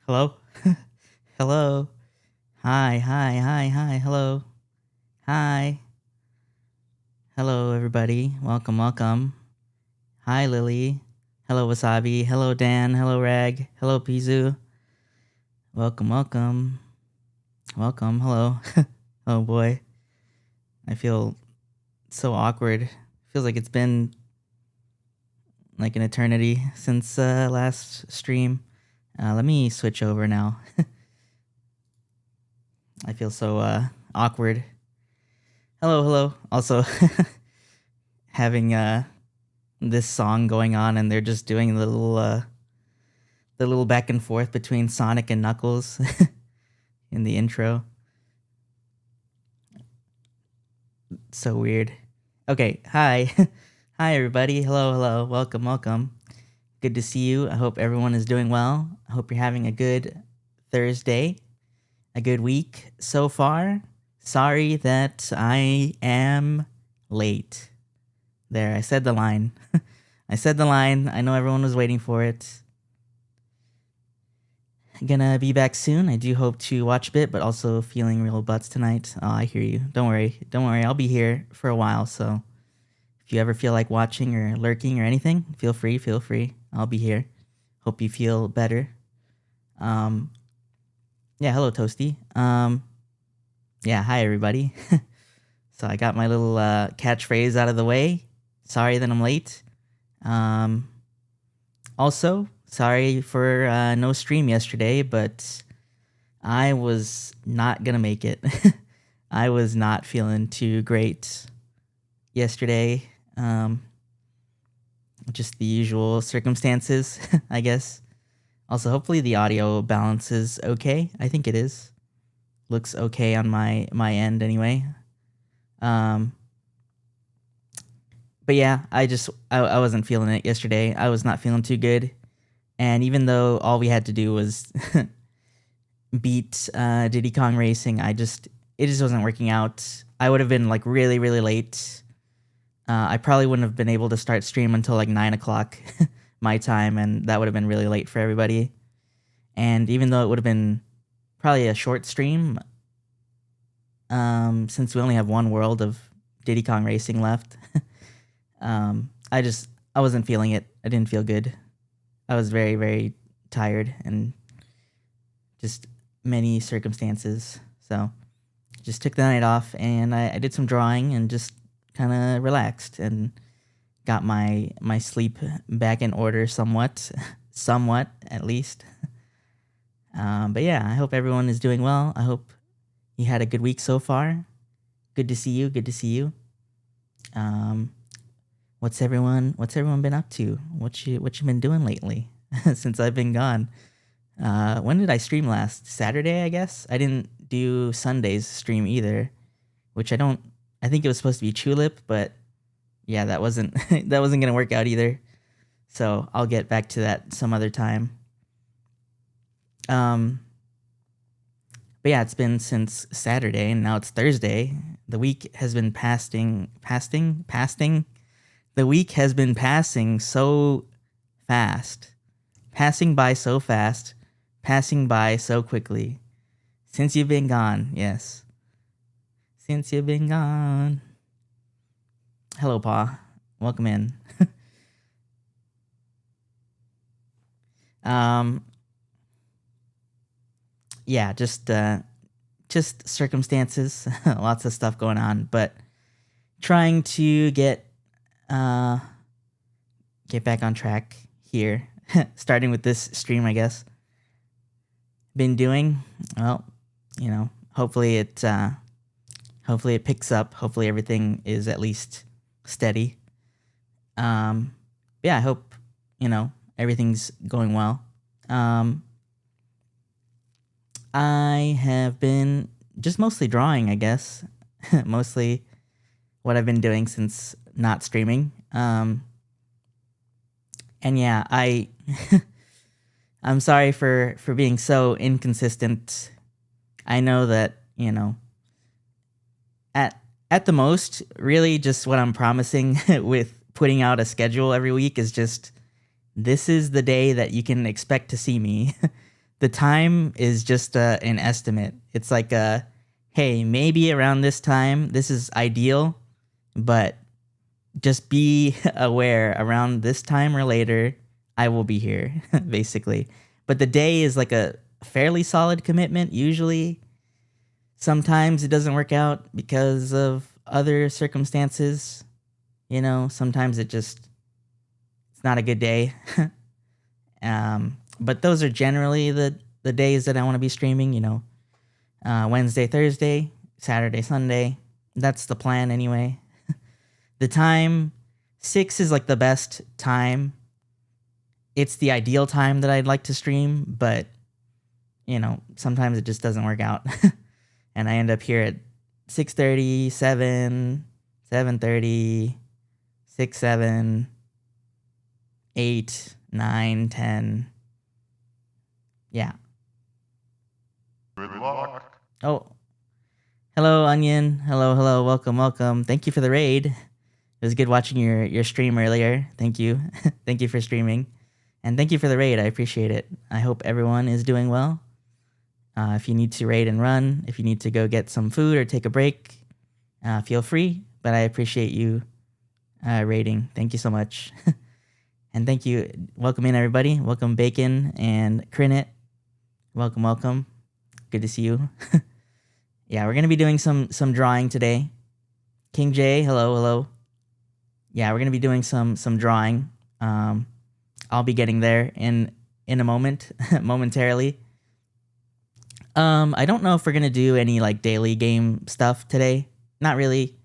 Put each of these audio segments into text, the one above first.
Hello? Hello? Hi. Hello. Hi. Hello, everybody. Welcome. Hi, Lily. Hello, Wasabi. Hello, Dan. Hello, Rag. Hello, Pizu. Welcome. Hello. Oh, boy. I feel so awkward. Feels like it's been like an eternity since last stream. Let me switch over now. I feel so awkward. Hello. Also, having this song going on, and they're just doing the little back and forth between Sonic and Knuckles in the intro. So weird. Okay, hi. Hi, everybody. Hello. Welcome. Good to see you. I hope everyone is doing well. I hope you're having a good Thursday, a good week so far. Sorry that I am late. There, I said the line. I know everyone was waiting for it. Gonna be back soon. I do hope to watch a bit, but also feeling real butts tonight. Oh, I hear you. Don't worry. I'll be here for a while, so if you ever feel like watching or lurking or anything, feel free. I'll be here. Hope you feel better. Yeah, hello, Toasty. Yeah, hi, everybody. So I got my little catchphrase out of the way. Sorry that I'm late. Also, sorry for no stream yesterday, but I was not gonna make it. I was not feeling too great yesterday. Just the usual circumstances, I guess. Also, hopefully the audio balance is okay. I think it is. Looks okay on my end anyway. But yeah, I wasn't feeling it yesterday. I was not feeling too good. And even though all we had to do was beat Diddy Kong Racing, it just wasn't working out. I would have been like really, really late. I probably wouldn't have been able to start stream until like 9 o'clock my time, and that would have been really late for everybody. And even though it would have been probably a short stream, since we only have one world of Diddy Kong Racing left, I wasn't feeling it. I didn't feel good. I was very, very tired and just many circumstances. So just took the night off, and I did some drawing and just kind of relaxed and got my sleep back in order somewhat at least. But yeah, I hope everyone is doing well. I hope you had a good week so far. Good to see you. What's everyone been up to? What you been doing lately since I've been gone? When did I stream last? Saturday, I guess. I didn't do Sunday's stream either, which I think it was supposed to be Tulip, but yeah, that wasn't gonna work out either. So I'll get back to that some other time. But yeah, it's been since Saturday, and now it's Thursday. The week has been passing. The week has been passing so fast. Passing by so fast. Passing by so quickly. Since you've been gone, yes. Since you've been gone. Hello, Pa. Welcome in. Yeah, just circumstances, lots of stuff going on, but trying to get back on track here. Starting with this stream, I guess. Been doing well, hopefully it picks up. Hopefully everything is at least steady. Yeah, I hope everything's going well. I have been just mostly drawing, I guess. Mostly what I've been doing since not streaming. And yeah, I'm sorry for being so inconsistent. I know that, at the most, really just what I'm promising with putting out a schedule every week is just, this is the day that you can expect to see me. the time is just an estimate. It's like hey, maybe around this time, this is ideal, but just be aware around this time or later, I will be here, basically. But the day is like a fairly solid commitment. Usually, sometimes it doesn't work out because of other circumstances. Sometimes it's not a good day. But those are generally the days that I want to be streaming, Wednesday, Thursday, Saturday, Sunday. That's the plan anyway. The time, 6 is like the best time. It's the ideal time that I'd like to stream, but, sometimes it just doesn't work out. And I end up here at 6:30, 7, 7:30, 6, 7, 8, 9, 10. Yeah. Good luck. Oh, hello, Onion. Hello. Welcome. Thank you for the raid. It was good watching your stream earlier. Thank you. Thank you for streaming. And thank you for the raid. I appreciate it. I hope everyone is doing well. If you need to raid and run, if you need to go get some food or take a break, feel free. But I appreciate you raiding. Thank you so much. And thank you. Welcome in, everybody. Welcome, Bacon and Crinit. Welcome. Good to see you. Yeah, we're going to be doing some drawing today. King J, hello. Yeah, we're going to be doing some drawing. I'll be getting there in a moment, momentarily. I don't know if we're going to do any like daily game stuff today. Not really.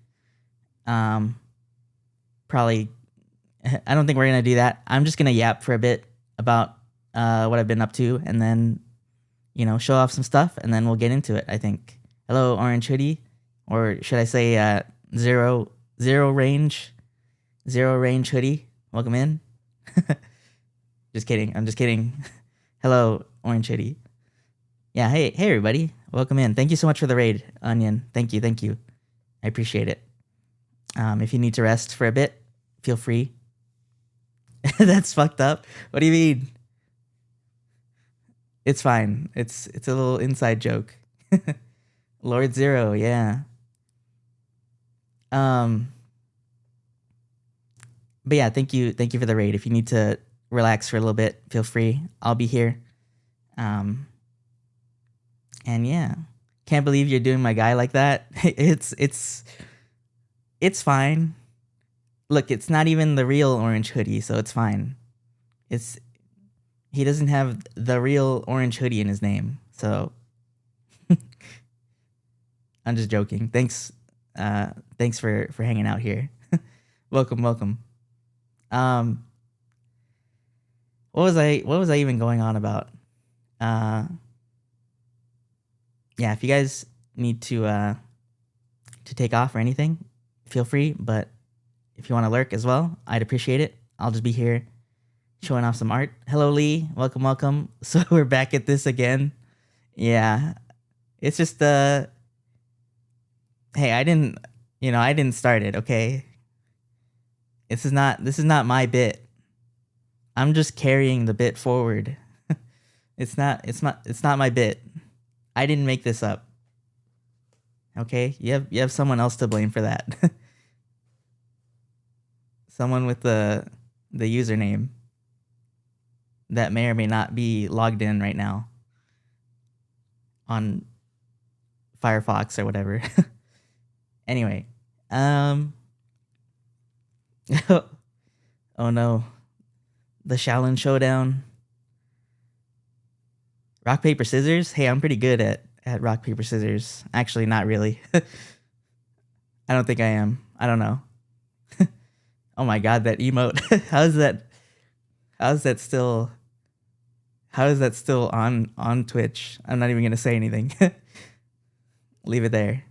Probably I don't think we're going to do that. I'm just going to yap for a bit about what I've been up to, and then show off some stuff, and then we'll get into it, I think. Hello, Orange Hoodie, or should I say zero range hoodie. Welcome in. Just kidding. I'm just kidding. Hello, Orange Hoodie. Yeah, hey everybody. Welcome in. Thank you so much for the raid, Onion. Thank you. I appreciate it. If you need to rest for a bit, feel free. That's fucked up. What do you mean? It's fine. It's a little inside joke. Lord Zero, yeah. But yeah, thank you for the raid. If you need to relax for a little bit, feel free. I'll be here. And yeah, can't believe you're doing my guy like that. It's fine. Look, it's not even the real Orange Hoodie, so it's fine. He doesn't have the real Orange Hoodie in his name, so I'm just joking. Thanks for hanging out here. Welcome. What was I even going on about? Yeah, if you guys need to take off or anything, feel free. But if you want to lurk as well, I'd appreciate it. I'll just be here showing off some art. Hello, Lee. Welcome. So we're back at this again. Yeah, it's just hey, I didn't start it. Okay, this is not my bit. I'm just carrying the bit forward. It's not my bit. I didn't make this up. Okay, you have someone else to blame for that. Someone with the username that may or may not be logged in right now on Firefox or whatever. Anyway, oh no, the Shaolin Showdown. Rock, paper, scissors? Hey, I'm pretty good at rock, paper, scissors. Actually, not really. I don't think I am. I don't know. Oh my god, that emote. How is that still on Twitch? I'm not even gonna say anything. Leave it there.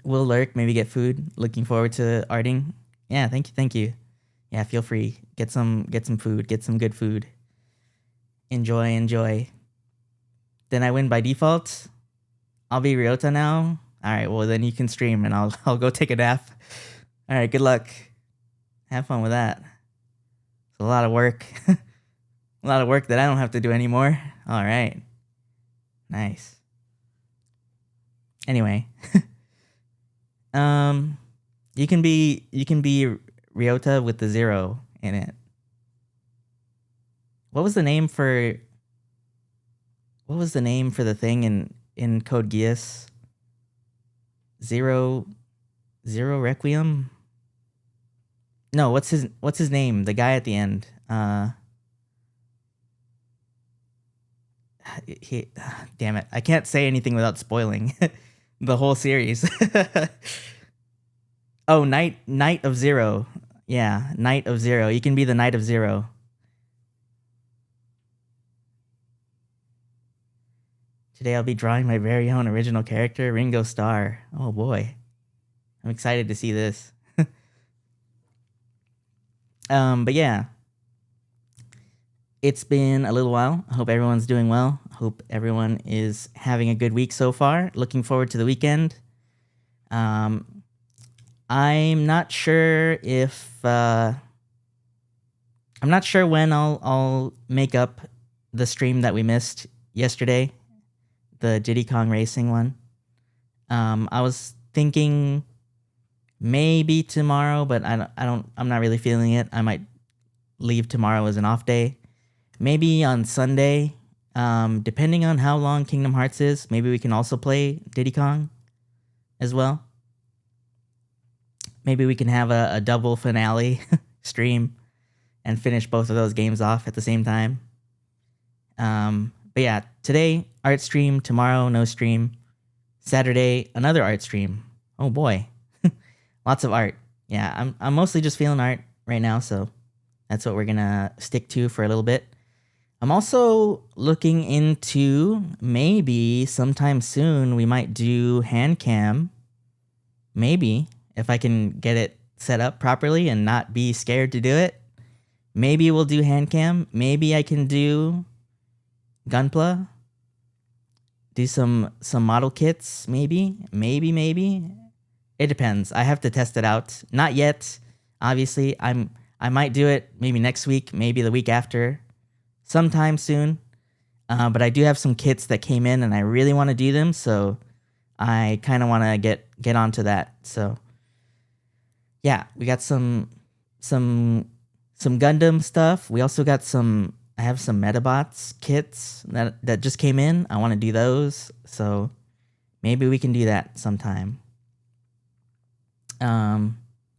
Will lurk, maybe get food. Looking forward to arting. Yeah, thank you. Yeah, feel free. Get some food, get some good food. Enjoy. Then I win by default. I'll be Ryota now. All right, well then you can stream and I'll go take a nap. All right, good luck. Have fun with that. It's a lot of work. A lot of work that I don't have to do anymore. All right. Nice. Anyway. You can be Ryota with the 0 in it. What was the name for the thing in Code Geass? Zero Requiem? No, what's his name? The guy at the end. Damn it. I can't say anything without spoiling the whole series. Oh, Knight of Zero. Yeah, Knight of Zero. You can be the Knight of Zero. Today I'll be drawing my very own original character, Ringo Starr. Oh boy. I'm excited to see this. But yeah. It's been a little while. I hope everyone's doing well. I hope everyone is having a good week so far. Looking forward to the weekend. I'm not sure if I'm not sure when I'll make up the stream that we missed yesterday, the Diddy Kong Racing one. I was thinking maybe tomorrow, but I'm not really feeling it. I might leave tomorrow as an off day. Maybe on Sunday, depending on how long Kingdom Hearts is, maybe we can also play Diddy Kong as well. Maybe we can have a double finale stream and finish both of those games off at the same time. But yeah, today, art stream. Tomorrow, no stream. Saturday, another art stream. Oh boy. Lots of art. Yeah, I'm mostly just feeling art right now, so that's what we're gonna stick to for a little bit. I'm also looking into maybe sometime soon we might do hand cam. Maybe, if I can get it set up properly and not be scared to do it. Maybe we'll do hand cam. Maybe I can do Gunpla. Do some model kits, maybe. It depends. I have to test it out. Not yet. Obviously, I might do it maybe next week, maybe the week after, sometime soon. But I do have some kits that came in and I really want to do them, so I kind of want to get onto that. So yeah, we got some Gundam stuff. We also got I have some Metabots kits that just came in. I want to do those, so maybe we can do that sometime.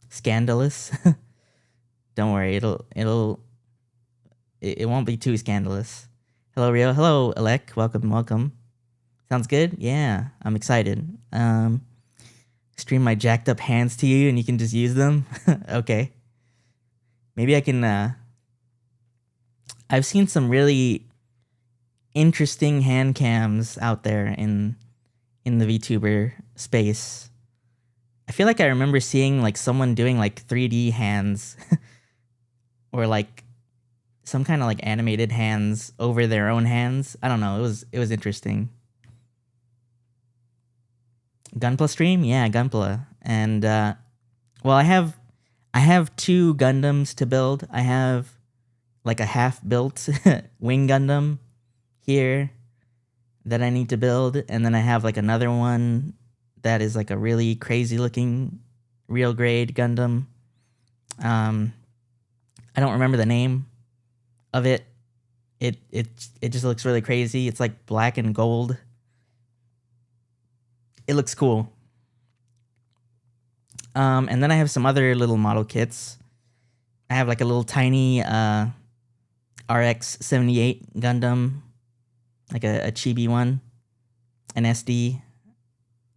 Scandalous. Don't worry, it won't be too scandalous. Hello Rio, hello Alec, welcome. Sounds good? Yeah, I'm excited. Stream my jacked up hands to you and you can just use them. Okay. Maybe I can I've seen some really interesting hand cams out there in the VTuber space. I feel like I remember seeing like someone doing like 3D hands or like some kind of like animated hands over their own hands. I don't know. It was interesting. Gunpla stream? Yeah, Gunpla. And well, I have 2 Gundams to build. I have like a half-built Wing Gundam here that I need to build, and then I have like another one that is like a really crazy-looking real grade Gundam. I don't remember the name of it. It just looks really crazy. It's like black and gold. It looks cool. And then I have some other little model kits. I have like a little tiny RX-78 Gundam, like a chibi one, an SD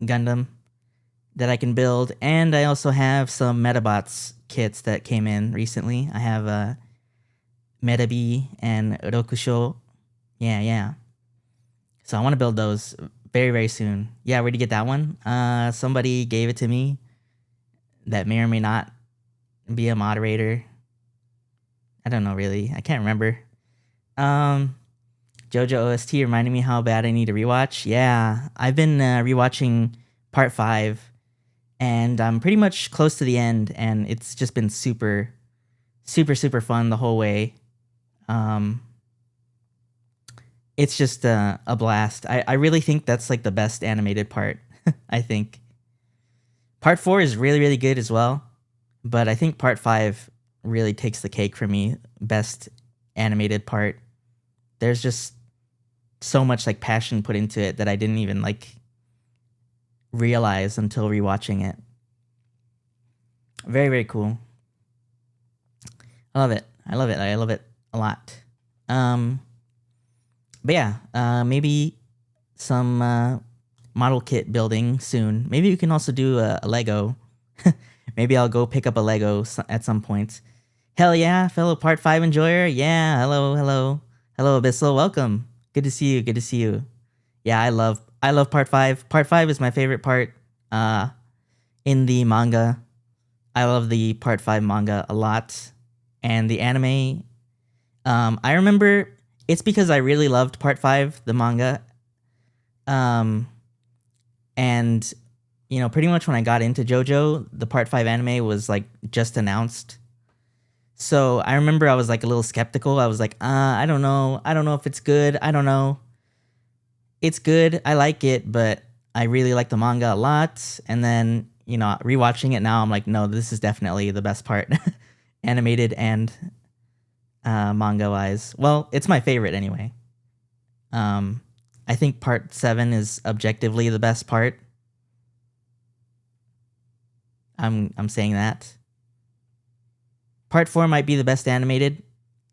Gundam that I can build. And I also have some Metabots kits that came in recently. I have Metabi and Rokusho. Yeah. So I want to build those very, very soon. Yeah, where'd you get that one? Somebody gave it to me that may or may not be a moderator. I don't know, really. I can't remember. JoJo OST reminded me how bad I need to rewatch. Yeah, I've been rewatching part 5, and I'm pretty much close to the end, and it's just been super, super, super fun the whole way. it's just a blast. I really think that's like the best animated part. I think part 4 is really really good as well, but I think part 5 really takes the cake for me. Best animated part. There's just so much like passion put into it that I didn't even like realize until rewatching it. Very very cool. I love it. I love it. I love it a lot. But yeah, maybe some model kit building soon. Maybe we can also do a Lego. Maybe I'll go pick up a Lego at some point. Hell yeah, fellow Part 5 enjoyer. Yeah, hello, hello. Hello, Abyssal. Welcome. Good to see you. Good to see you. Yeah, I love Part 5. Part 5 is my favorite part in the manga. I love the Part 5 manga a lot. And the anime, I remember it's because I really loved Part 5, the manga. And you know, pretty much when I got into JoJo, the Part 5 anime was like just announced. So I remember I was like a little skeptical. I was like, I don't know. I don't know if it's good. I don't know. It's good. I like it, but I really like the manga a lot. And then, you know, rewatching it now, I'm like, no, this is definitely the best part. Animated and manga wise. Well, it's my favorite anyway. I think part 7 is objectively the best part. I'm saying that. Part 4 might be the best animated.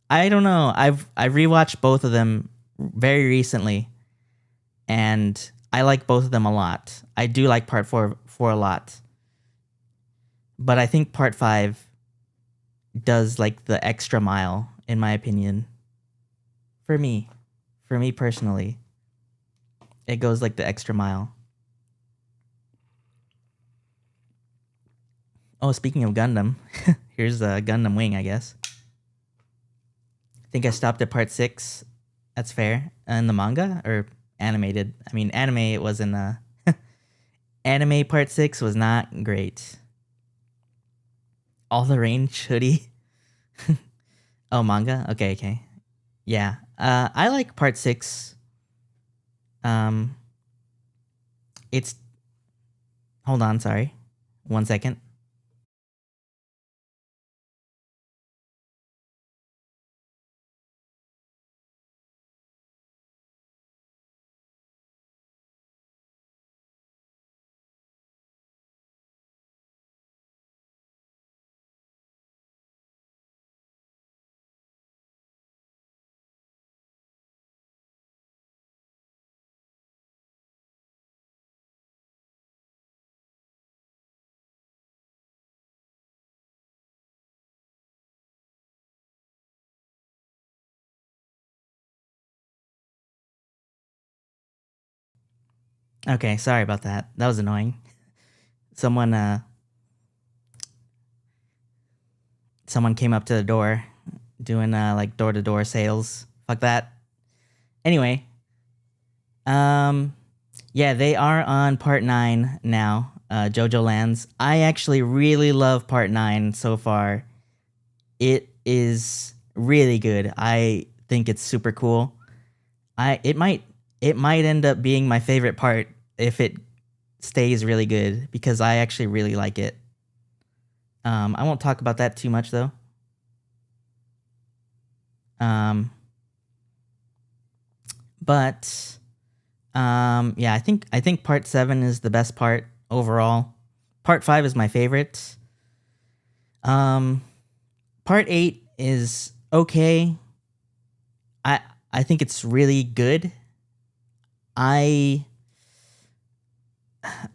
I don't know. I've rewatched both of them very recently, and I like both of them a lot. I do like part 4 a lot. But I think part 5 does like the extra mile, in my opinion. For me personally, it goes like the extra mile. Oh, speaking of Gundam, here's a Gundam Wing, I guess. I think I stopped at part 6. That's fair. In the manga or animated? I mean, anime, it wasn't anime part 6 was not great. All the Range hoodie. Oh, manga? Okay. Yeah. I like part 6. It's... Hold on, sorry. 1 second. Okay, sorry about that. That was annoying. Someone came up to the door doing like door-to-door sales. Fuck that. Anyway, yeah, they are on part 9 now. JoJo Lands. I actually really love part 9 so far. It is really good. I think it's super cool. It might end up being my favorite part if it stays really good, because I actually really like it. I won't talk about that too much though. But yeah, I think part 7 is the best part overall. Part 5 is my favorite. Part 8 is okay. I think it's really good.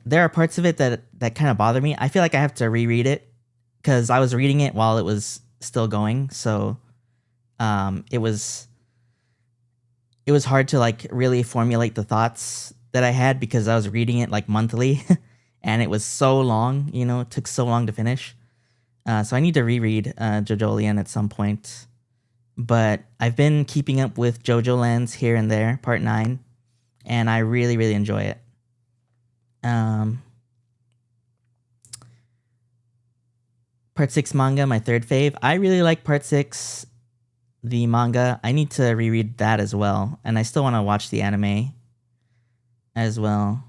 There are parts of it that kind of bother me. I feel like I have to reread it because I was reading it while it was still going, so it was hard to like really formulate the thoughts that I had because I was reading it like monthly and it was so long, you know, it took so long to finish. So I need to reread JoJo Lien at some point. But I've been keeping up with JoJo Lands here and there, part 9, and I really, really enjoy it. Part 6 manga, my third fave. I really like part 6. the manga. I need to reread that as well, and I still want to watch the anime as well.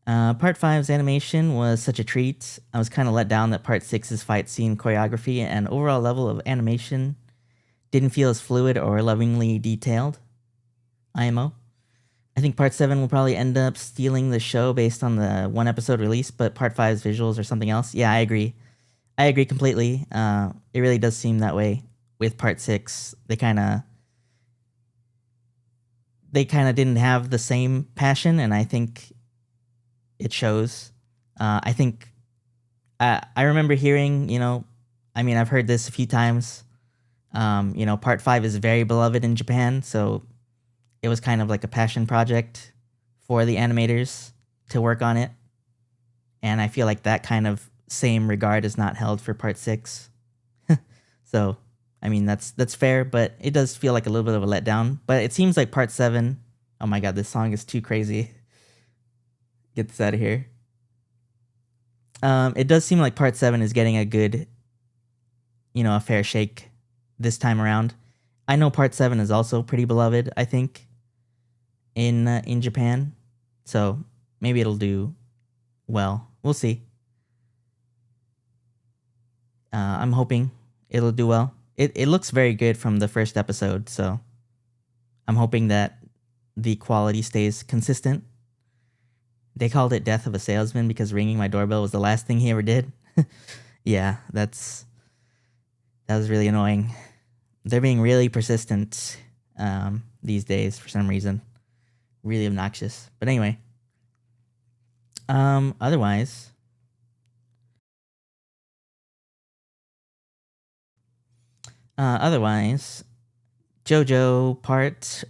Part 5's animation was such a treat. I was kind of let down that Part 6's fight scene choreography and overall level of animation didn't feel as fluid or lovingly detailed. IMO. I think Part 7 will probably end up stealing the show based on the one episode release, but Part 5's visuals or something else. Yeah, I agree. I agree completely. It really does seem that way with Part 6. They kind of didn't have the same passion, and I think it shows. I think I remember hearing, I've heard this a few times. Part 5 is very beloved in Japan, so it was kind of like a passion project for the animators to work on it. And I feel like that kind of same regard is not held for Part 6. So, that's fair, but it does feel like a little bit of a letdown. But it seems like Part 7, oh my god, this song is too crazy. Get this out of here. It does seem like Part 7 is getting a good, a fair shake this time around. I know Part 7 is also pretty beloved, I think, in Japan. So maybe it'll do well. We'll see. I'm hoping it'll do well. It looks very good from the first episode, so I'm hoping that the quality stays consistent. They called it Death of a Salesman because ringing my doorbell was the last thing he ever did. Yeah, that was really annoying. They're being really persistent these days for some reason. Really obnoxious. But anyway. Otherwise, JoJo Part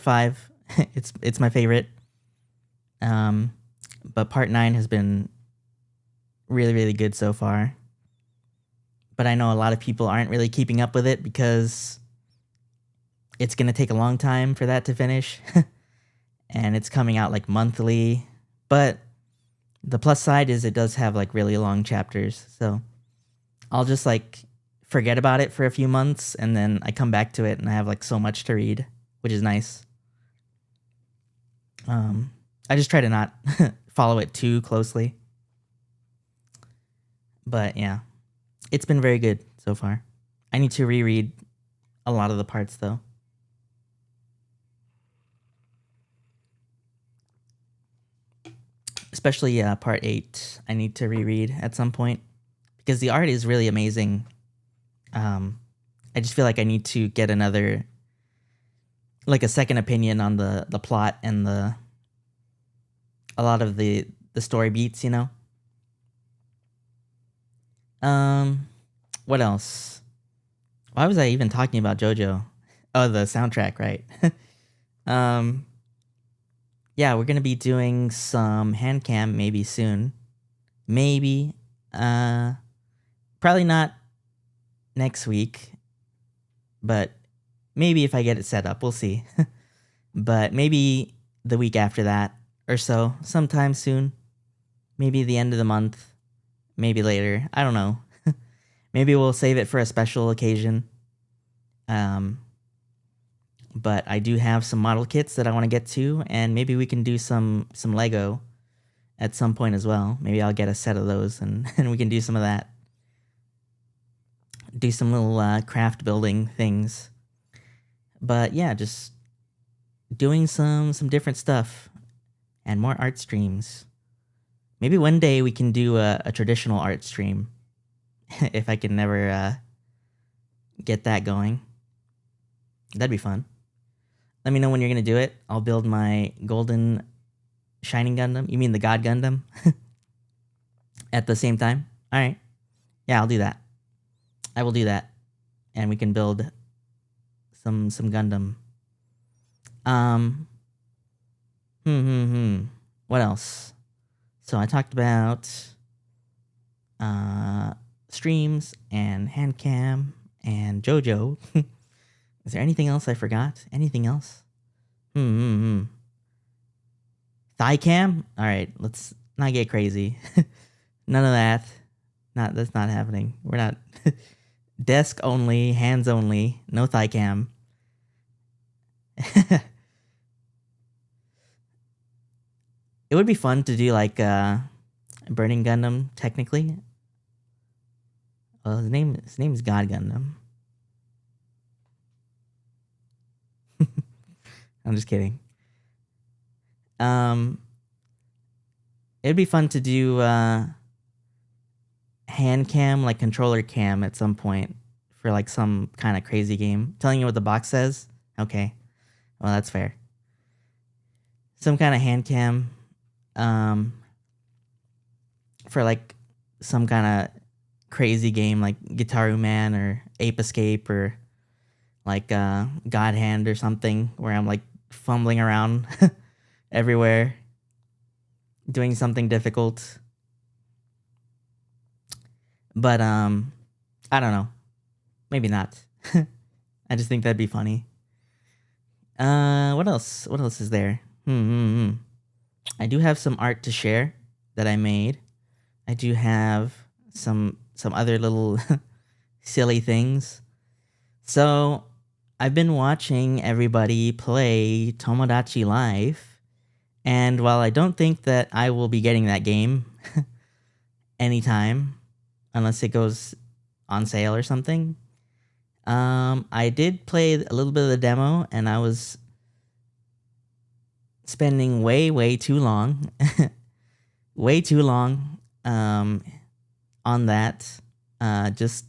5. It's my favorite. But Part 9 has been really, really good so far. But I know a lot of people aren't really keeping up with it because it's going to take a long time for that to finish. And it's coming out like monthly. But the plus side is it does have like really long chapters. So I'll just like forget about it for a few months and then I come back to it and I have like so much to read, which is nice. I just try to not follow it too closely. But yeah, it's been very good so far. I need to reread a lot of the parts though. Especially Part 8, I need to reread at some point because the art is really amazing. I just feel like I need to get another, like a second opinion on the plot and a lot of the story beats, What else? Why was I even talking about JoJo? Oh, the soundtrack, right? Yeah, we're gonna be doing some hand cam maybe soon. Maybe. Probably not next week. But maybe if I get it set up, we'll see. But maybe the week after that or so, sometime soon. Maybe the end of the month. Maybe later. I don't know. Maybe we'll save it for a special occasion. But I do have some model kits that I want to get to, and maybe we can do some Lego at some point as well. Maybe I'll get a set of those, and we can do some of that. Do some little craft building things. But yeah, just doing some different stuff and more art streams. Maybe one day we can do a traditional art stream if I can never get that going. That'd be fun. Let me know when you're going to do it. I'll build my golden shining Gundam. You mean the God Gundam? At the same time? All right. Yeah, I'll do that. I will do that. And we can build some Gundam. What else? So I talked about streams and hand cam and JoJo. Is there anything else I forgot? Anything else? Thigh cam? All right, let's not get crazy. None of that. That's not happening. We're not. desk only, hands only, no thigh cam. It would be fun to do like Burning Gundam, technically. Well, his name is God Gundam. I'm just kidding. It'd be fun to do hand cam, like controller cam at some point for like some kind of crazy game. Telling you what the box says? Okay. Well, that's fair. Some kind of hand cam for like some kind of crazy game like Guitar Man or Ape Escape or like God Hand or something where I'm like fumbling around everywhere doing something difficult. But I don't know. Maybe not. I just think that'd be funny. What else? What else is there? I do have some art to share that I made. I do have some other little silly things. So I've been watching everybody play Tomodachi Life, and while I don't think that I will be getting that game anytime, unless it goes on sale or something, I did play a little bit of the demo, and I was spending way too long, way too long on that, just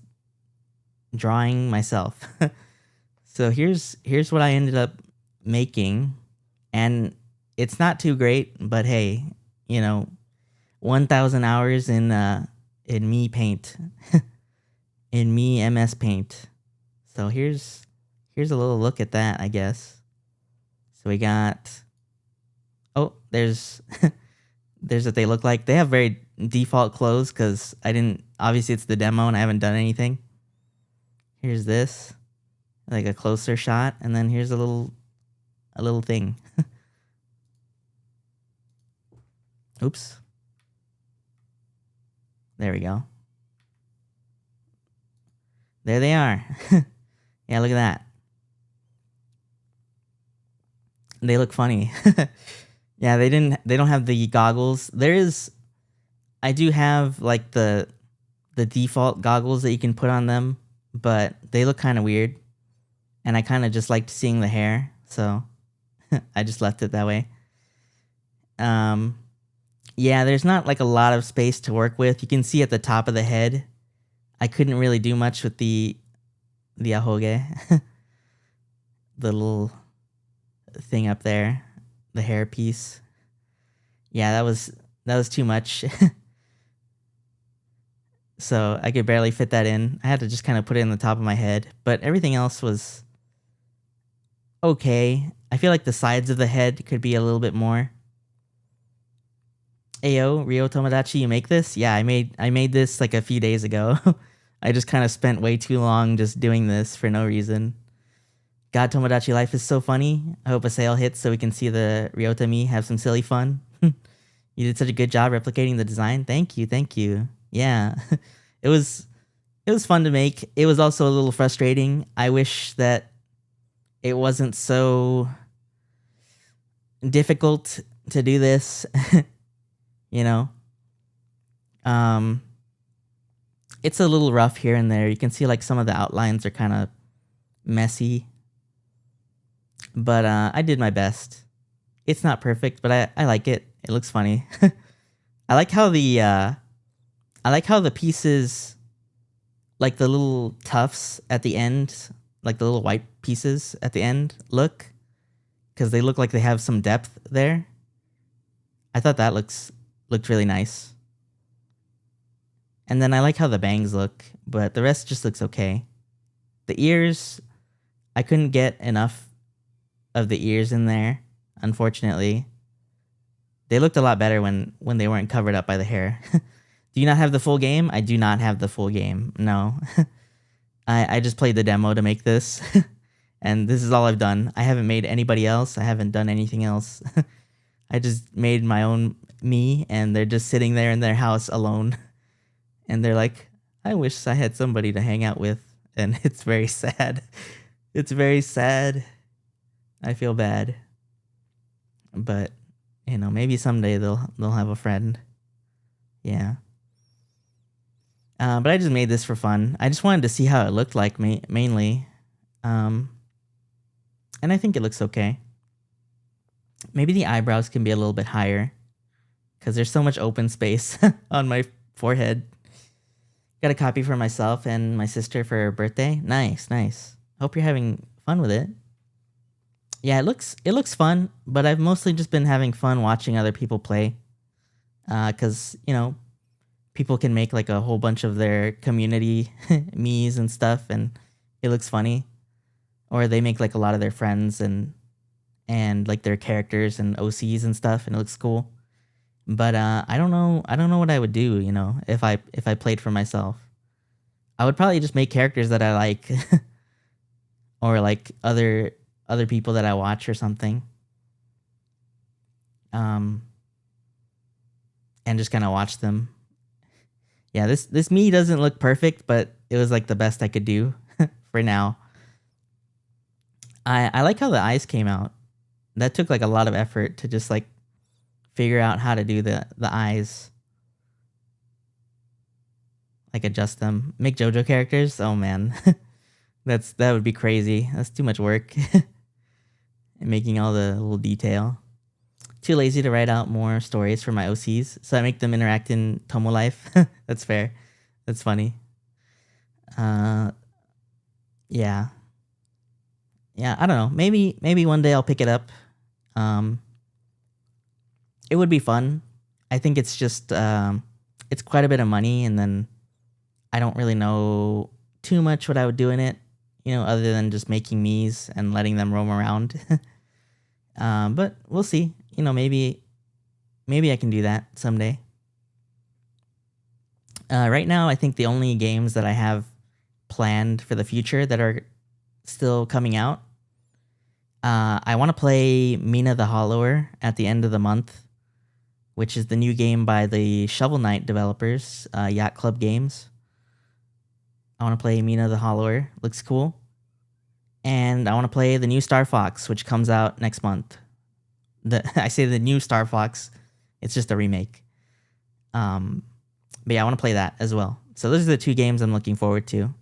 drawing myself. So here's what I ended up making, and it's not too great, but hey, 1,000 hours in me Paint, in me MS Paint. So here's a little look at that, I guess. So we got, there's what they look like. They have very default clothes because obviously it's the demo and I haven't done anything. Here's this, like a closer shot, and then here's a little thing. Oops. There we go. There they are. Yeah, look at that. They look funny. Yeah, they don't have the goggles. I do have like the default goggles that you can put on them, but they look kind of weird. And I kind of just liked seeing the hair, so I just left it that way. Yeah, there's not like a lot of space to work with. You can see at the top of the head, I couldn't really do much with the ahoge, the little thing up there, the hair piece. Yeah, that was too much. So I could barely fit that in. I had to just kind of put it in the top of my head, but everything else was okay. I feel like the sides of the head could be a little bit more. Ayo, Ryo Tomodachi, you make this? Yeah, I made this like a few days ago. I just kind of spent way too long just doing this for no reason. God, Tomodachi Life is so funny. I hope a sale hits so we can see the Ryota me have some silly fun. You did such a good job replicating the design. Thank you. Yeah. It was fun to make. It was also a little frustrating. I wish that it wasn't so difficult to do this. It's a little rough here and there. You can see like some of the outlines are kind of messy, but I did my best. It's not perfect, but I like it. It looks funny. I like how the pieces, like the little tufts at the end, like the little white pieces at the end look, because they look like they have some depth there. I thought that looked really nice. And then I like how the bangs look, but the rest just looks okay. The ears, I couldn't get enough of the ears in there, unfortunately. They looked a lot better when they weren't covered up by the hair. Do you not have the full game? I do not have the full game, no. I just played the demo to make this, and this is all I've done. I haven't made anybody else. I haven't done anything else. I just made my own me, and they're just sitting there in their house alone. And they're like, I wish I had somebody to hang out with. and it's very sad. It's very sad. I feel bad. But, maybe someday they'll have a friend. Yeah. But I just made this for fun. I just wanted to see how it looked like mainly. And I think it looks okay. Maybe the eyebrows can be a little bit higher because there's so much open space on my forehead. Got a copy for myself and my sister for her birthday. Nice. Hope you're having fun with it. Yeah, it looks fun, but I've mostly just been having fun watching other people play. Because, people can make like a whole bunch of their community me's and stuff, and it looks funny. Or they make like a lot of their friends and like their characters and OCs and stuff, and it looks cool. But I don't know what I would do, if I played for myself. I would probably just make characters that I like, or like other people that I watch or something. And just kind of watch them. Yeah, this me doesn't look perfect, but it was like the best I could do for now. I like how the eyes came out. That took like a lot of effort to just like figure out how to do the eyes. Like adjust them. Make JoJo characters? Oh man. That would be crazy. That's too much work. Making all the little detail. Too lazy to write out more stories for my OCs, so I make them interact in Tomo Life. That's fair. That's funny. Yeah. Yeah, I don't know. Maybe one day I'll pick it up. It would be fun. I think it's just it's quite a bit of money, and then I don't really know too much what I would do in it, other than just making me's and letting them roam around. But we'll see. Maybe I can do that someday. Right now, I think the only games that I have planned for the future that are still coming out, I want to play Mina the Hollower at the end of the month, which is the new game by the Shovel Knight developers, Yacht Club Games. I want to play Mina the Hollower. Looks cool. And I want to play the new Star Fox, which comes out next month. I say the new Star Fox. It's just a remake. But yeah, I want to play that as well. So those are the two games I'm looking forward to.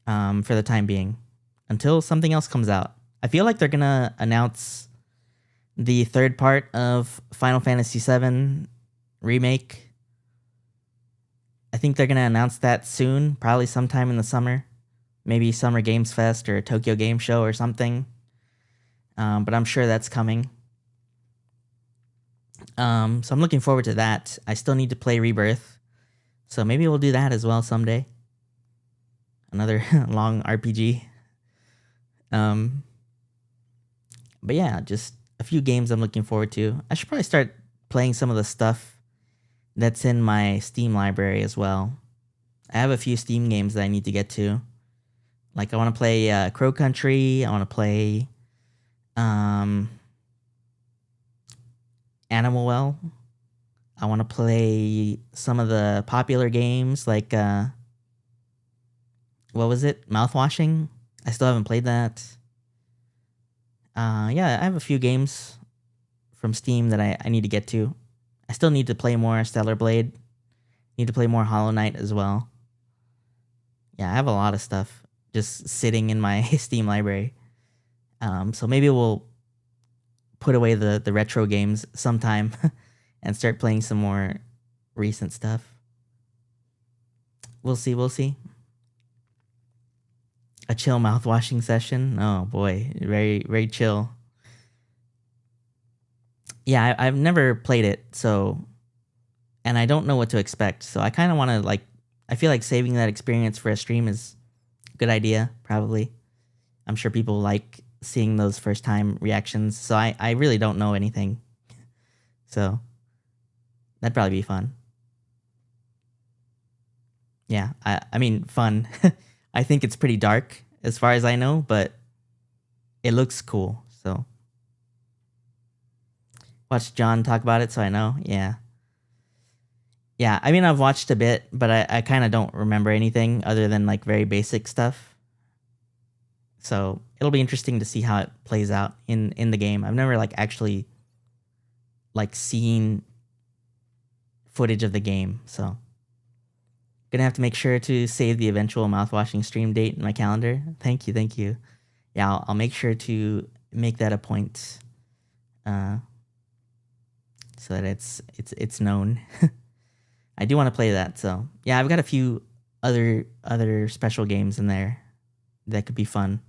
For the time being, until something else comes out. I feel like they're gonna announce the third part of Final Fantasy VII remake. I think they're gonna announce that soon, probably sometime in the summer, maybe Summer Games Fest or Tokyo Game Show or something. But I'm sure that's coming. So I'm looking forward to that. I still need to play Rebirth, so maybe we'll do that as well someday. Another long RPG. But yeah, just a few games I'm looking forward to. I should probably start playing some of the stuff that's in my Steam library as well. I have a few Steam games that I need to get to. Like I want to play Crow Country. I want to play Animal Well. I want to play some of the popular games like what was it? Mouthwashing. I still haven't played that. Yeah, I have a few games from Steam that I need to get to. I still need to play more Stellar Blade. Need to play more Hollow Knight as well. Yeah, I have a lot of stuff just sitting in my Steam library. So maybe we'll put away the retro games sometime and start playing some more recent stuff. We'll see. A chill mouthwashing session. Oh boy, very, very chill. Yeah, I've never played it, and I don't know what to expect. So I kind of want to I feel like saving that experience for a stream is a good idea, probably. I'm sure people like seeing those first time reactions. So I really don't know anything. So that'd probably be fun. Yeah, I mean, fun. I think it's pretty dark as far as I know, but it looks cool. So watch John talk about it so I know. Yeah. Yeah, I mean, I've watched a bit, but I kind of don't remember anything other than like very basic stuff. So it'll be interesting to see how it plays out in the game. I've never like actually like seen footage of the game, so gonna have to make sure to save the eventual mouthwashing stream date in my calendar. Thank you. Yeah, I'll make sure to make that a point, so that it's known. I do want to play that, so yeah, I've got a few other special games in there that could be fun.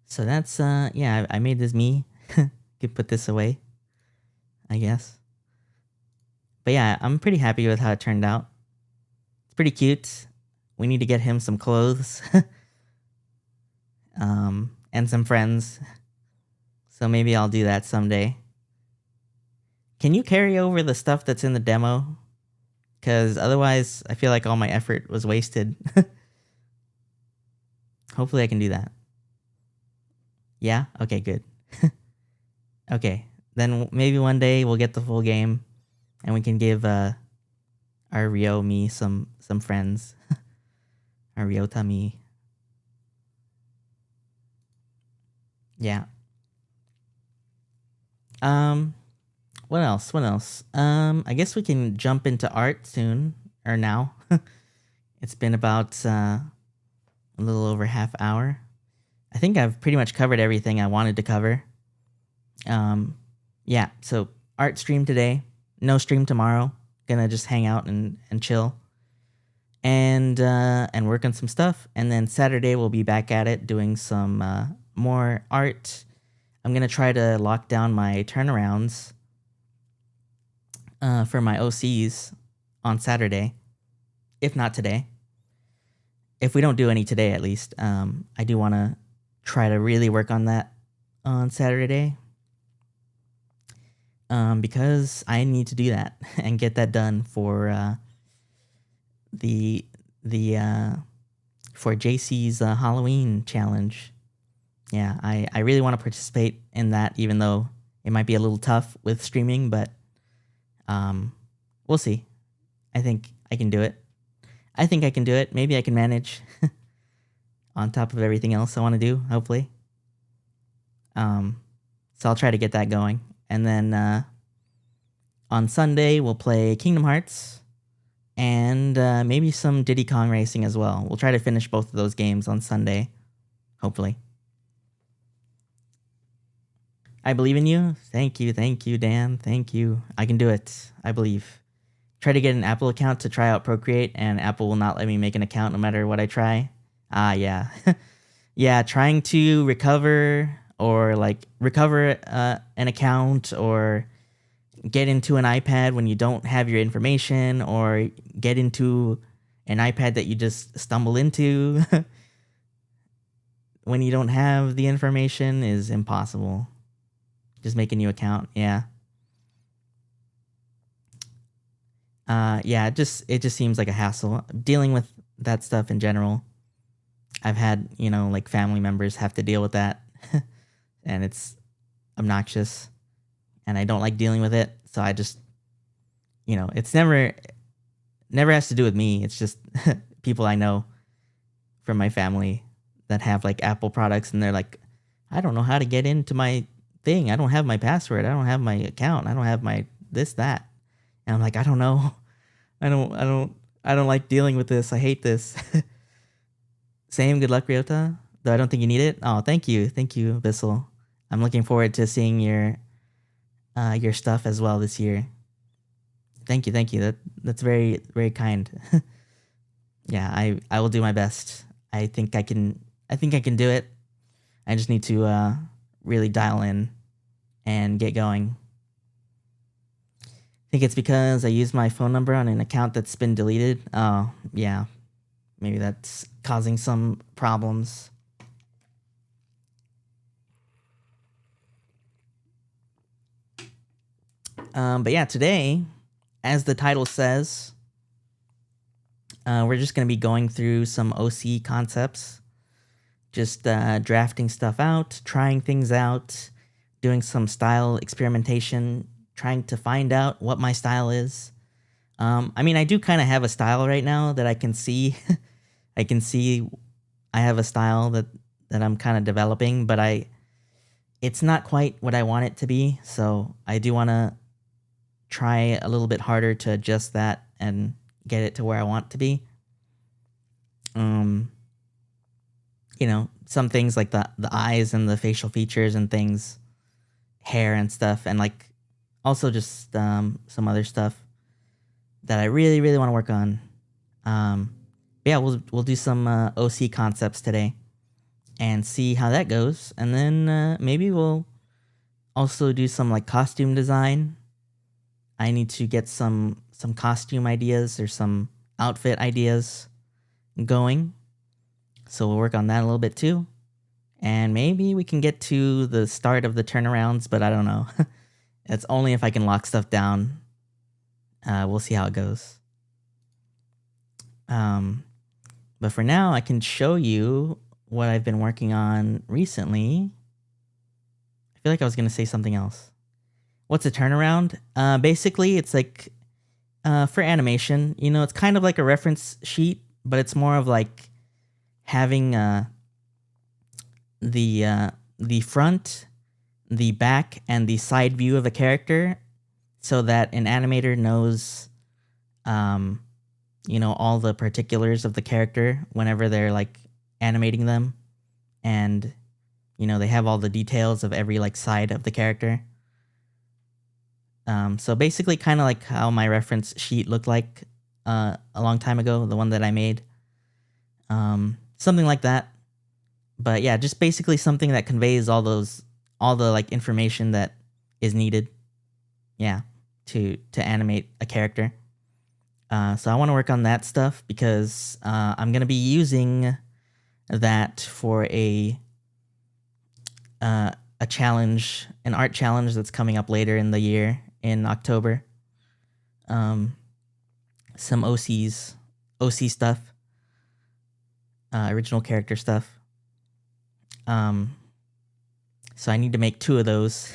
So that's yeah, I made this me. Could put this away, I guess. But yeah, I'm pretty happy with how it turned out. It's pretty cute. We need to get him some clothes. And some friends. So maybe I'll do that someday. Can you carry over the stuff that's in the demo? Because otherwise, I feel like all my effort was wasted. Hopefully I can do that. Yeah? Okay, good. Okay, then maybe one day we'll get the full game and we can give our Ryo-me some friends. Our Ryota-me. Yeah. What else? I guess we can jump into art soon, or now. It's been about a little over half hour. I think I've pretty much covered everything I wanted to cover. Yeah, so art stream today, no stream tomorrow. Gonna just hang out and chill. And work on some stuff. And then Saturday we'll be back at it doing some more art. I'm gonna try to lock down my turnarounds for my OCs on Saturday, if not today. If we don't do any today, at least, I do want to try to really work on that on Saturday, because I need to do that and get that done for for JC's Halloween challenge. Yeah, I really want to participate in that, even though it might be a little tough with streaming, but we'll see. I think I can do it. Maybe I can manage on top of everything else I want to do, hopefully. So I'll try to get that going. And then on Sunday, we'll play Kingdom Hearts and maybe some Diddy Kong Racing as well. We'll try to finish both of those games on Sunday, hopefully. I believe in you. Thank you, Dan. Thank you. I can do it. I believe. Try to get an Apple account to try out Procreate, and Apple will not let me make an account no matter what I try. Yeah. Yeah, trying to recover an account or get into an iPad when you don't have your information, or get into an iPad that you just stumble into when you don't have the information is impossible. Just make a new account. Yeah. Yeah, it just seems like a hassle dealing with that stuff in general. I've had, like family members have to deal with that and it's obnoxious and I don't like dealing with it. So I just, it's never has to do with me. It's just people I know from my family that have like Apple products and they're like, I don't know how to get into my thing. I don't have my password. I don't have my account. I don't have my this, that. And I'm like, I don't know. I don't like dealing with this. I hate this. Same. Good luck, Ryota. Though I don't think you need it. Oh, thank you, Bissell. I'm looking forward to seeing your stuff as well this year. Thank you. That's very, very kind. Yeah, I will do my best. I think I can do it. I just need to really dial in and get going. I think it's because I used my phone number on an account that's been deleted. Oh, yeah. Maybe that's causing some problems. But yeah, today, as the title says, we're just going to be going through some OC concepts. Just drafting stuff out, trying things out, doing some style experimentation, trying to find out what my style is. I mean, I do kind of have a style right now that I can see. I can see I have a style that I'm kind of developing, but it's not quite what I want it to be. So I do want to try a little bit harder to adjust that and get it to where I want it to be. You know, some things like the eyes and the facial features and things, hair and stuff, and like also just some other stuff that I really, really want to work on. But yeah, we'll do some OC concepts today and see how that goes, and then maybe we'll also do some like costume design. I need to get some costume ideas or some outfit ideas going, so we'll work on that a little bit too, and maybe we can get to the start of the turnarounds, but I don't know. It's only if I can lock stuff down. We'll see how it goes. But for now, I can show you what I've been working on recently. I feel like I was going to say something else. What's a turnaround? Basically, it's like for animation, you know, it's kind of like a reference sheet, but it's more of like having the front, the back, and the side view of a character, so that an animator knows, you know, all the particulars of the character whenever they're like animating them, and you know, they have all the details of every like side of the character. So basically, kind of like how my reference sheet looked like a long time ago, the one that I made, something like that. But yeah, just basically something that conveys all the like information that is needed, yeah, to animate a character. So I want to work on that stuff because I'm gonna be using that for a challenge, an art challenge that's coming up later in the year in October. Some OC stuff, original character stuff. So I need to make 2 of those.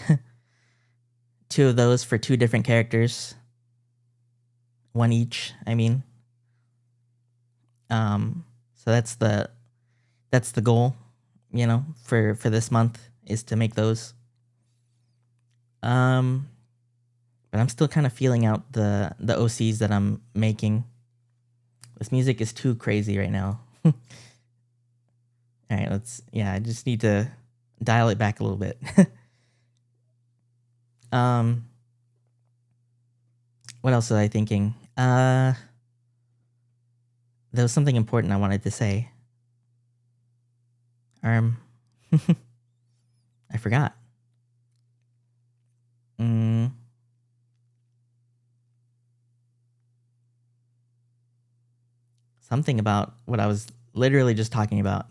2 of those for 2 different characters. 1 each, I mean. So that's the goal, you know, for this month, is to make those. But I'm still kind of feeling out the OCs that I'm making. This music is too crazy right now. All right, I just need to dial it back a little bit. What else was I thinking? There was something important I wanted to say. I forgot. Something about what I was literally just talking about.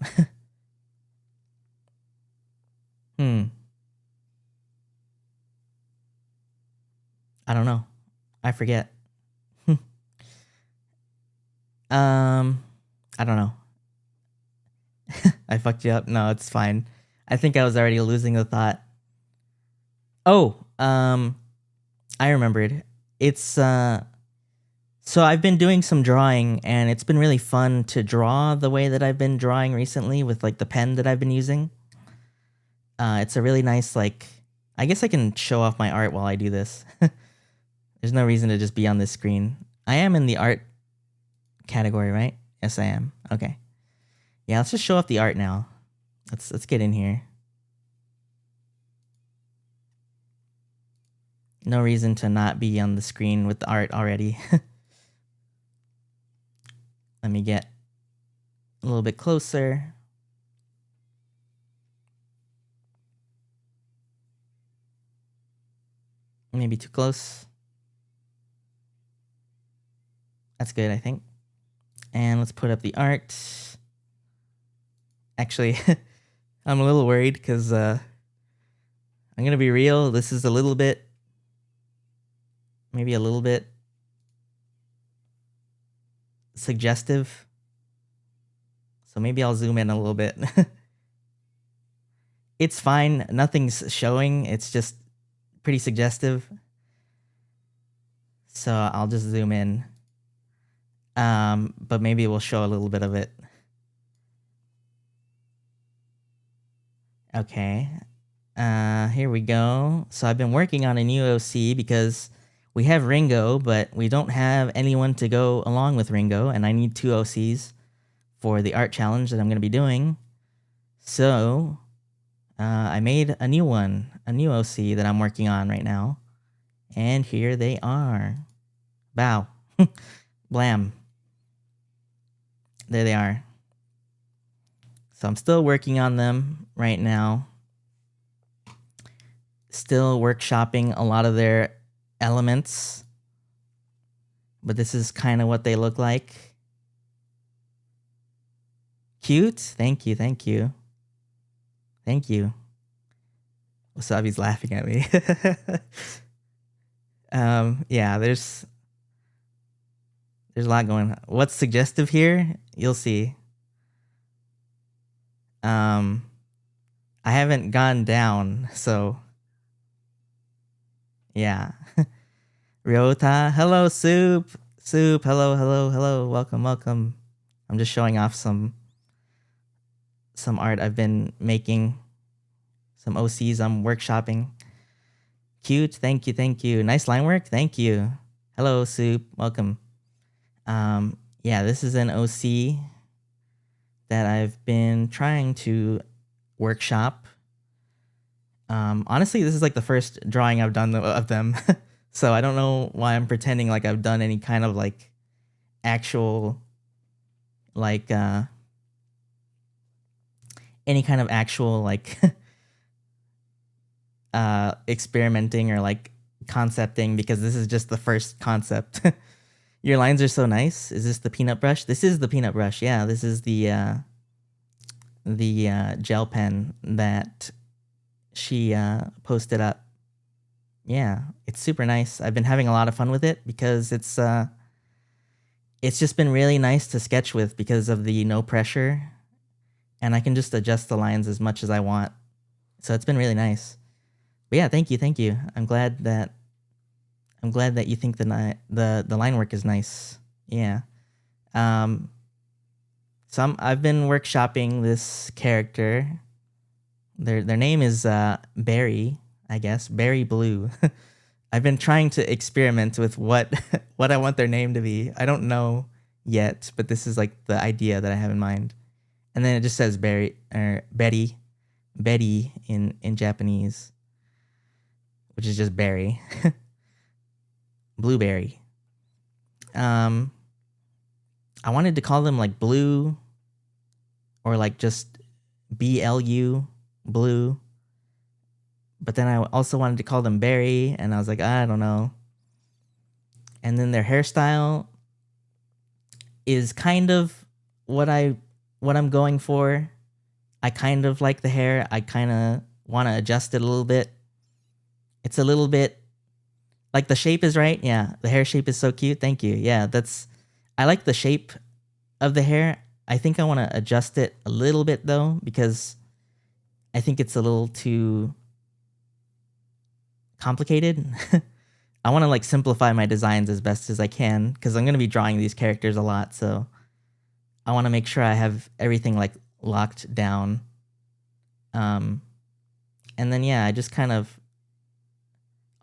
I don't know. I forget. I don't know. I fucked you up. No, it's fine. I think I was already losing the thought. Oh, I remembered. It's so I've been doing some drawing, and it's been really fun to draw the way that I've been drawing recently with like the pen that I've been using. It's a really nice, like, I guess I can show off my art while I do this. There's no reason to just be on this screen. I am in the art category, right? Yes, I am. Okay. Yeah, let's just show off the art now. Let's get in here. No reason to not be on the screen with the art already. Let me get a little bit closer. Maybe too close. That's good, I think. And let's put up the art. Actually, I'm a little worried because I'm going to be real. This is maybe a little bit suggestive. So maybe I'll zoom in a little bit. It's fine. Nothing's showing. It's just pretty suggestive. So I'll just zoom in. But maybe we'll show a little bit of it. Okay. Here we go. So I've been working on a new OC because we have Ringo, but we don't have anyone to go along with Ringo, and I need 2 OCs for the art challenge that I'm going to be doing. So I made a new one, a new OC that I'm working on right now. And here they are. Bow. Blam. There they are. So I'm still working on them right now. Still workshopping a lot of their elements. But this is kind of what they look like. Cute. Thank you, thank you. Thank you. Wasabi's laughing at me. Yeah, there's a lot going on. What's suggestive here? You'll see. I haven't gone down, so yeah. Ryota, hello, Soup. Soup, hello, hello, hello. Welcome, welcome. I'm just showing off some art I've been making. Some OCs I'm workshopping. Cute, thank you, thank you. Nice line work, thank you. Hello, Soup, welcome. Yeah, this is an OC that I've been trying to workshop. Honestly, this is like the first drawing I've done of them. So I don't know why I'm pretending like I've done any kind of like actual like any kind of actual like experimenting or like concepting, because this is just the first concept. Your lines are so nice. Is this the peanut brush? This is the peanut brush. Yeah, this is the gel pen that she posted up. Yeah, it's super nice. I've been having a lot of fun with it because it's just been really nice to sketch with because of the no pressure, and I can just adjust the lines as much as I want. So it's been really nice. But yeah, thank you, thank you. I'm glad that you think the line work is nice. Yeah. So I've been workshopping this character. Their name is Berry, I guess. Berry Blue. I've been trying to experiment with what I want their name to be. I don't know yet, but this is like the idea that I have in mind. And then it just says Berry or Betty in Japanese, which is just berry. Blueberry. I wanted to call them like Blue or like just BLU, Blue. But then I also wanted to call them Berry, and I was like, I don't know. And then their hairstyle is kind of what I'm going for. I kind of like the hair. I kind of want to adjust it a little bit. It's a little bit like the shape is right. Yeah, the hair shape is so cute. Thank you. Yeah, I like the shape of the hair. I think I want to adjust it a little bit though, because I think it's a little too complicated. I want to like simplify my designs as best as I can because I'm going to be drawing these characters a lot. So I want to make sure I have everything like locked down. And then, yeah, I just kind of,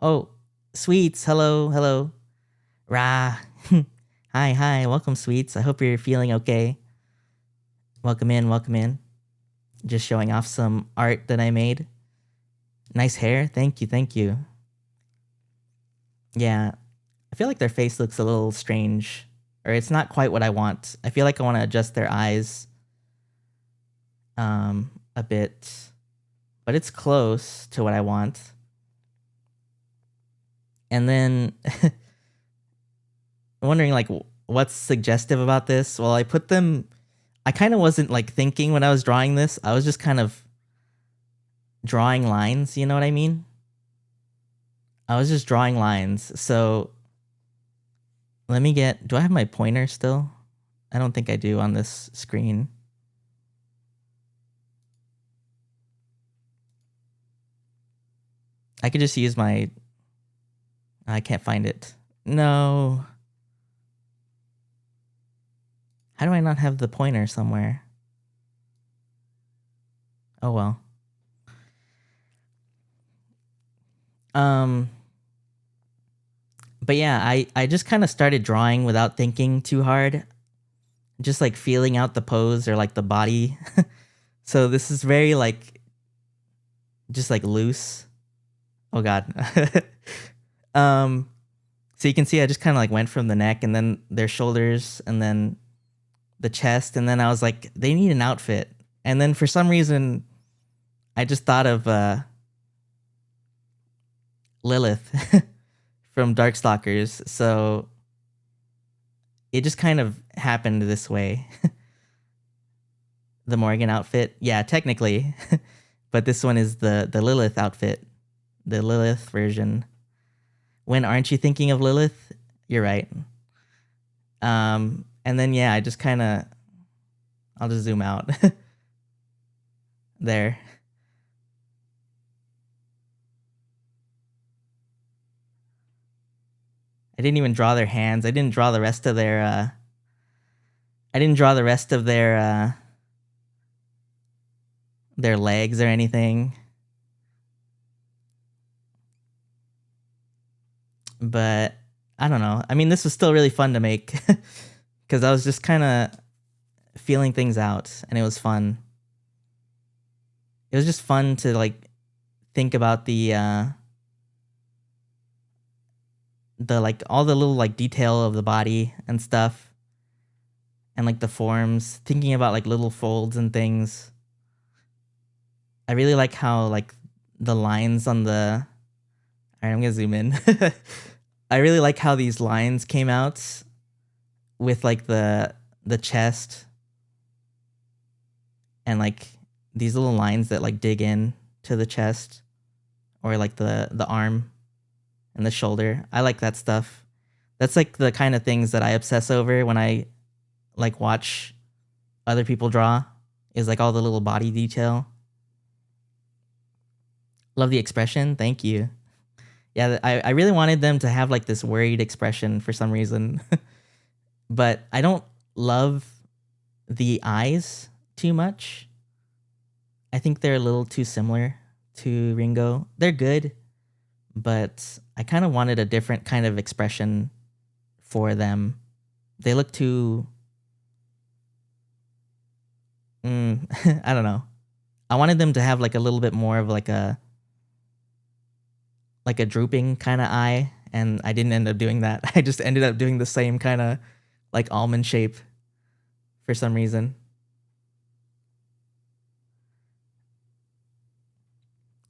oh, Sweets. Hello. Hello. Rah. Hi. Welcome, Sweets. I hope you're feeling okay. Welcome in. Just showing off some art that I made. Nice hair. Thank you. Yeah. I feel like their face looks a little strange, or it's not quite what I want. I feel like I want to adjust their eyes a bit, but it's close to what I want. And then wondering like what's suggestive about this? Well, I kind of wasn't like thinking when I was drawing this. I was just kind of drawing lines, you know what I mean? I was just drawing lines. So do I have my pointer still? I don't think I do on this screen. I could just use I can't find it. No. How do I not have the pointer somewhere? Oh well. But yeah, I just kind of started drawing without thinking too hard. Just like feeling out the pose or like the body. So this is very like just like loose. Oh god. So you can see I just kind of like went from the neck and then their shoulders and then the chest, and then I was like, they need an outfit. And then for some reason I just thought of Lilith from Darkstalkers. So it just kind of happened this way. The Morgan outfit. Yeah, technically. But this one is the Lilith outfit. The Lilith version. When aren't you thinking of Lilith? You're right. And then yeah, I just kind of I'll just zoom out. There. I didn't even draw their hands. I didn't draw the rest of their their legs or anything. But I don't know. I mean, this was still really fun to make because I was just kind of feeling things out and it was fun. It was just fun to like think about the like all the little like detail of the body and stuff and like the forms, thinking about like little folds and things. I really like how like the lines on the all right, I'm gonna zoom in. I really like how these lines came out with like the chest and like these little lines that like dig in to the chest or like the arm and the shoulder. I like that stuff. That's like the kind of things that I obsess over when I like watch other people draw, is like all the little body detail. Love the expression. Thank you. Yeah, I really wanted them to have like this worried expression for some reason. But I don't love the eyes too much. I think they're a little too similar to Ringo. They're good, but I kind of wanted a different kind of expression for them. They look too I don't know. I wanted them to have like a little bit more of like a drooping kind of eye, and I didn't end up doing that. I just ended up doing the same kind of like almond shape for some reason.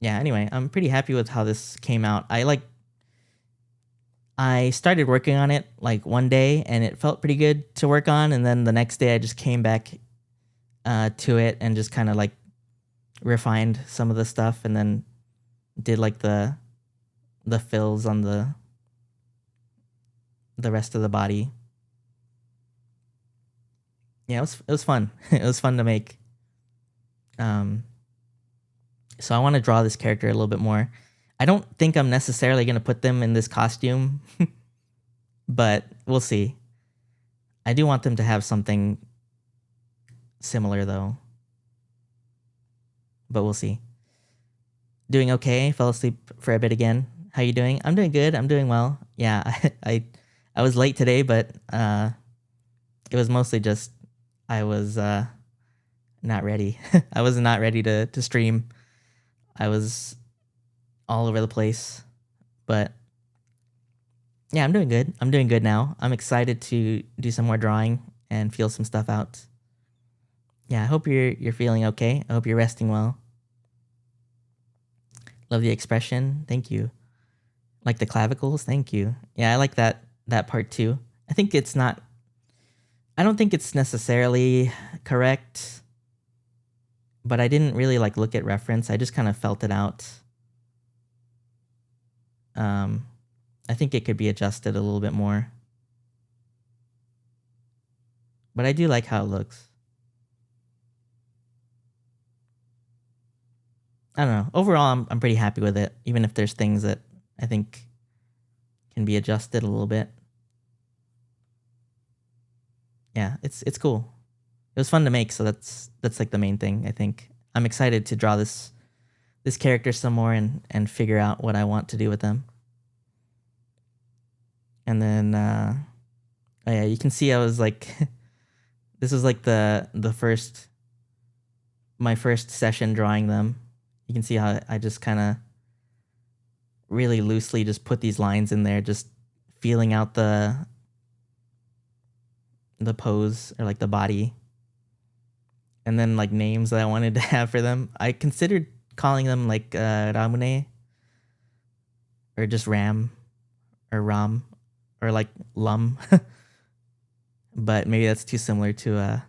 Yeah, anyway, I'm pretty happy with how this came out. I started working on it like one day and it felt pretty good to work on, and then the next day I just came back to it and just kind of like refined some of the stuff and then did like the fills on the rest of the body. Yeah, it was fun. It was fun to make. So I want to draw this character a little bit more. I don't think I'm necessarily going to put them in this costume, but we'll see. I do want them to have something similar though. But we'll see. Doing okay. Fell asleep for a bit again. How you doing? I'm doing good. I'm doing well. Yeah, I was late today, but it was mostly just I was not ready. I was not ready to stream. I was all over the place, but yeah, I'm doing good. I'm doing good now. I'm excited to do some more drawing and feel some stuff out. Yeah, I hope you're feeling okay. I hope you're resting well. Love the expression. Thank you. Like the clavicles. Thank you. Yeah, I like that part too. I think it's not. I don't think it's necessarily correct, but I didn't really like look at reference. I just kind of felt it out. I think it could be adjusted a little bit more, but I do like how it looks. I don't know. Overall, I'm pretty happy with it, even if there's things that I think can be adjusted a little bit. Yeah, it's cool. It was fun to make, so that's like the main thing, I think. I'm excited to draw this character some more and figure out what I want to do with them. And then oh yeah, you can see I was like this was like my first session drawing them. You can see how I just kind of really loosely just put these lines in there, just feeling out the pose or like the body. And then like names that I wanted to have for them. I considered calling them like Ramune or just Ram or Ram or like Lum. But maybe that's too similar to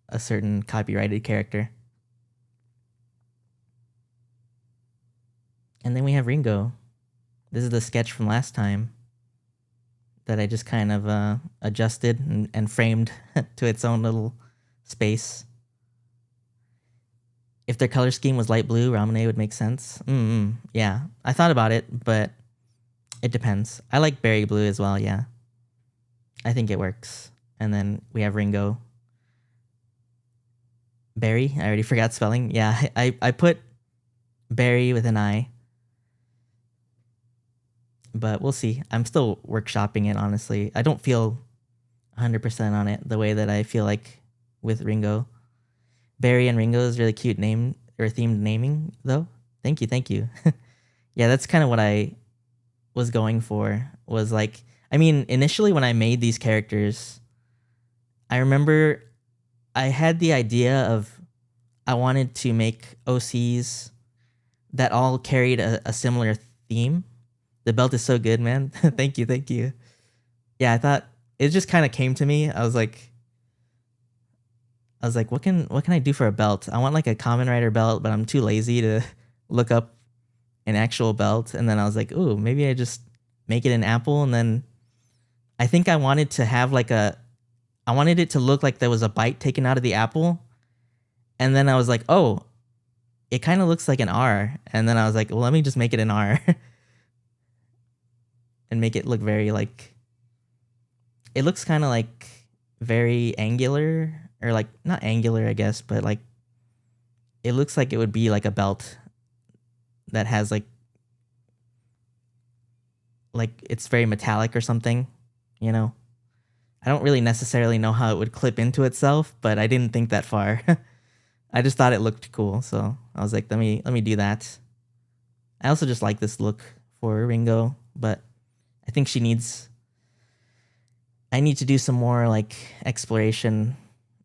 a certain copyrighted character. And then we have Ringo. This is the sketch from last time that I just kind of adjusted and framed to its own little space. If their color scheme was light blue, Ramune would make sense. Yeah, I thought about it, but it depends. I like berry blue as well, yeah. I think it works. And then we have Ringo. Berry, I already forgot spelling. Yeah, I put berry with an I. But we'll see. I'm still workshopping it, honestly. I don't feel 100% on it the way that I feel like with Ringo. Barry and Ringo is really cute name or themed naming, though. Thank you. Yeah, that's kind of what I was going for. Was like, I mean, initially when I made these characters, I remember I had the idea of I wanted to make OCs that all carried a similar theme. The belt is so good, man. Thank you. Yeah, I thought it just kind of came to me. I was like, what can I do for a belt? I want like a Kamen Rider belt, but I'm too lazy to look up an actual belt. And then I was like, ooh, maybe I just make it an apple. And then I think I wanted to have like I wanted it to look like there was a bite taken out of the apple. And then I was like, oh, it kind of looks like an R. And then I was like, well, let me just make it an R. And make it look very like, it looks kind of like very angular, or like not angular, I guess, but like it looks like it would be like a belt that has like it's very metallic or something, you know. I don't really necessarily know how it would clip into itself, but I didn't think that far. I just thought it looked cool, so I was like, let me do that. I also just like this look for Ringo, but I think I need to do some more like exploration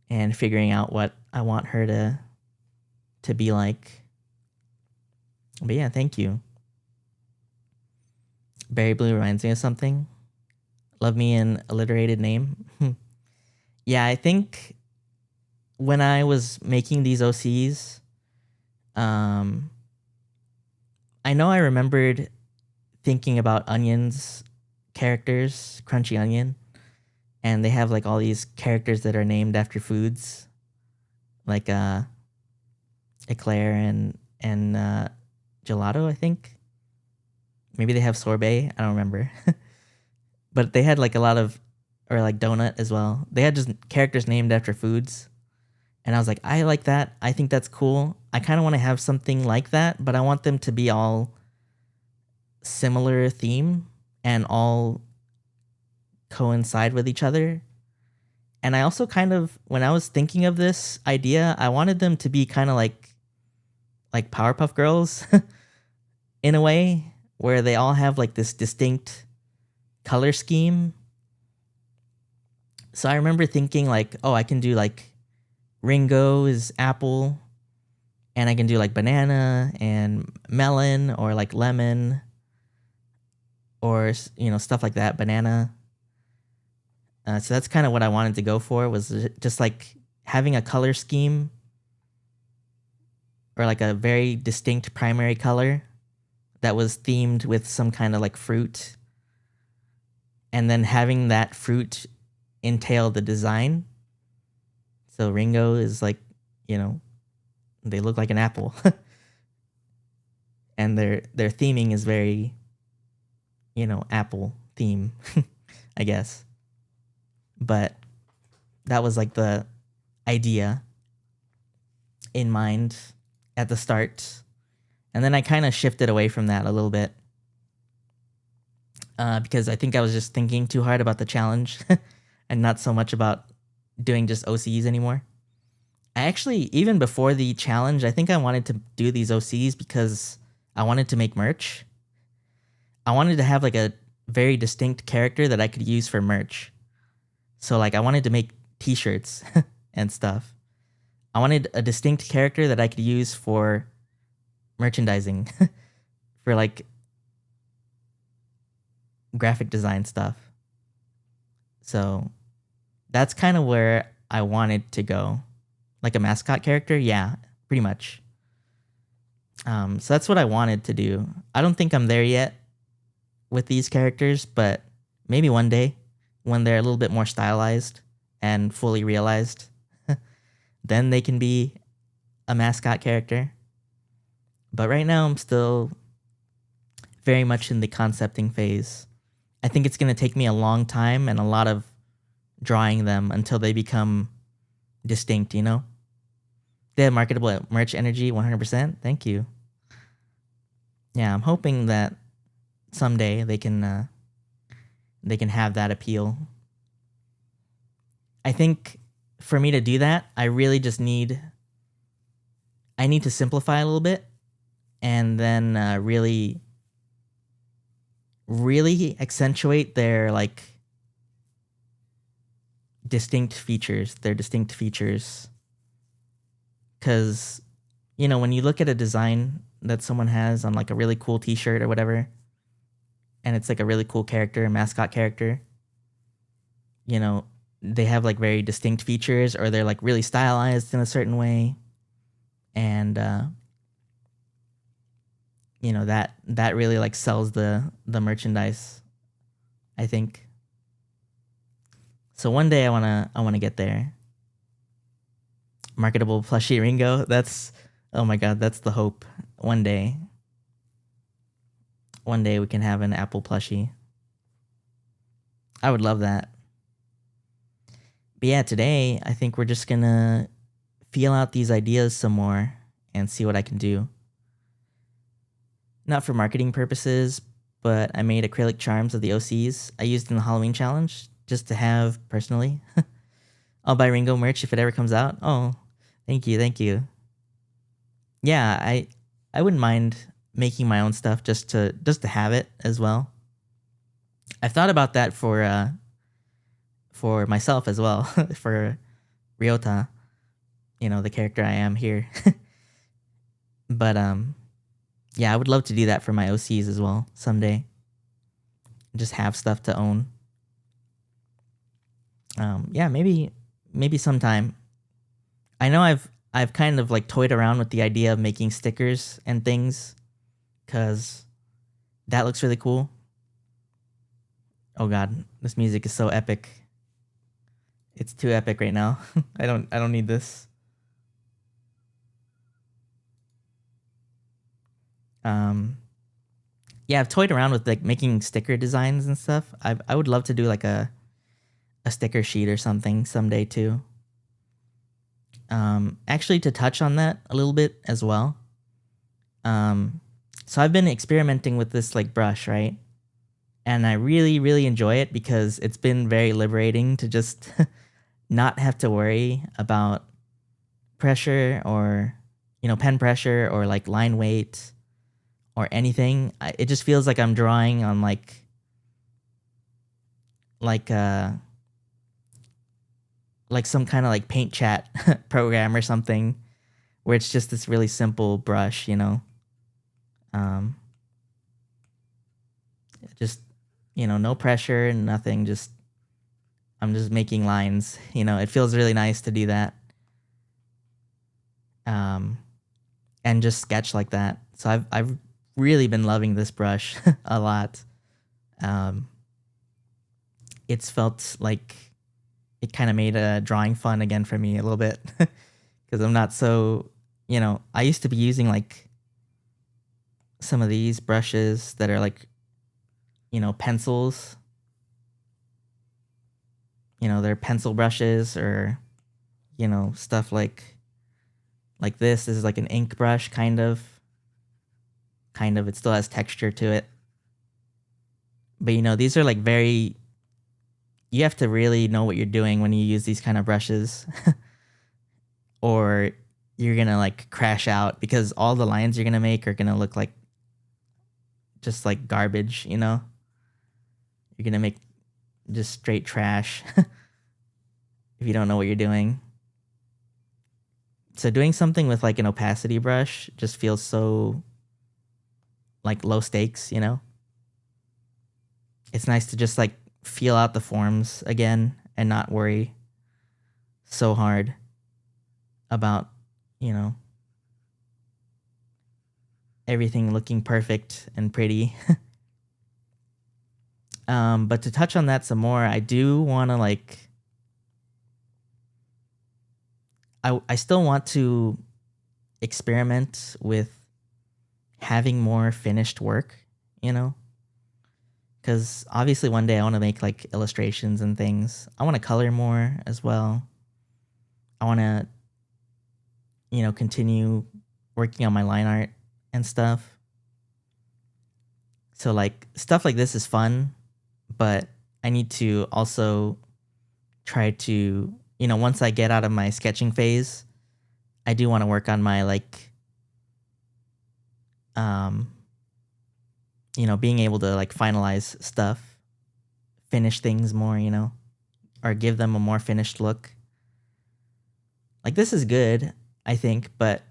and figuring out what I want her to be like. But yeah, thank you. Berry Blue reminds me of something. Love me an alliterated name. Yeah, I think when I was making these OCs, I know I remembered thinking about Onion's characters, Crunchy Onion, and they have like all these characters that are named after foods, like eclair and gelato, I think. Maybe they have sorbet, I don't remember. But they had like a lot of, or like donut as well. They had just characters named after foods. And I was like, I like that. I think that's cool. I kind of want to have something like that, but I want them to be all similar theme and all coincide with each other. And I also kind of, when I was thinking of this idea, I wanted them to be kind of like Powerpuff Girls in a way, where they all have like this distinct color scheme. So I remember thinking like, oh, I can do like Ringo is apple, and I can do like banana and melon, or like lemon, or stuff like that, banana. So that's kind of what I wanted to go for, was just like having a color scheme, or like a very distinct primary color that was themed with some kind of like fruit, and then having that fruit entail the design. So Ringo is like, they look like an apple. And their theming is very Apple theme, I guess. But that was like the idea in mind at the start. And then I kind of shifted away from that a little bit because I think I was just thinking too hard about the challenge and not so much about doing just OCs anymore. I actually, even before the challenge, I think I wanted to do these OCs because I wanted to make merch. I wanted to have like a very distinct character that I could use for merch. So like I wanted to make t-shirts and stuff. I wanted a distinct character that I could use for merchandising for like graphic design stuff. So that's kind of where I wanted to go. Like a mascot character? Yeah, pretty much. So that's what I wanted to do. I don't think I'm there yet with these characters, but maybe one day when they're a little bit more stylized and fully realized, then they can be a mascot character. But right now I'm still very much in the concepting phase. I think it's going to take me a long time and a lot of drawing them until they become distinct, They have marketable merch energy 100%. Thank you. Yeah, I'm hoping that someday they can have that appeal. I think for me to do that, I really just need to simplify a little bit and then really accentuate their like distinct features, because when you look at a design that someone has on like a really cool t-shirt or whatever, and it's like a really cool character, a mascot character, they have like very distinct features, or they're like really stylized in a certain way, and that really like sells the merchandise, I think. So one day I wanna get there. Marketable plushie Ringo. That's, oh my god, that's the hope. One day we can have an Apple plushie. I would love that. But yeah, today I think we're just gonna feel out these ideas some more and see what I can do. Not for marketing purposes, but I made acrylic charms of the OCs I used in the Halloween challenge just to have personally. I'll buy Ringo merch if it ever comes out. Oh, thank you. Yeah, I wouldn't mind making my own stuff just to have it as well. I've thought about that for myself as well, for Ryota, the character I am here. But yeah, I would love to do that for my OCs as well someday. Just have stuff to own. Yeah, maybe sometime. I know I've kind of like toyed around with the idea of making stickers and things, cause that looks really cool. Oh god, this music is so epic. It's too epic right now. I don't need this. Yeah, I've toyed around with like making sticker designs and stuff. I would love to do like a sticker sheet or something someday too. Actually, to touch on that a little bit as well. So I've been experimenting with this like brush, right? And I really enjoy it because it's been very liberating to just not have to worry about pressure or pen pressure or like line weight or anything. It just feels like I'm drawing on like some kind of like paint chat program or something, where it's just this really simple brush, just no pressure, nothing, just I'm just making lines. It feels really nice to do that, and just sketch like that. So I've really been loving this brush a lot. It's felt like it kind of made drawing fun again for me a little bit, because I'm not so, I used to be using like some of these brushes that are like pencils. They're pencil brushes or, stuff like this. This is like an ink brush, kind of. It still has texture to it. But, these are like you have to really know what you're doing when you use these kind of brushes. Or you're going to like crash out because all the lines you're going to make are going to look like just like garbage, You're going to make just straight trash if you don't know what you're doing. So doing something with like an opacity brush just feels so like low stakes, It's nice to just like feel out the forms again and not worry so hard about, everything looking perfect and pretty. But to touch on that some more, I do want to like, I still want to experiment with having more finished work, because obviously one day I want to make like illustrations and things. I want to color more as well. I want to, continue working on my line art and stuff. So like stuff like this is fun, but I need to also try to, once I get out of my sketching phase, I do want to work on my like, being able to like finalize stuff, finish things more, or give them a more finished look. Like this is good, I think, but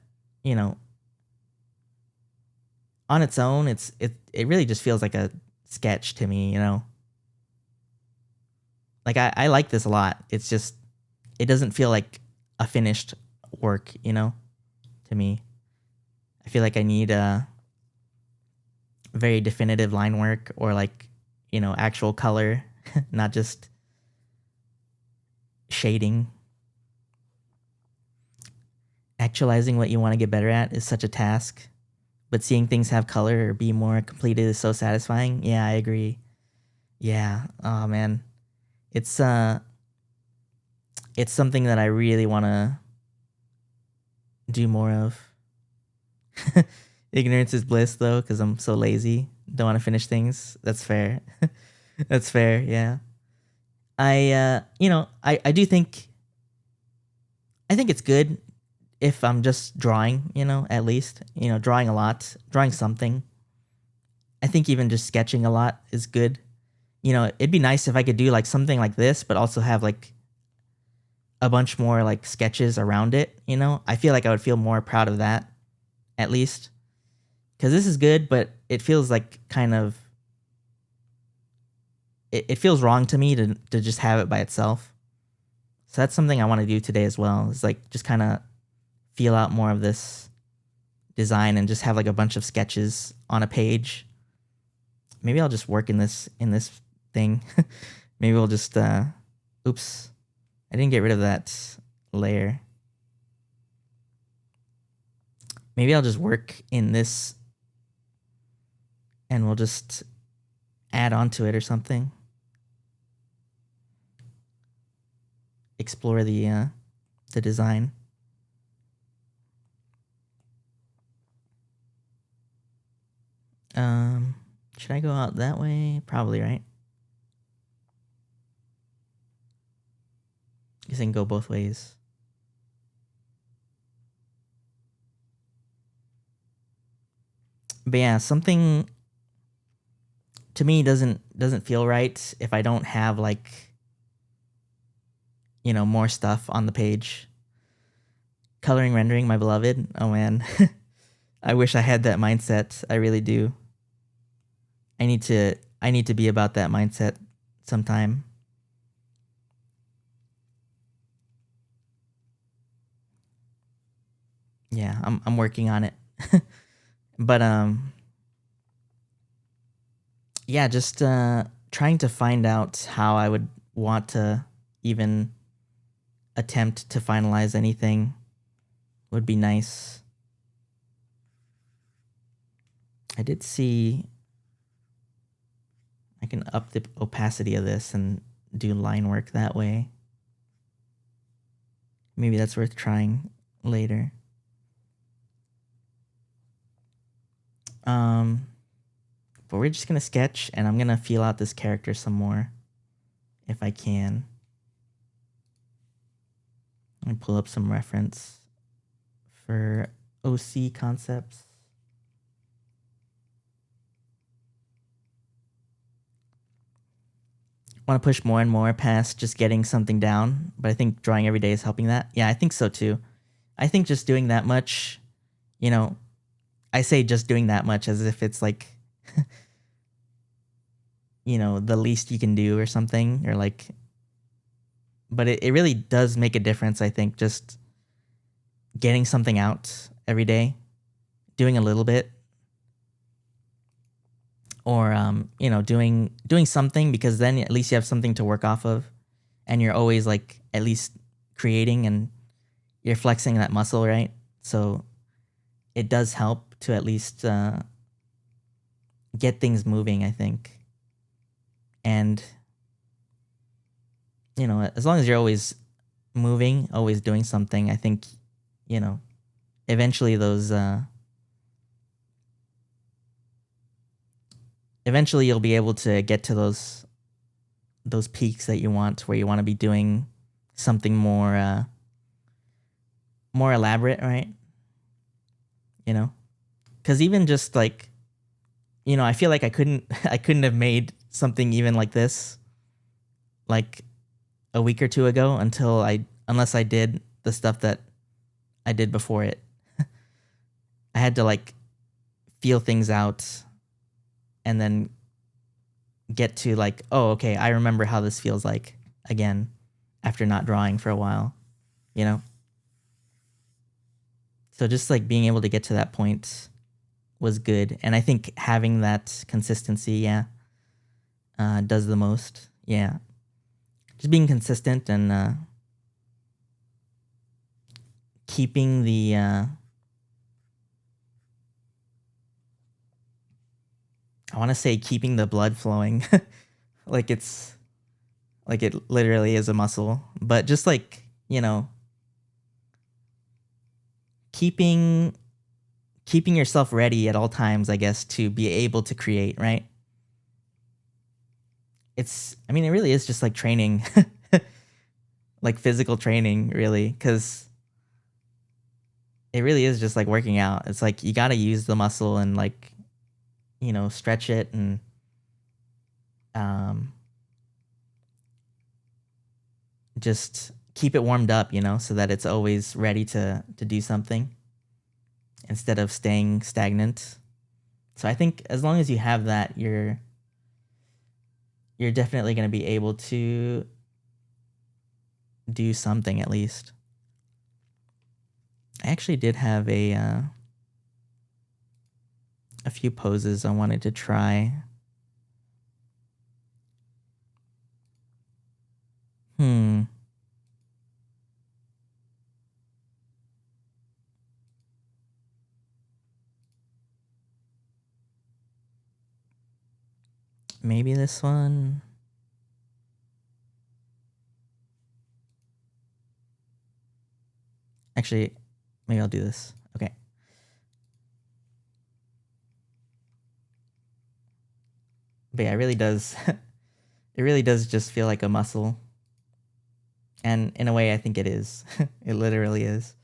on its own, it really just feels like a sketch to me, Like I like this a lot. It's just it doesn't feel like a finished work, to me. I feel like I need a very definitive line work or like, actual color, not just shading. Actualizing what you want to get better at is such a task, but seeing things have color or be more completed is so satisfying. Yeah, I agree. Yeah. Oh man. It's something that I really want to do more of. Ignorance is bliss though, because I'm so lazy. Don't want to finish things. That's fair. That's fair, yeah. I do think it's good if I'm just drawing, at least, drawing a lot, drawing something. I think even just sketching a lot is good. It'd be nice if I could do like something like this, but also have like a bunch more like sketches around it, I feel like I would feel more proud of that, at least. Because this is good, but it feels like kind of, it feels wrong to me to just have it by itself. So that's something I want to do today as well. Is like just kind of feel out more of this design and just have like a bunch of sketches on a page. Maybe I'll just work in this thing. Maybe we'll just oops. I didn't get rid of that layer. Maybe I'll just work in this and we'll just add onto it or something. Explore the design. Should I go out that way? Probably, right? Guess I can go both ways. But yeah, something to me doesn't feel right if I don't have like, more stuff on the page. Coloring, rendering, my beloved. Oh man. I wish I had that mindset. I really do. I need to be about that mindset sometime. Yeah, I'm working on it. But yeah, just trying to find out how I would want to even attempt to finalize anything would be nice. I did see can up the opacity of this and do line work that way. Maybe that's worth trying later. But we're just gonna sketch, and I'm gonna feel out this character some more if I can. Let me pull up some reference for OC concepts. Want to push more and more past just getting something down, but I think drawing every day is helping that. Yeah, I think so too. I think just doing that much, you know, I say just doing that much as if it's like, you know, the least you can do or something, or like, but it really does make a difference. I think just getting something out every day, doing a little bit, or you know, doing something, because then at least you have something to work off of, and you're always like at least creating, and you're flexing that muscle, right? So it does help to at least get things moving, I think. And you know, as long as you're always moving, always doing something, I think, you know, eventually eventually you'll be able to get to those peaks that you want, where you want to be doing something more elaborate, right? You know, because even just like, you know, I feel like I couldn't have made something even like this like a week or two ago unless I did the stuff that I did before it. I had to like feel things out and then get to like, oh, okay, I remember how this feels like again after not drawing for a while, you know? So just like being able to get to that point was good. And I think having that consistency, does the most. Yeah. Just being consistent and keeping the I want to say keeping the blood flowing. Like it literally is a muscle, but just like, you know, keeping yourself ready at all times, I guess, to be able to create, right? I mean, it really is just like training, like physical training, really, because it really is just like working out. It's like you got to use the muscle and like, you know, stretch it and just keep it warmed up, you know, so that it's always ready to do something instead of staying stagnant. So I think as long as you have that, you're definitely going to be able to do something at least. I actually did have a few poses I wanted to try. Maybe this one. Actually, maybe I'll do this. Okay. But yeah, it really does. It really does just feel like a muscle. And in a way, I think it is. It literally is.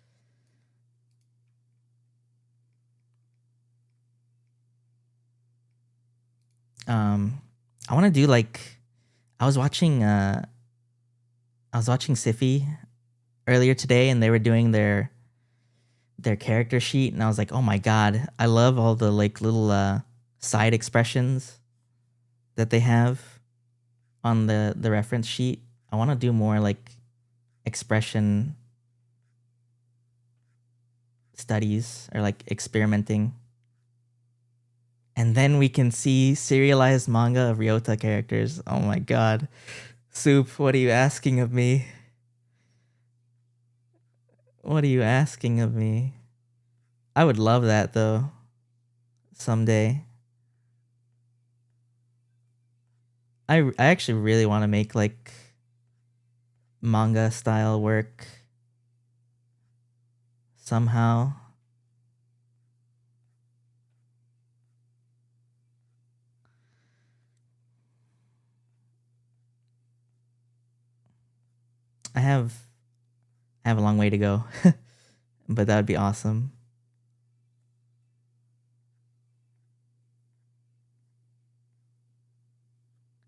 I want to do like, I was watching Siffy earlier today, and they were doing their character sheet, and I was like, oh my god, I love all the like little side expressions that they have on the reference sheet. I want to do more like expression studies or like experimenting. And then we can see serialized manga of Ryota characters. Oh my god. Soup, what are you asking of me? What are you asking of me? I would love that though. Someday. I actually really want to make like manga style work somehow. I have a long way to go, but that would be awesome.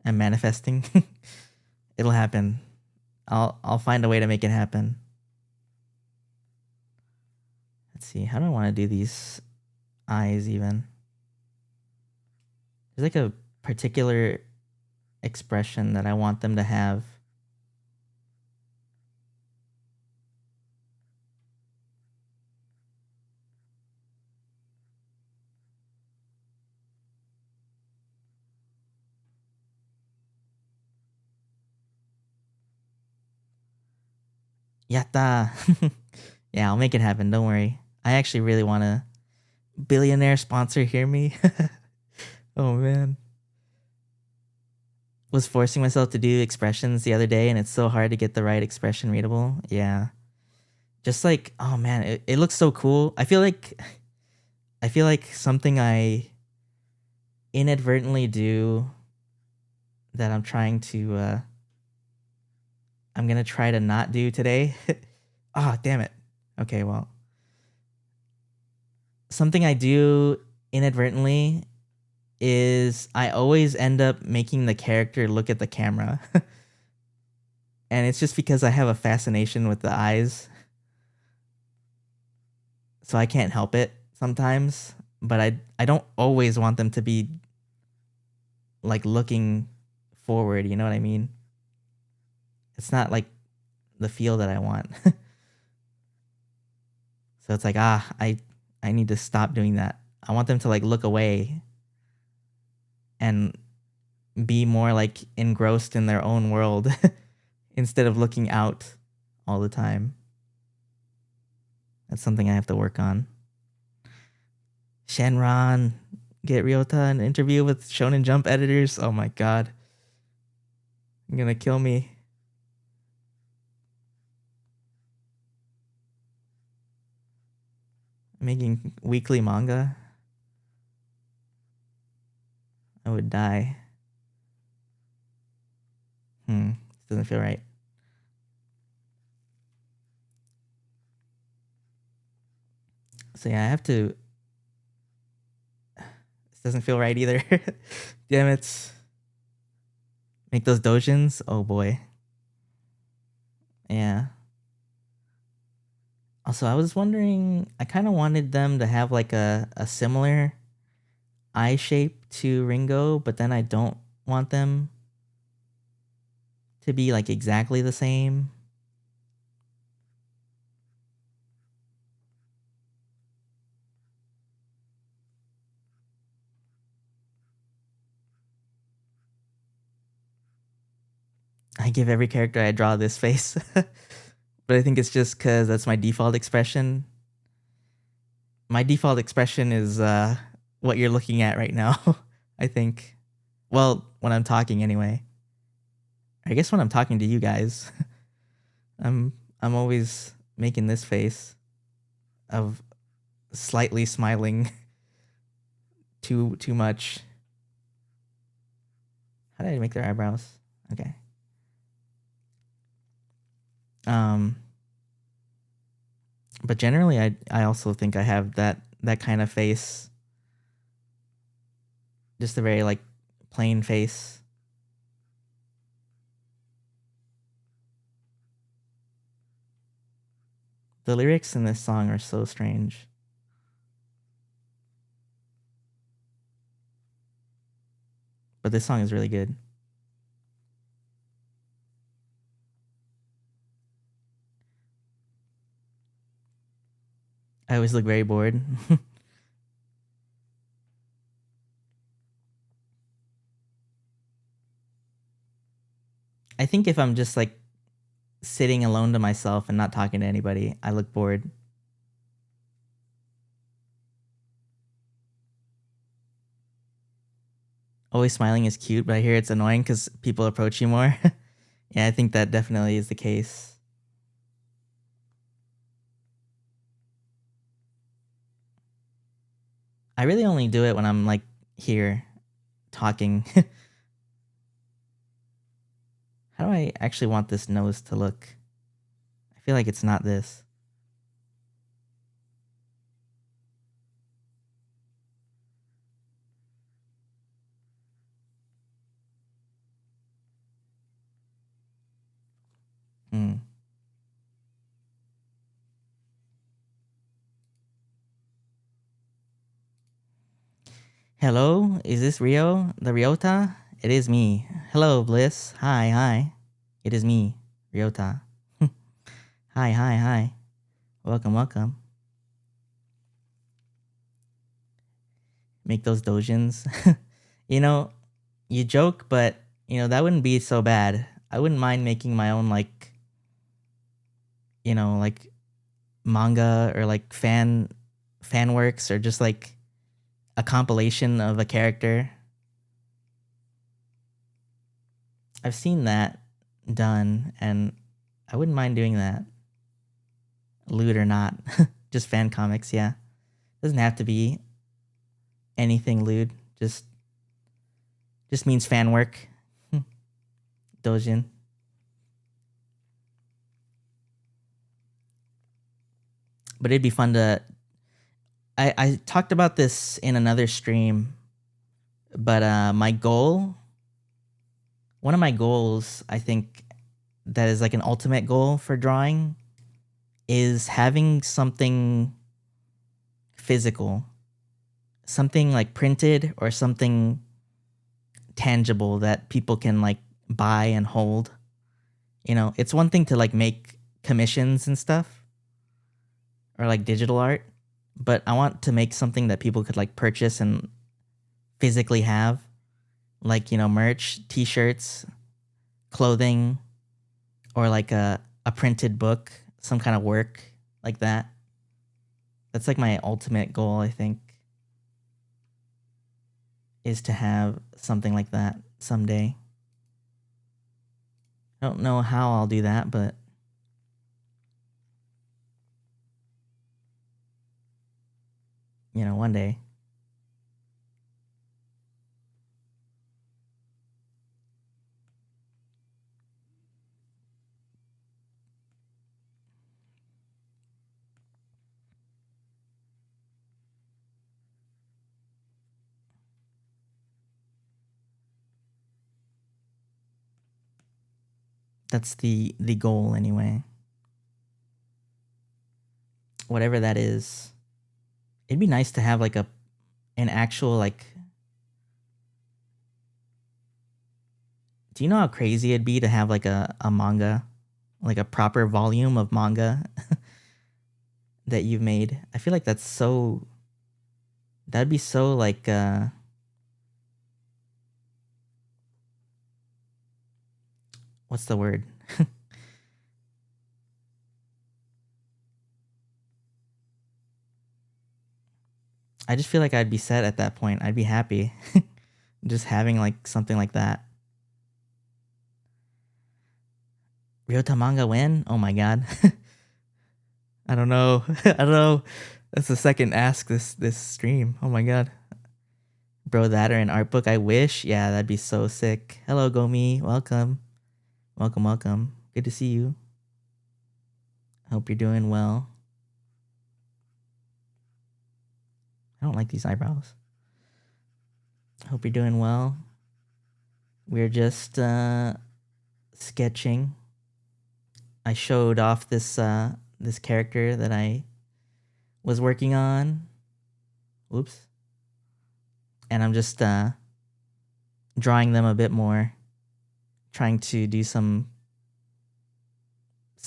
I'm manifesting. It'll happen. I'll find a way to make it happen. Let's see. How do I want to do these eyes even? There's like a particular expression that I want them to have. Yatta! Yeah, I'll make it happen. Don't worry. I actually really want a billionaire sponsor hear me. Oh man. Was forcing myself to do expressions the other day and it's so hard to get the right expression readable. Yeah. Just like, oh man, it looks so cool. I feel like something I inadvertently do that I'm trying to I'm gonna try to not do today. Ah, damn it. Okay, well. Something I do inadvertently is I always end up making the character look at the camera. And it's just because I have a fascination with the eyes. So I can't help it sometimes. But I don't always want them to be like looking forward, you know what I mean? It's not like the feel that I want. So it's like, I need to stop doing that. I want them to like look away and be more like engrossed in their own world instead of looking out all the time. That's something I have to work on. Shenron, get Ryota an interview with Shonen Jump editors. Oh my god. You're gonna kill me. Making weekly manga? I would die. This doesn't feel right. So yeah, I have to... This doesn't feel right either. Damn it. Make those dojins? Oh boy. Yeah. Also, I was wondering, I kind of wanted them to have like a similar eye shape to Ringo, but then I don't want them to be like exactly the same. I give every character I draw this face. But I think it's just because that's my default expression. My default expression is what you're looking at right now, I think. Well, when I'm talking anyway. I guess when I'm talking to you guys, I'm always making this face of slightly smiling too much. How did I make their eyebrows? Okay. But generally I also think I have that kind of face. Just a very like plain face. The lyrics in this song are so strange. But this song is really good. I always look very bored. I think if I'm just like sitting alone to myself and not talking to anybody, I look bored. always smiling is cute, but I hear it's annoying because people approach you more. Yeah, I think that definitely is the case. I really only do it when I'm like here talking. How do I actually want this nose to look? I feel like it's not this. Hello, is this Rio, the Ryota? It is me. Hello, Bliss. Hi. It is me, Ryota. Hi. Welcome. Make those dojins. You joke, but that wouldn't be so bad. I wouldn't mind making my own like manga or like fan works or just like a compilation of a character. I've seen that done and I wouldn't mind doing that. Lewd or not. Just fan comics, yeah. Doesn't have to be anything lewd. Just means fan work. Dojin. But it'd be fun to I talked about this in another stream, but one of my goals, I think that is like an ultimate goal for drawing is having something physical, something like printed or something tangible that people can like buy and hold. It's one thing to like make commissions and stuff or like digital art, but I want to make something that people could like purchase and physically have, like, merch, t-shirts, clothing, or like a printed book, some kind of work like that. That's like my ultimate goal, I think, is to have something like that someday. I don't know how I'll do that, but one day. That's the goal anyway. Whatever that is. It'd be nice to have like an actual like, do you know how crazy it'd be to have like a manga, like a proper volume of manga that you've made? I feel like that'd be so like what's the word? I just feel like I'd be set at that point. I'd be happy just having like something like that. Ryota manga when? Oh my god. I don't know. That's the second ask this stream. Oh my god. Bro, that or an art book, I wish. Yeah, that'd be so sick. Hello, Gomi. Welcome. Good to see you. I hope you're doing well. I don't like these eyebrows. I hope you're doing well. We're just sketching. I showed off this character that I was working on. Oops. And I'm just drawing them a bit more, trying to do some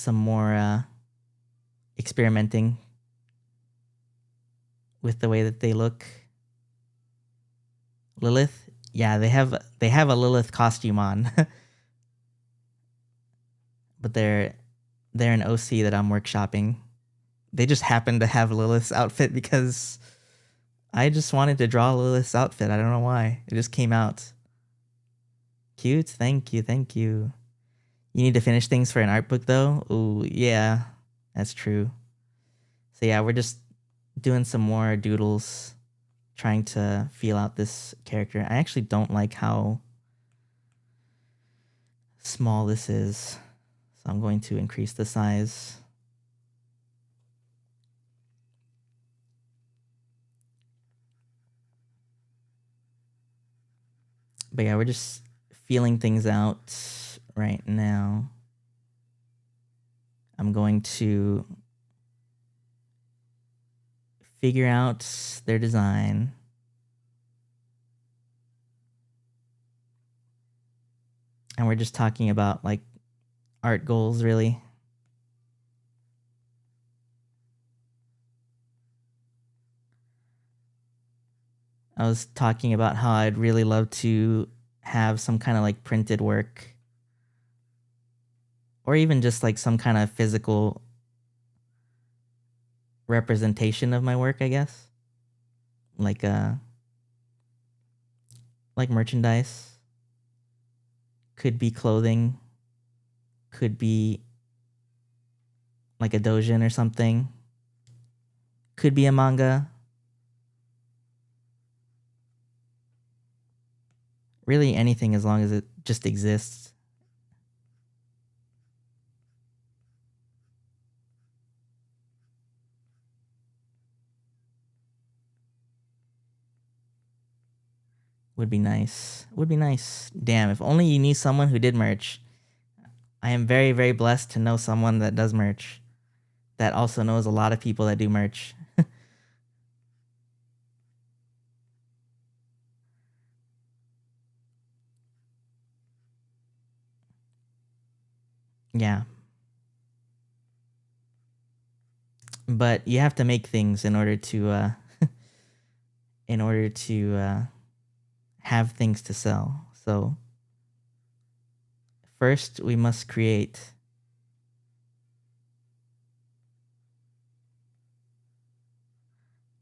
more experimenting with the way that they look. Lilith, yeah, they have a Lilith costume on, but they're an OC that I'm workshopping. They just happen to have Lilith's outfit because I just wanted to draw Lilith's outfit. I don't know why. It just came out. Cute. Thank you. Thank you. You need to finish things for an art book, though? Ooh, yeah. That's true. So, yeah, we're just doing some more doodles, trying to feel out this character. I actually don't like how small this is. So I'm going to increase the size. But yeah, we're just feeling things out right now. I'm going to figure out their design. And we're just talking about like art goals, really. I was talking about how I'd really love to have some kind of like printed work, or even just like some kind of physical representation of my work, I guess. Like merchandise. Could be clothing. Could be like a doujin or something. Could be a manga. Really anything as long as it just exists. Would be nice. Would be nice. Damn, if only you knew someone who did merch. I am very, very blessed to know someone that does merch. That also knows a lot of people that do merch. Yeah. But you have to make things in order to have things to sell. So first we must create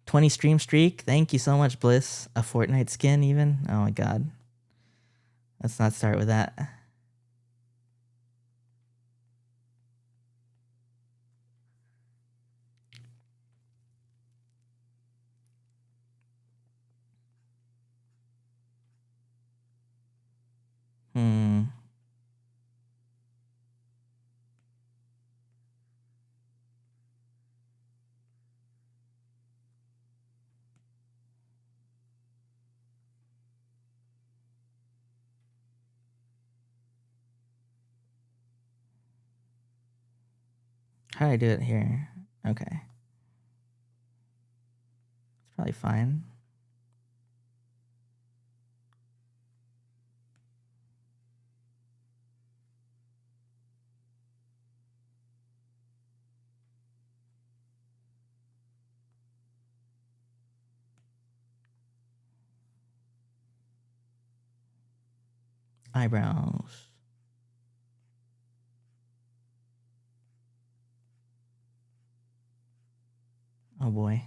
20 stream streak. Thank you so much, Bliss. A Fortnite skin even. Oh my god. Let's not start with that. How do I do it here? Okay. It's probably fine. Eyebrows. Oh boy.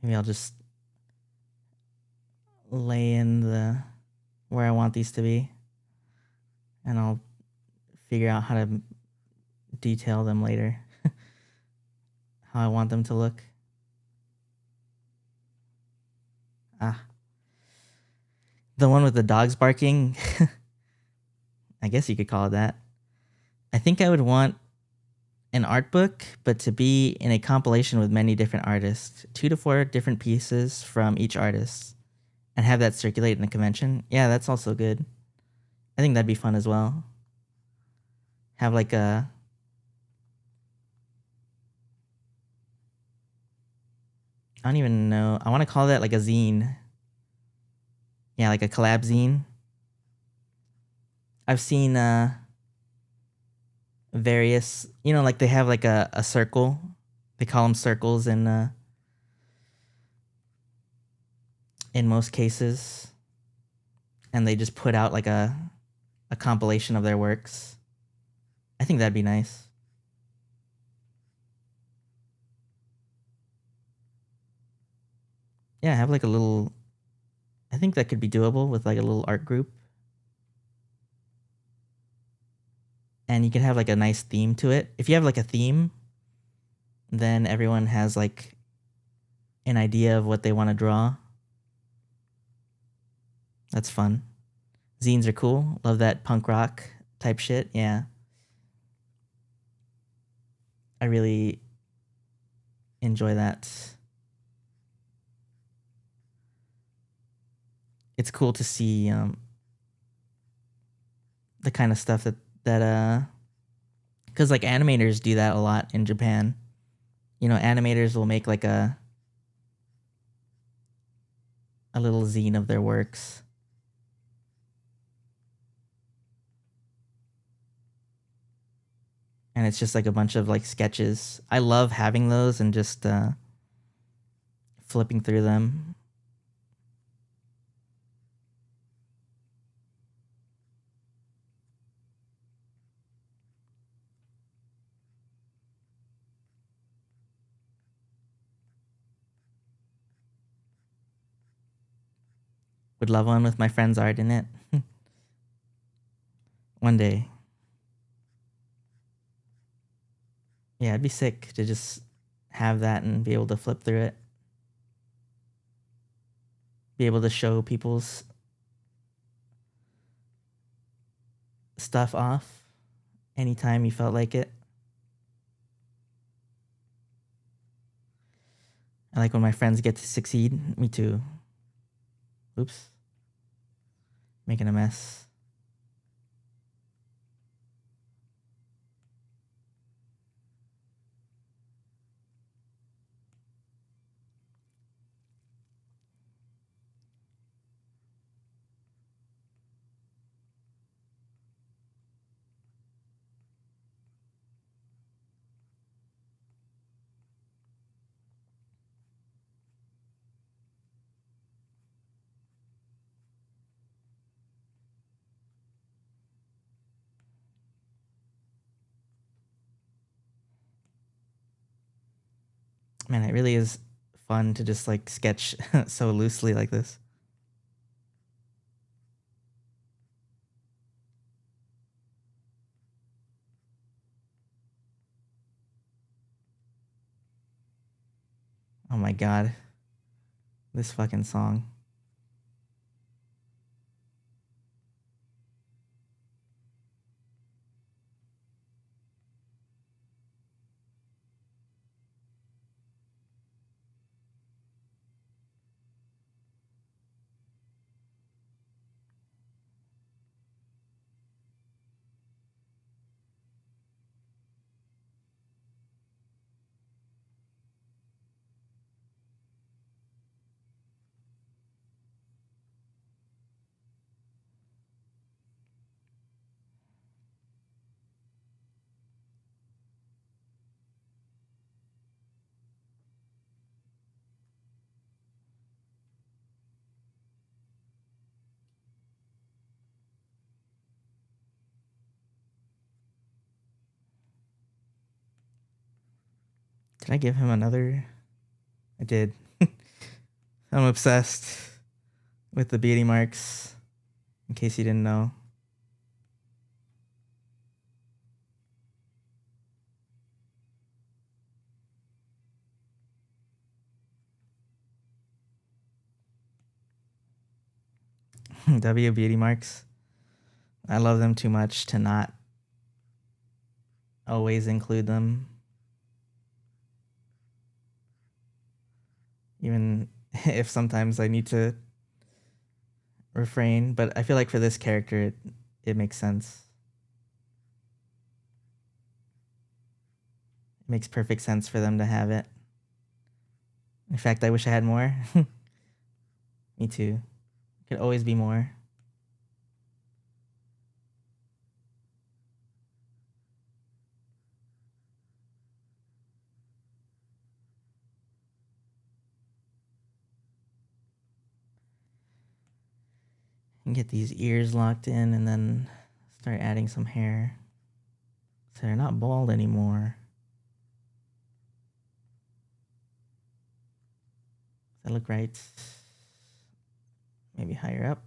Maybe I'll just lay in where I want these to be, and I'll figure out how to detail them later. How I want them to look. The one with the dogs barking. I guess you could call it that. I think I would want an art book, but to be in a compilation with many different artists, 2 to 4 different pieces from each artist, and have that circulate in a convention. Yeah, that's also good. I think that'd be fun as well. Have like I don't even know. I want to call that like a zine. Yeah, like a collab zine. I've seen various, like they have like a circle. They call them circles in most cases. And they just put out like a compilation of their works. I think that'd be nice. Yeah, have like a little, I think that could be doable with like a little art group. And you can have like a nice theme to it. If you have like a theme, then everyone has like an idea of what they want to draw. That's fun. Zines are cool. Love that punk rock type shit. Yeah. I really enjoy that. It's cool to see the kind of stuff that because like animators do that a lot in Japan. Animators will make like a little zine of their works. And it's just like a bunch of like sketches. I love having those and just flipping through them. Would love one with my friend's art in it. One day. Yeah, it'd be sick to just have that and be able to flip through it. Be able to show people's stuff off anytime you felt like it. I like when my friends get to succeed. Me too. Oops. Making a mess. Man, it really is fun to just like sketch so loosely like this. Oh my god. This fucking song. Did I give him another? I did. I'm obsessed with the beauty marks, in case you didn't know. W beauty marks. I love them too much to not always include them. Even if sometimes I need to refrain, but I feel like for this character it makes sense. It makes perfect sense for them to have it. In fact, I wish I had more. Me too. Could always be more. And get these ears locked in and then start adding some hair. So they're not bald anymore. Does that look right? Maybe higher up.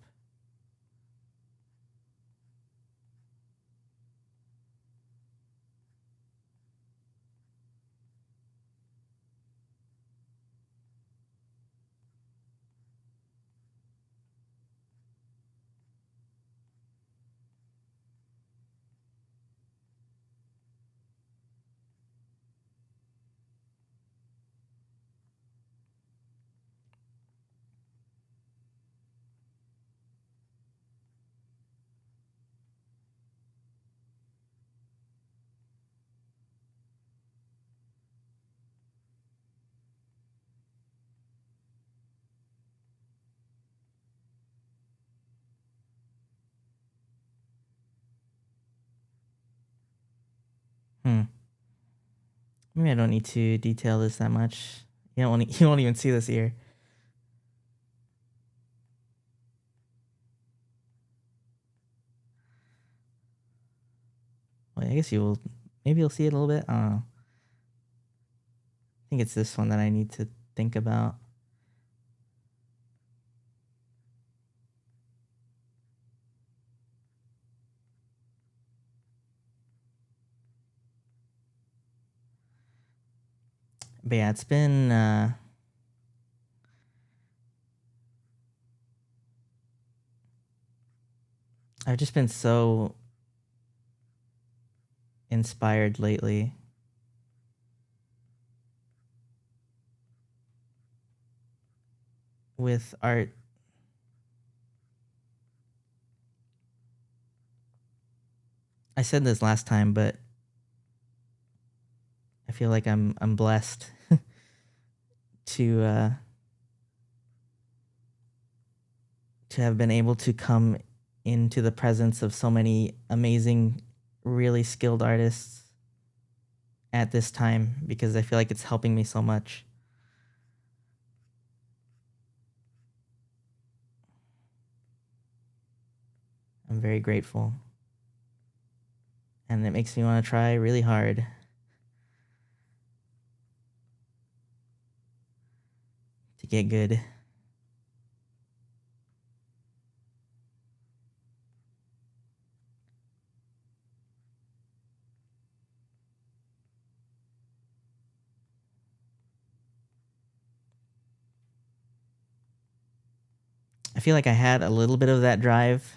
Maybe I don't need to detail this that much. You won't even see this ear. Well, I guess you will. Maybe you'll see it a little bit. I don't know. I think it's this one that I need to think about. But yeah, it's been I've just been so inspired lately with art. I said this last time, but I feel like I'm blessed to have been able to come into the presence of so many amazing, really skilled artists at this time, because I feel like it's helping me so much. I'm very grateful. And it makes me want to try really hard to get good. I feel like I had a little bit of that drive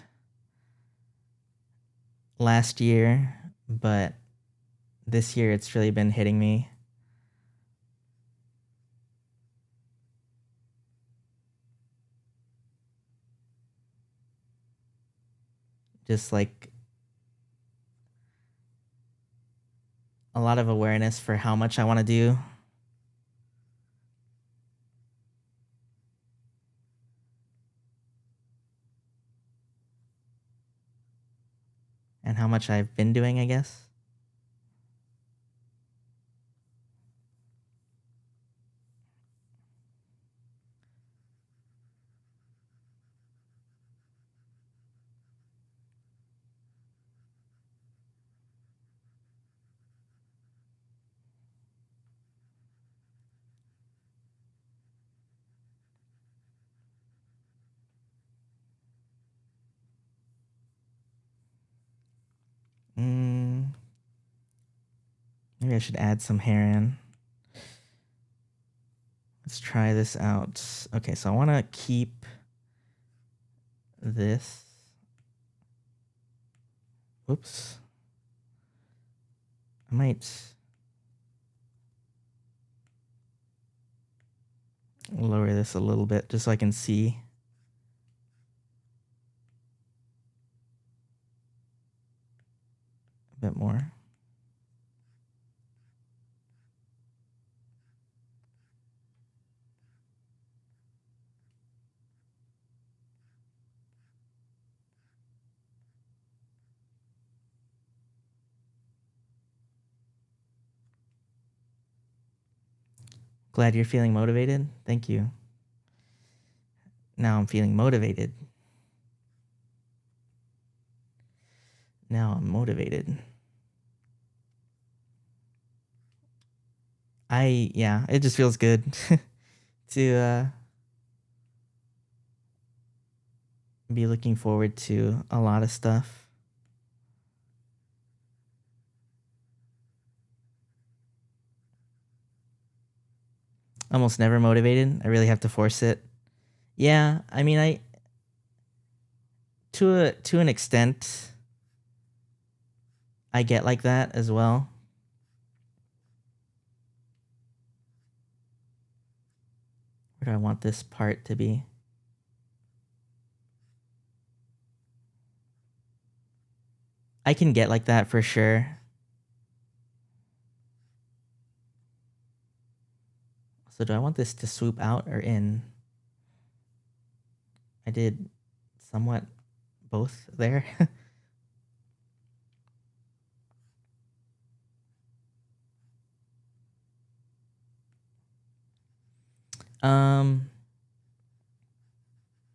last year, but this year it's really been hitting me. Just like a lot of awareness for how much I want to do. And how much I've been doing, I guess. Maybe I should add some hair in. Let's try this out. Okay, so I want to keep this. Oops. I might lower this a little bit just so I can see. A bit more. Glad you're feeling motivated. Thank you. Now I'm feeling motivated. Now I'm motivated. It just feels good to be looking forward to a lot of stuff. Almost never motivated. I really have to force it. Yeah, I mean, I to an extent I get like that as well. Where do I want this part to be? I can get like that for sure. So do I want this to swoop out or in? I did somewhat both there.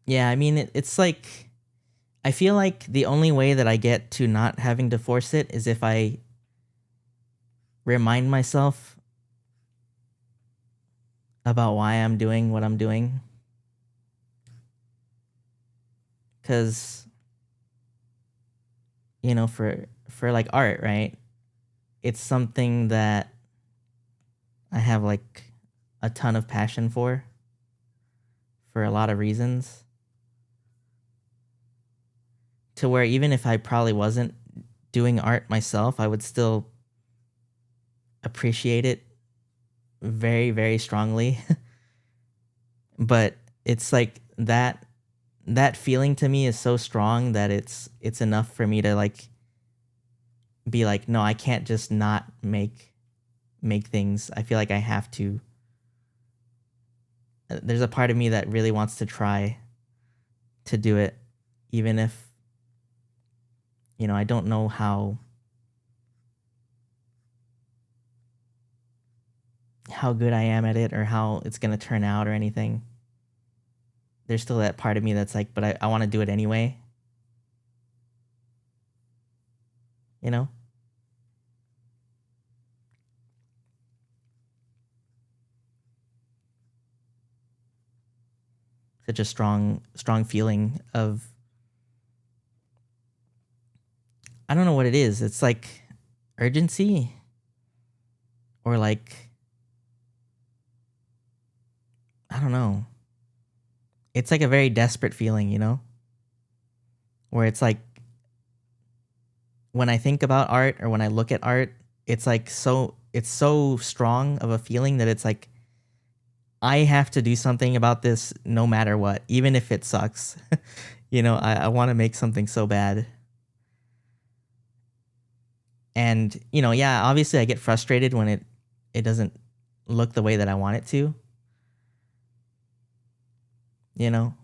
Yeah, I mean, it's like, I feel like the only way that I get to not having to force it is if I remind myself about why I'm doing what I'm doing. Because, for like art, right? It's something that I have like a ton of passion for a lot of reasons. To where even if I probably wasn't doing art myself, I would still appreciate it very, very strongly. But it's like that feeling to me is so strong that it's enough for me to like be like, no, I can't just not make things. I feel like I have to. There's a part of me that really wants to try to do it, even if I don't know how good I am at it or how it's gonna turn out or anything. There's still that part of me that's like, but I want to do it anyway. You know? Such a strong feeling of, I don't know what it is. It's like urgency or like, I don't know. It's like a very desperate feeling, where it's like when I think about art or when I look at art, it's like it's so strong of a feeling that it's like I have to do something about this no matter what, even if it sucks. I want to make something so bad. And, yeah, obviously I get frustrated when it doesn't look the way that I want it to.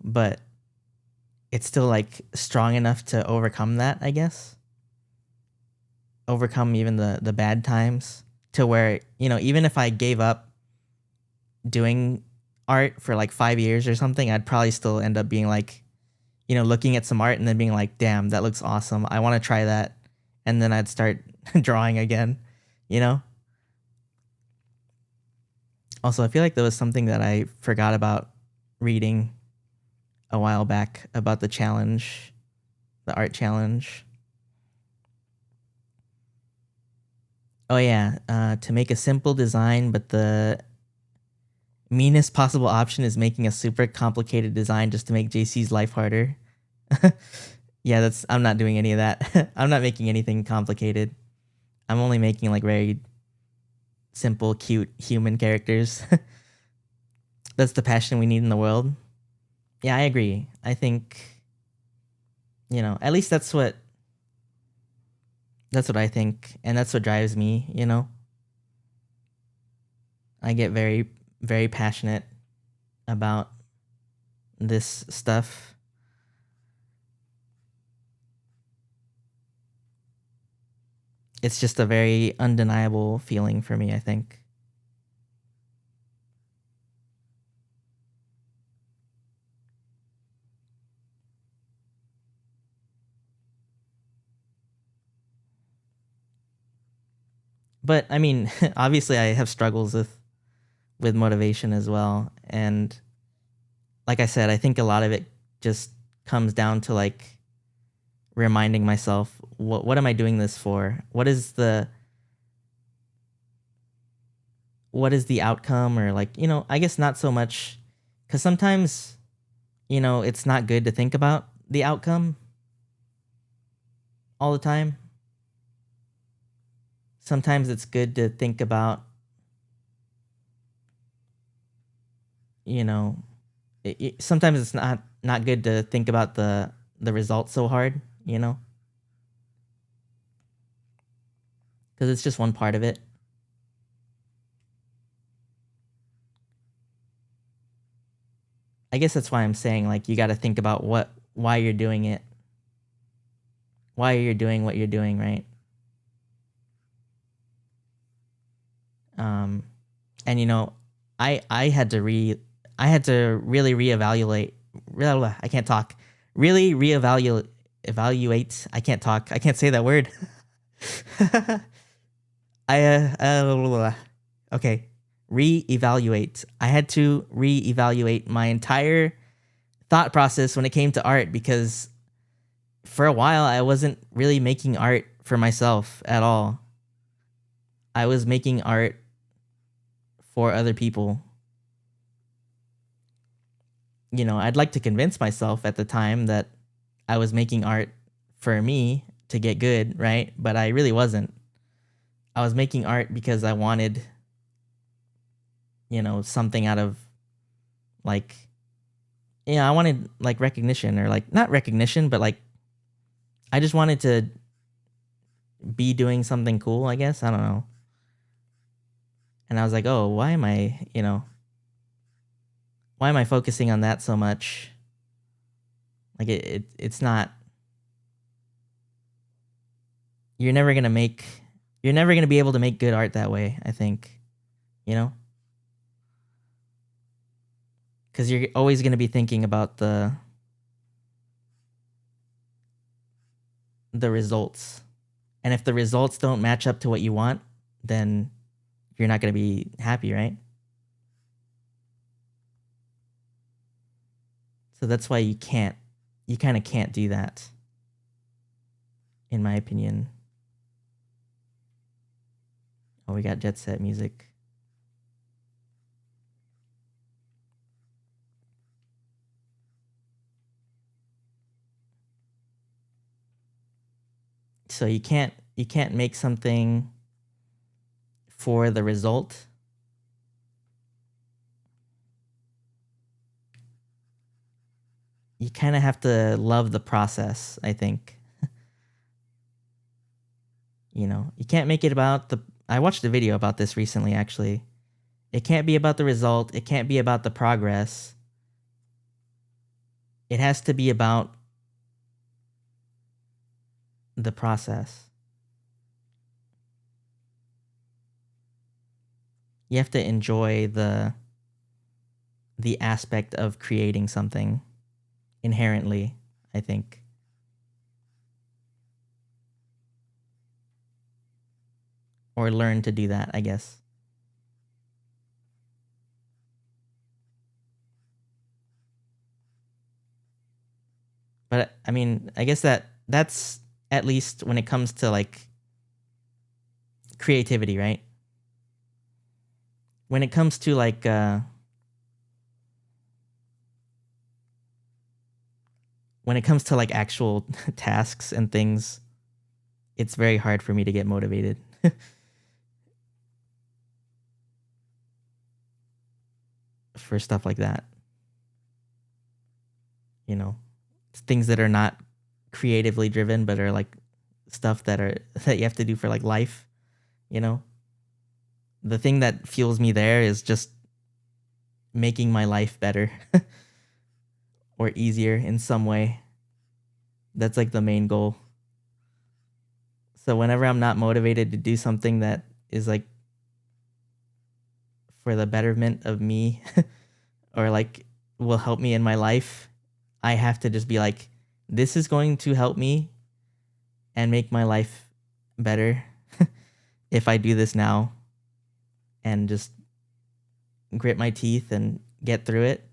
But it's still like strong enough to overcome that, I guess. Overcome even the bad times to where, even if I gave up doing art for like 5 years or something, I'd probably still end up being like, looking at some art and then being like, damn, that looks awesome. I want to try that. And then I'd start drawing again, Also, I feel like there was something that I forgot about reading a while back about the challenge, the art challenge. Oh yeah, to make a simple design, but the meanest possible option is making a super complicated design just to make JC's life harder. Yeah, I'm not doing any of that. I'm not making anything complicated. I'm only making like very simple, cute human characters. That's the passion we need in the world. Yeah, I agree. I think, at least that's what I think, and that's what drives me, I get very, very passionate about this stuff. It's just a very undeniable feeling for me, I think. but I mean, obviously I have struggles with motivation as well. And like I said, I think a lot of it just comes down to like reminding myself, what am I doing this for? What is the outcome? Or like, I guess not so much, because sometimes, it's not good to think about the outcome all the time. Sometimes it's good to think about, sometimes it's not good to think about the results so hard, because it's just one part of it. I guess that's why I'm saying, like, you got to think about why you're doing it, why you're doing what you're doing, right? And I had to really reevaluate. I can't talk. Really evaluate. I can't talk. I can't say that word. Okay. Reevaluate. I had to reevaluate my entire thought process when it came to art, because for a while I wasn't really making art for myself at all. I was making art for other people. I'd like to convince myself at the time that I was making art for me to get good, right? But I really wasn't. I was making art because I wanted, something out of, like, I wanted like recognition, or like not recognition, but like I just wanted to be doing something cool, I guess. I don't know. And I was like, oh, why am I focusing on that so much? Like it's not, you're never going to be able to make good art that way, I think, because you're always going to be thinking about the results. And if the results don't match up to what you want, then you're not going to be happy, right? So that's why you kind of can't do that, in my opinion. Oh, we got jet set music. So you can't make something for the result. You kind of have to love the process, I think. You can't make it about I watched a video about this recently, actually. It can't be about the result. It can't be about the progress. It has to be about the process. You have to enjoy the aspect of creating something inherently, I think. Or learn to do that, I guess. But I mean, I guess that's at least when it comes to like creativity, right? When it comes to like actual tasks and things, it's very hard for me to get motivated. For stuff like that. Things that are not creatively driven, but are like stuff that you have to do for like life. The thing that fuels me there is just making my life better or easier in some way. That's like the main goal. So whenever I'm not motivated to do something that is like for the betterment of me or like will help me in my life, I have to just be like, this is going to help me and make my life better. if I do this now and just grit my teeth and get through it.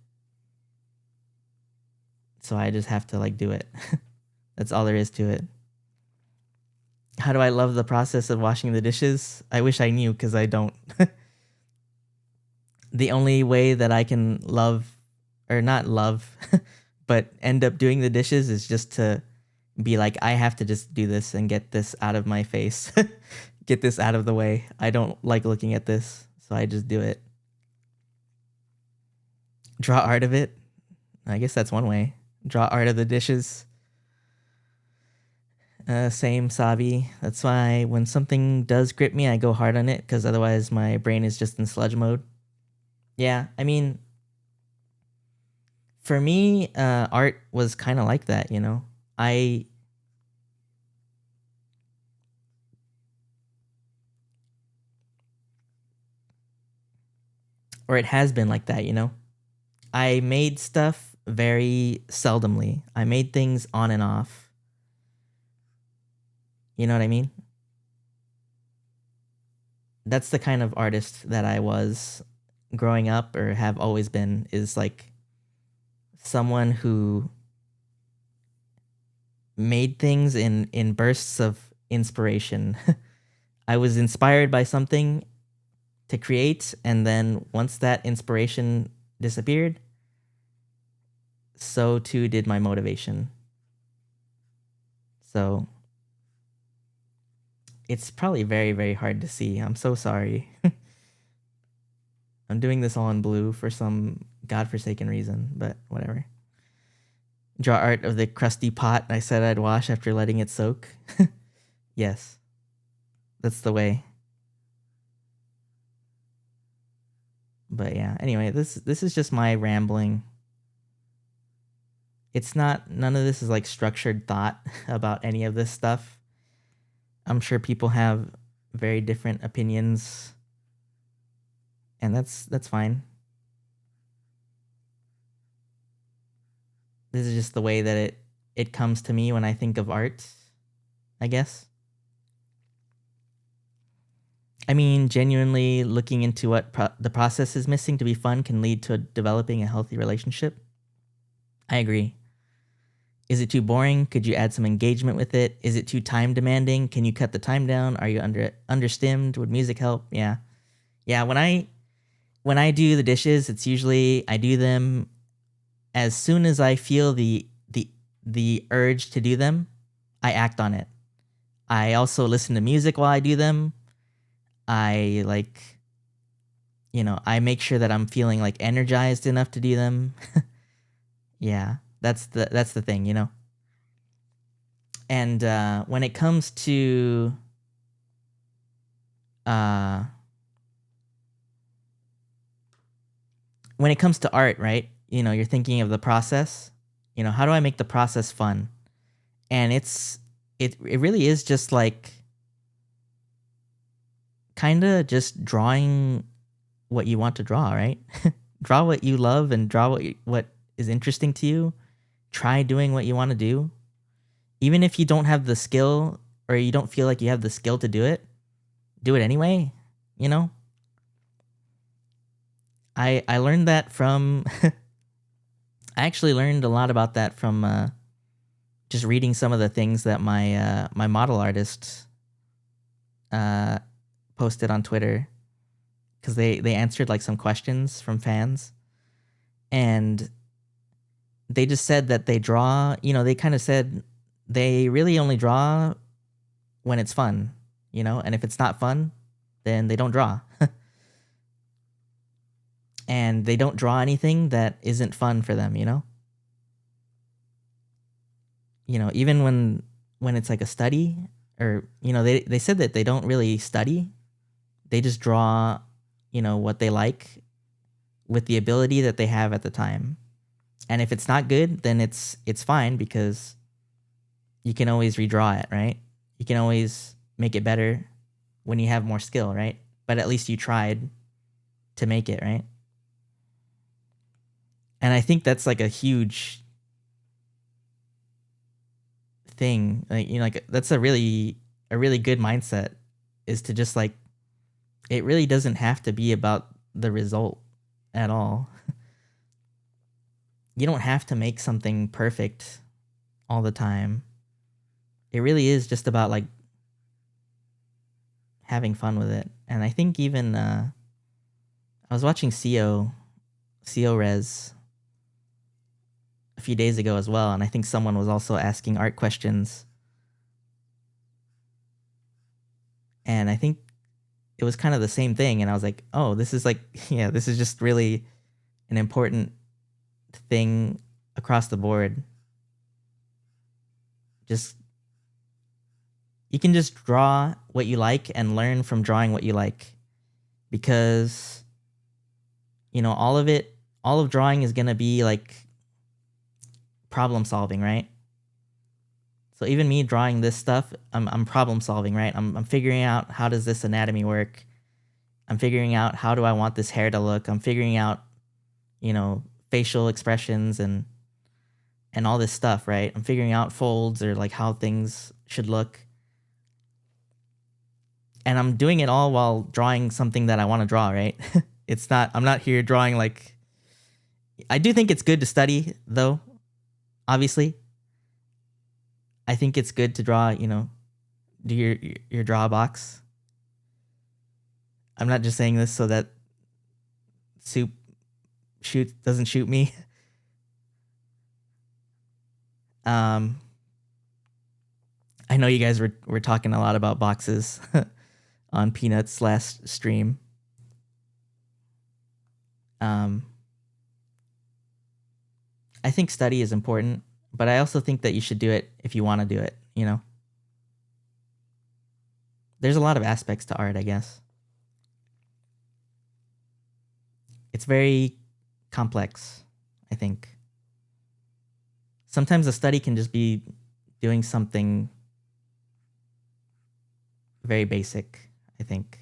So I just have to like do it. That's all there is to it. How do I love the process of washing the dishes? I wish I knew, because I don't. The only way that I can love, or not love, but end up doing the dishes is just to be like, I have to just do this and get this out of my face. Get this out of the way. I don't like looking at this, so I just do it. Draw art of it. I guess that's one way. Draw art of the dishes. Same, Sabi. That's why when something does grip me, I go hard on it, because otherwise my brain is just in sludge mode. Yeah, I mean, for me, art was kind of like that, you know? Or it has been like that, you know? I made stuff very seldomly. I made things on and off. You know what I mean? That's the kind of artist that I was growing up, or have always been, is like someone who made things in bursts of inspiration. I was inspired by something to create, and then once that inspiration disappeared, so too did my motivation. So it's probably very, very hard to see. I'm so sorry. I'm doing this all in blue for some godforsaken reason, but whatever. Draw art of the crusty pot I said I'd wash after letting it soak. Yes, that's the way. But yeah, anyway, this is just my rambling. It's not, none of this is like structured thought about any of this stuff. I'm sure people have very different opinions, and that's fine. This is just the way that it comes to me when I think of art, I guess. I mean, genuinely looking into what the process is missing to be fun can lead to developing a healthy relationship. I agree. Is it too boring? Could you add some engagement with it? Is it too time demanding? Can you cut the time down? Are you understimmed? Would music help? Yeah. Yeah, when I do the dishes, it's usually I do them as soon as I feel the urge to do them, I act on it. I also listen to music while I do them. I like, I make sure that I'm feeling like energized enough to do them. Yeah, that's the thing, you know. And when it comes to art, right? You're thinking of the process. How do I make the process fun? And it really is just like kind of just drawing what you want to draw, right? Draw what you love and draw what is interesting to you. Try doing what you want to do. Even if you don't have the skill, or you don't feel like you have the skill to do it anyway, you know? I learned that from I actually learned a lot about that from just reading some of the things that my my model artist posted on Twitter, because they answered like some questions from fans, and they just said that they draw, they kind of said they really only draw when it's fun, and if it's not fun, then they don't draw. And they don't draw anything that isn't fun for them, even when it's like a study, or they said that they don't really study. They just draw, what they like with the ability that they have at the time. And if it's not good, then it's fine, because you can always redraw it, right? You can always make it better when you have more skill, right? But at least you tried to make it, right? And I think that's like a huge thing. Like, like that's a really good mindset is to just like, it really doesn't have to be about the result at all. You don't have to make something perfect all the time. It really is just about like having fun with it. And I think even I was watching CO Res a few days ago as well, and I think someone was also asking art questions. And I think it was kind of the same thing, and I was like, oh, this is like, yeah, this is just really an important thing across the board. Just, you can just draw what you like and learn from drawing what you like, because all of drawing is going to be like problem solving, right? So even me drawing this stuff, I'm problem solving, right? I'm figuring out, how does this anatomy work? I'm figuring out, how do I want this hair to look? I'm figuring out, facial expressions and all this stuff, right? I'm figuring out folds, or like how things should look. And I'm doing it all while drawing something that I want to draw, right? I'm not here drawing like, I do think it's good to study though, obviously. I think it's good to draw, do your draw box. I'm not just saying this so that Soup doesn't shoot me. I know you guys were talking a lot about boxes on Peanuts last stream. I think study is important, but I also think that you should do it if you want to do it, There's a lot of aspects to art, I guess. It's very complex, I think. Sometimes a study can just be doing something very basic, I think.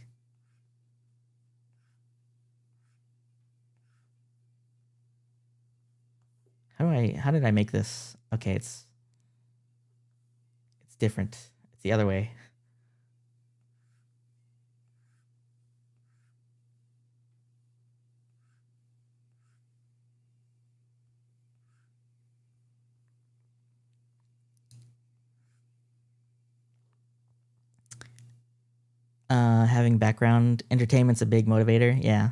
How did I make this? Okay, it's different. It's the other way. Having background entertainment's a big motivator. Yeah.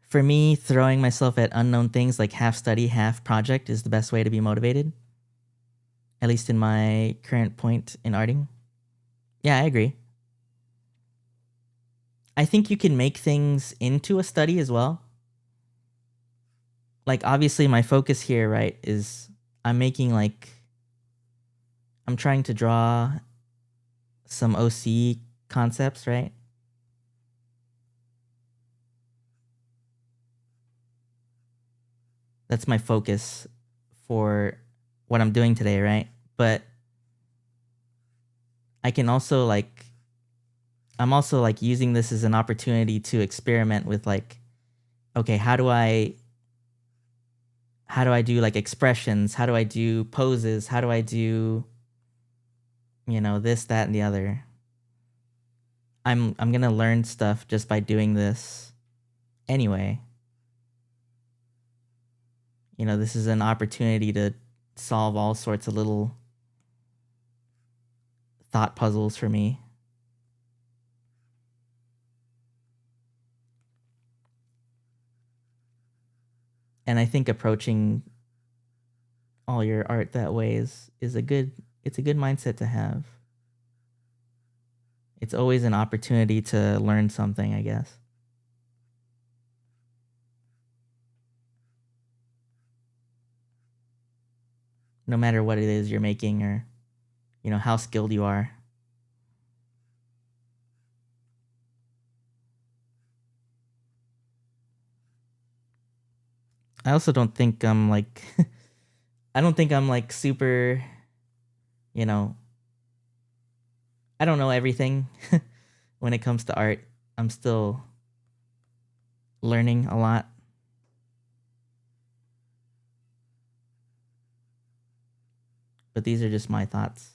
For me, throwing myself at unknown things like half study, half project is the best way to be motivated. At least in my current point in arting. Yeah, I agree. I think you can make things into a study as well. Like, obviously my focus here, right, is I'm trying to draw some OC concepts, right? That's my focus for what I'm doing today, right? But I can also I'm also using this as an opportunity to experiment with okay, how do I do expressions? How do I do poses? How do I do this, that, and the other? I'm gonna learn stuff just by doing this anyway. This is an opportunity to solve all sorts of little thought puzzles for me. And I think approaching all your art that way is a good mindset to have. It's always an opportunity to learn something, I guess. No matter what it is you're making, or how skilled you are. I also don't think I'm I don't think I'm super, I don't know everything when it comes to art. I'm still learning a lot. But these are just my thoughts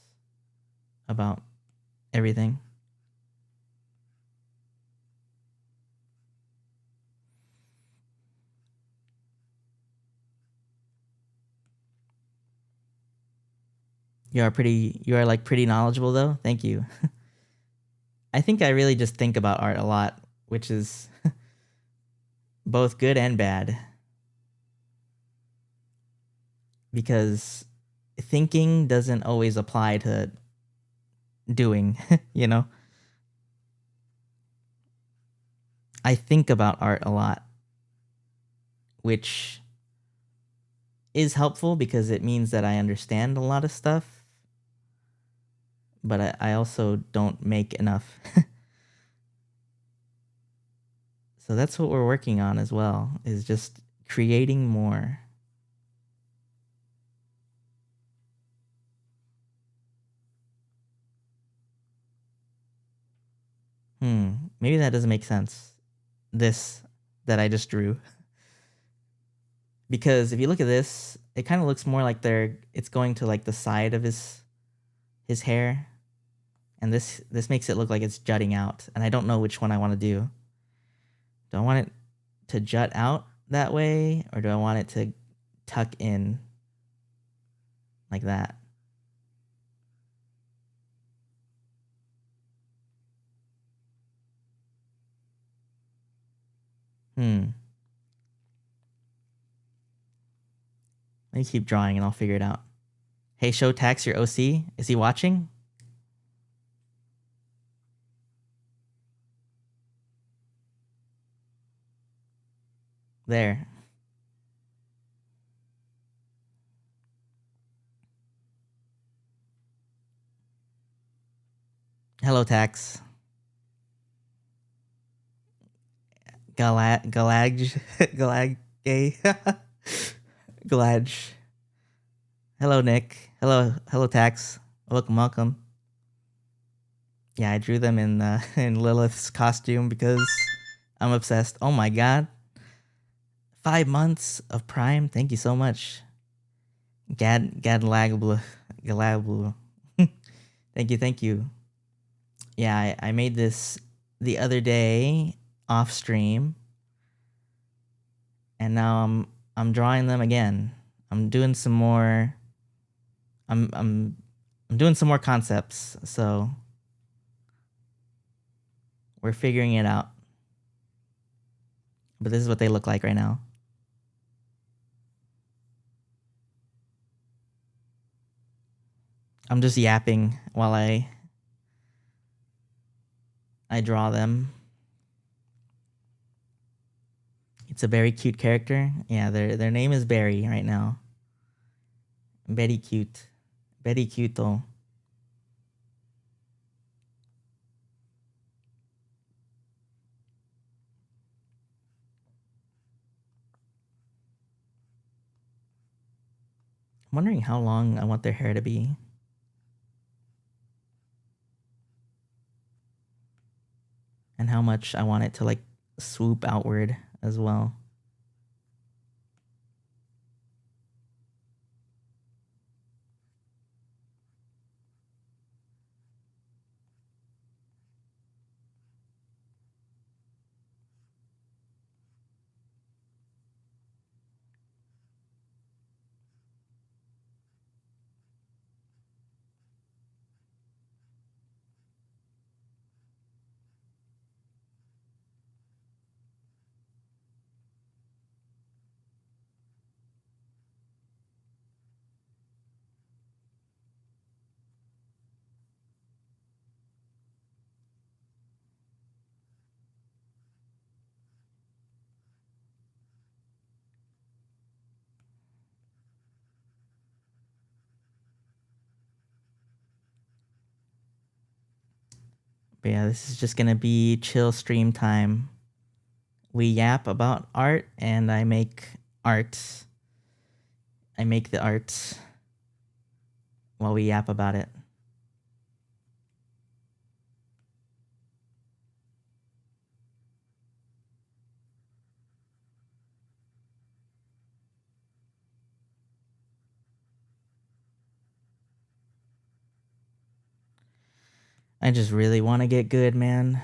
about everything. You are like pretty knowledgeable though. Thank you. I think I really just think about art a lot, which is both good and bad. Because thinking doesn't always apply to doing, you know? I think about art a lot, which is helpful because it means that I understand a lot of stuff, but I also don't make enough. So that's what we're working on as well, is just creating more. Maybe that doesn't make sense. This that I just drew. Because if you look at this, it kind of looks more like it's going to like the side of his hair. And this makes it look like it's jutting out. And I don't know which one I want to do. Do I want it to jut out that way, or do I want it to tuck in like that? Let me keep drawing and I'll figure it out. Hey, show Tax your OC. Is he watching? There. Hello, Tax. Galag Galaj. Hello, Nick. Hello, Tax. Welcome. Yeah, I drew them in in Lilith's costume because I'm obsessed. Oh my god. 5 months of Prime. Thank you so much. Galablu. Thank you. Yeah, I made this the other day off stream, and now I'm drawing them again. I'm doing some more. I'm doing some more concepts, so we're figuring it out. But this is what they look like right now. I'm just yapping while I draw them. It's a very cute character. Yeah, their name is Berry right now. Very cute. Very cute though. I'm wondering how long I want their hair to be. And how much I want it to like swoop outward as well. But yeah, this is just gonna be chill stream time. We yap about art and I make art. I make the art while we yap about it. I just really want to get good, man.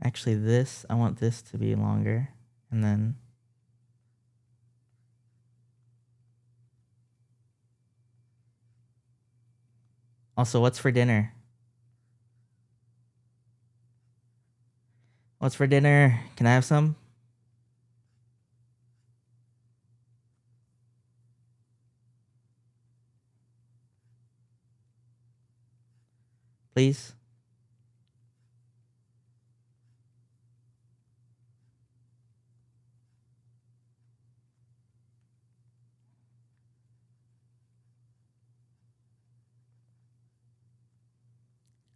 Actually, I want this to be longer. And then... Also, what's for dinner? What's for dinner? Can I have some? Please?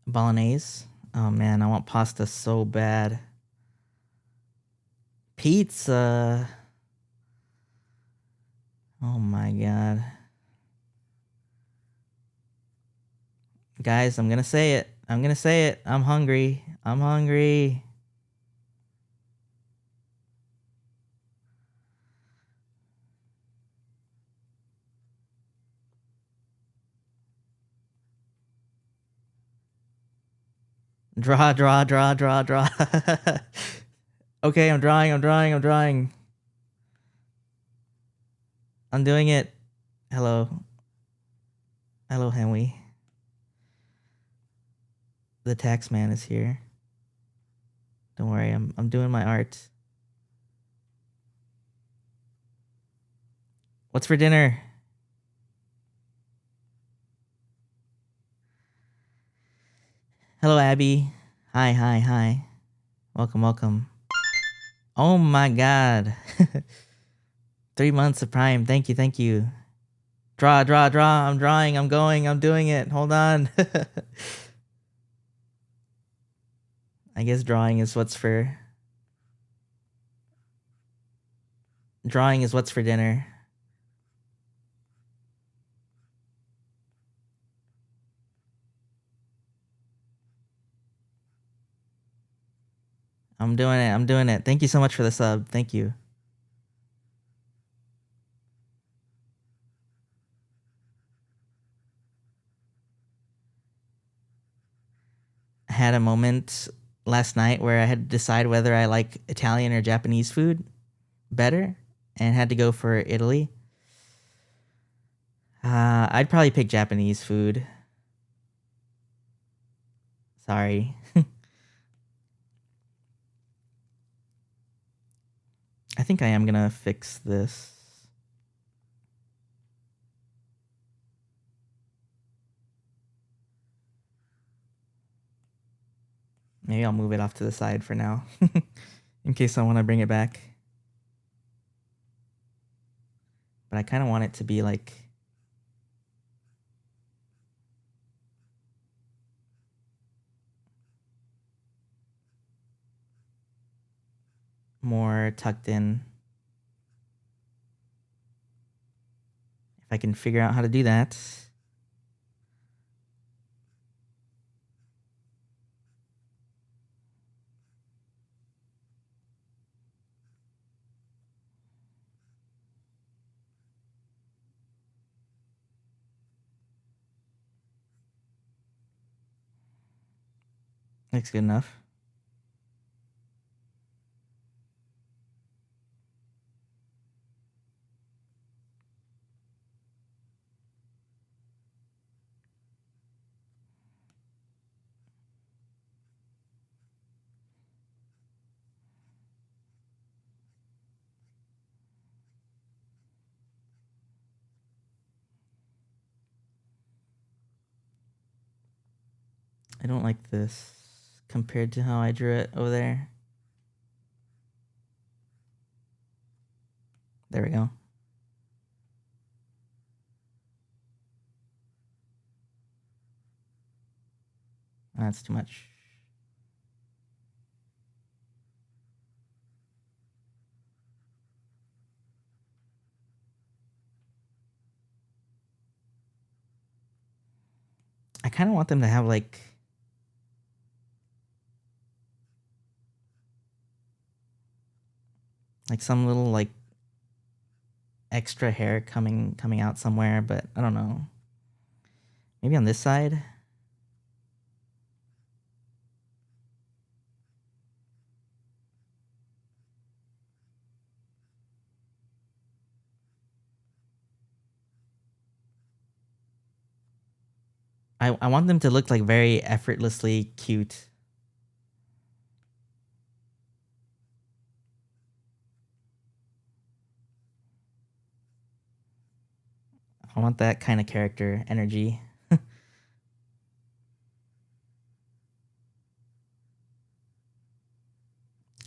Bolognese? Oh man, I want pasta so bad. Pizza! Oh my god. Guys, I'm gonna say it. I'm hungry. Draw. Okay, I'm drawing. I'm doing it. Hello, Henry. The tax man is here. Don't worry, I'm doing my art. What's for dinner? Hello, Abby. Hi. Welcome. Oh my god. 3 months of Prime. Thank you. Draw. I'm drawing. I'm going. I'm doing it. Hold on. I guess drawing is what's for dinner. I'm doing it. Thank you so much for the sub. Thank you. I had a moment last night where I had to decide whether I like Italian or Japanese food better and had to go for Italy. I'd probably pick Japanese food. Sorry. I think I am gonna fix this. Maybe I'll move it off to the side for now, in case I want to bring it back. But I kind of want it to be like more tucked in. If I can figure out how to do that. Looks good enough. I don't like this compared to how I drew it over there. There we go. That's too much. I kind of want them to have like some little like extra hair coming out somewhere, but I don't know. Maybe on this side. I want them to look like very effortlessly cute. I want that kind of character energy.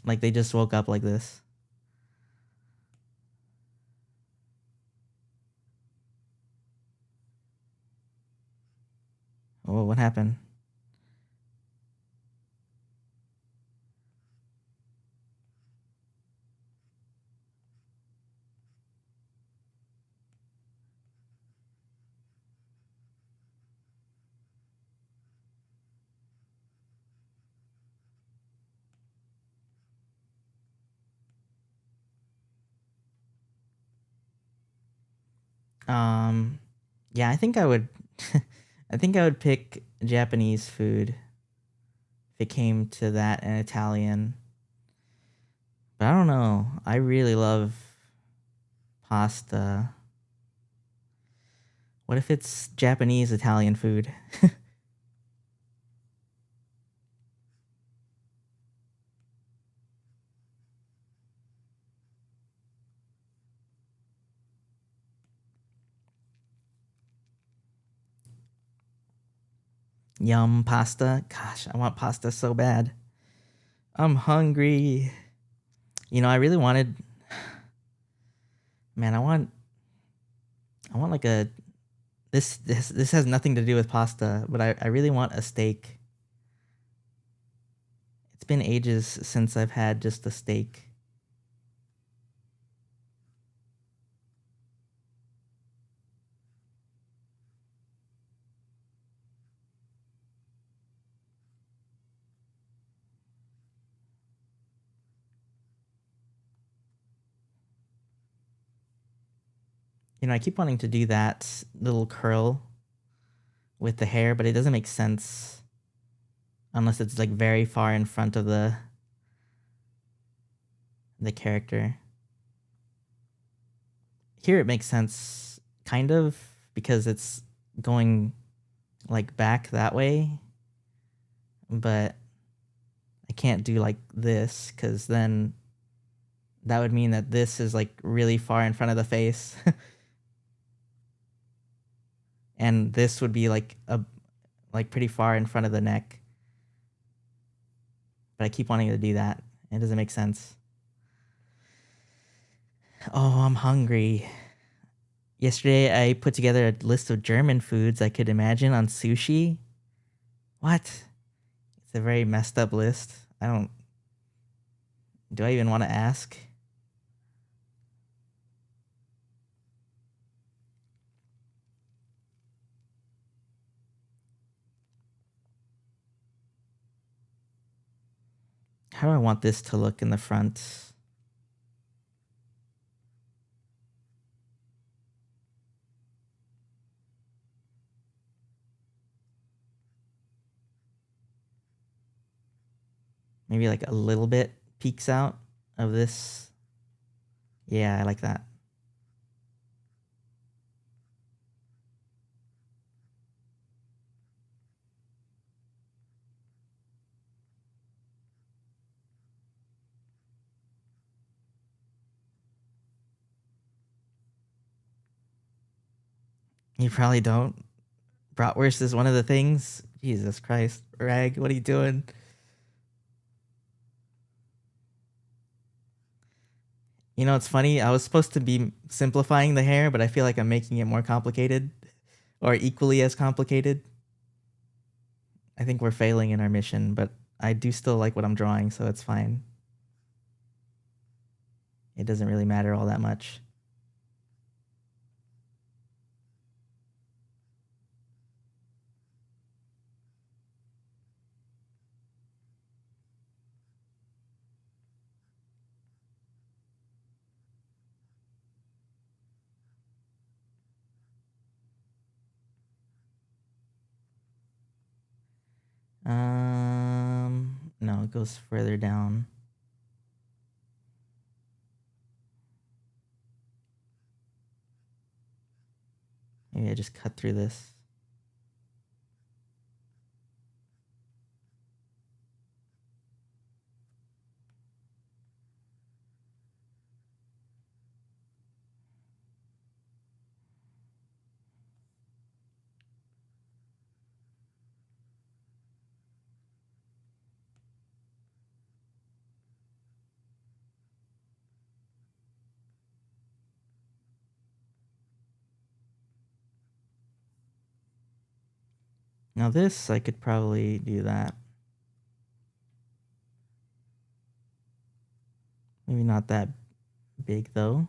Like they just woke up like this. Oh, what happened? Yeah, I think I would I think I would pick Japanese food if it came to that and Italian. But I don't know. I really love pasta. What if it's Japanese Italian food? Yum, pasta. Gosh, I want pasta so bad. I'm hungry. I really wanted man, I want like a this has nothing to do with pasta, but I really want a steak. It's been ages since I've had just a steak. I keep wanting to do that little curl with the hair, but it doesn't make sense unless it's like very far in front of the character. Here it makes sense kind of because it's going like back that way, but I can't do like this cuz then that would mean that this is like really far in front of the face. And this would be like pretty far in front of the neck. But I keep wanting to do that. It doesn't make sense. Oh, I'm hungry. Yesterday I put together a list of German foods I could imagine on sushi. What? It's a very messed up list. Do I even want to ask? How do I want this to look in the front? Maybe like a little bit peeks out of this. Yeah, I like that. You probably don't. Bratwurst is one of the things. Jesus Christ. Rag, what are you doing? It's funny. I was supposed to be simplifying the hair, but I feel like I'm making it more complicated or equally as complicated. I think we're failing in our mission, but I do still like what I'm drawing, so it's fine. It doesn't really matter all that much. No, it goes further down. Maybe I just cut through this. Now this, I could probably do that. Maybe not that big though.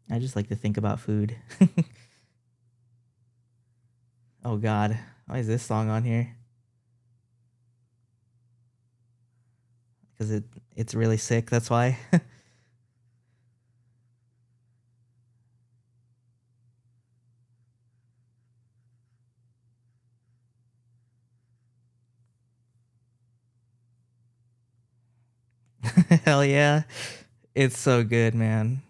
I just like to think about food. Oh God, why is this song on here? Because it's really sick. That's why. Hell yeah, it's so good, man.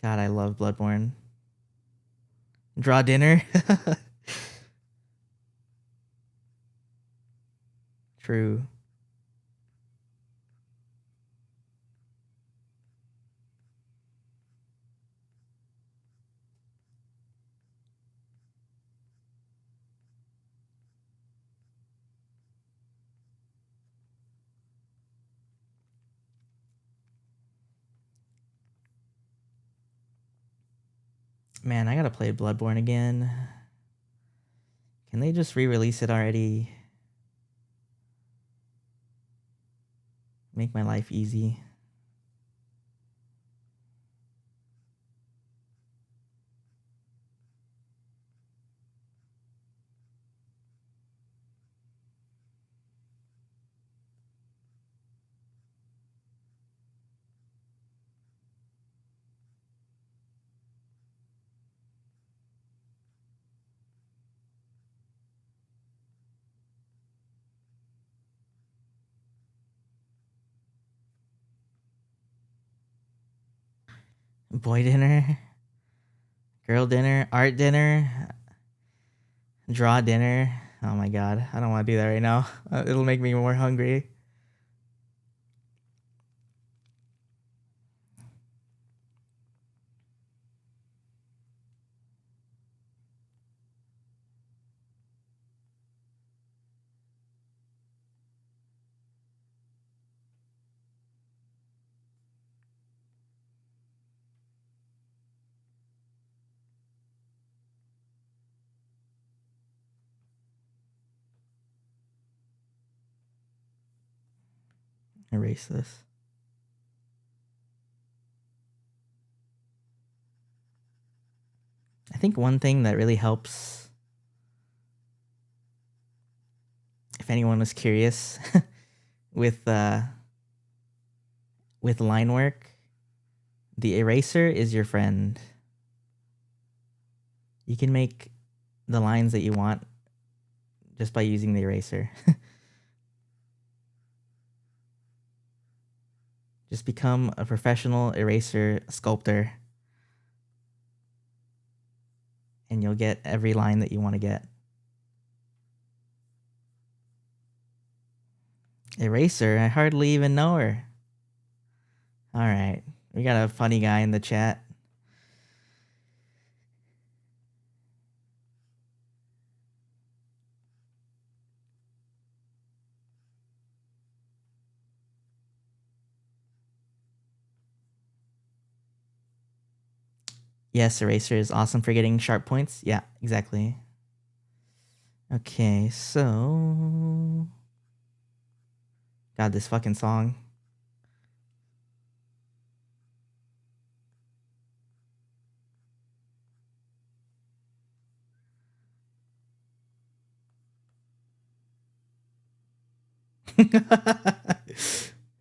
God, I love Bloodborne. Draw dinner. True. Man, I gotta play Bloodborne again. Can they just re-release it already? Make my life easy. Boy dinner, girl dinner, art dinner, draw dinner. Oh my God, I don't want to do that right now. It'll make me more hungry. Erase this. I think one thing that really helps, if anyone was curious, with line work, the eraser is your friend. You can make the lines that you want just by using the eraser. Just become a professional eraser sculptor and you'll get every line that you want to get. Eraser? I hardly even know her. Alright. We got a funny guy in the chat. Yes, eraser is awesome for getting sharp points. Yeah, exactly. Okay, so... God, this fucking song.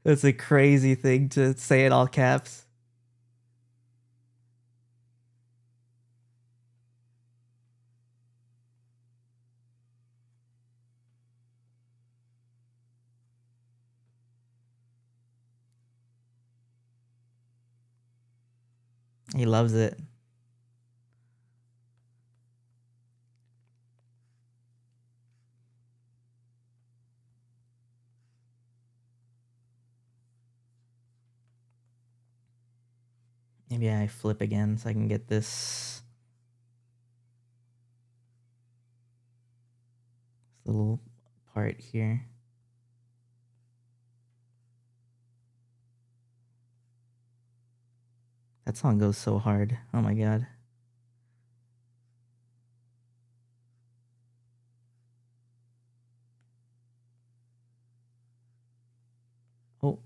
That's a crazy thing to say in all caps. He loves it. Maybe I flip again so I can get this little part here. That song goes so hard. Oh my god. Oh.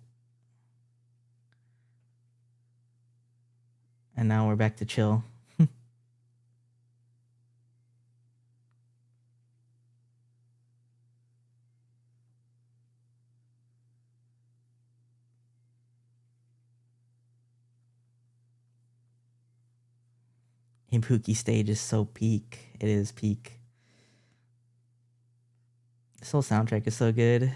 And now we're back to chill. Ibuki stage is so peak. It is peak. This whole soundtrack is so good.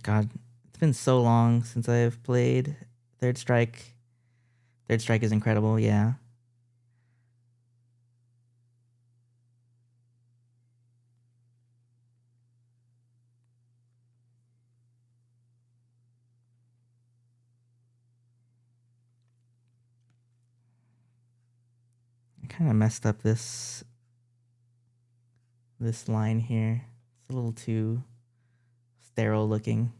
God, it's been so long since I've played Third Strike. Third Strike is incredible, yeah. I kind of messed up this line here. It's a little too sterile looking.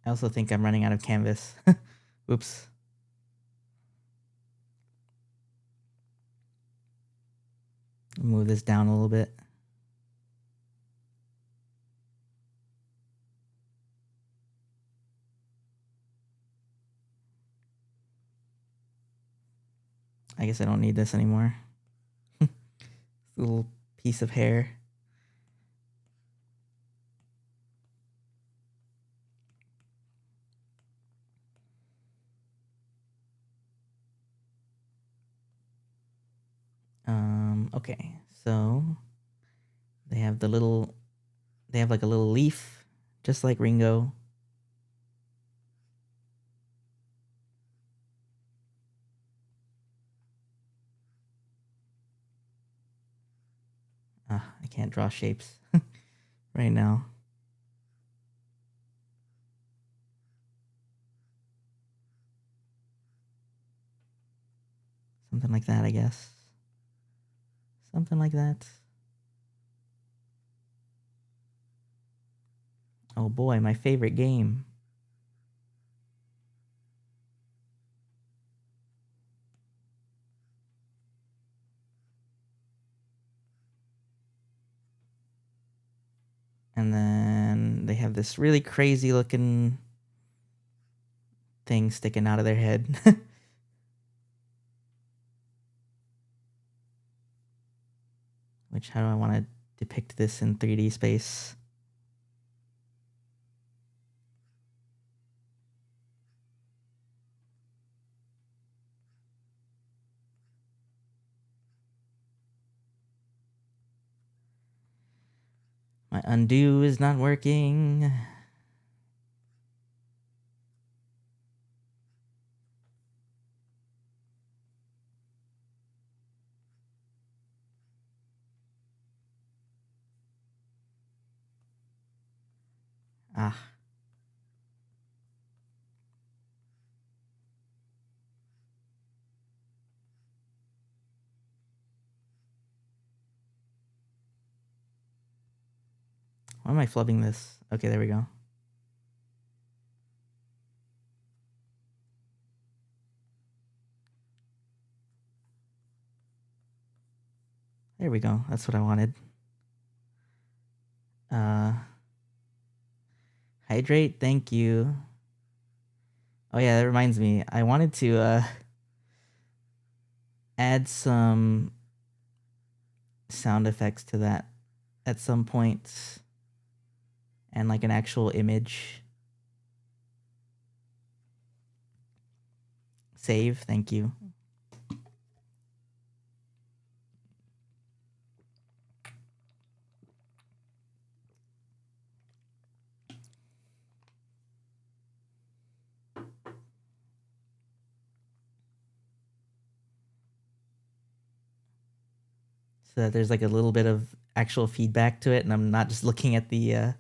I also think I'm running out of canvas. Oops. Move this down a little bit. I guess I don't need this anymore. Little piece of hair. Okay, so they have like a little leaf, just like Ringo. I can't draw shapes right now. Something like that, I guess. Something like that. Oh boy, my favorite game. And then they have this really crazy looking thing sticking out of their head. Which, how do I want to depict this in 3D space? My undo is not working. Ah. Why am I flubbing this? Okay, there we go. There we go. That's what I wanted. Hydrate, thank you. Oh yeah, that reminds me. I wanted to add some sound effects to that at some point. And like an actual image. Save, thank you. so that there's like a little bit of actual feedback to it, and I'm not just looking at the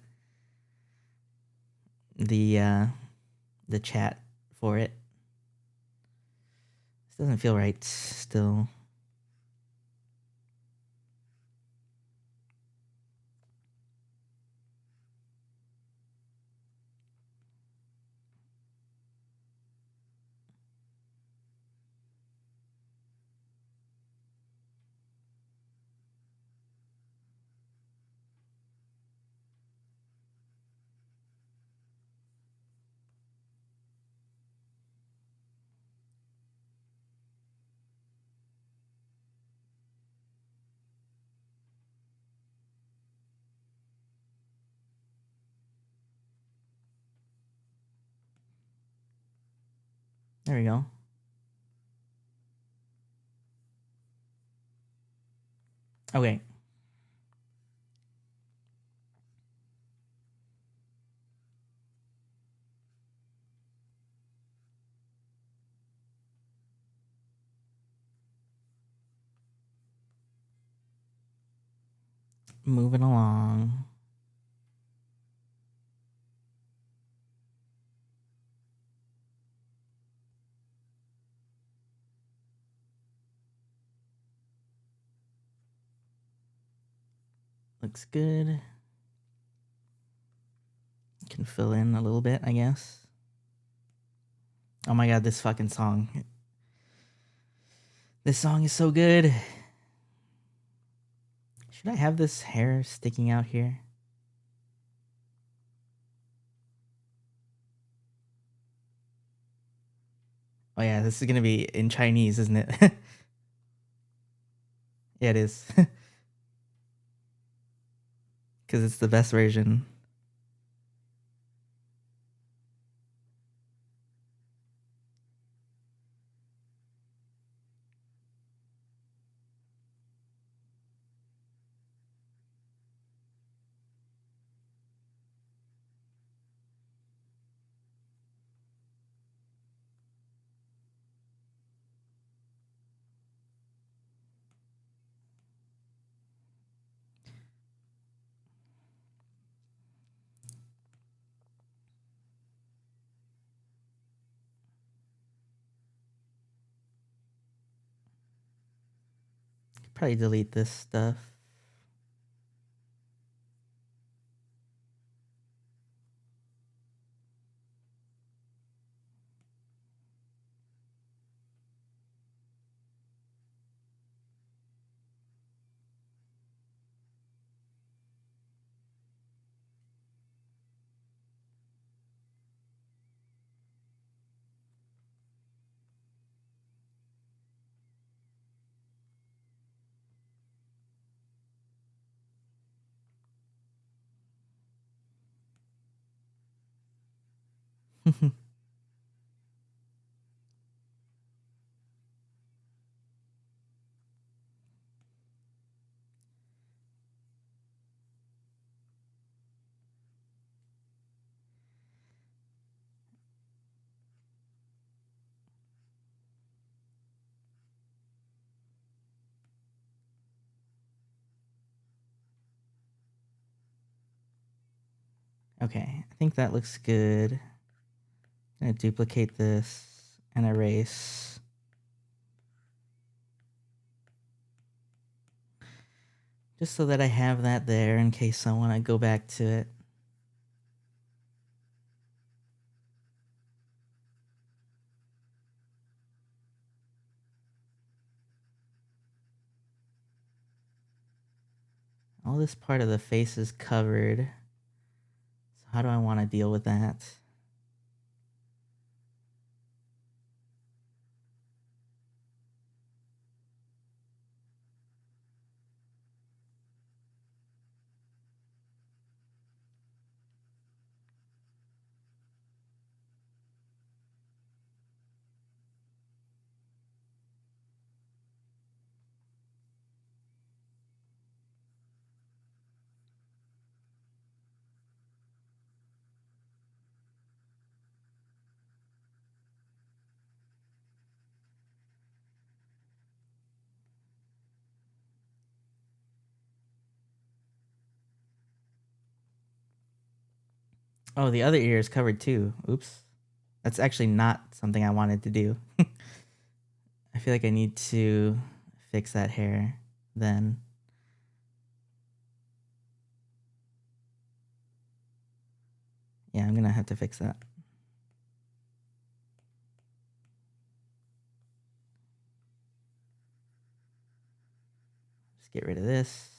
chat for it. This doesn't feel right still. There we go. Okay. Moving along. Looks good. Can fill in a little bit, I guess. Oh my god, this fucking song. This song is so good. Should I have this hair sticking out here? Oh yeah, this is gonna be in Chinese, isn't it? Yeah, it is. Because it's the best version. Probably delete this stuff. Okay, I think that looks good. I'm gonna duplicate this and erase. Just so that I have that there in case I want to go back to it. All this part of the face is covered. So how do I want to deal with that? Oh, the other ear is covered too. Oops. That's actually not something I wanted to do. I feel like I need to fix that hair then. Yeah, I'm gonna have to fix that. Just get rid of this.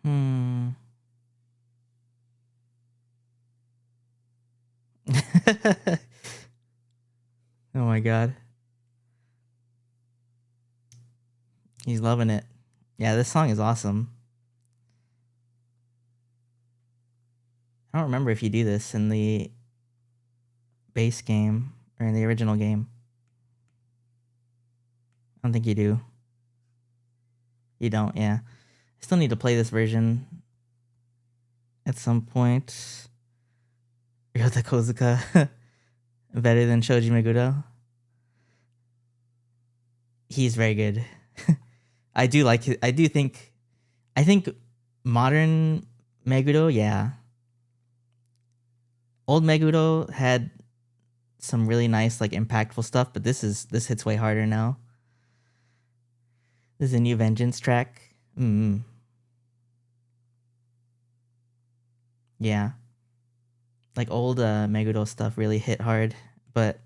Hmm. Oh my god. He's loving it. Yeah, this song is awesome. I don't remember if you do this in the base game or in the original game. I don't think you do. You don't, yeah. I still need to play this version at some point. Ryota Kozuka better than Shoji Meguro. He's very good. I do like it. I think modern Meguro, yeah. Old Meguro had some really nice, like, impactful stuff, but this hits way harder now. This is a new Vengeance track. Yeah. Like old Meguro stuff really hit hard, but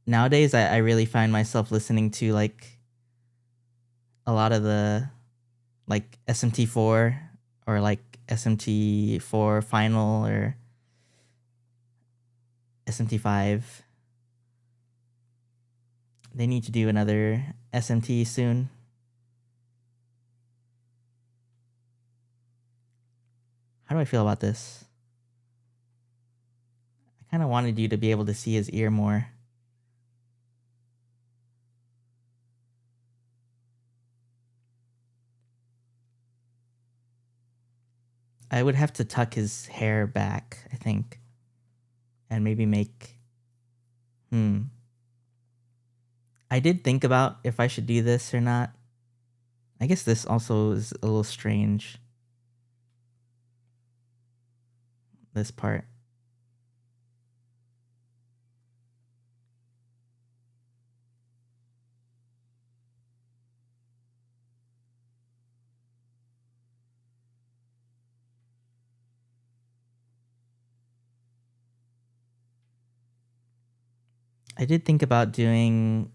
nowadays I really find myself listening to like a lot of the like SMT4 or like SMT4 Final or SMT5. They need to do another SMT soon. How do I feel about this? I kind of wanted you to be able to see his ear more. I would have to tuck his hair back, I think. And maybe make... I did think about if I should do this or not. I guess this also is a little strange. This part. I did think about doing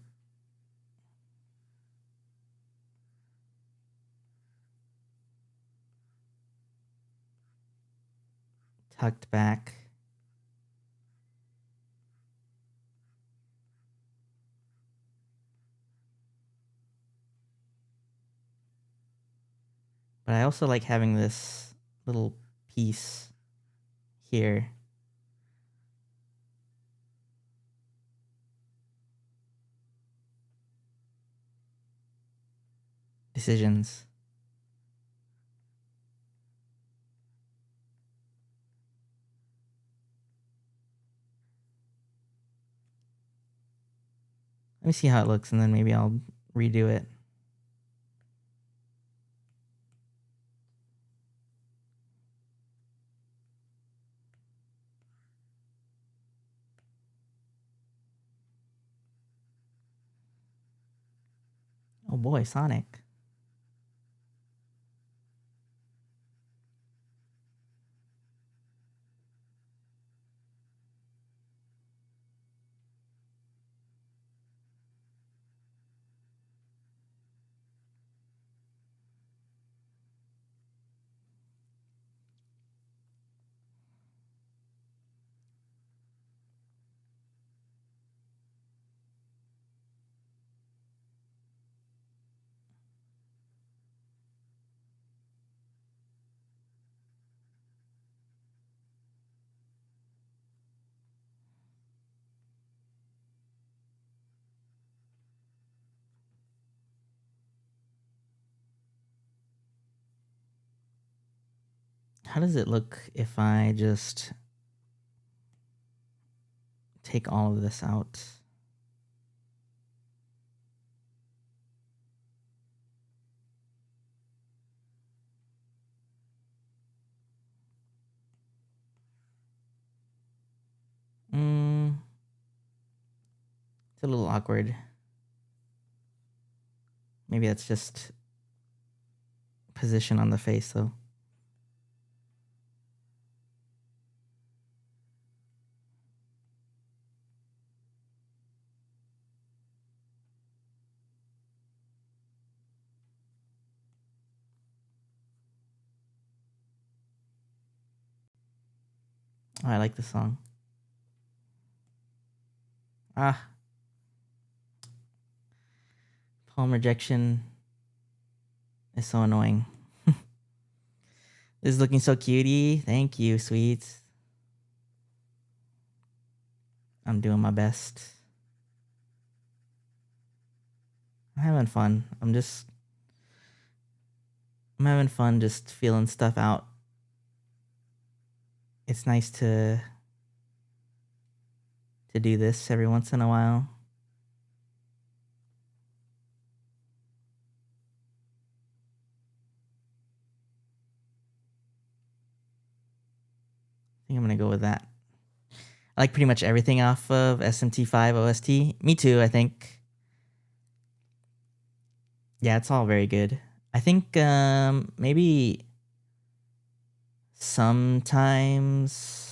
tucked back. But I also like having this little piece here. Decisions. Let me see how it looks and then maybe I'll redo it. Oh boy, Sonic. How does it look if I just take all of this out? It's a little awkward. Maybe that's just position on the face, though. Oh, I like this song. Palm rejection is so annoying. This is looking so cutie. Thank you, sweets. I'm doing my best. I'm having fun. I'm having fun just feeling stuff out. It's nice to do this every once in a while. I think I'm gonna go with that. I like pretty much everything off of SMT5 OST. Me too, I think. Yeah, it's all very good. I think maybe sometimes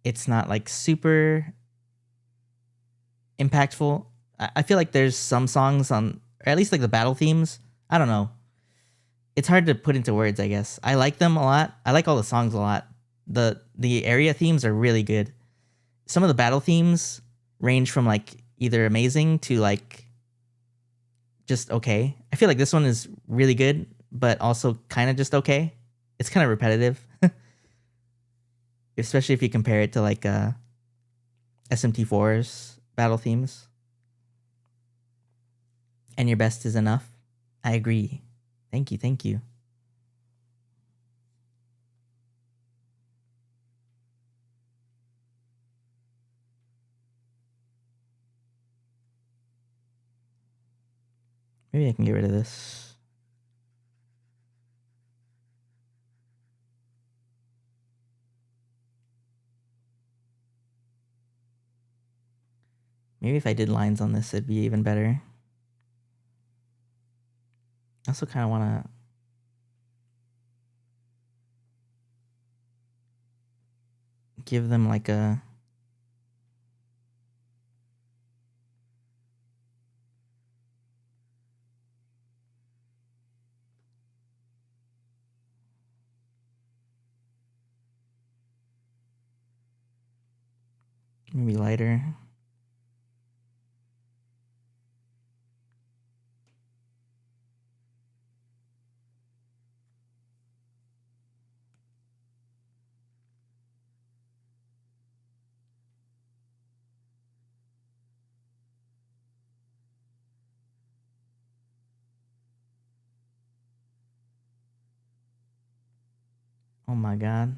it's not like super impactful. I feel like there's some songs on, or at least like the battle themes. I don't know. It's hard to put into words, I guess. I like them a lot. I like all the songs a lot. The area themes are really good. Some of the battle themes range from like either amazing to like just okay. I feel like this one is really good, but also kind of just okay. It's kind of repetitive, especially if you compare it to like SMT4's battle themes. And your best is enough. I agree. Thank you. Thank you. Maybe I can get rid of this. Maybe if I did lines on this, it'd be even better. I also kind of want to give them like a... maybe lighter. Oh my god.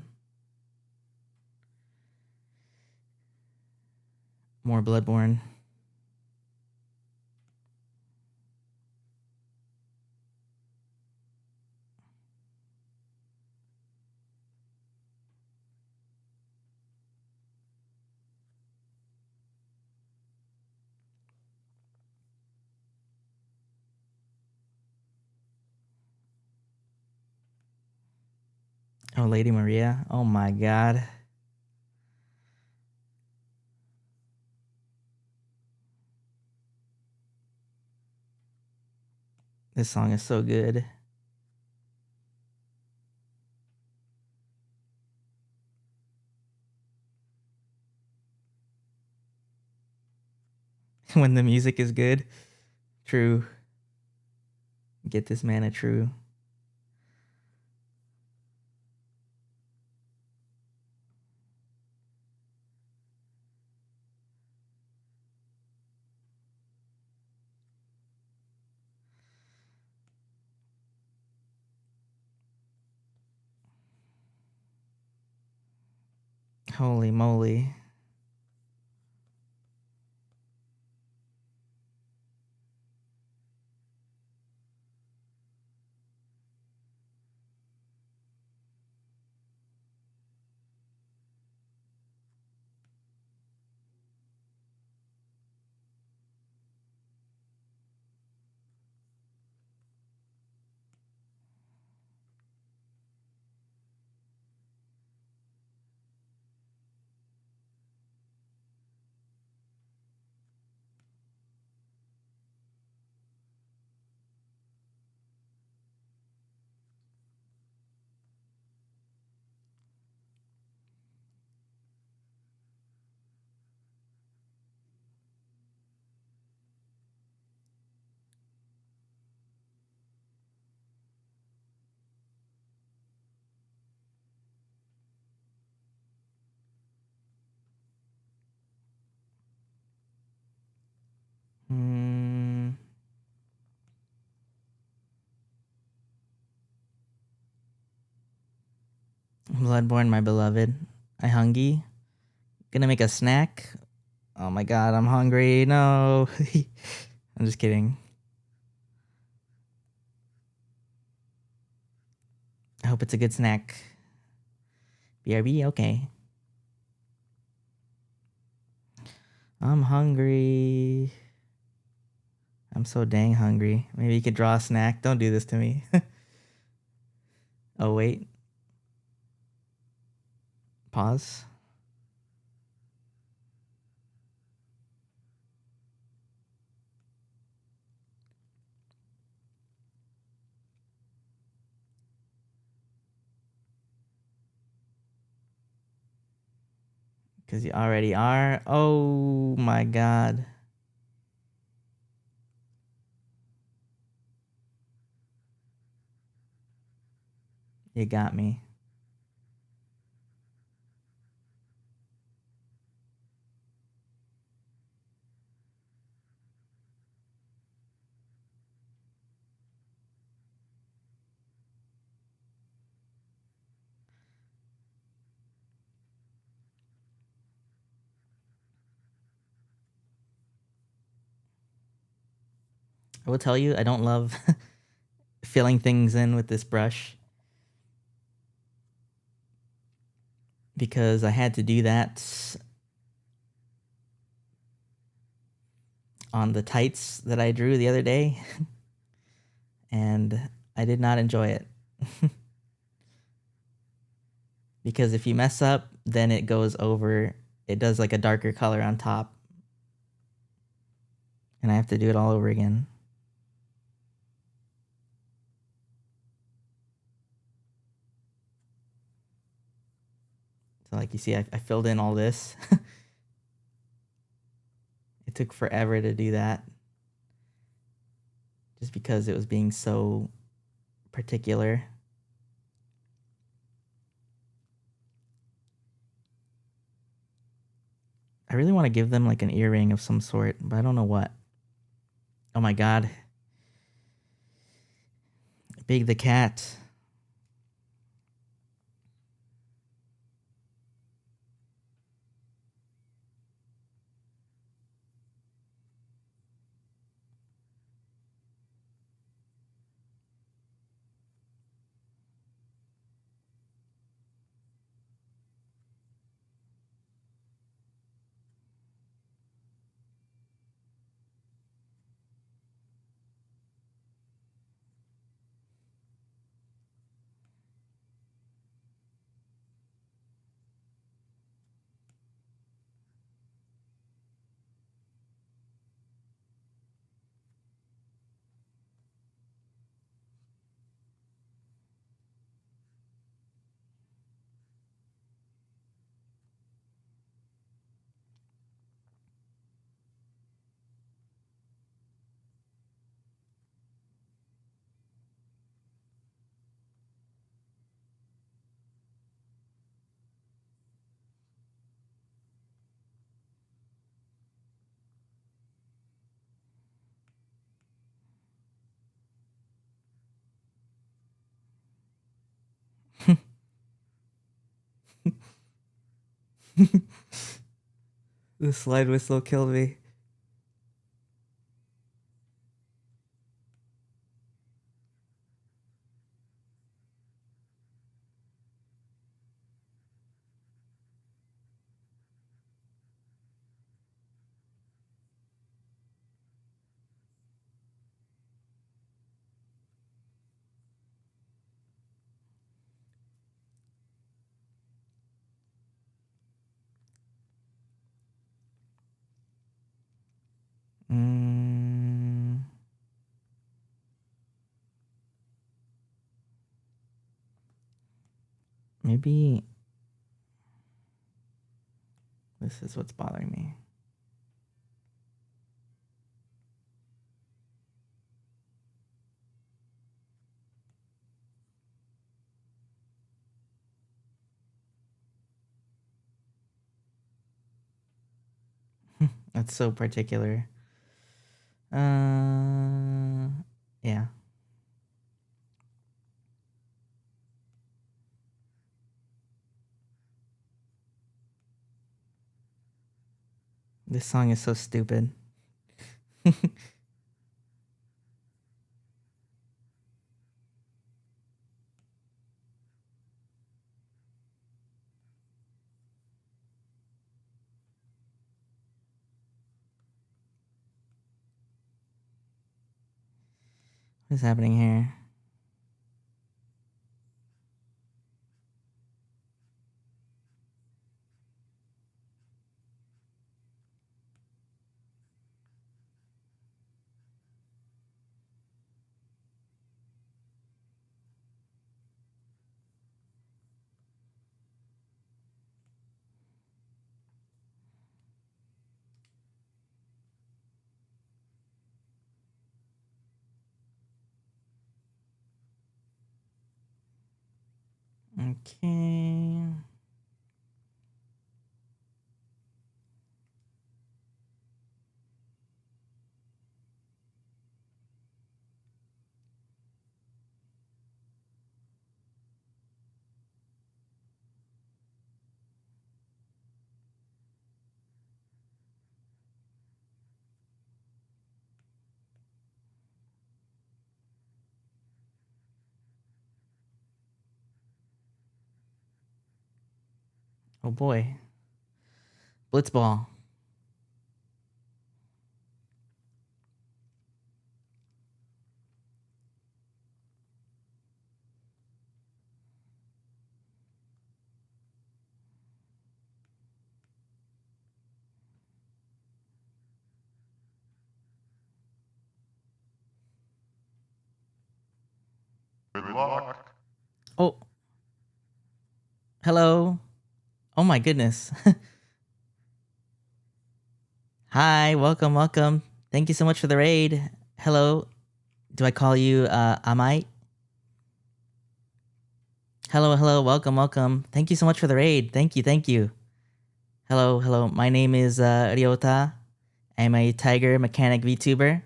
More Bloodborne. Oh, Lady Maria. Oh my god. This song is so good. When the music is good. True. Get this man a true. Holy moly. Bloodborne, my beloved. I hungry. Gonna make a snack. Oh my god, I'm hungry. No. I'm just kidding. I hope it's a good snack. BRB, okay. I'm hungry. I'm so dang hungry. Maybe you could draw a snack. Don't do this to me. Oh, wait. Pause. Because you already are. Oh my god. You got me. I will tell you, I don't love filling things in with this brush because I had to do that on the tights that I drew the other day and I did not enjoy it. Because if you mess up, then it goes over, it does like a darker color on top. And I have to do it all over again. So like you see, I filled in all this. It took forever to do that. Just because it was being so particular. I really want to give them like an earring of some sort, but I don't know what. Oh my god. Big the cat. The slide whistle killed me. Maybe this is what's bothering me. That's so particular. Yeah. This song is so stupid. What's happening here? Okay. Oh boy. Blitzball. Good luck. Oh. Hello. Oh my goodness. Hi, welcome. Thank you so much for the raid. Hello. Do I call you Amite? Hello, welcome. Thank you so much for the raid. Thank you. Hello. My name is Ryota. I'm a Tiger Mechanic VTuber.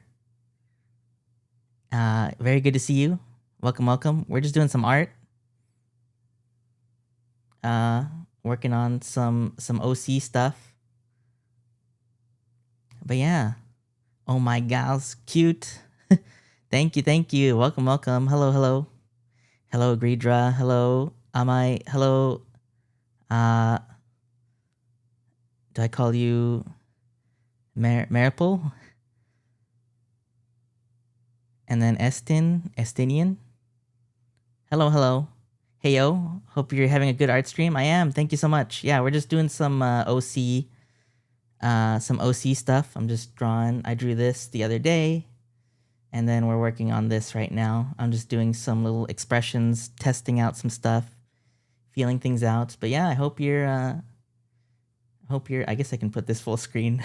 Very good to see you. Welcome. We're just doing some art. Working on some OC stuff. But yeah. Oh my gals, cute. Thank you. Welcome. Hello. Hello, Gridra. Hello, Amai. Hello. Do I call you Maripol? And then Estinian. Hello. Hey yo, hope you're having a good art stream. I am. Thank you so much. Yeah, we're just doing some OC stuff. I'm just drawing. I drew this the other day, and then we're working on this right now. I'm just doing some little expressions, testing out some stuff, feeling things out. But yeah, I hope you're. I guess I can put this full screen.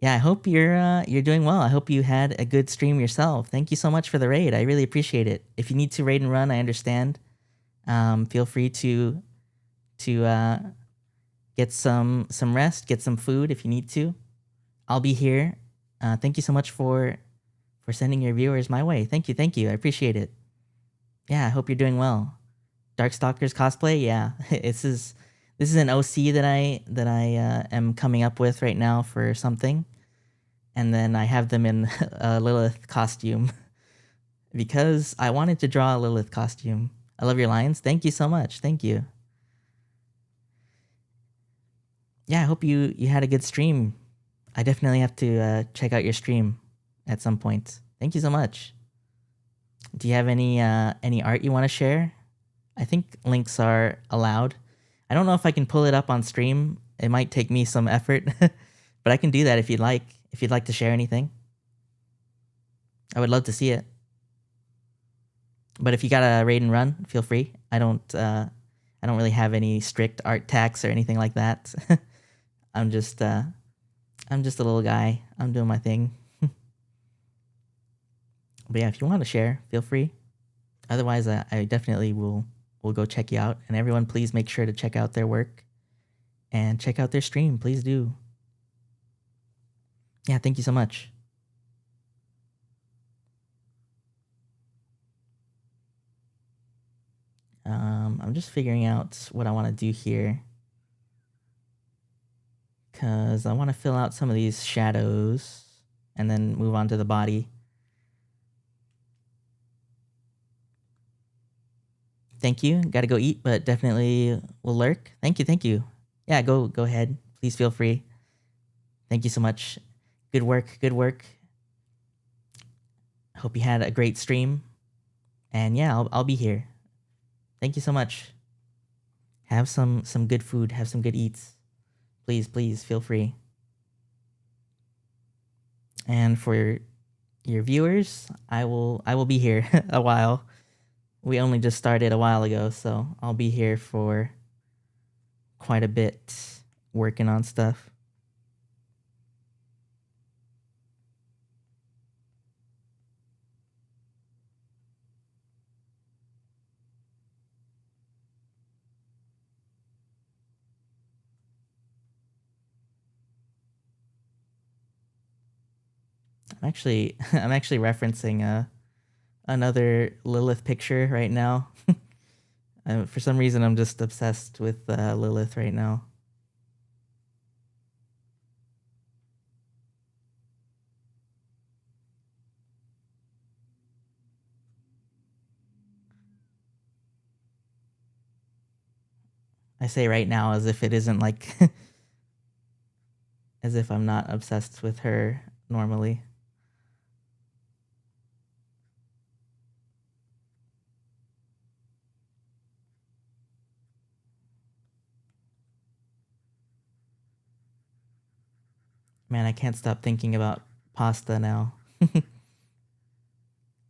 Yeah, I hope you're doing well. I hope you had a good stream yourself. Thank you so much for the raid. I really appreciate it. If you need to raid and run, I understand. Feel free to get some rest, get some food if you need to. I'll be here. Thank you so much for sending your viewers my way. Thank you. I appreciate it. Yeah, I hope you're doing well. Darkstalkers cosplay, yeah. This is an OC that I am coming up with right now for something, and then I have them in a Lilith costume because I wanted to draw a Lilith costume. I love your lines. Thank you so much. Thank you. Yeah, I hope you had a good stream. I definitely have to check out your stream at some point. Thank you so much. Do you have any art you want to share? I think links are allowed. I don't know if I can pull it up on stream. It might take me some effort, but I can do that if you'd like. If you'd like to share anything, I would love to see it. But if you got a raid and run, feel free. I don't really have any strict art tax or anything like that. I'm just a little guy. I'm doing my thing. But yeah, if you want to share, feel free. Otherwise, I definitely will go check you out. And everyone, please make sure to check out their work and check out their stream. Please do. Yeah, thank you so much. I'm just figuring out what I want to do here, because I want to fill out some of these shadows and then move on to the body. Thank you. Got to go eat, but definitely will lurk. Thank you. Thank you. Yeah, go ahead. Please feel free. Thank you so much. Good work. Good work. Hope you had a great stream. And yeah, I'll be here. Thank you so much. Have some good food. Have some good eats. Please feel free. And for your viewers, I will be here a while. We only just started a while ago, so I'll be here for quite a bit working on stuff. I'm actually referencing another Lilith picture right now. For some reason, I'm just obsessed with Lilith right now. I say right now as if it isn't like as if I'm not obsessed with her normally. Man, I can't stop thinking about pasta now.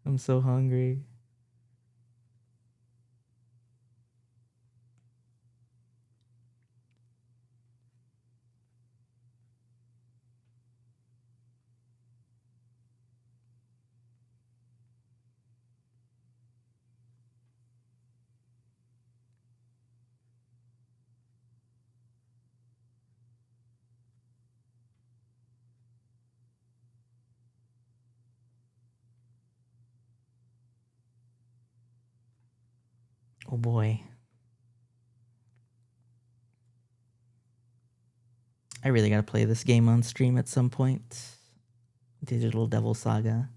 I'm so hungry. Oh boy. I really gotta play this game on stream at some point. Digital Devil Saga.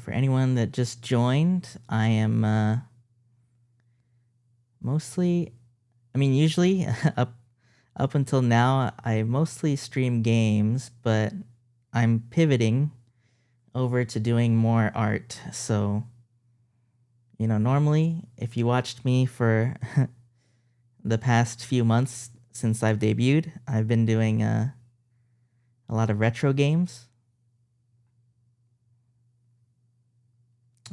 for anyone that just joined, I am mostly, usually up until now, I mostly stream games, but I'm pivoting over to doing more art. So, normally, if you watched me for the past few months since I've debuted, I've been doing a lot of retro games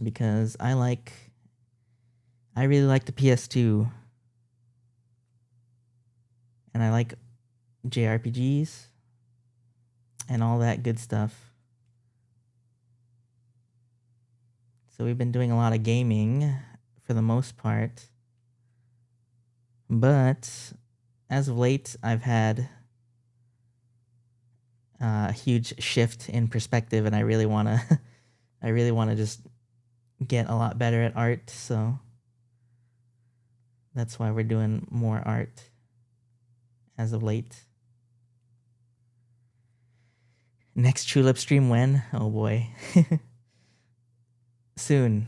because I really like the PS2 and I like JRPGs and all that good stuff. So we've been doing a lot of gaming for the most part. But as of late, I've had a huge shift in perspective, and I really want to just get a lot better at art. So that's why we're doing more art as of late. Next Tulip stream when? Oh boy. Soon.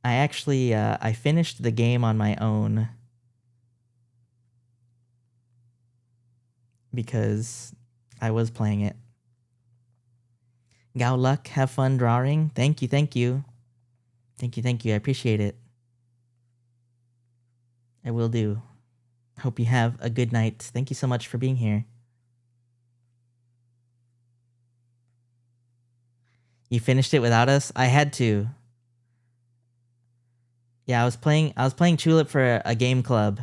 I actually I finished the game on my own because I was playing it. Gao luck, have fun drawing. Thank you. Thank you. I appreciate it. I will do. Hope you have a good night. Thank you so much for being here. You finished it without us? I had to. Yeah, I was playing Tulip for a game club.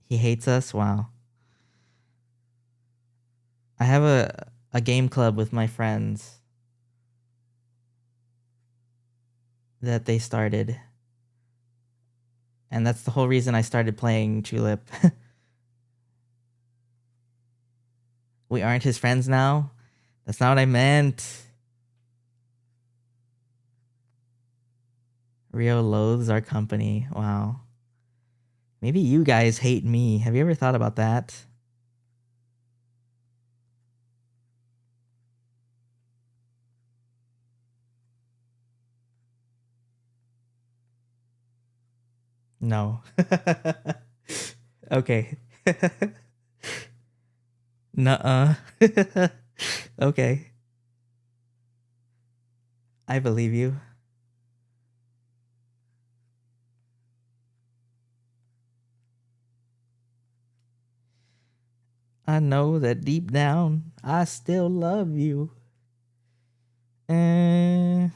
He hates us. Wow. I have a game club with my friends that they started. And that's the whole reason I started playing Tulip. We aren't his friends now? That's not what I meant. Rio loathes our company. Wow. Maybe you guys hate me. Have you ever thought about that? No. Okay. Nuh-uh. Okay. I believe you. I know that deep down, I still love you. I'm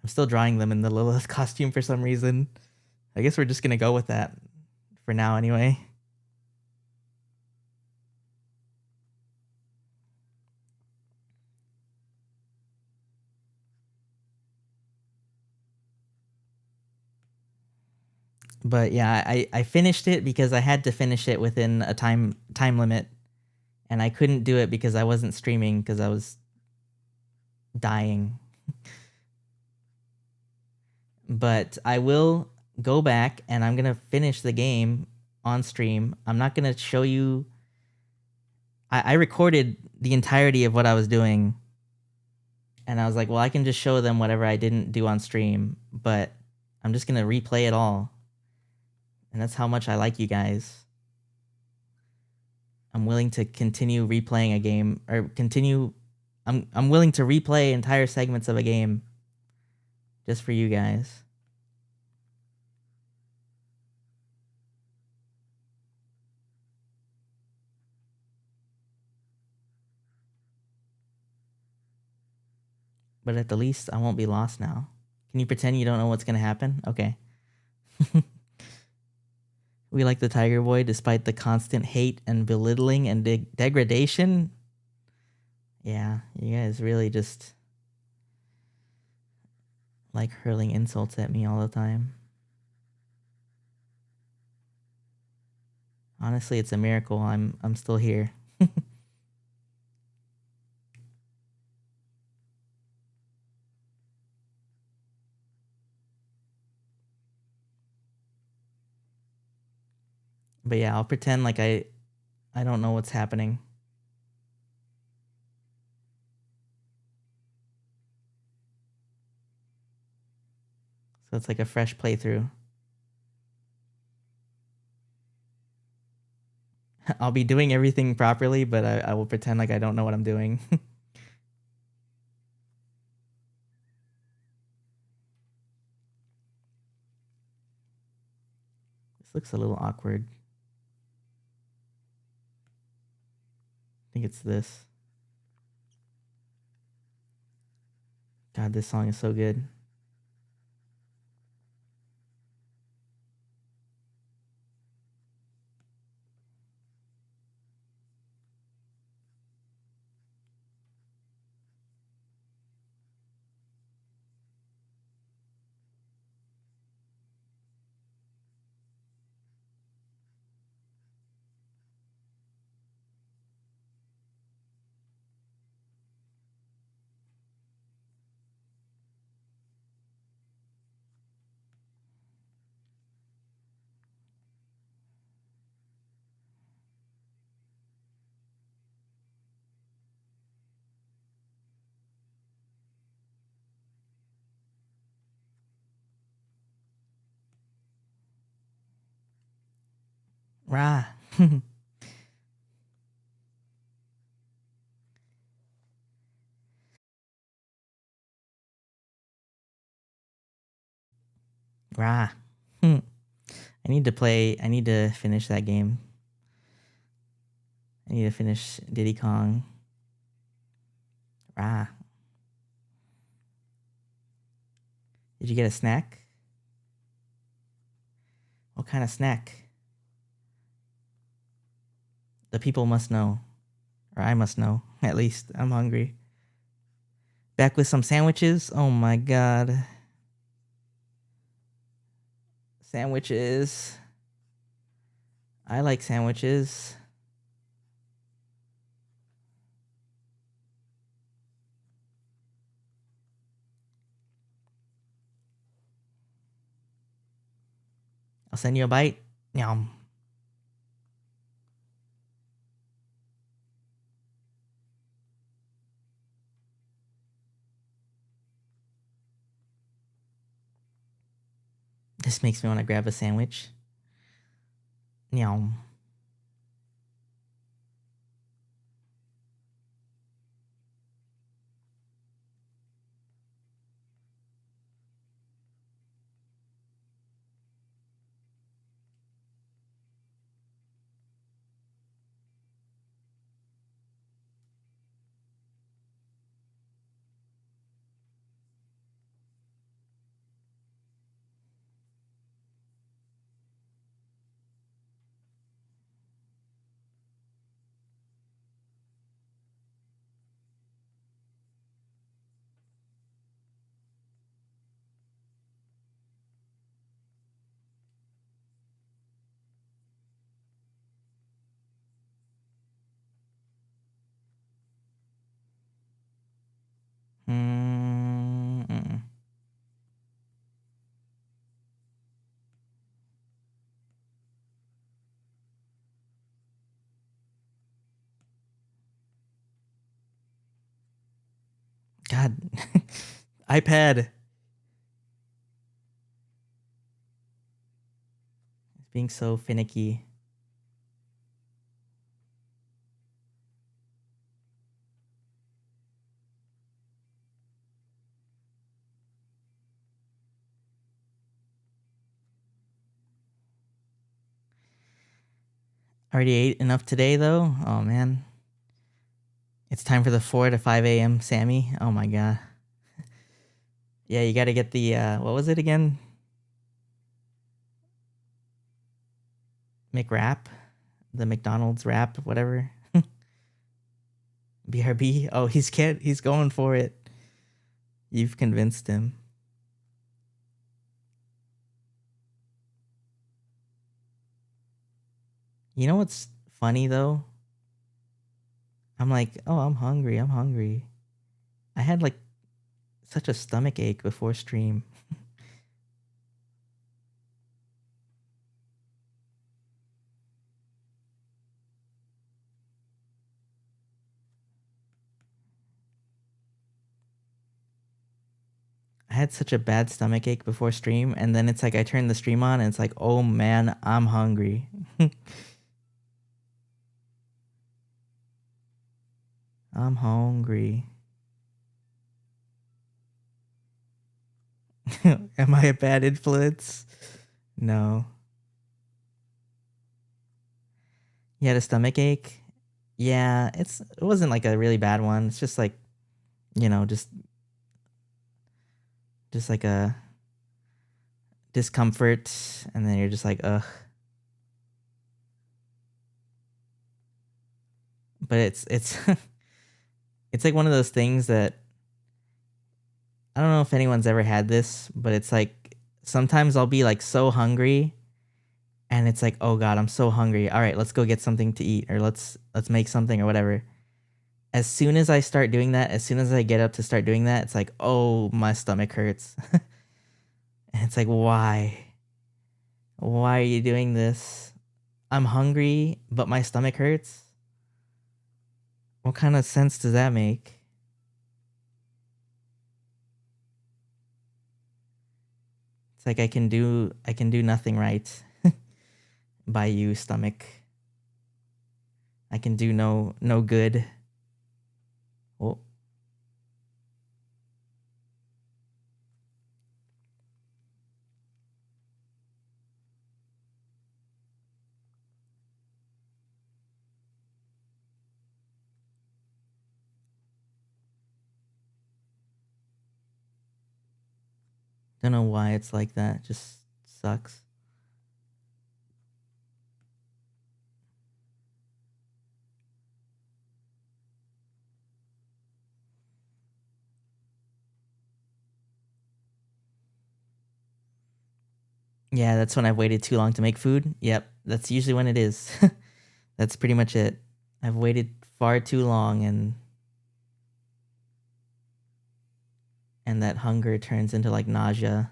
still drawing them in the Lilith costume for some reason. I guess we're just gonna go with that for now anyway. But yeah, I finished it because I had to finish it within a time limit. And I couldn't do it because I wasn't streaming because I was dying. But I will go back and I'm going to finish the game on stream. I'm not going to show you. I recorded the entirety of what I was doing. And I was like, well, I can just show them whatever I didn't do on stream. But I'm just going to replay it all. And that's how much I like you guys. I'm willing to continue replaying a game or continue. I'm willing to replay entire segments of a game just for you guys. But at the least, I won't be lost now. Can you pretend you don't know what's going to happen? Okay. We like the Tiger Boy despite the constant hate and belittling and degradation. Yeah, you guys really just like hurling insults at me all the time. Honestly, it's a miracle I'm still here. But yeah, I'll pretend like I don't know what's happening. So it's like a fresh playthrough. I'll be doing everything properly, but I will pretend like I don't know what I'm doing. This looks a little awkward. I think it's this. God, this song is so good. Rah. Rah. I need to finish that game. I need to finish Diddy Kong. Rah. Did you get a snack? What kind of snack? The people must know. Or I must know. At least. I'm hungry. Back with some sandwiches? Oh my god. Sandwiches. I like sandwiches. I'll send you a bite. Yum. This makes me want to grab a sandwich. Yum. Mm-mm. God. iPad. It's being so finicky. Already ate enough today, though? Oh, man. It's time for the 4 to 5 a.m. Sammy. Oh, my God. Yeah, you got to get the, what was it again? McWrap? The McDonald's wrap, whatever. BRB? Oh, he's going for it. You've convinced him. You know what's funny though? I'm like, oh, I'm hungry. I'm hungry. I had like such a stomach ache before stream. I had such a bad stomach ache before stream, and then it's like I turned the stream on and it's like, oh man, I'm hungry. I'm hungry. Am I a bad influence? No. You had a stomach ache? Yeah, it wasn't like a really bad one. It's just like, you know, just like a discomfort, and then you're just like, ugh. But it's it's like one of those things that I don't know if anyone's ever had this, but it's like sometimes I'll be like so hungry and it's like, oh god, I'm so hungry. All right, let's go get something to eat, or let's make something or whatever. As soon as I start doing that, as soon as I get up to start doing that, it's like, oh, my stomach hurts. And it's like, why? Why are you doing this? I'm hungry, but my stomach hurts. What kind of sense does that make? It's like I can do nothing right by you, stomach. I can do no good. Oh. Don't know why it's like that. Just sucks. Yeah, that's when I've waited too long to make food. Yep, that's usually when it is. That's pretty much it. I've waited far too long, and that hunger turns into like nausea.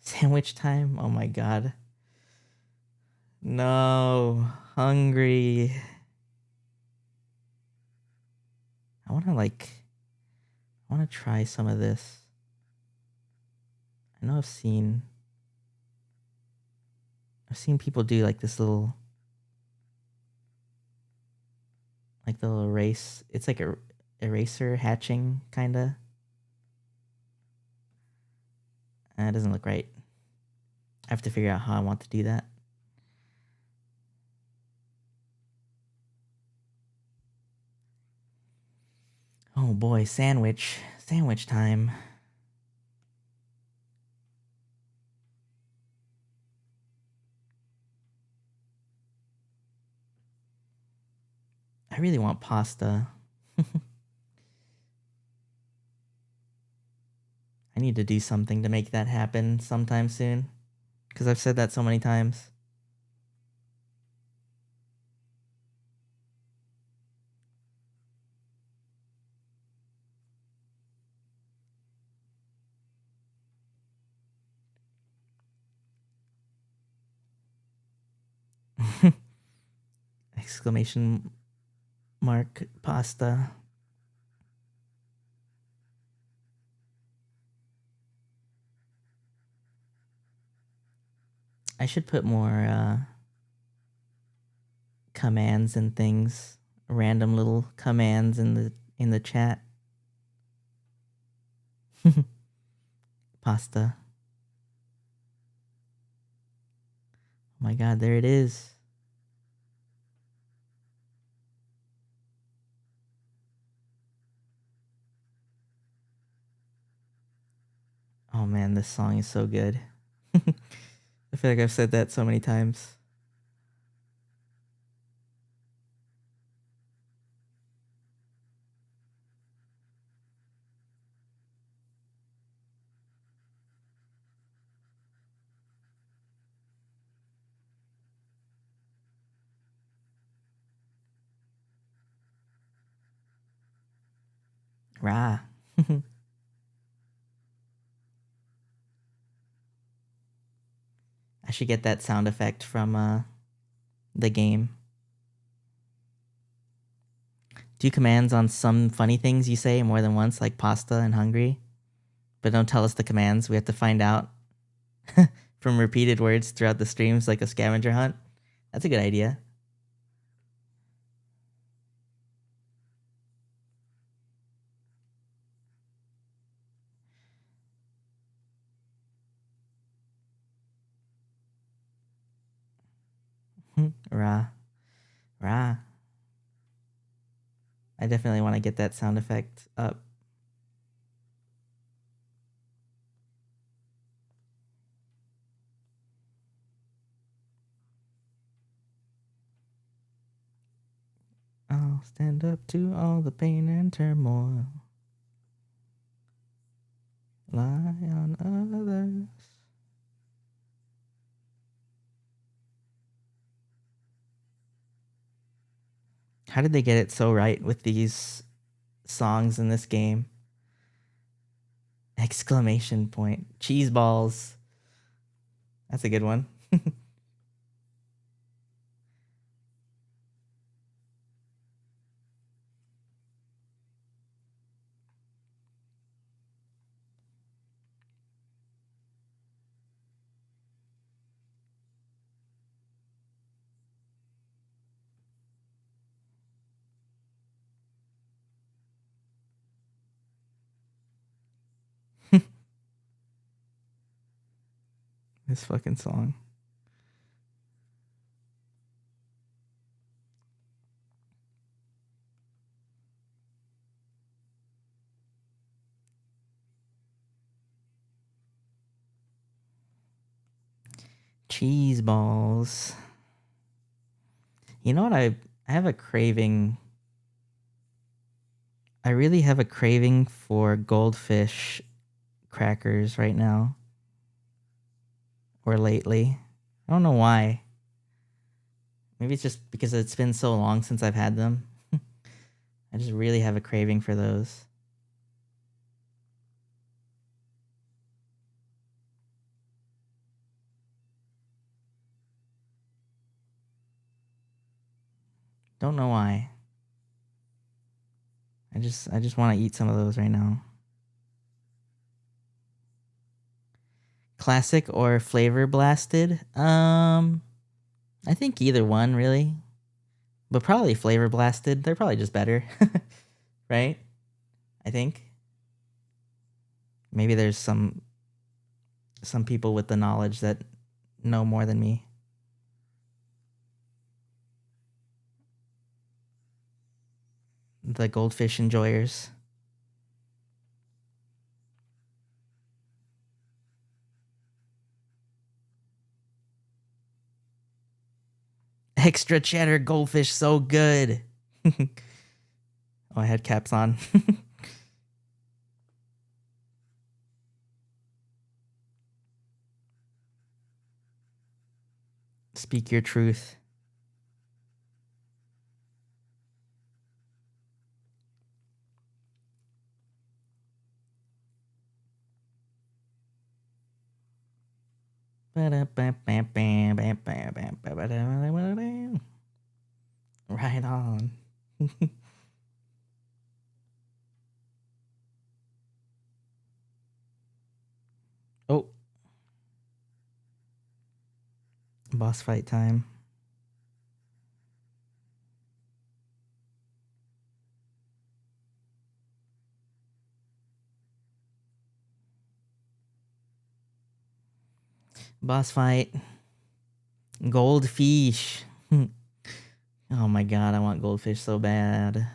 Sandwich time? Oh my god. No, hungry. I want to try some of this. I know I've seen people do like this little the little race. It's like a eraser hatching kind of. That doesn't look right. I have to figure out how I want to do that. Oh boy, sandwich time. I really want pasta. I need to do something to make that happen sometime soon, because I've said that so many times. Exclamation mark pasta. I should put more commands and things, random little commands in the chat. Pasta. Oh my god, there it is. Oh man, this song is so good. I feel like I've said that so many times. Rah. I should get that sound effect from the game. Do commands on some funny things you say more than once, like pasta and hungry, but don't tell us the commands. We have to find out from repeated words throughout the streams, like a scavenger hunt. That's a good idea. Rah. Rah. I definitely want to get that sound effect up. I'll stand up to all the pain and turmoil. Lie on others. How did they get it so right with these songs in this game? Exclamation point. Cheese balls. That's a good one. This fucking song. Cheese balls. You know what? I have a craving. I really have a craving for goldfish crackers right now. Or lately. I don't know why. Maybe it's just because it's been so long since I've had them. I just really have a craving for those. Don't know why. I just want to eat some of those right now. Classic or flavor blasted? I think either one really. But probably flavor blasted. They're probably just better. Right? I think. Maybe there's some people with the knowledge that know more than me. The goldfish enjoyers. Extra cheddar goldfish, so good. Oh, I had caps on. Speak your truth. Right on. Oh. Boss fight time. Boss fight. Goldfish. Oh my god, I want goldfish so bad.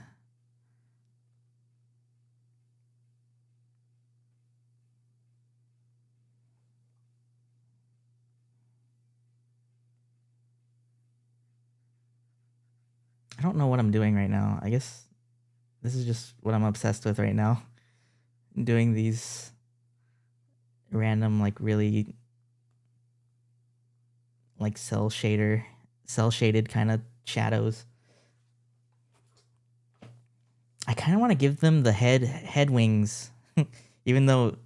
I don't know what I'm doing right now. I guess this is just what I'm obsessed with right now. Doing these random, like really like cell shaded kind of shadows. I kind of want to give them the head wings, even though it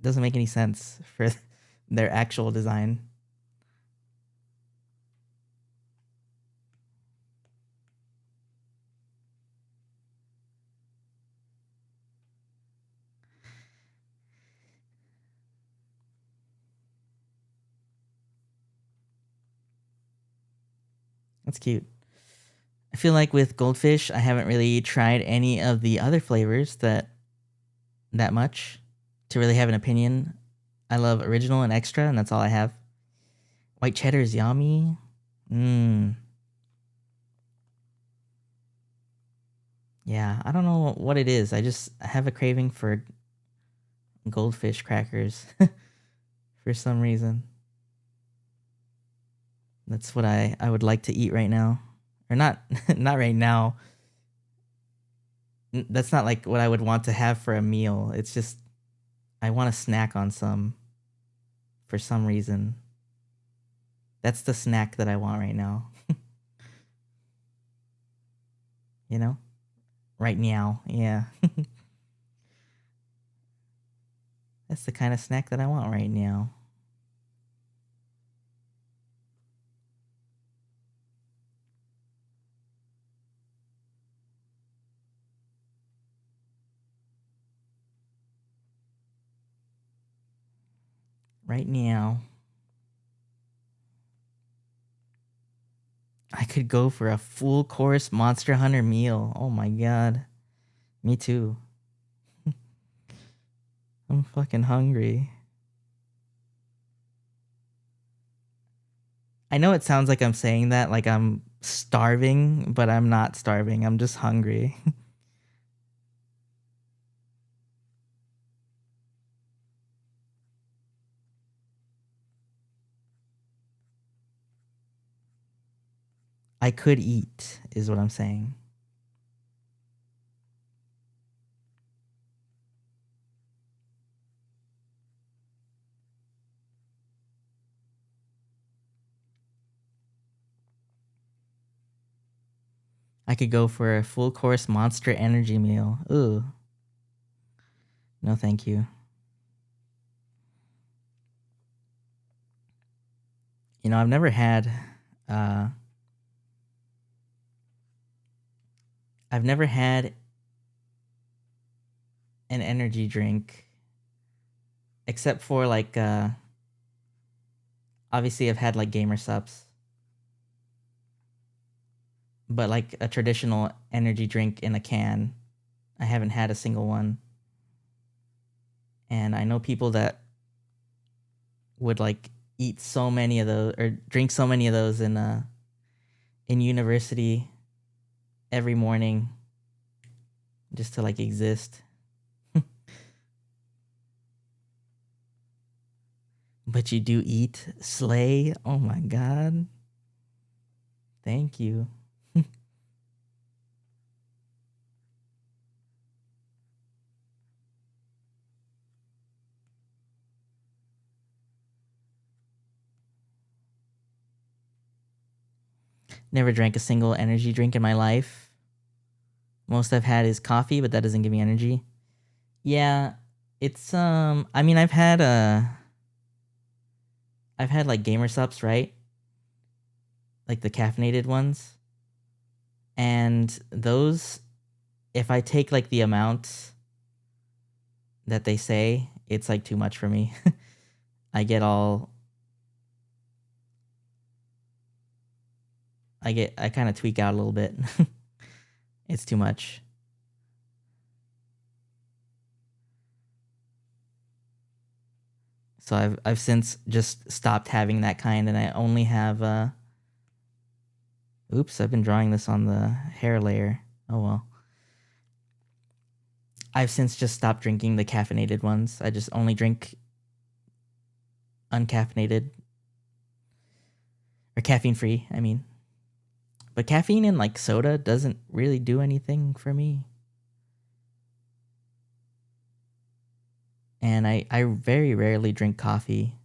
doesn't make any sense for their actual design. That's cute. I feel like with goldfish, I haven't really tried any of the other flavors that much to really have an opinion. I love original and extra, and that's all I have. White cheddar is yummy. Yeah, I don't know what it is. I have a craving for goldfish crackers for some reason. That's what I would like to eat right now. Or not not right now. That's not like what I would want to have for a meal. It's just I want to snack on some for some reason. That's the snack that I want right now. You know? Right now. Yeah. That's the kind of snack that I want right now. Right now. I could go for a full course Monster Hunter meal. Oh my god. Me too. I'm fucking hungry. I know it sounds like I'm saying that like I'm starving, but I'm not starving. I'm just hungry. I could eat, is what I'm saying. I could go for a full course Monster Energy meal. Ooh. No, thank you. You know, I've never had an energy drink except for like obviously I've had like Gamer Sups. But like a traditional energy drink in a can, I haven't had a single one. And I know people that would like eat so many of those or drink so many of those in university every morning just to like exist. But you do eat slay? Oh my god. Thank you. Never drank a single energy drink in my life. Most I've had is coffee, but that doesn't give me energy. Yeah, it's I mean I've had like Gamer Sups, right? Like the caffeinated ones. And those, if I take like the amount that they say, it's like too much for me. I get all I kind of tweak out a little bit. It's too much. So I've since just stopped having that kind, and I only have oops, I've been drawing this on the hair layer. Oh well. I've since just stopped drinking the caffeinated ones. I just only drink uncaffeinated or caffeine free, I mean. But caffeine in like soda doesn't really do anything for me. And I very rarely drink coffee.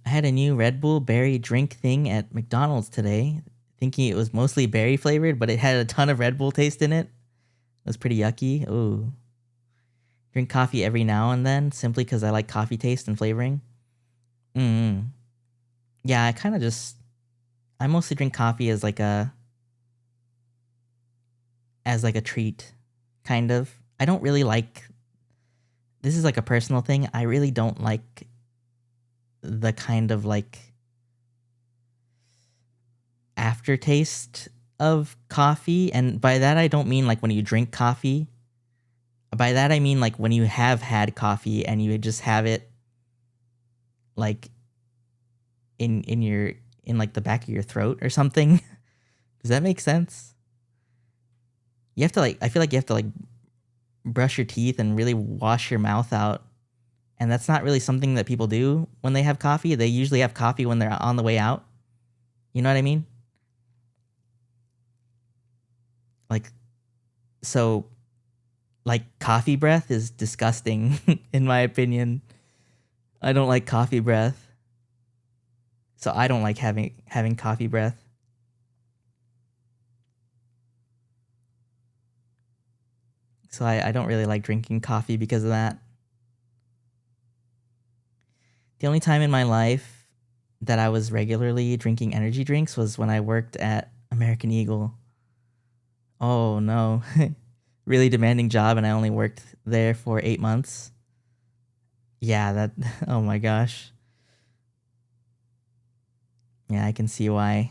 I had a new Red Bull berry drink thing at McDonald's today. thinking it was mostly berry flavored, but it had a ton of Red Bull taste in it. It was pretty yucky. Ooh. Drink coffee every now and then simply because I like coffee taste and flavoring. Mm. Yeah, I mostly drink coffee as like a treat, kind of. I don't really like, this is like a personal thing. I really don't like the kind of like aftertaste of coffee. And by that, I don't mean like when you drink coffee. By that, I mean like when you have had coffee and you just have it like in like the back of your throat or something. Does that make sense? You have to like, I feel like you have to like brush your teeth and really wash your mouth out. And that's not really something that people do when they have coffee. They usually have coffee when they're on the way out. You know what I mean? Like, so, like, coffee breath is disgusting, in my opinion. I don't like coffee breath. So I don't like having coffee breath. So I don't really like drinking coffee because of that. The only time in my life that I was regularly drinking energy drinks was when I worked at American Eagle. Oh no. Really demanding job, and I only worked there for 8 months. Yeah, that oh my gosh. Yeah, I can see uh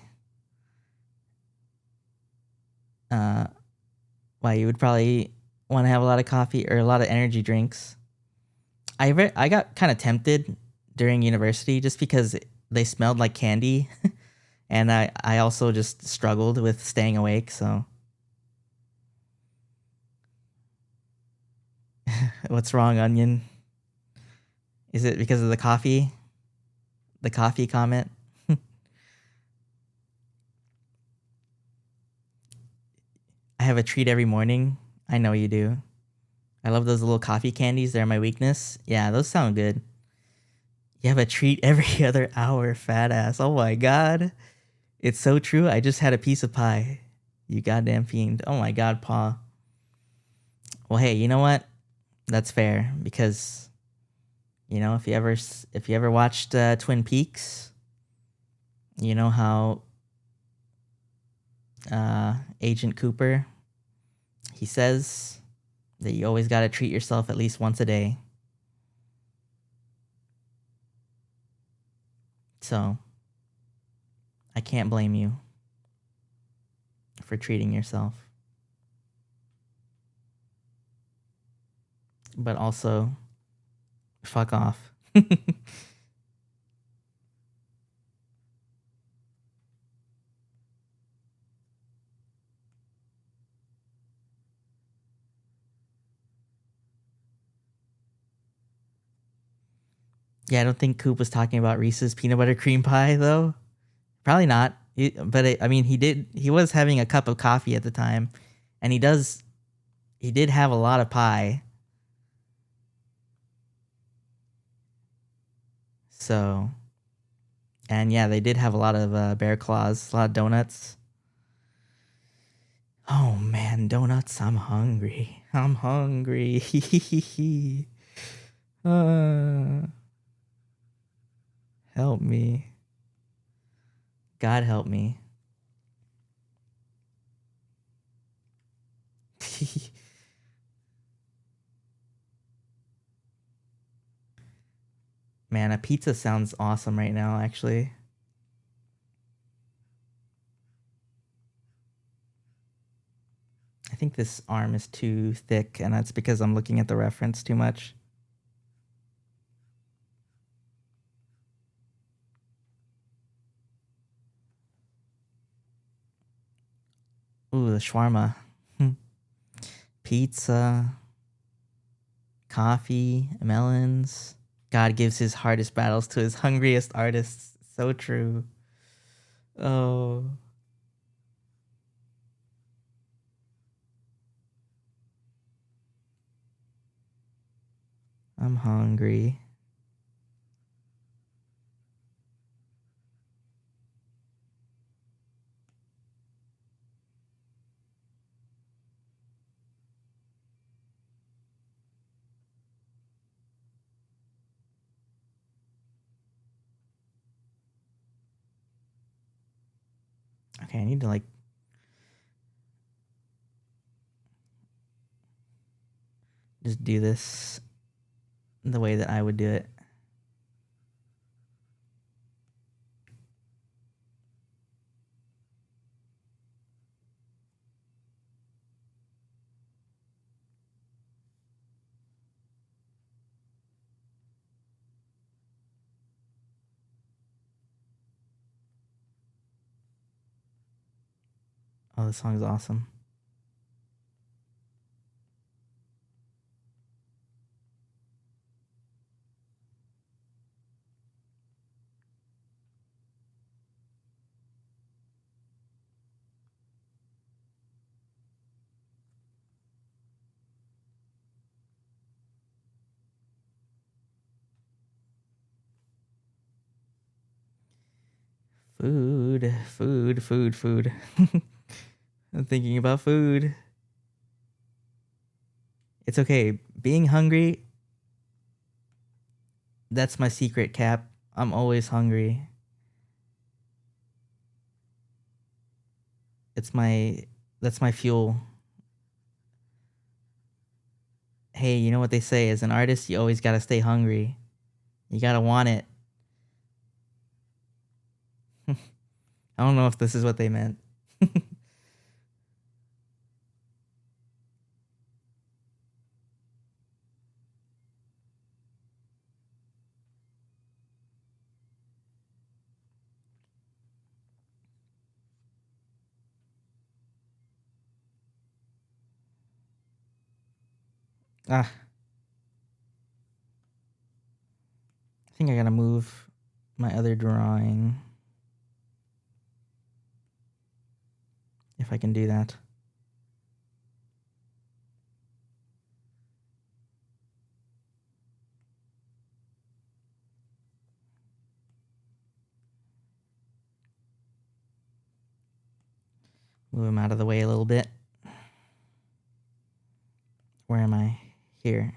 why you would probably want to have a lot of coffee or a lot of energy drinks. I got kind of tempted during university just because they smelled like candy, and I also just struggled with staying awake, so what's wrong, Onion? Is it because of the coffee? The coffee comment? I have a treat every morning. I know you do. I love those little coffee candies. They're my weakness. Yeah, those sound good. You have a treat every other hour, fat ass. Oh my god. It's so true. I just had a piece of pie. You goddamn fiend. Oh my god, Pa. Well, hey, you know what? That's fair because if you ever watched Twin Peaks, you know how Agent Cooper, he says that you always got to treat yourself at least once a day. So, I can't blame you for treating yourself. But also, fuck off. Yeah, I don't think Coop was talking about Reese's peanut butter cream pie, though. Probably not. I mean, he was having a cup of coffee at the time, and he did have a lot of pie. So, and yeah, they did have a lot of bear claws, a lot of donuts. Oh man, donuts! I'm hungry. I'm hungry. uh, help me, God help me. Man, a pizza sounds awesome right now. Actually, I think this arm is too thick, and that's because I'm looking at the reference too much. Ooh, the shawarma. Pizza, coffee, melons. God gives his hardest battles to his hungriest artists. So true. Oh, I'm hungry. Okay, I need to like just do this the way that I would do it. Oh, this song is awesome. Food, food, food, food. I'm thinking about food. It's okay. Being hungry, that's my secret, Cap. I'm always hungry. That's my fuel. Hey, you know what they say, as an artist, you always gotta stay hungry. You gotta want it. I don't know if this is what they meant. Ah, I think I gotta move my other drawing. If I can do that. Move him out of the way a little bit. Where am I? Here.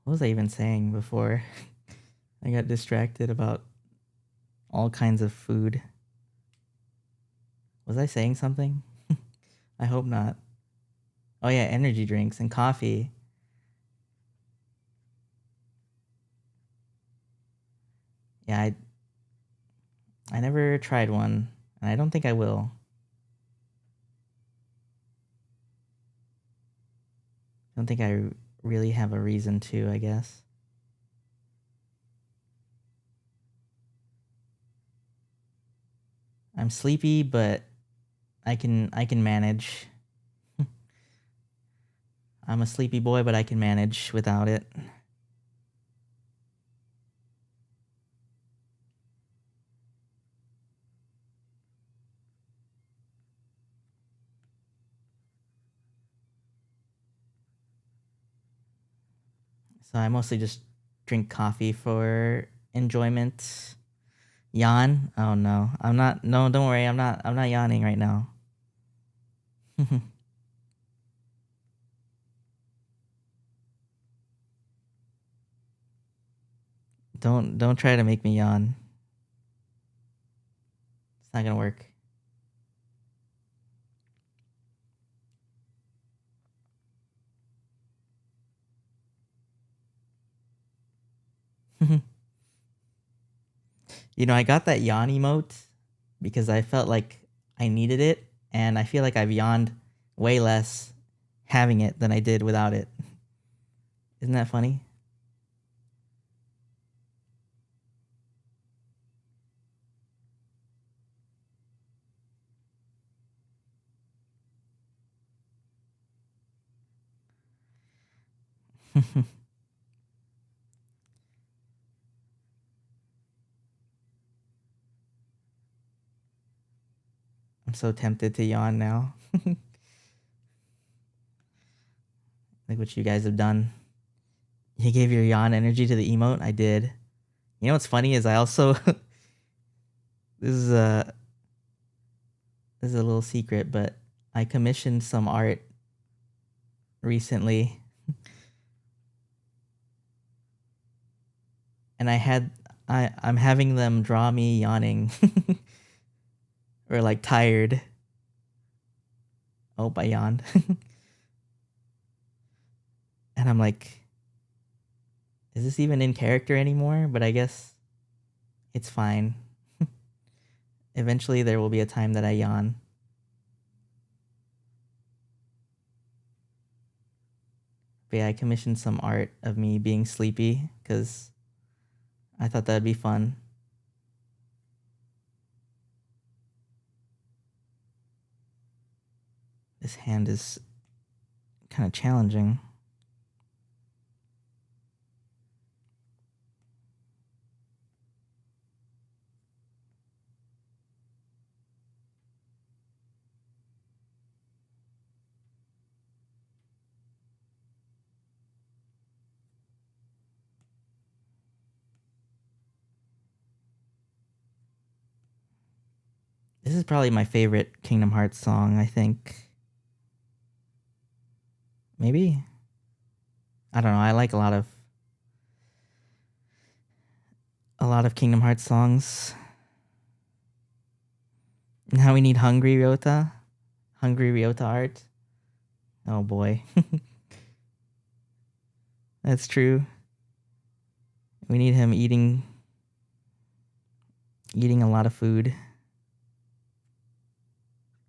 What was I even saying before? I got distracted about all kinds of food. Was I saying something? I hope not. Oh yeah, energy drinks and coffee. Yeah, I never tried one, and I don't think I will. I don't think I really have a reason to, I guess. I'm sleepy, but I can manage. I'm a sleepy boy, but I can manage without it. So I mostly just drink coffee for enjoyment. Yawn? Oh no. I'm not no, don't worry. I'm not yawning right now. Don't try to make me yawn. It's not going to work. You know, I got that yawn emote because I felt like I needed it, and I feel like I've yawned way less having it than I did without it. Isn't that funny? I'm so tempted to yawn now. Like what you guys have done. You gave your yawn energy to the emote? I did. You know what's funny is I also this is a little secret, but I commissioned some art recently. And I'm having them draw me yawning. Or like tired. Oh, I yawned. And I'm like, is this even in character anymore? But I guess it's fine. Eventually there will be a time that I yawn. But yeah, I commissioned some art of me being sleepy because I thought that'd be fun. This hand is kind of challenging. This is probably my favorite Kingdom Hearts song, I think. Maybe? I don't know. I like a lot of Kingdom Hearts songs. Now we need Hungry Ryota. Hungry Ryota art. Oh boy. That's true. We need him eating a lot of food.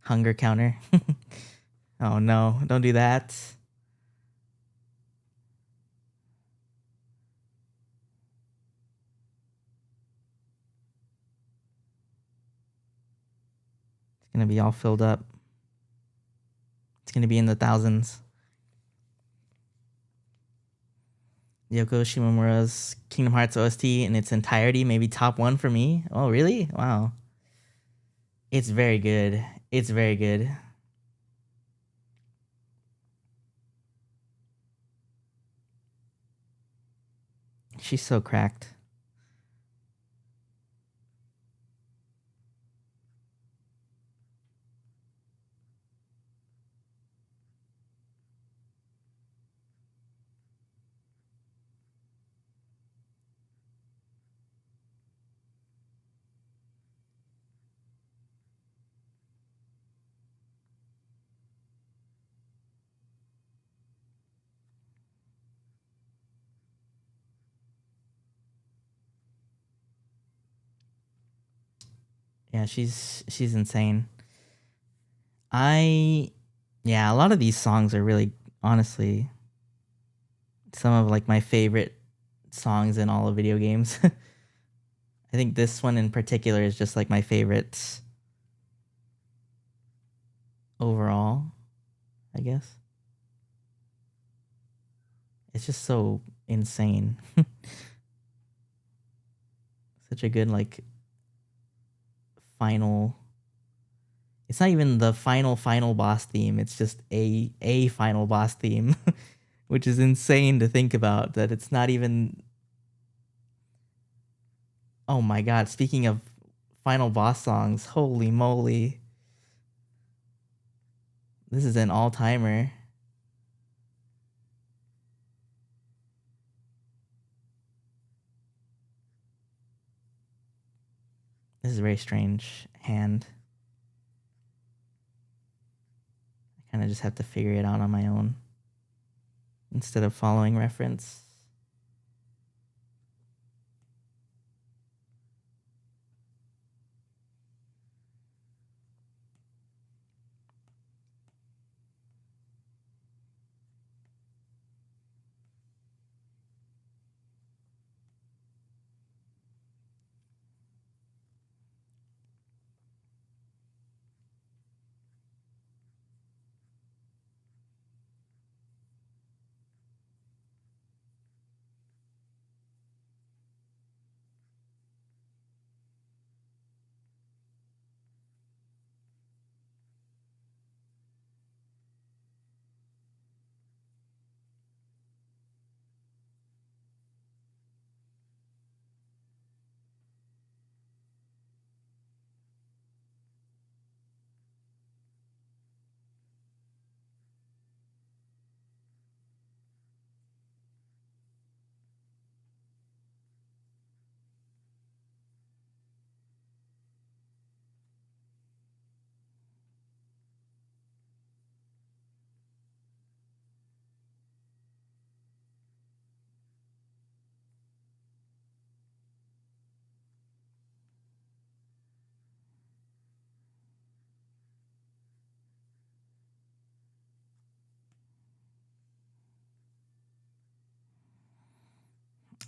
Hunger counter. Oh no, don't do that. It's gonna be all filled up. It's gonna be in the thousands. Yoko Shimomura's Kingdom Hearts OST in its entirety, maybe top 1 for me. Oh, really? Wow. It's very good. It's very good. She's so cracked. Yeah, she's insane. Yeah, a lot of these songs are really honestly some of like my favorite songs in all of video games. I think this one in particular is just like my favorite overall, I guess. It's just so insane. Such a good like final. It's not even the final boss theme. It's just a final boss theme, which is insane to think about that it's not even. Oh my god, speaking of final boss songs, holy moly. This is an all-timer. This is a very strange hand. I kind of just have to figure it out on my own instead of following reference.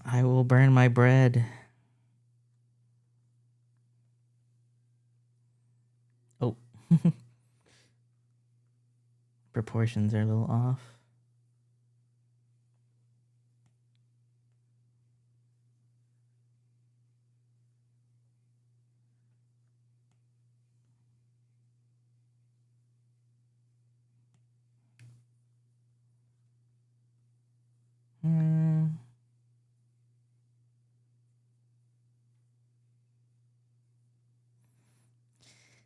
I will burn my bread. Oh. Proportions are a little off.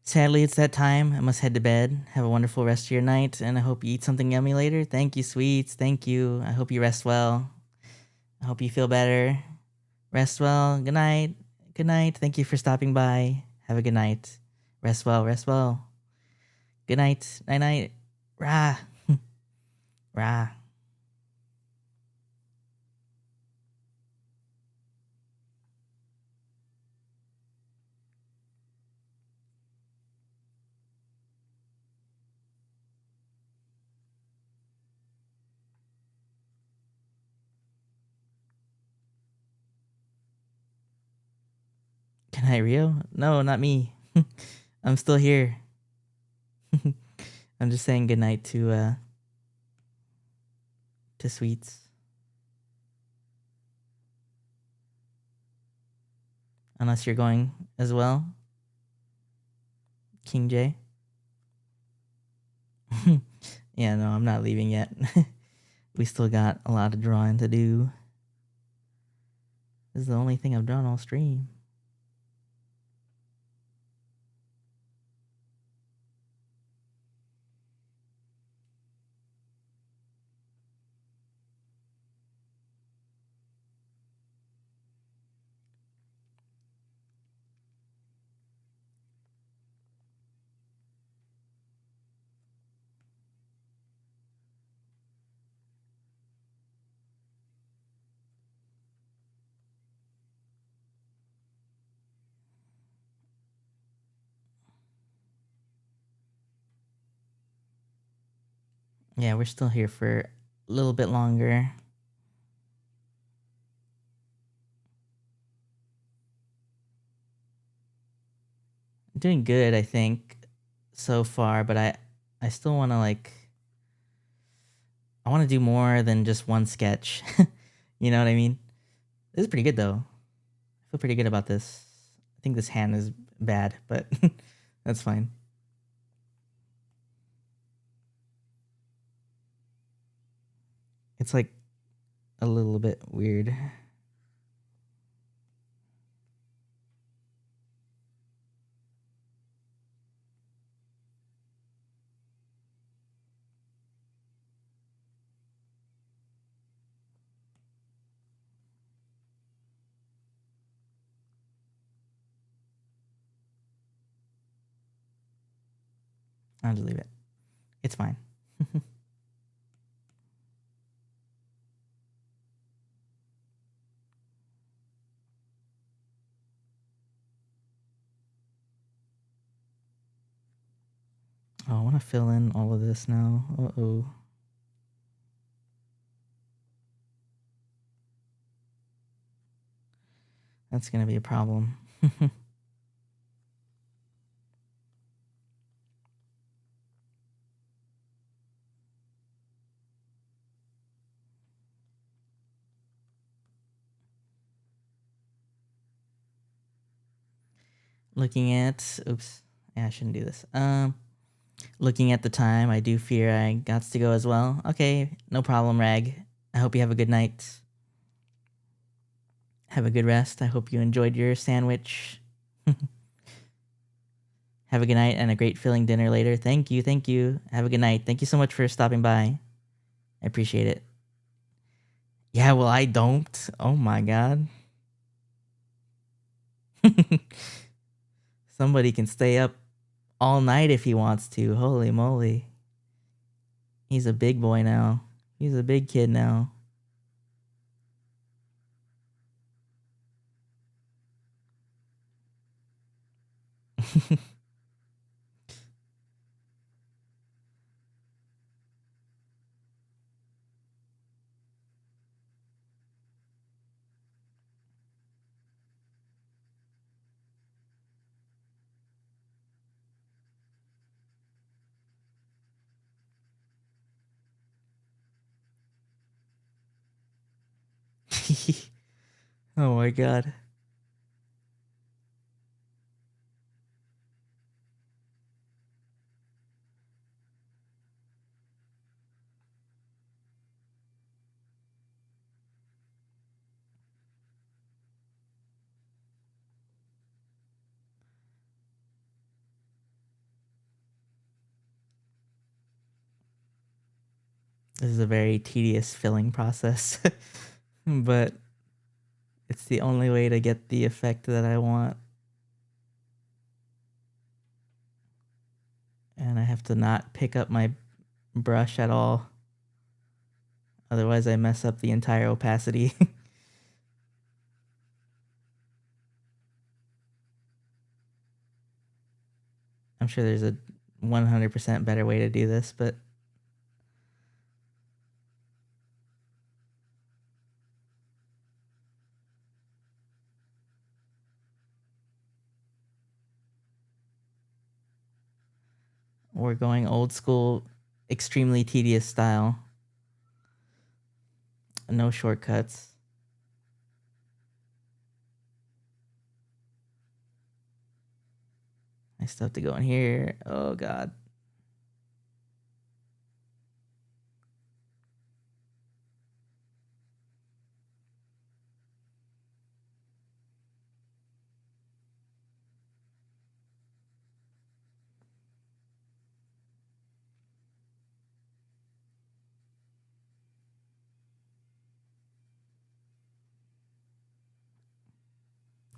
Sadly, it's that time. I must head to bed. Have a wonderful rest of your night, and I hope you eat something yummy later. Thank you, sweets. Thank you. I hope you rest well. I hope you feel better. Rest well. Good night. Good night. Thank you for stopping by. Have a good night. Rest well. Rest well. Good night. Night night. Rah. Rah. Good night, Rio. No, not me. I'm still here. I'm just saying good night to Sweets. Unless you're going as well, King J. Yeah, no, I'm not leaving yet. We still got a lot of drawing to do. This is the only thing I've drawn all stream. Yeah, we're still here for a little bit longer. Doing good, I think, so far, but I still want to I want to do more than just one sketch. You know what I mean? This is pretty good though. I feel pretty good about this. I think this hand is bad, but that's fine. It's like a little bit weird. I'll just leave it. It's fine. Oh, I want to fill in all of this now. Uh-oh. That's going to be a problem. Looking at... Oops. Yeah, I shouldn't do this. Looking at the time, I do fear I got to go as well. Okay, no problem, Rag. I hope you have a good night. Have a good rest. I hope you enjoyed your sandwich. Have a good night and a great filling dinner later. Thank you. Thank you. Have a good night. Thank you so much for stopping by. I appreciate it. Yeah, well, I don't. Oh my god. Somebody can stay up all night if he wants to. Holy moly. He's a big boy now. He's a big kid now. Oh my god. This is a very tedious filling process, but it's the only way to get the effect that I want. And I have to not pick up my brush at all. Otherwise, I mess up the entire opacity. I'm sure there's a 100% better way to do this, but we're going old school, extremely tedious style. No shortcuts. I still have to go in here. Oh god.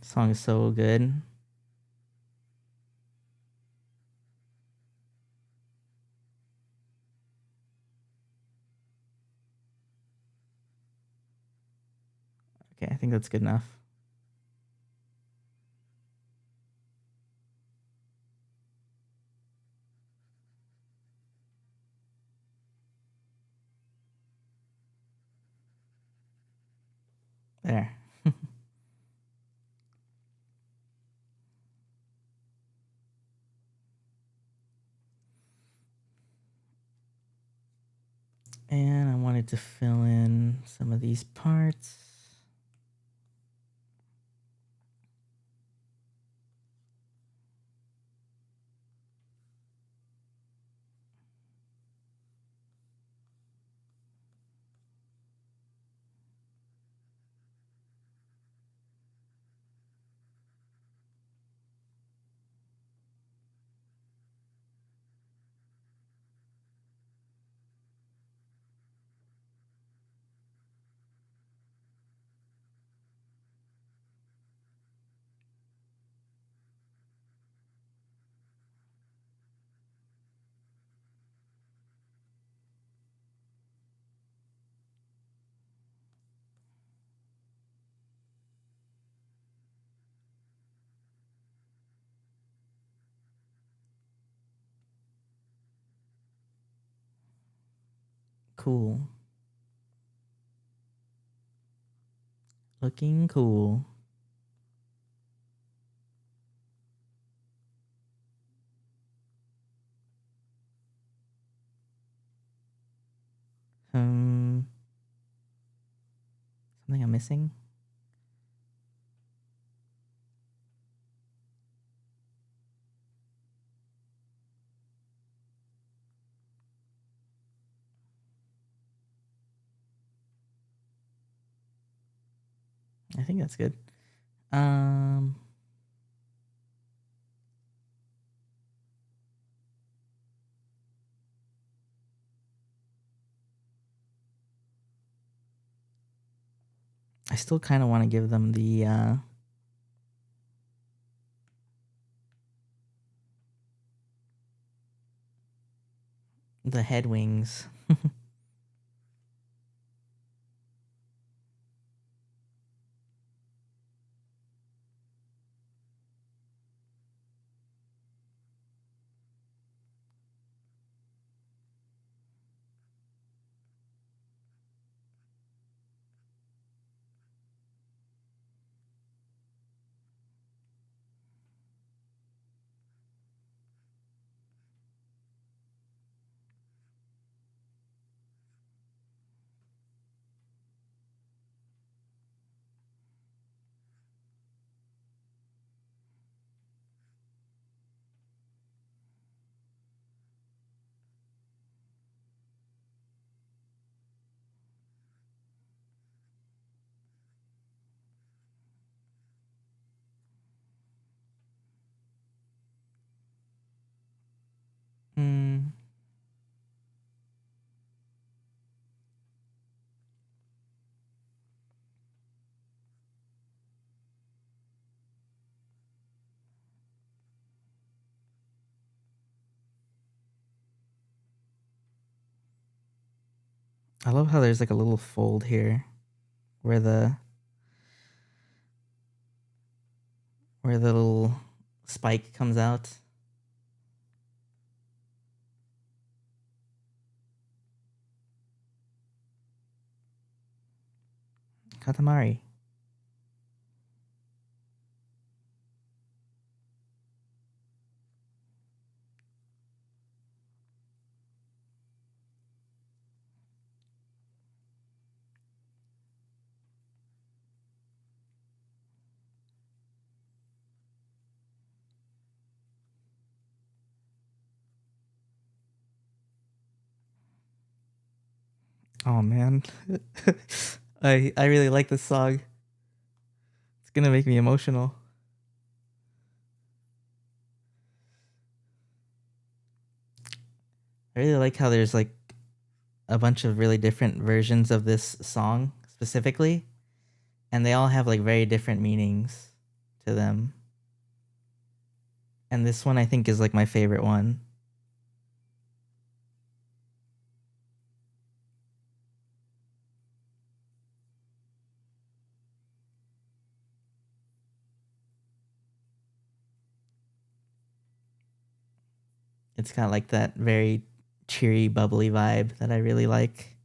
Song is so good. Okay, I think that's good enough. There. And I wanted to fill in some of these parts. Cool. Looking cool. Something I'm missing? I think that's good. I still kind of want to give them the head wings. Hmm. I love how there's like a little fold here where the little spike comes out. Katamari. Oh man. I really like this song. It's gonna make me emotional. I really like how there's like a bunch of really different versions of this song specifically, and they all have like very different meanings to them. And this one I think is like my favorite one. It's got like that very cheery, bubbly vibe that I really like.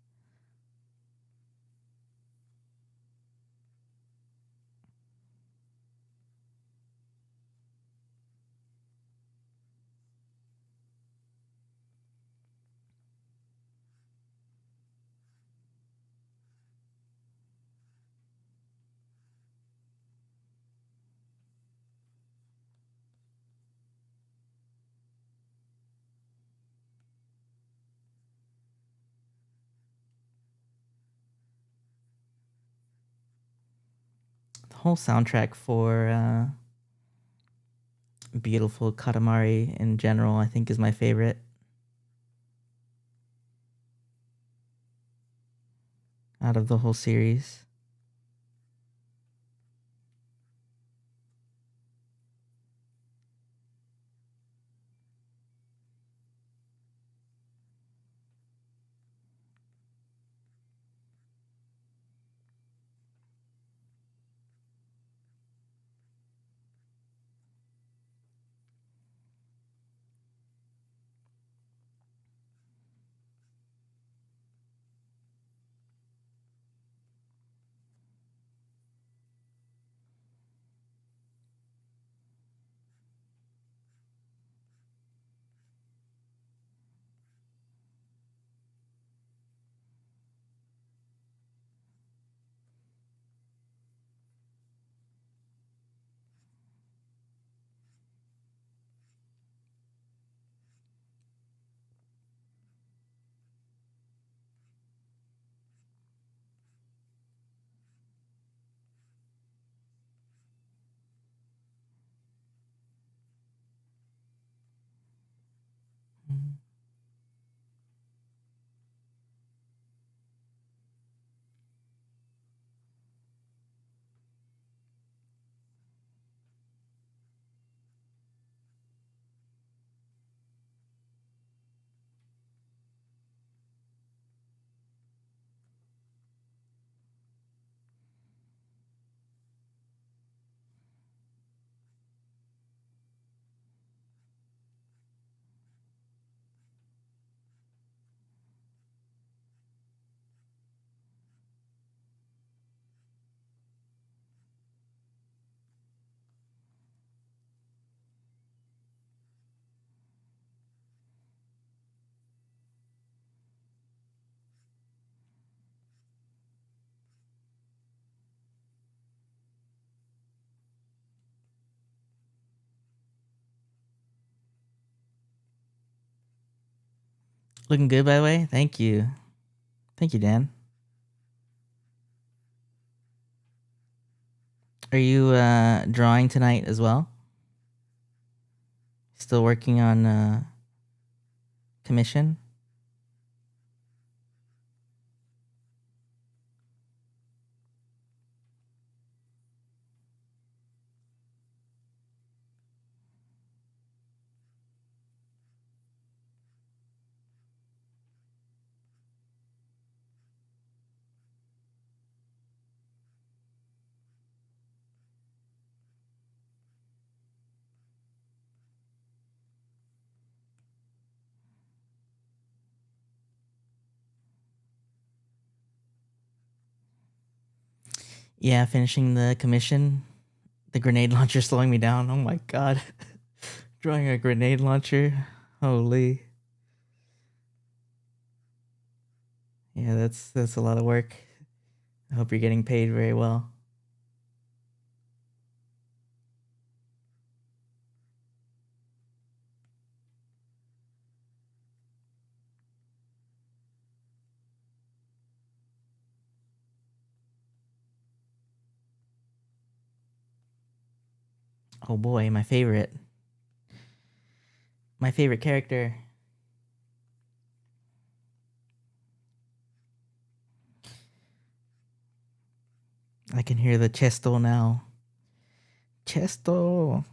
The whole soundtrack for Beautiful Katamari in general, I think, is my favorite out of the whole series. Mhm. Looking good, by the way. Thank you. Thank you, Dan. Are you drawing tonight as well? Still working on commission. Yeah, finishing the commission. The grenade launcher slowing me down. Oh my god. Drawing a grenade launcher. Holy. Yeah, that's a lot of work. I hope you're getting paid very well. Oh boy, my favorite. My favorite character. I can hear the chesto now. Chesto.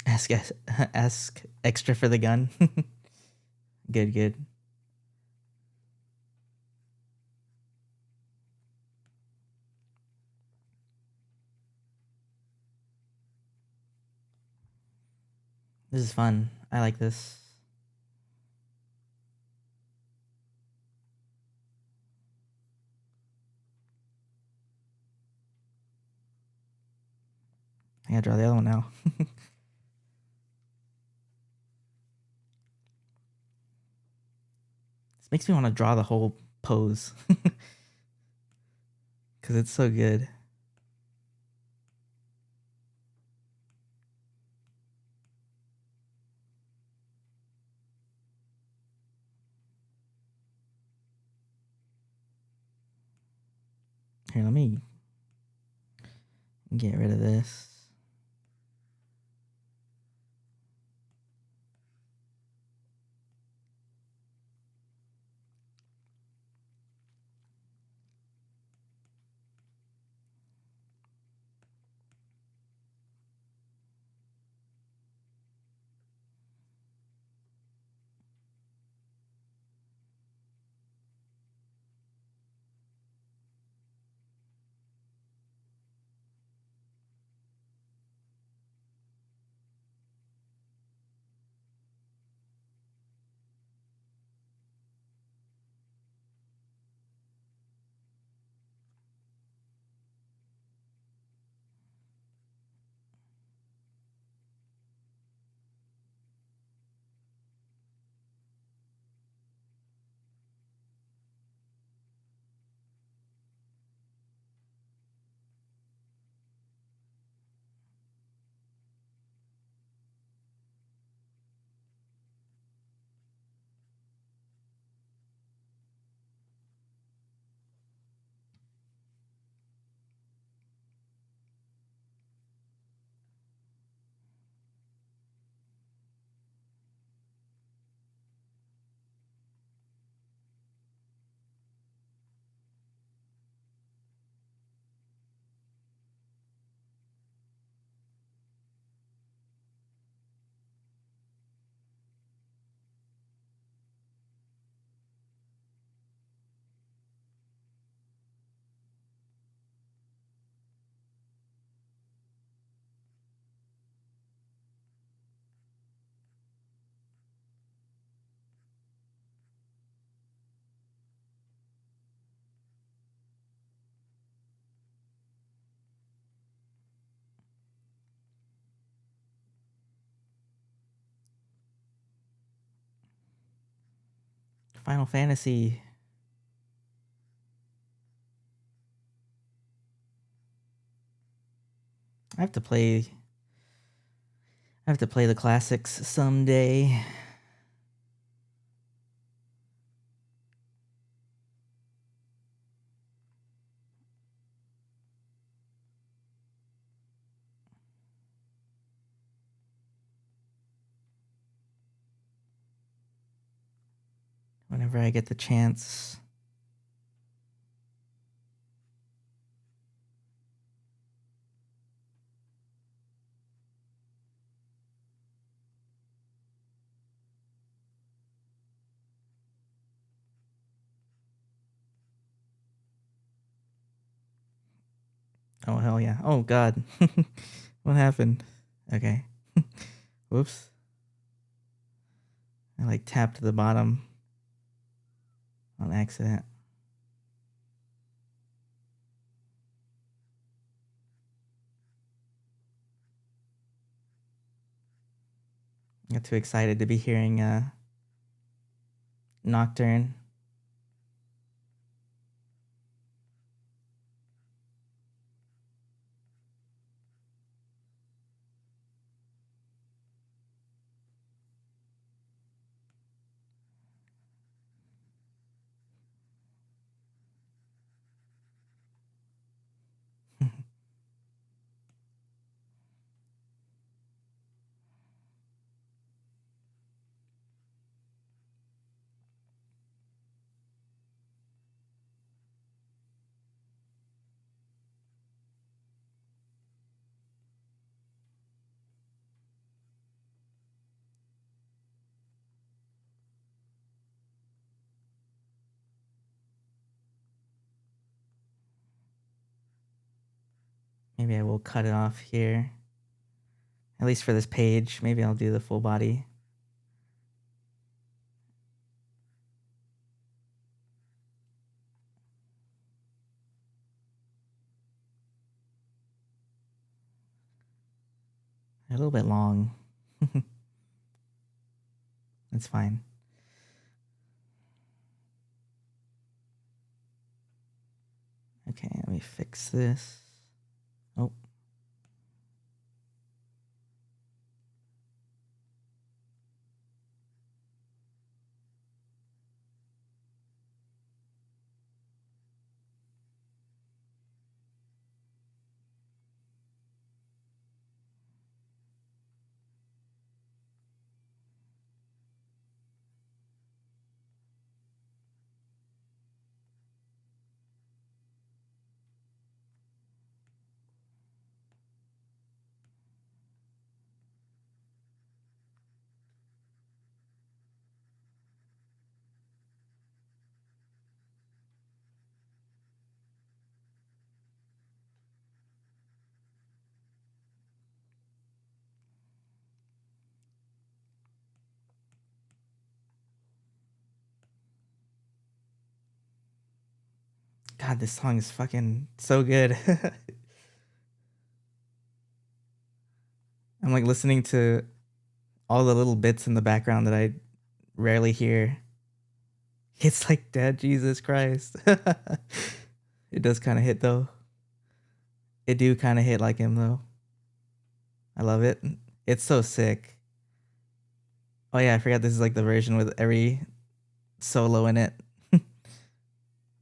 Ask ask extra for the gun. Good, good. This is fun. I like this. I gotta draw the other one now. This makes me want to draw the whole pose. Because it's so good. Here, let me get rid of this. Final Fantasy. I have to play the classics someday. Whenever I get the chance. Oh, hell yeah. Oh, God. What happened? Okay. Whoops. I like tapped the bottom on accident. I got too excited to be hearing Nocturne. Maybe I will cut it off here. At least for this page. Maybe I'll do the full body. A little bit long. That's fine. Okay, let me fix this. Oh. God, this song is fucking so good. I'm like listening to all the little bits in the background that I rarely hear. It's like Dead Jesus Christ. It does kind of hit though. It do kind of hit like him though. I love it. It's so sick. Oh yeah, I forgot this is like the version with every solo in it.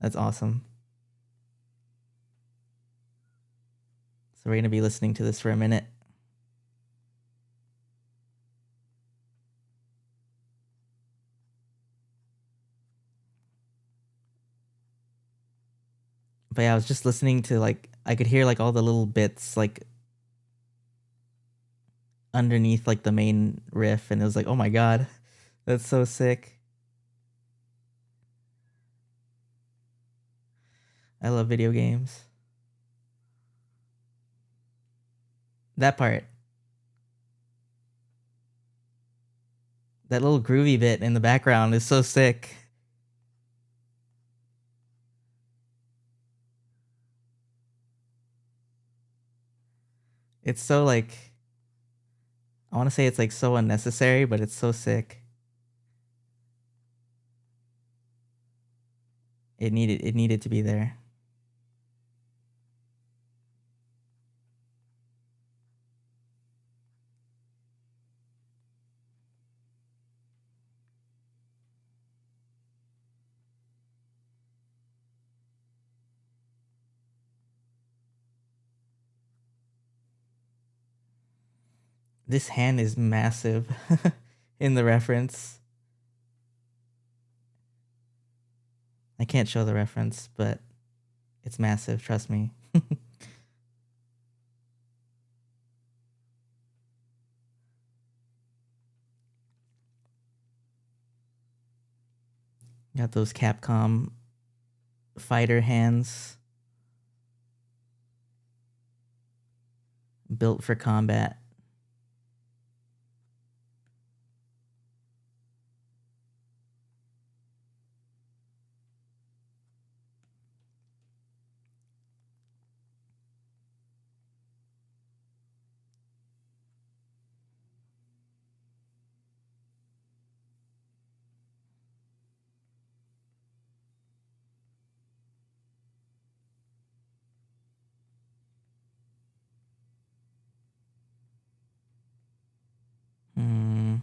That's awesome. So we're going to be listening to this for a minute. But yeah, I was just listening to like, I could hear like all the little bits like underneath like the main riff, and it was like, oh my God, that's so sick. I love video games. That part. That little groovy bit in the background is so sick. It's so like, I want to say it's like so unnecessary, but it's so sick. It needed to be there. This hand is massive in the reference. I can't show the reference, but it's massive, trust me. Got those Capcom fighter hands. Built for combat. Hmm.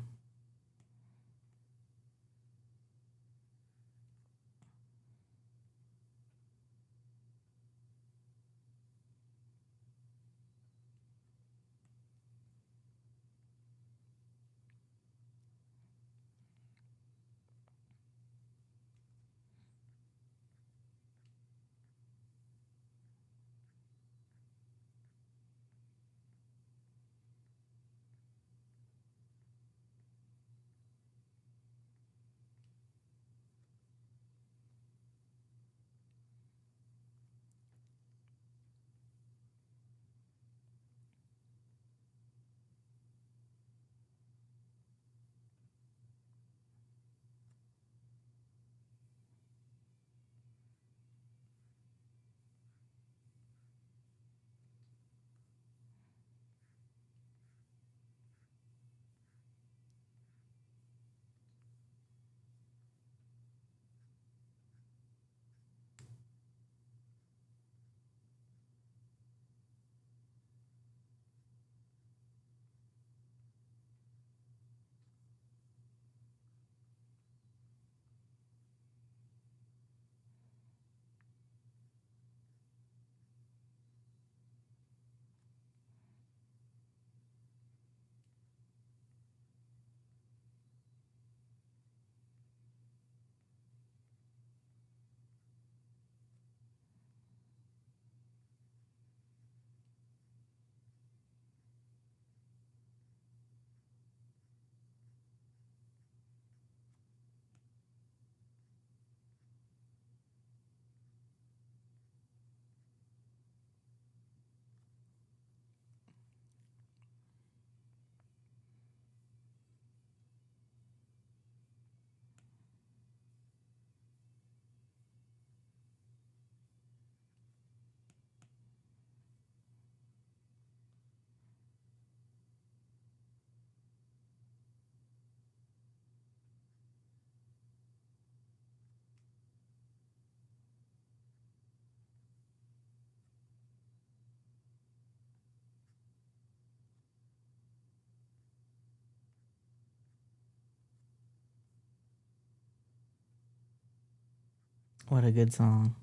What a good song.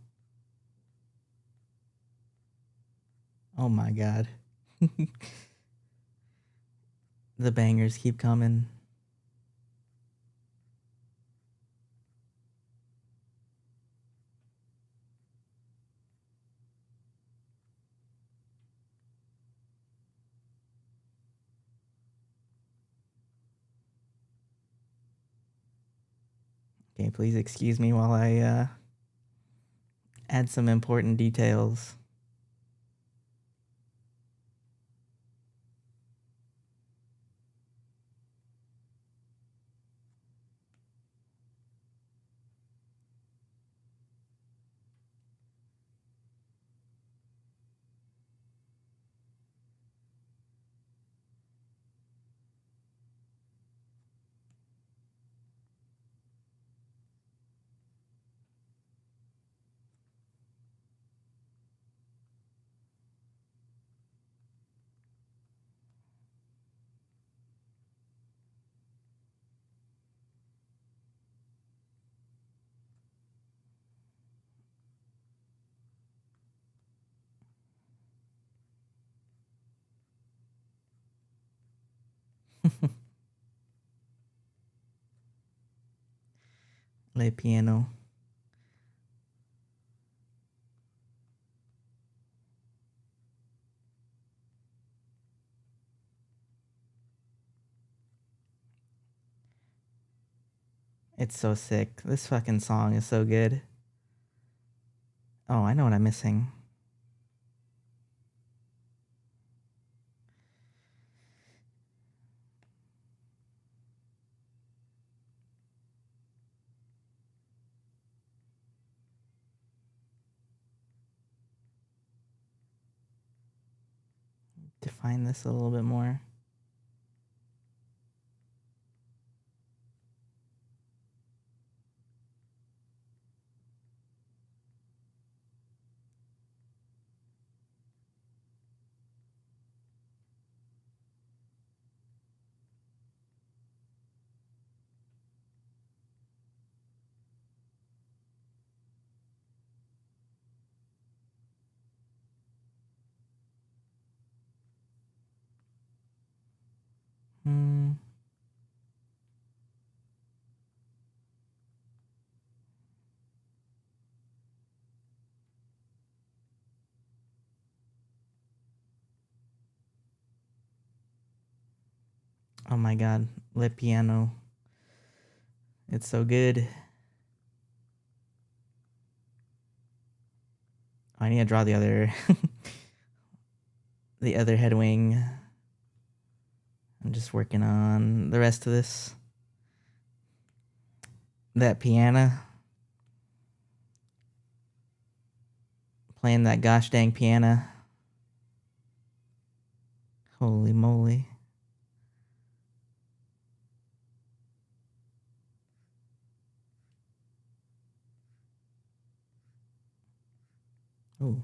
Oh my god. The bangers keep coming. Okay, please excuse me while I add some important details. Le piano. It's so sick. This fucking song is so good. Oh, I know what I'm missing. Define this a little bit more. Hmm. Oh my god, Le piano. It's so good. I need to draw the other the other head wing. I'm just working on the rest of this. That piano. Playing that gosh dang piano. Holy moly. Ooh.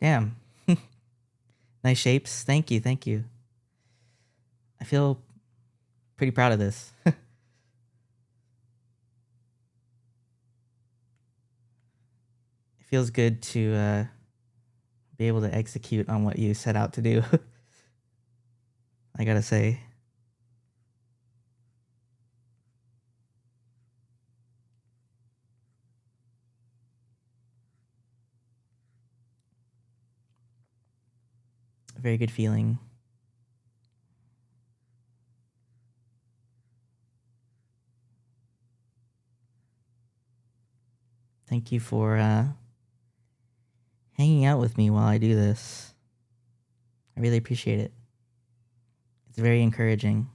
Damn. Nice shapes. Thank you. Thank you. I feel pretty proud of this. It feels good to be able to execute on what you set out to do. I gotta say. A very good feeling. Thank you for hanging out with me while I do this. I really appreciate it. It's very encouraging.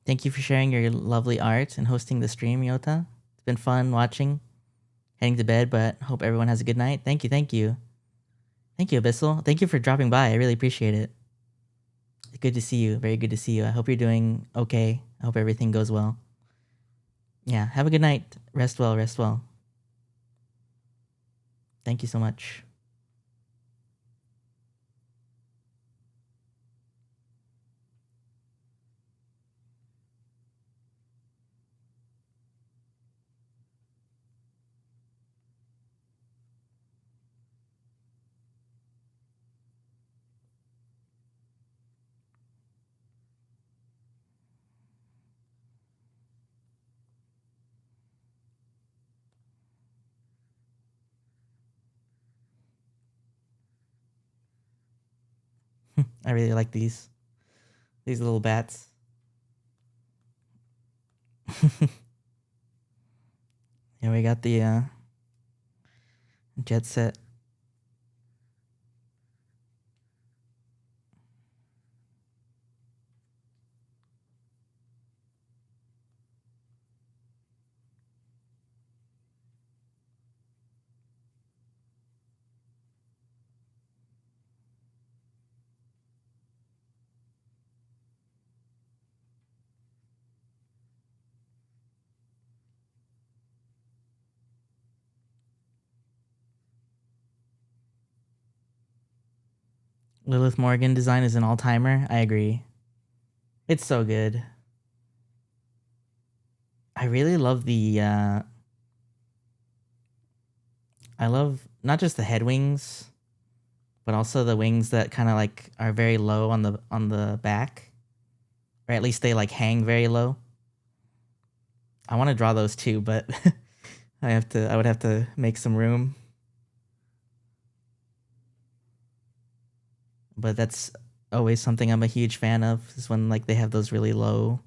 Thank you for sharing your lovely art and hosting the stream, Yota. It's been fun watching. Heading to bed, but hope everyone has a good night. Thank you, thank you. Thank you, Abyssal. Thank you for dropping by. I really appreciate it. Good to see you. Very good to see you. I hope you're doing okay. I hope everything goes well. Yeah, have a good night. Rest well, rest well. Thank you so much. I really like these little bats. Yeah, we got the jet set. Lilith Morgan design is an all-timer. I agree. It's so good. I really love the I love not just the head wings, but also the wings that kind of like are very low on the back, or at least they like hang very low. I want to draw those too, but I would have to make some room. But that's always something I'm a huge fan of, is when like they have those really low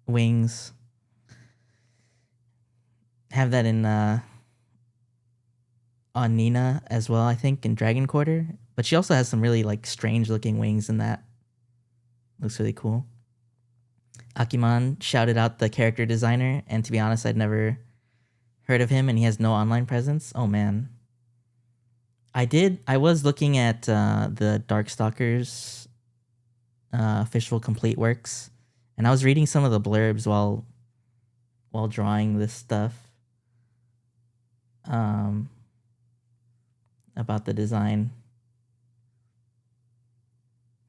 wings. Have that in on Nina as well, I think, in Dragon Quarter. But she also has some really like strange looking wings in that. Looks really cool. Akiman shouted out the character designer, and to be honest, I'd never heard of him, and he has no online presence. Oh man. I was looking at the Darkstalkers official complete works, and I was reading some of the blurbs while drawing this stuff about the design.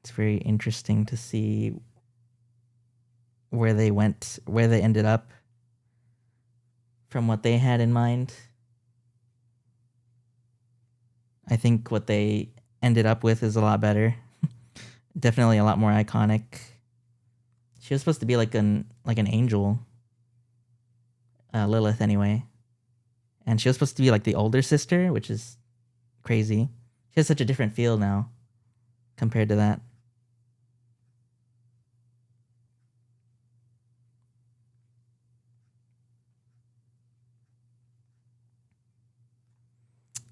It's very interesting to see where they ended up from what they had in mind. I think what they ended up with is a lot better. Definitely a lot more iconic. She was supposed to be like an angel. Lilith anyway. And she was supposed to be like the older sister, which is crazy. She has such a different feel now compared to that.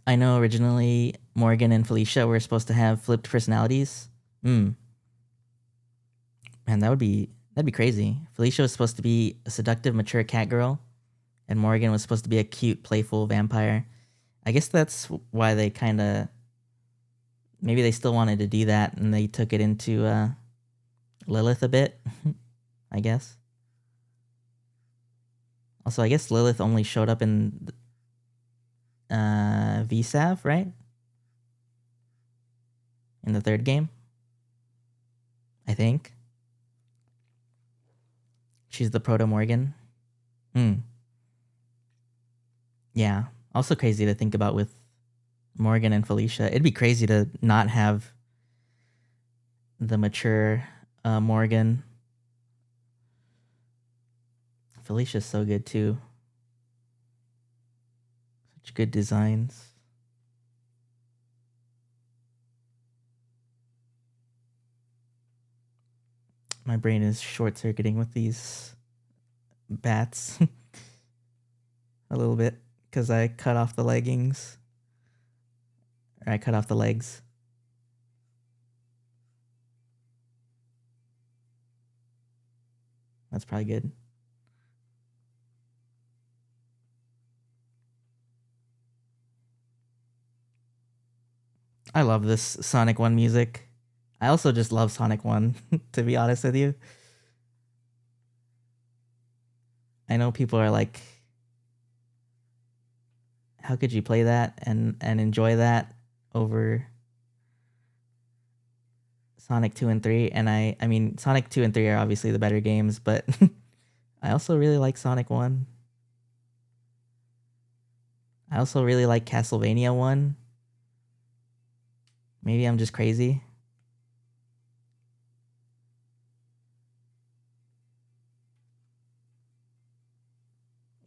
I know originally Morgan and Felicia were supposed to have flipped personalities. Man, that'd be crazy. Felicia was supposed to be a seductive, mature cat girl, and Morgan was supposed to be a cute, playful vampire. I guess that's why they kind of maybe they still wanted to do that, and they took it into Lilith a bit. I guess. Also, I guess Lilith only showed up in VSAV, right? In the third game, I think. She's the Proto Morgan. Yeah. Also crazy to think about with Morgan and Felicia. It'd be crazy to not have the mature Morgan. Felicia's so good too. Such good designs. My brain is short circuiting with these bats a little bit because I cut off the leggings. Or I cut off the legs. That's probably good. I love this Sonic 1 music. I also just love Sonic 1, to be honest with you. I know people are like, how could you play that and enjoy that over Sonic 2 and 3? And I mean, Sonic 2 and 3 are obviously the better games, but I also really like Sonic 1. I also really like Castlevania 1. Maybe I'm just crazy.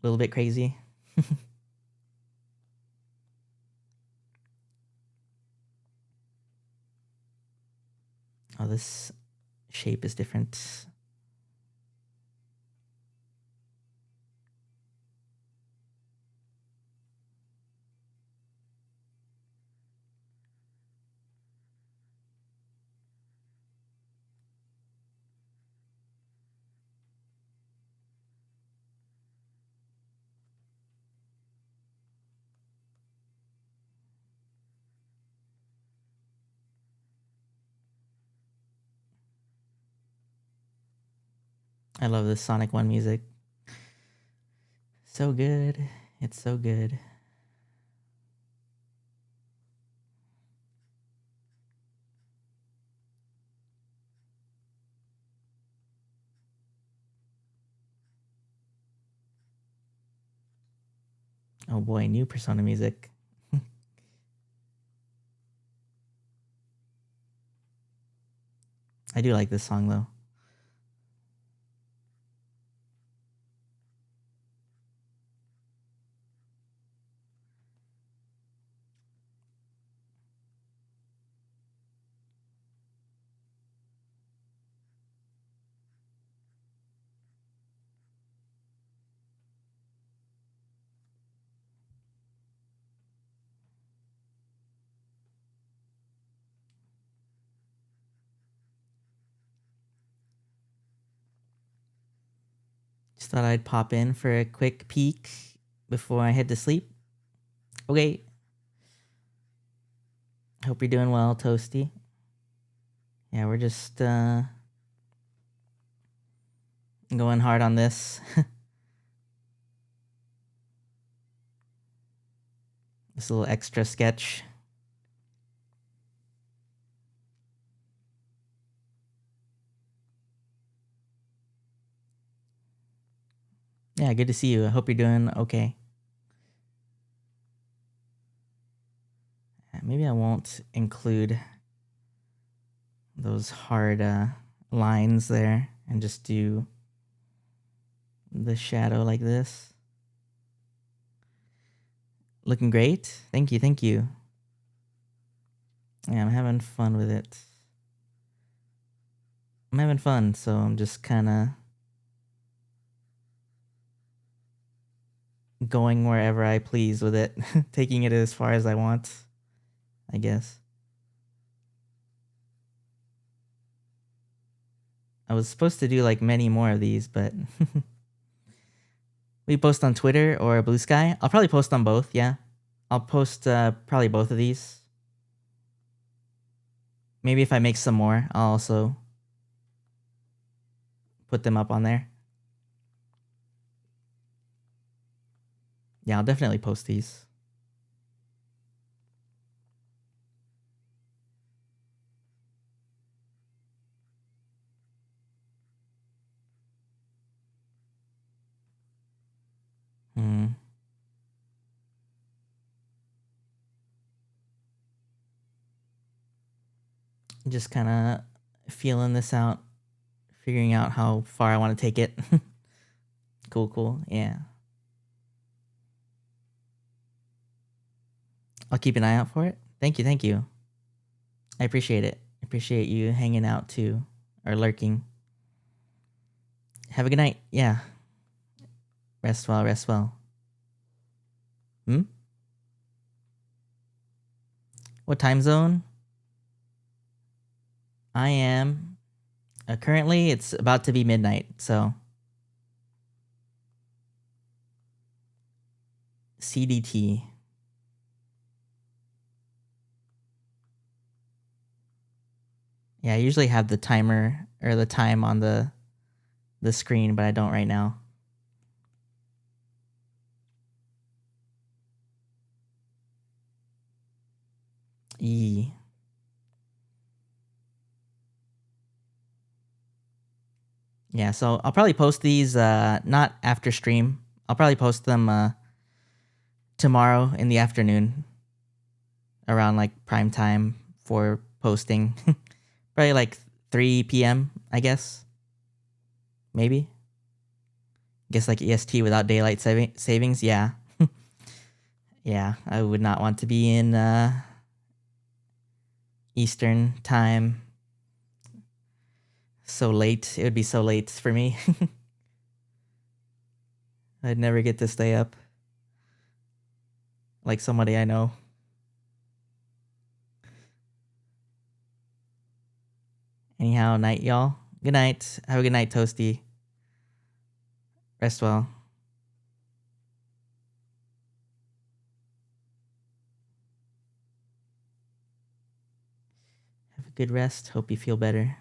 A little bit crazy. Oh, this shape is different. I love this Sonic 1 music. So good. It's so good. Oh boy, new Persona music. I do like this song though. Just thought I'd pop in for a quick peek before I head to sleep. Okay. Hope you're doing well, Toasty. Yeah, we're just going hard on this. This little extra sketch. Yeah, good to see you. I hope you're doing okay. Maybe I won't include those hard lines there and just do the shadow like this. Looking great. Thank you. Thank you. Yeah, I'm having fun with it. I'm having fun, so I'm just kind of going wherever I please with it, taking it as far as I want, I guess. I was supposed to do like many more of these, but we post on Twitter or Blue Sky. I'll probably post on both, yeah. I'll post probably both of these. Maybe if I make some more, I'll also put them up on there. Yeah, I'll definitely post these. Just kind of feeling this out, figuring out how far I want to take it. Cool. Yeah. I'll keep an eye out for it. Thank you. I appreciate it. I appreciate you hanging out too, or lurking. Have a good night. Yeah. Rest well. What time zone? I am. Currently, it's about to be midnight, so. CDT. Yeah, I usually have the timer or the time on the screen, but I don't right now. E. Yeah, so I'll probably post these not after stream. I'll probably post them tomorrow in the afternoon around like prime time for posting. Probably like 3 p.m., I guess. Maybe. Guess like EST without daylight savings. Yeah. Yeah, I would not want to be in Eastern time so late. It would be so late for me. I'd never get to stay up like somebody I know. Anyhow, night, y'all. Good night. Have a good night, Toasty. Rest well. Have a good rest. Hope you feel better.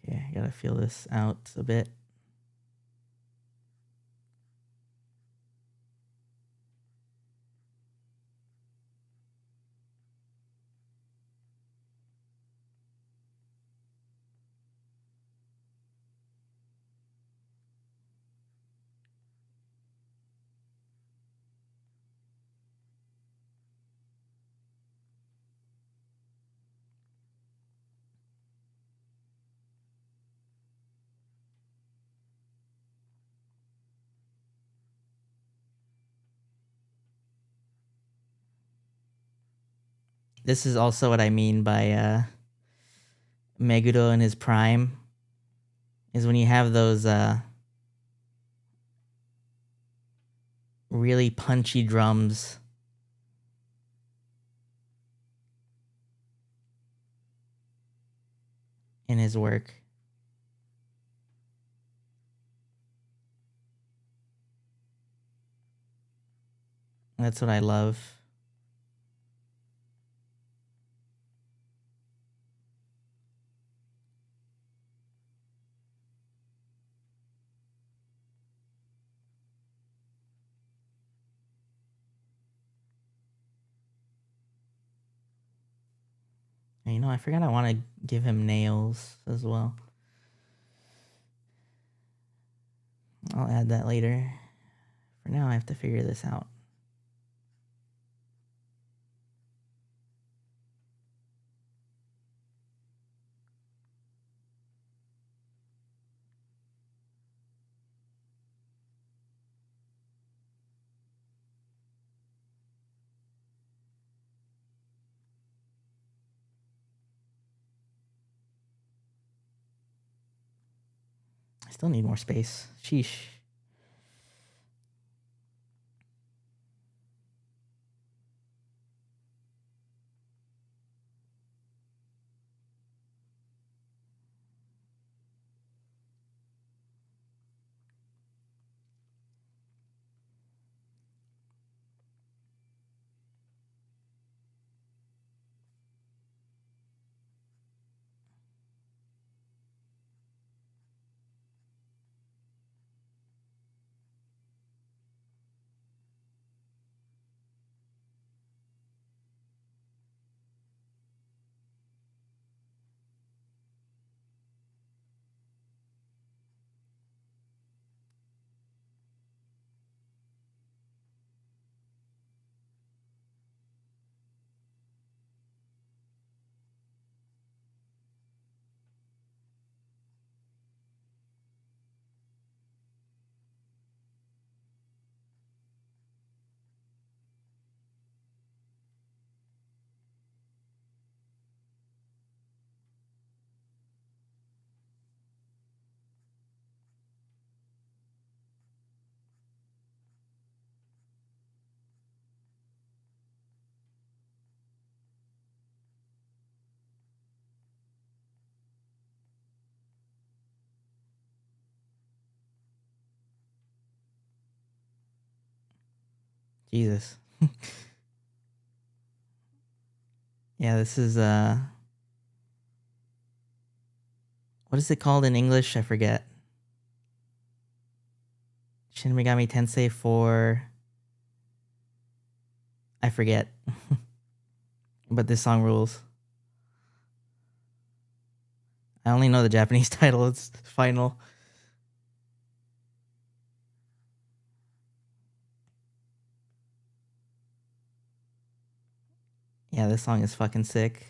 Okay, I gotta feel this out a bit. This is also what I mean by Meguro in his prime. Is when you have those really punchy drums. In his work. That's what I love. And, you know, I forgot I want to give him nails as well. I'll add that later. For now, I have to figure this out. I still need more space. Sheesh. Jesus. Yeah, this is what is it called in English? I forget. Shin Megami Tensei 4 I forget. But this song rules. I only know the Japanese title. It's Final. Yeah, this song is fucking sick.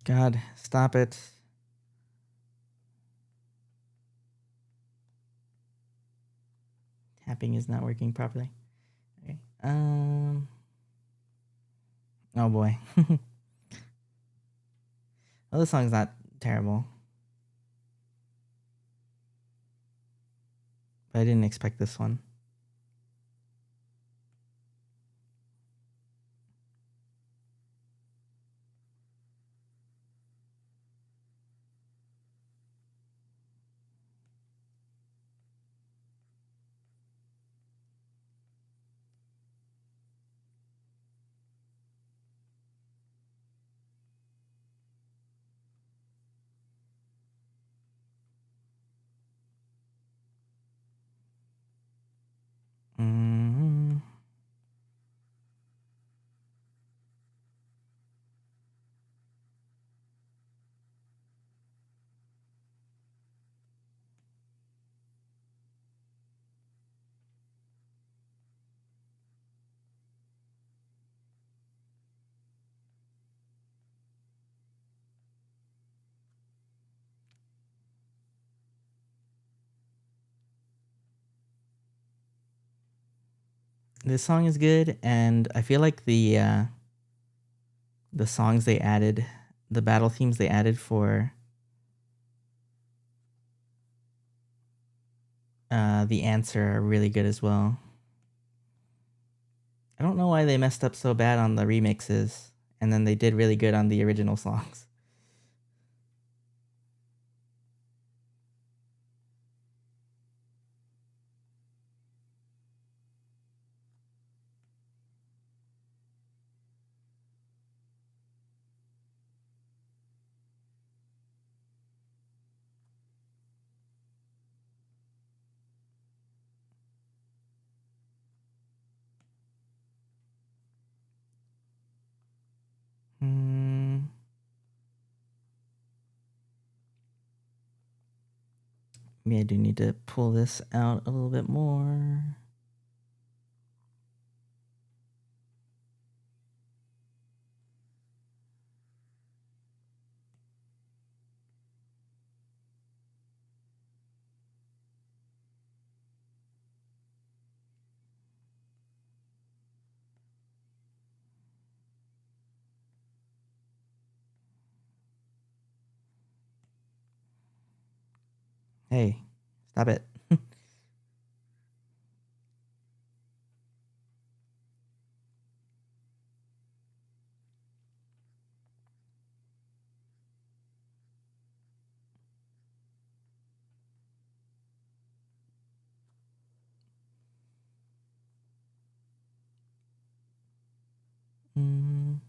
God, stop it. Tapping is not working properly. Okay. Oh boy. Well, this song's not terrible. But I didn't expect this one. Mm-hmm. This song is good, and I feel like the songs they added, the battle themes they added for the answer are really good as well. I don't know why they messed up so bad on the remixes, and then they did really good on the original songs. Hmm. Maybe I do need to pull this out a little bit more. Hey, stop it. Mm,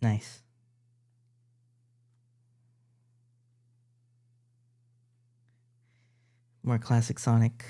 nice. More classic Sonic.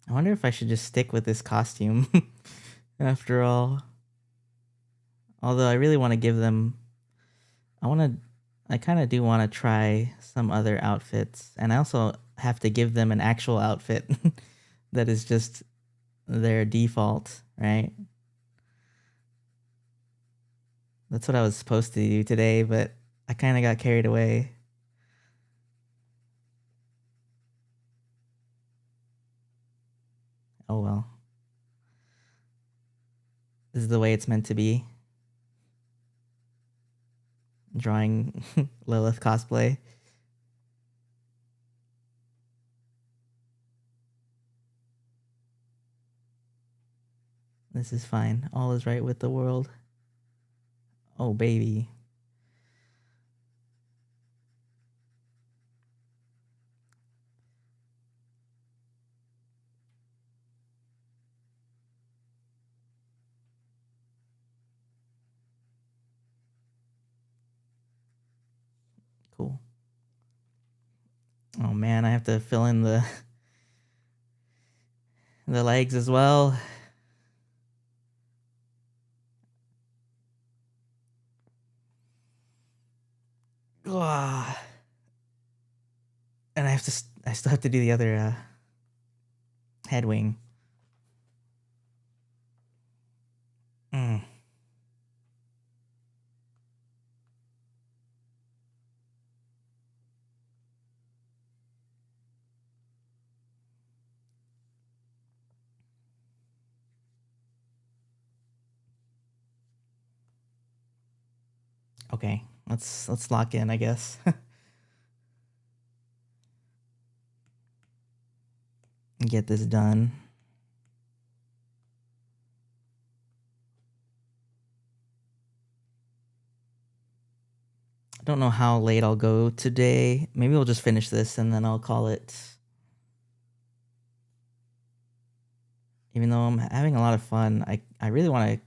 I wonder if I should just stick with this costume after all. Although I really want to give them, I kind of do want to try some other outfits. And I also have to give them an actual outfit that is just their default, right? That's what I was supposed to do today, but I kind of got carried away. Oh well. This is the way it's meant to be. Drawing Lilith cosplay. This is fine. All is right with the world. Oh, baby. Cool. Oh man, I have to fill in the the legs as well. Ugh. And I still have to do the other head wing. Mm. Okay, let's lock in, I guess. Get this done. I don't know how late I'll go today. Maybe we'll just finish this and then I'll call it. Even though I'm having a lot of fun, I really want to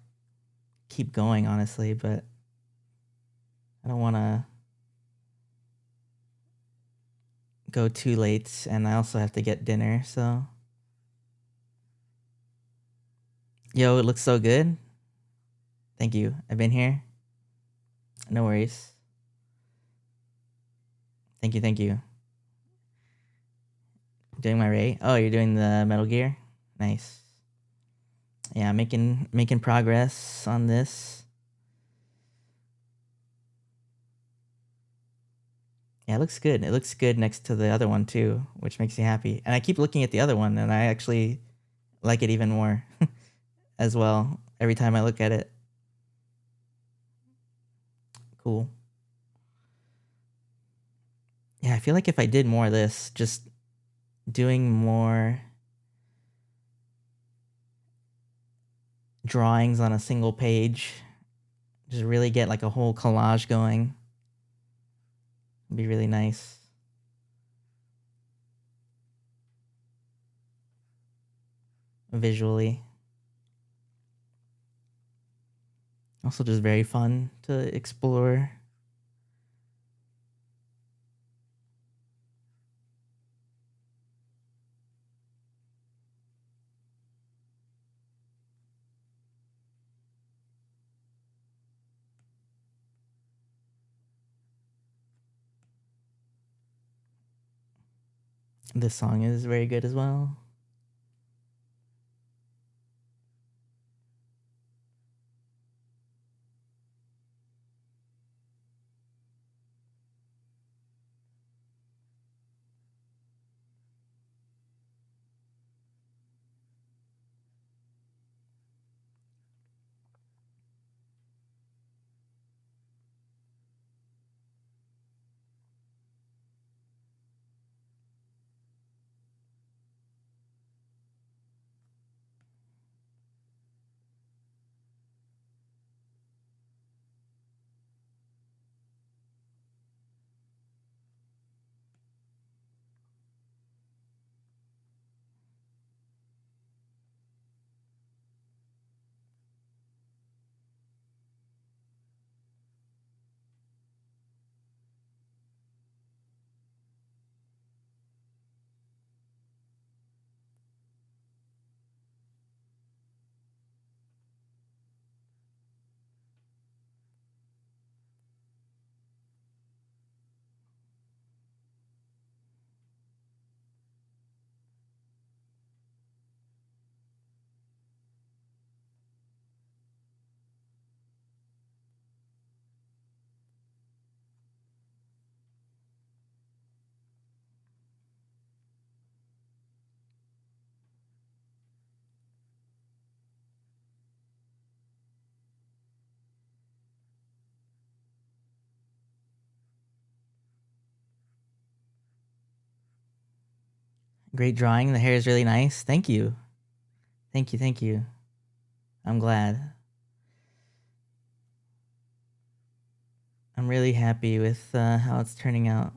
keep going, honestly, but I don't want to go too late, and I also have to get dinner, so. Yo, it looks so good. Thank you. I've been here. No worries. Thank you, thank you. Doing my Ray. Oh, you're doing the Metal Gear? Nice. Yeah, making progress on this. Yeah, it looks good. It looks good next to the other one too, which makes me happy. And I keep looking at the other one and I actually like it even more as well every time I look at it. Cool. Yeah, I feel like if I did more of this, just doing more drawings on a single page. Just really get like a whole collage going. It'd be really nice. Visually. Also just very fun to explore. This song is very good as well. Great drawing. The hair is really nice. Thank you. Thank you. Thank you. I'm glad. I'm really happy with how it's turning out.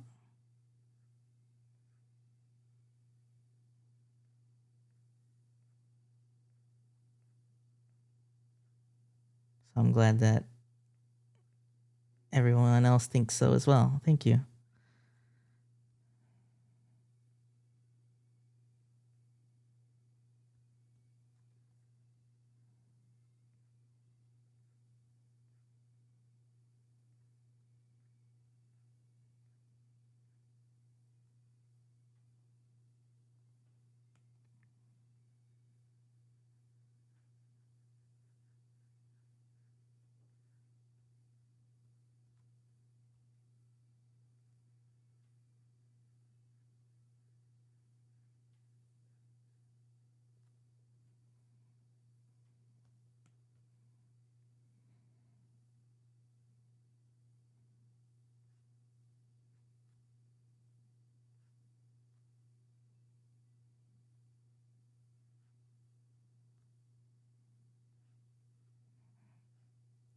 So I'm glad that everyone else thinks so as well. Thank you.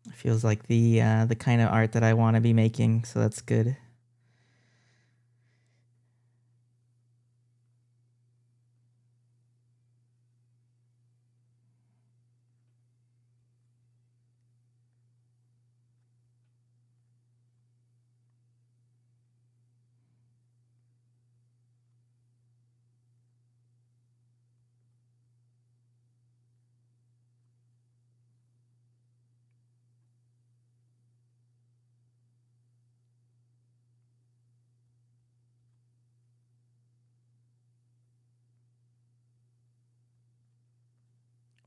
It feels like the kind of art that I want to be making, so that's good.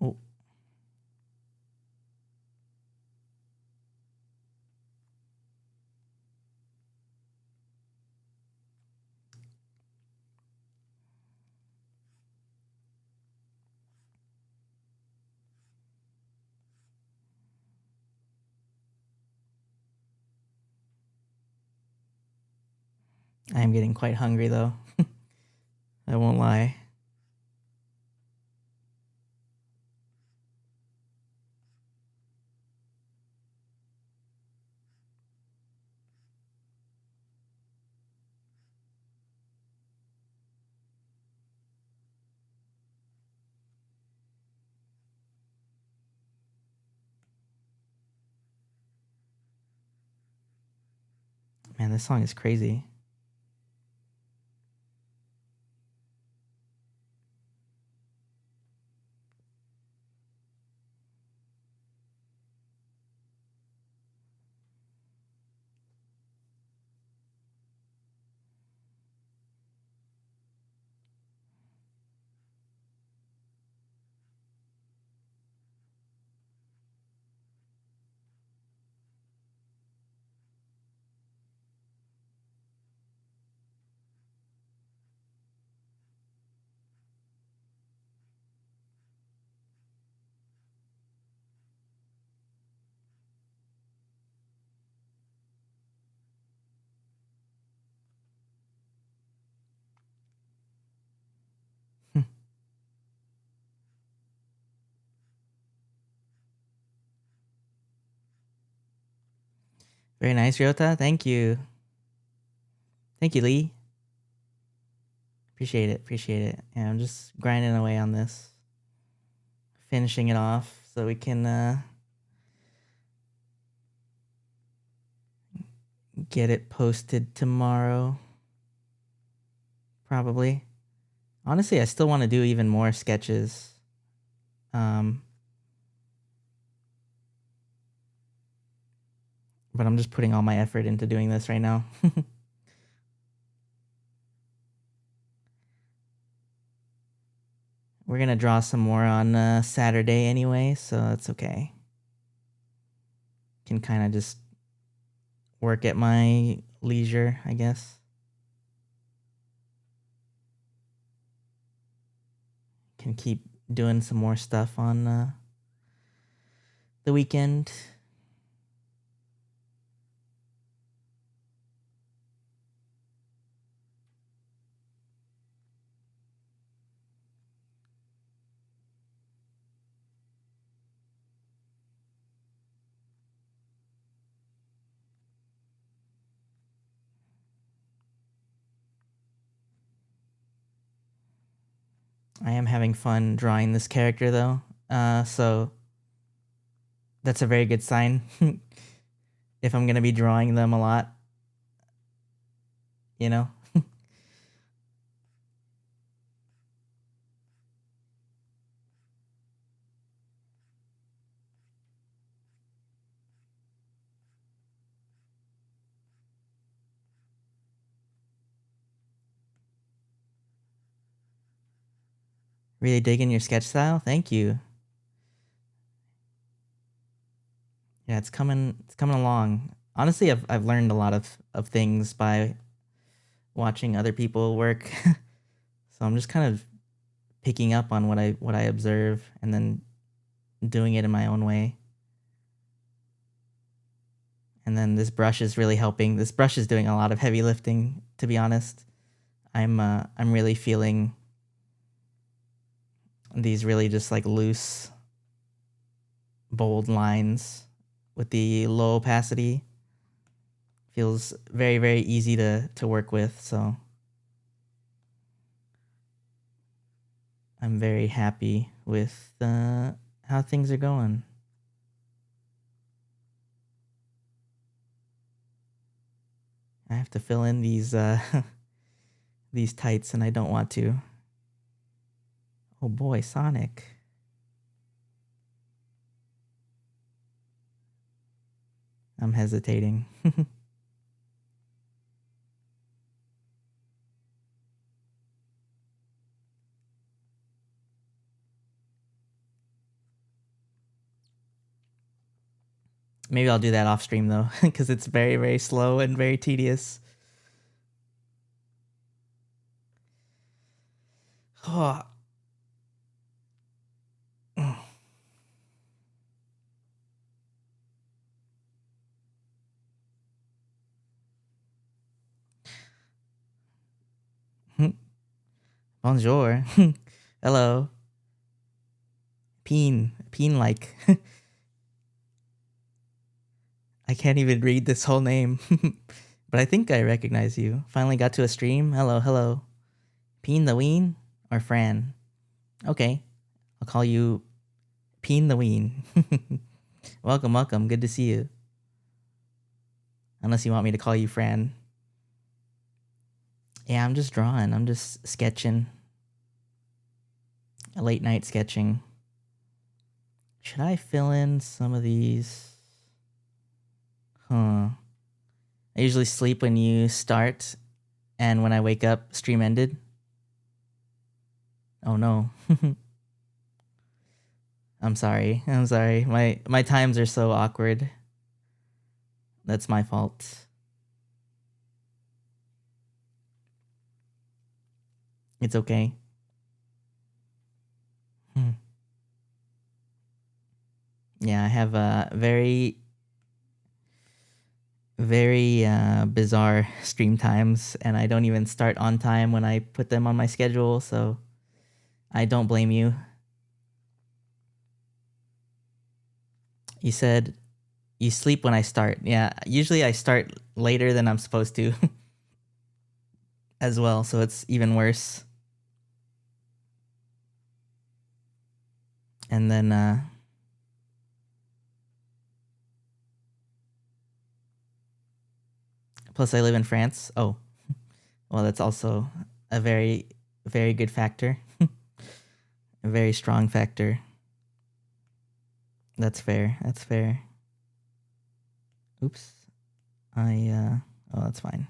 Oh, I am getting quite hungry though. I won't lie. Man, this song is crazy. Very nice, Ryota. Thank you. Thank you, Lee. Appreciate it. Yeah, I'm just grinding away on this. Finishing it off so we can get it posted tomorrow. Probably. Honestly, I still want to do even more sketches. But I'm just putting all my effort into doing this right now. We're going to draw some more on Saturday anyway, so that's okay. Can kind of just work at my leisure, I guess. Can keep doing some more stuff on the weekend. I am having fun drawing this character though. So that's a very good sign. If I'm going to be drawing them a lot, you know? Really digging your sketch style? Thank you. Yeah, it's coming along. Honestly, I've learned a lot of things by watching other people work. So I'm just kind of picking up on what I observe and then doing it in my own way. And then this brush is really helping. This brush is doing a lot of heavy lifting, to be honest. I'm really feeling these really just like loose, bold lines with the low opacity. Feels very, very easy to work with, so I'm very happy with how things are going. I have to fill in these these tights and I don't want to. Oh boy, Sonic. I'm hesitating. Maybe I'll do that off stream though, because it's very, very slow and very tedious. Oh. Bonjour. Hello. Peen like. I can't even read this whole name. But I think I recognize you. Finally got to a stream. Hello. Peen the Ween or Fran? Okay. I'll call you Peen the Ween. Welcome. Good to see you. Unless you want me to call you Fran. Yeah, I'm just drawing. I'm just sketching. A late night sketching. Should I fill in some of these? I usually sleep when you start, and when I wake up, stream ended. Oh no. I'm sorry. My times are so awkward. That's my fault. It's okay. Yeah, I have a very bizarre stream times, and I don't even start on time when I put them on my schedule, so I don't blame you. You said you sleep when I start. Yeah, usually I start later than I'm supposed to as well, so it's even worse. And then plus I live in France. Oh, well, that's also a very, very good factor. A very strong factor. That's fair. That's fair. Oops. Oh, that's fine.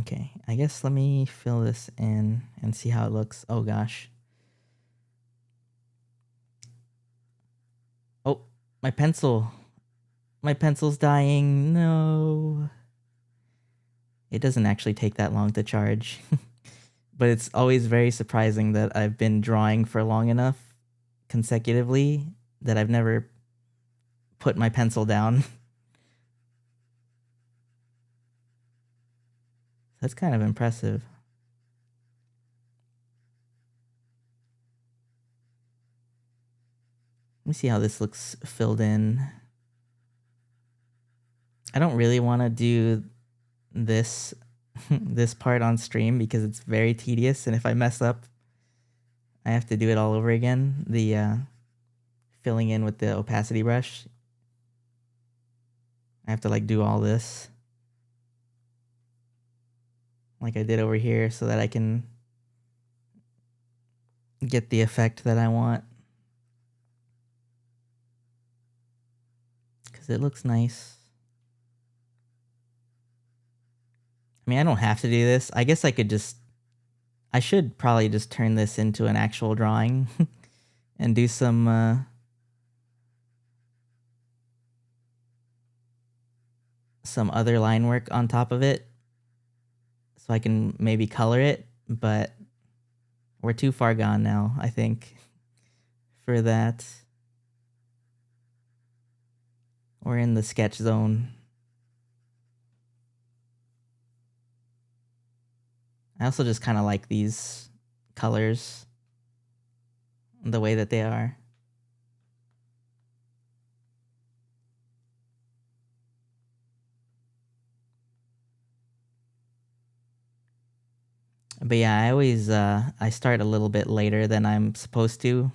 Okay, I guess let me fill this in and see how it looks. Oh gosh. Oh, my pencil. My pencil's dying. No. It doesn't actually take that long to charge. But it's always very surprising that I've been drawing for long enough consecutively that I've never put my pencil down. That's kind of impressive. Let me see how this looks filled in. I don't really want to do this this part on stream because it's very tedious, and if I mess up, I have to do it all over again. The filling in with the opacity brush. I have to like do all this like I did over here so that I can get the effect that I want. Because it looks nice. I mean, I don't have to do this. I guess I could just... I should probably just turn this into an actual drawing and do some other line work on top of it so I can maybe color it, but we're too far gone now, I think, for that. We're in the sketch zone. I also just kind of like these colors, the way that they are. But yeah, I always I start a little bit later than I'm supposed to.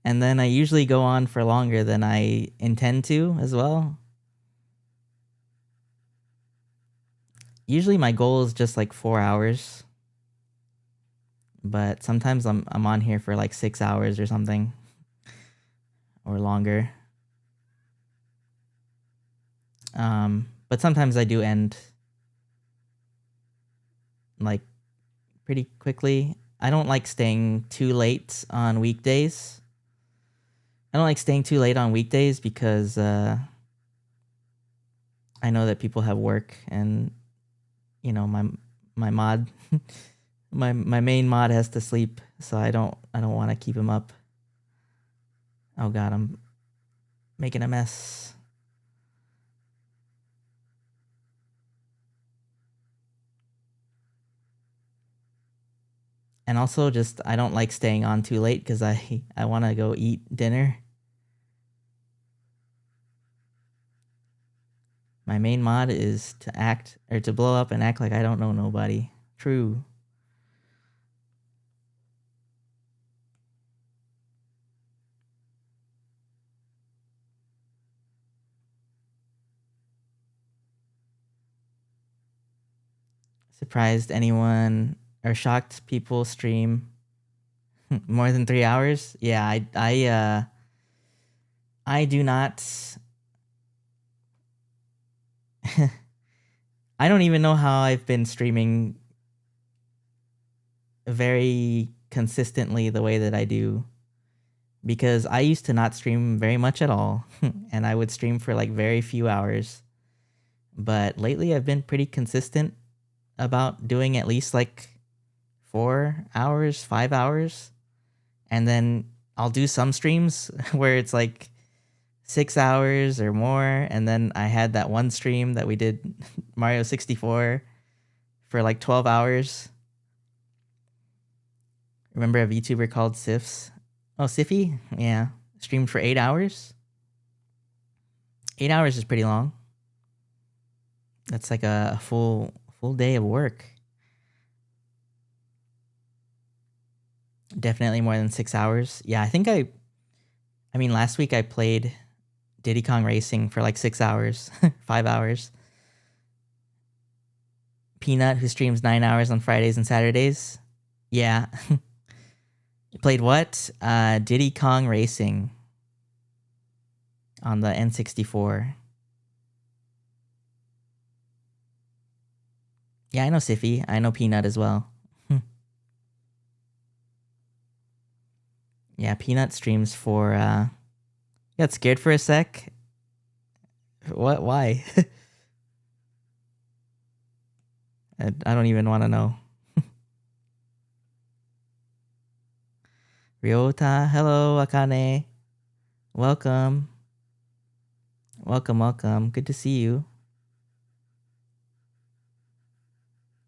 And then I usually go on for longer than I intend to as well. Usually my goal is just like 4 hours. But sometimes I'm on here for like 6 hours or something. Or longer. But sometimes I do end like pretty quickly. I don't like staying too late on weekdays. Because I know that people have work, and you know my mod my main mod has to sleep, so I don't want to keep him up. Oh god, I'm making a mess. And also just I don't like staying on too late because I want to go eat dinner. My main mod is to blow up and act like I don't know nobody. True. surprised anyone or shocked people stream more than 3 hours. Yeah, I do not. I don't even know how I've been streaming very consistently the way that I do, because I used to not stream very much at all and I would stream for like very few hours. But lately I've been pretty consistent about doing at least like 4 hours, 5 hours. And then I'll do some streams where it's like 6 hours or more. And then I had that one stream that we did Mario 64 for like 12 hours. Remember a VTuber called Sifs? Oh, Siffy? Yeah. Streamed for 8 hours. 8 hours is pretty long. That's like a full day of work. Definitely more than 6 hours. Yeah, I mean, last week I played Diddy Kong Racing for like 6 hours, 5 hours. Peanut, who streams 9 hours on Fridays and Saturdays. Yeah. Played what? Diddy Kong Racing on the N64. Yeah, I know Siffy. I know Peanut as well. Yeah, Peanut streams for got scared for a sec. What? Why? I don't even want to know. Ryota, hello, Akane. Welcome. Welcome. Good to see you.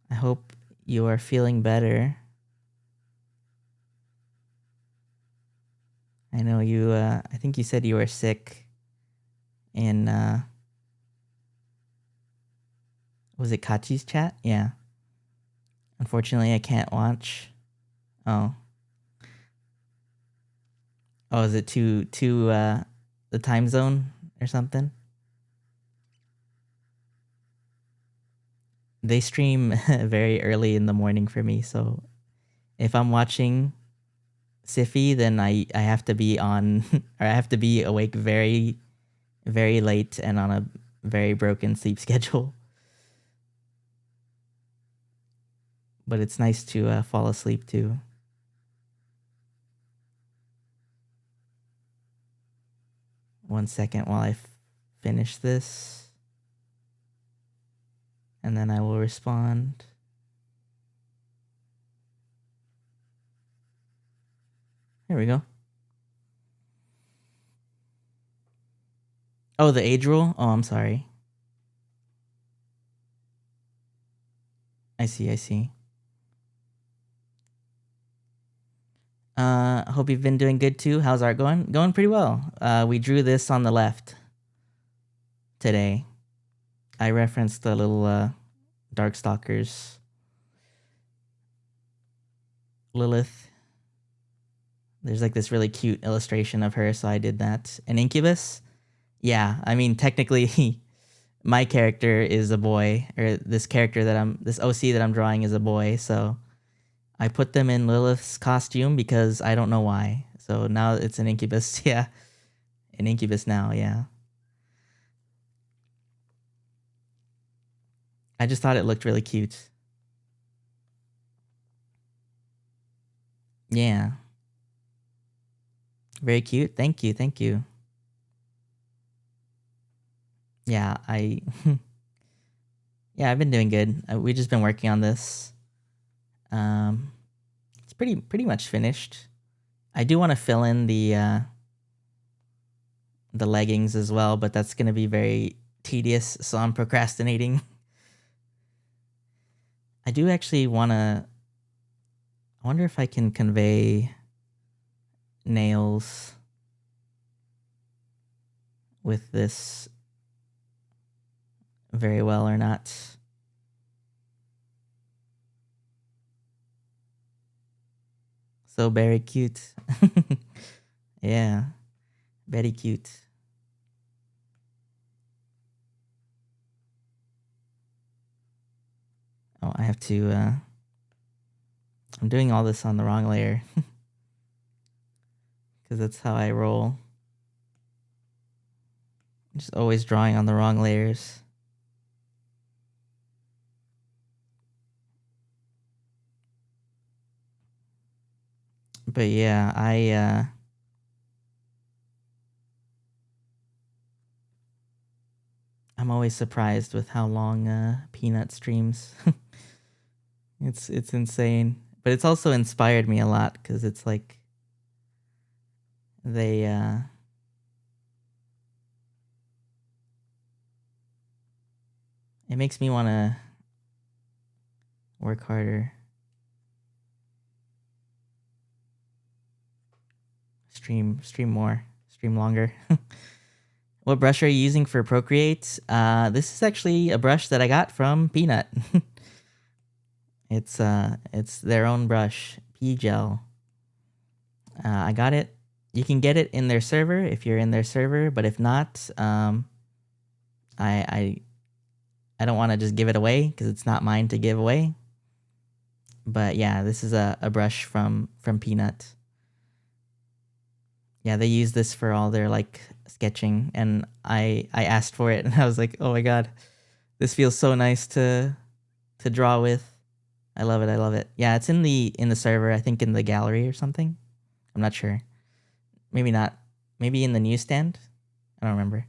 I hope you are feeling better. I know you, I think you said you were sick in, was it Kachi's chat? Yeah. Unfortunately, I can't watch. Oh. Oh, is it too the time zone or something? They stream very early in the morning for me, so if I'm watching Siffy, then I have to be on or I have to be awake very, very late and on a very broken sleep schedule. But it's nice to fall asleep too. One second while I finish this, and then I will respond. There we go. Oh, the age rule? Oh, I'm sorry. I see. Hope you've been doing good too. How's art going? Going pretty well. We drew this on the left today. I referenced the little Darkstalkers. Lilith. There's like this really cute illustration of her, so I did that. An Incubus? Yeah, I mean, technically, my character is a boy, or this OC that I'm drawing is a boy, so I put them in Lilith's costume because I don't know why. So now it's an Incubus. Yeah. An Incubus now, yeah. I just thought it looked really cute. Yeah. Very cute. Thank you. Yeah, yeah, I've been doing good. We just been working on this. It's pretty much finished. I do want to fill in the leggings as well, but that's going to be very tedious, so I'm procrastinating. I do actually want to. I wonder if I can convey nails with this very well or not. So very cute. Yeah, very cute. Oh, I have to, I'm doing all this on the wrong layer. Because that's how I roll. I'm just always drawing on the wrong layers. But yeah, I'm always surprised with how long Peanut streams. It's insane. But it's also inspired me a lot because it's like they it makes me want to work harder. Stream more, stream longer. What brush are you using for Procreate? This is actually a brush that I got from Peanut. It's their own brush, P Gel. I got it. You can get it in their server if you're in their server, but if not, I don't want to just give it away because it's not mine to give away. But yeah, this is a brush from Peanut. Yeah, they use this for all their like sketching, and I asked for it, and I was like, oh my god, this feels so nice to draw with. I love it. I love it. Yeah, it's in the server. I think in the gallery or something. I'm not sure. Maybe not. Maybe in the newsstand. I don't remember.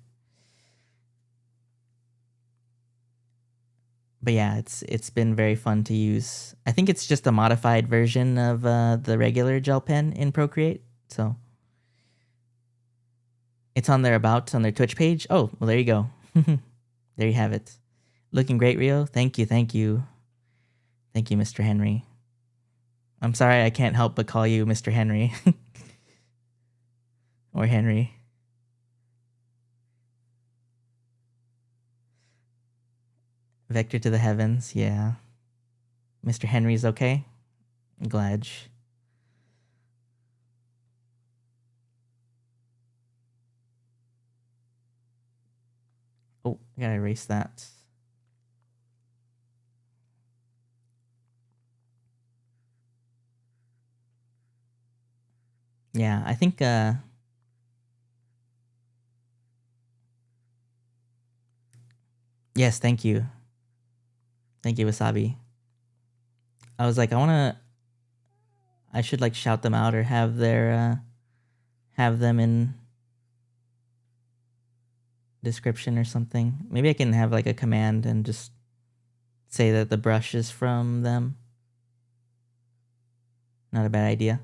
But yeah, it's been very fun to use. I think it's just a modified version of the regular gel pen in Procreate. So it's on their on their Twitch page. Oh, well, there you go. There you have it. Looking great, Rio. Thank you, thank you. Thank you, Mr. Henry. I'm sorry I can't help but call you Mr. Henry. Or Henry. Vector to the heavens, yeah. Mr. Henry's okay? I'm glad. Oh, I gotta erase that. Yeah, I think yes, thank you. Thank you, Wasabi. I was like, I should like shout them out or have them in description or something. Maybe I can have like a command and just say that the brush is from them. Not a bad idea.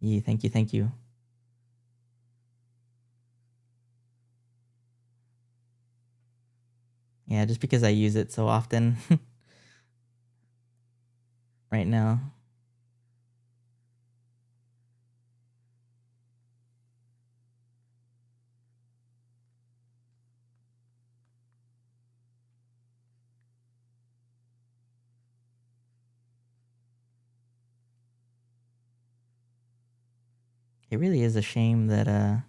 Yeah, thank you, thank you. Yeah, just because I use it so often right now. It really is a shame that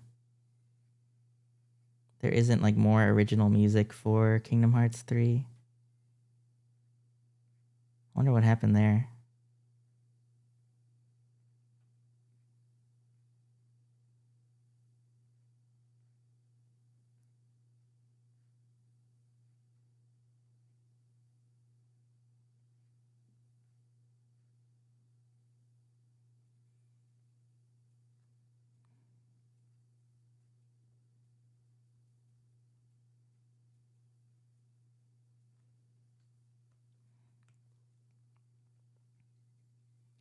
there isn't like more original music for Kingdom Hearts 3. Wonder what happened there.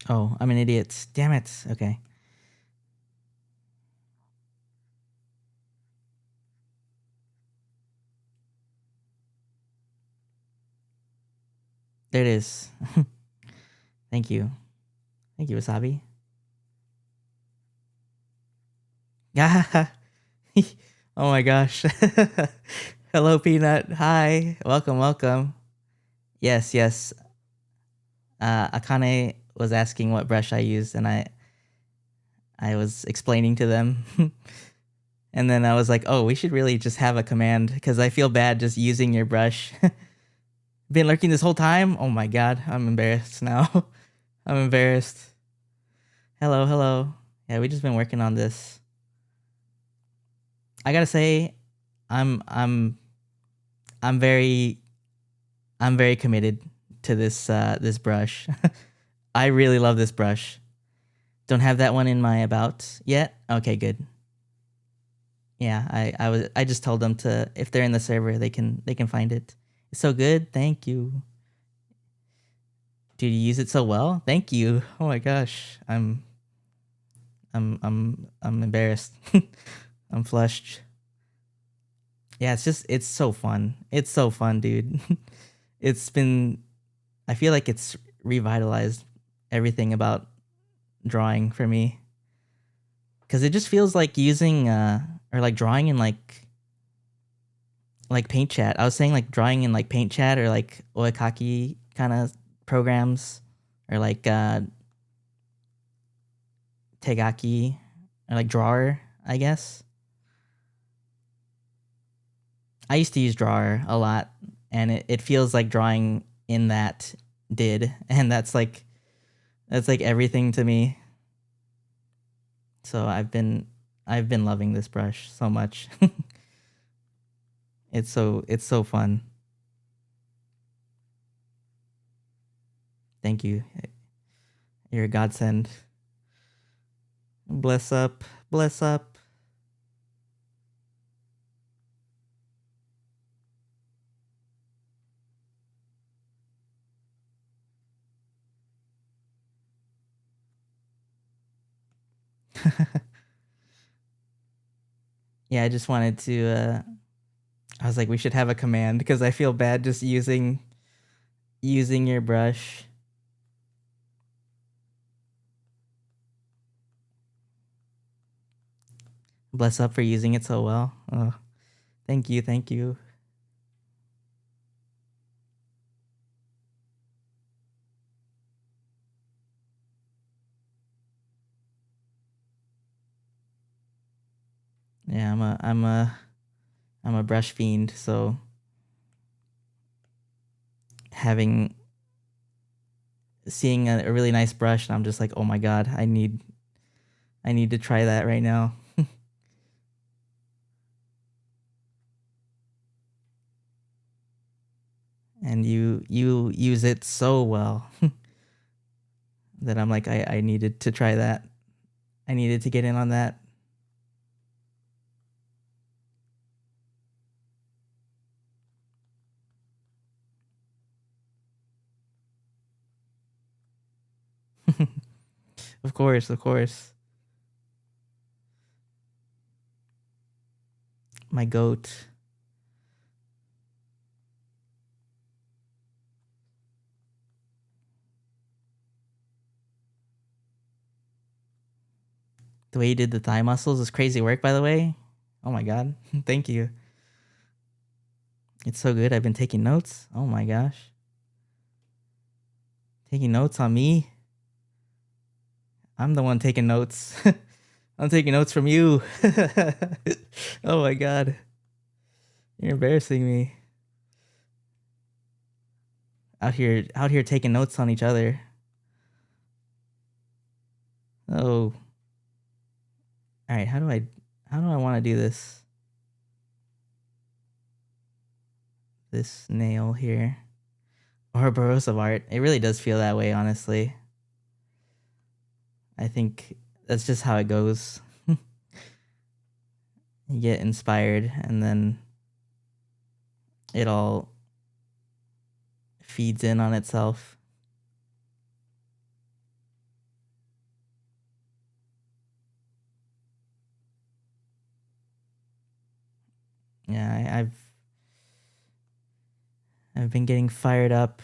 Oh, I'm an idiot. Damn it. Okay. There it is. Thank you. Thank you, Wasabi. Yeah. Oh my gosh. Hello, Peanut. Hi. Welcome, welcome. Yes, yes. Akane was asking what brush I used, and I was explaining to them. And then I was like, oh, we should really just have a command because I feel bad just using your brush. been lurking this whole time? Oh my god, I'm embarrassed now. I'm embarrassed. Hello, hello. Yeah, we just been working on this. I gotta say, I'm very committed to this brush. I really love this brush. Don't have that one in my about yet. Okay, good. Yeah, I just told them to, if they're in the server, they can find it. It's so good. Thank you. Dude, you use it so well. Thank you. Oh my gosh. I'm embarrassed. I'm flushed. Yeah, it's so fun. It's so fun, dude. It's been, I feel like it's revitalized everything about drawing for me. Cause it just feels like using or like drawing in like Paint Chat. I was saying like drawing in like Paint Chat or like Oikaki kind of programs, or like Tegaki, or like Drawer, I guess. I used to use Drawer a lot, and it feels like drawing in that did, and that's like everything to me. So I've been loving this brush so much. It's so fun. Thank you. You're a godsend. Bless up. Bless up. Yeah, I just wanted to I was like, we should have a command because I feel bad just using your brush. Bless up for using it so well. Oh, thank you, thank you. Yeah, I'm a brush fiend, so seeing a really nice brush, and I'm just like, oh my god, I need to try that right now. And you use it so well that I'm like, I needed to try that. I needed to get in on that. Of course, of course. My goat. The way you did the thigh muscles is crazy work, by the way. Oh my god. Thank you. It's so good. I've been taking notes. Oh my gosh. Taking notes on me. I'm the one taking notes. I'm taking notes from you. Oh my god. You're embarrassing me. Out here taking notes on each other. Oh. All right, how do I want to do this? This nail here. Ouroboros of art. It really does feel that way, honestly. I think that's just how it goes. You get inspired, and then it all feeds in on itself. Yeah, I've been getting fired up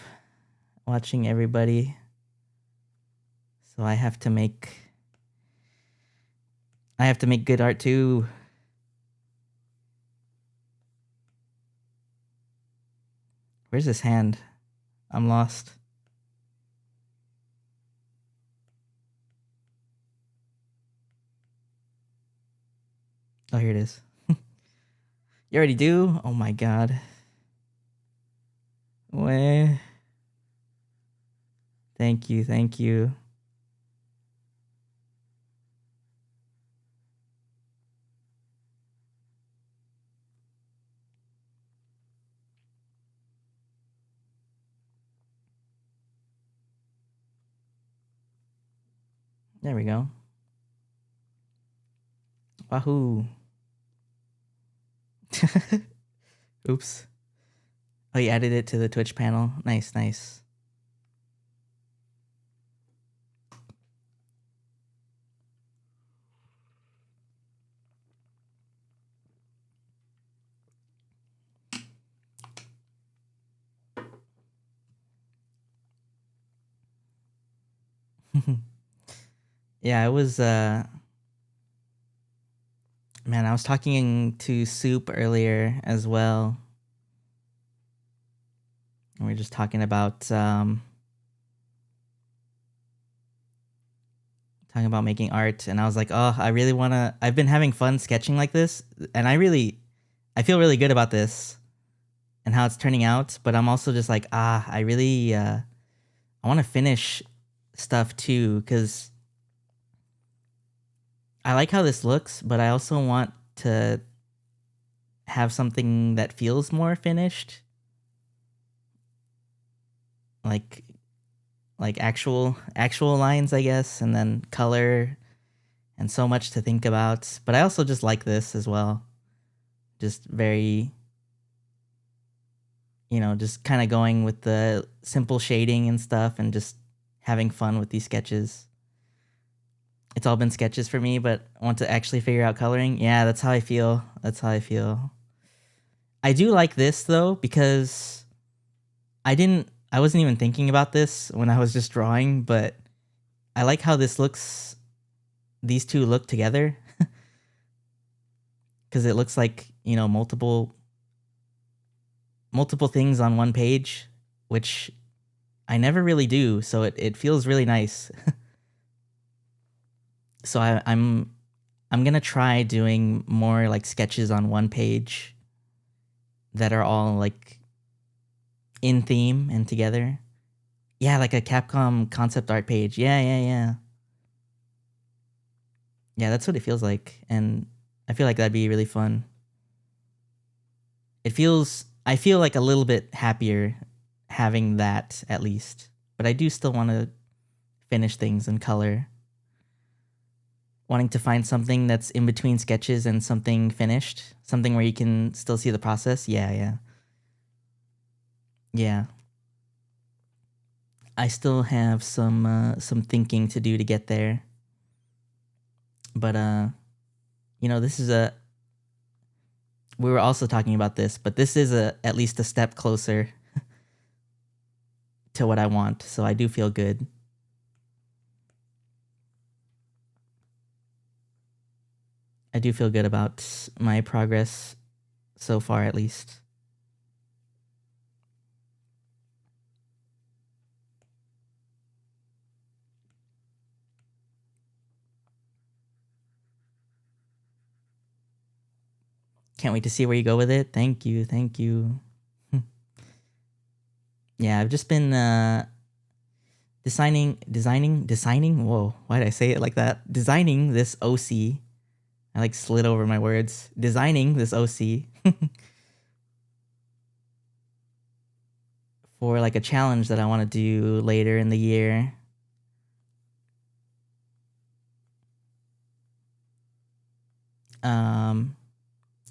watching everybody. So I have to make good art too. Where's this hand? I'm lost. Oh, here it is. You already do? Oh my god. What way. Thank you, thank you. There we go. Wahoo. Oops. Oh, you added it to the Twitch panel. Nice, nice. Yeah, I was man, I was talking to Soup earlier as well. And we were just talking about making art, and I was like, "Oh, I really want to I've been having fun sketching like this, and I feel really good about this and how it's turning out, but I'm also just like, I really I want to finish stuff too, cuz I like how this looks, but I also want to have something that feels more finished. Like actual lines, I guess, and then color and so much to think about. But I also just like this as well. Just very, just kind of going with the simple shading and stuff and just having fun with these sketches. It's all been sketches for me, but I want to actually figure out coloring. Yeah, that's how I feel. I do like this though, because I wasn't even thinking about this when I was just drawing, but I like how these two look together. Because it looks like, multiple things on one page, which I never really do, so it feels really nice. So I'm gonna try doing more like sketches on one page that are all like in theme and together. Yeah, like a Capcom concept art page. Yeah. Yeah, that's what it feels like, and I feel like that'd be really fun. I feel like a little bit happier having that at least, but I do still want to finish things in color. Wanting to find something that's in between sketches and something finished, something where you can still see the process. Yeah. I still have some thinking to do to get there, but this is we were also talking about this, but this is at least a step closer to what I want, so I do feel good. I do feel good about my progress so far, at least. Can't wait to see where you go with it. Thank you. Yeah, I've just been designing. Whoa, why did I say it like that? Designing this OC. I like slid over my words. Designing this OC for like a challenge that I want to do later in the year.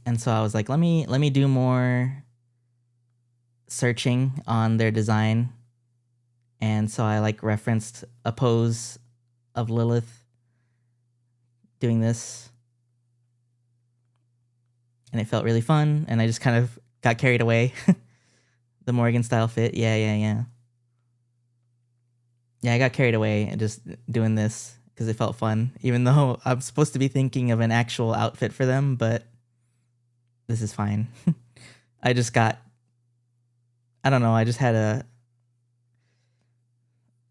And so I was like, let me do more searching on their design. And so I like referenced a pose of Lilith doing this. And it felt really fun, and I just kind of got carried away. The Morgan style fit. Yeah, I got carried away and just doing this because it felt fun, even though I'm supposed to be thinking of an actual outfit for them, but this is fine. I just got, I don't know, I just had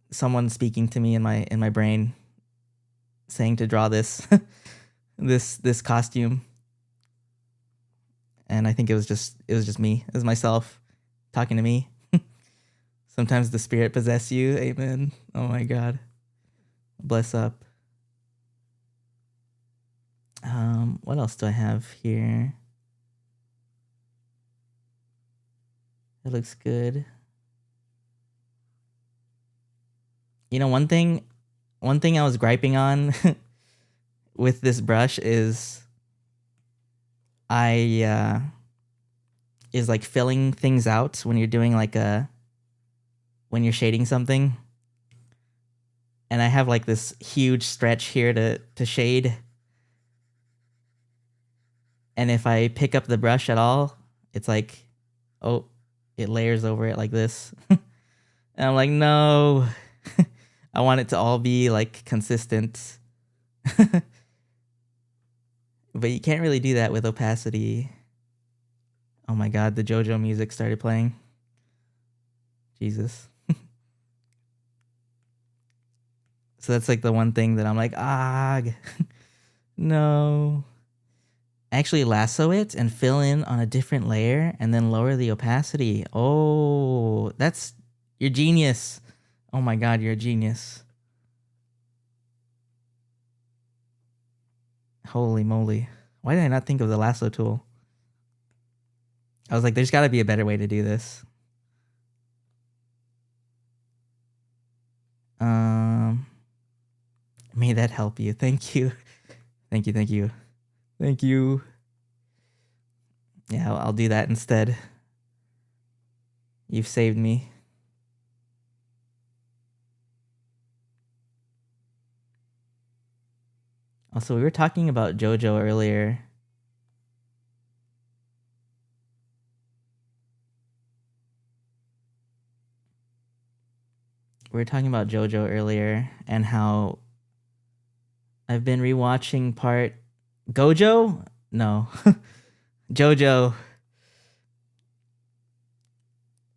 someone speaking to me in my brain saying to draw this this costume. And I think it was just me. It was myself talking to me. Sometimes the spirit possess you. Amen. Oh my God. Bless up. What else do I have here? It looks good. You know, one thing I was griping on with this brush is is like filling things out when you're doing like when you're shading something. And I have like this huge stretch here to shade. And if I pick up the brush at all, it's like, oh, it layers over it like this. And I'm like, no, I want it to all be like consistent. But you can't really do that with opacity. Oh my God, the JoJo music started playing. Jesus. So that's like the one thing that I'm like, no. Actually lasso it and fill in on a different layer and then lower the opacity. Oh, you're genius. Oh my God, you're a genius. Holy moly. Why did I not think of the lasso tool? I was like, there's got to be a better way to do this. May that help you. Thank you. Thank you. Thank you. Yeah, I'll do that instead. You've saved me. Also, we were talking about JoJo earlier. And how I've been rewatching part Gojo? No. JoJo.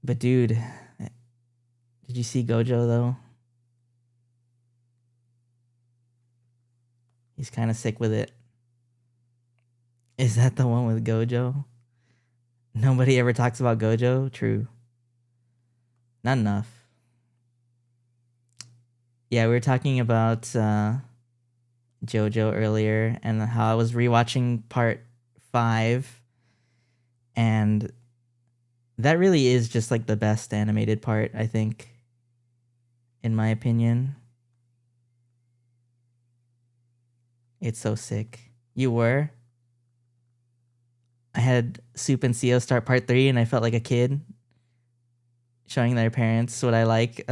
But dude, did you see Gojo though? He's kind of sick with it. Is that the one with Gojo? Nobody ever talks about Gojo? True. Not enough. Yeah, we were talking about JoJo earlier and how I was rewatching part 5, and that really is just like the best animated part, I think, in my opinion. It's so sick. You were? I had Soup and Seo start part 3 and I felt like a kid showing their parents what I like.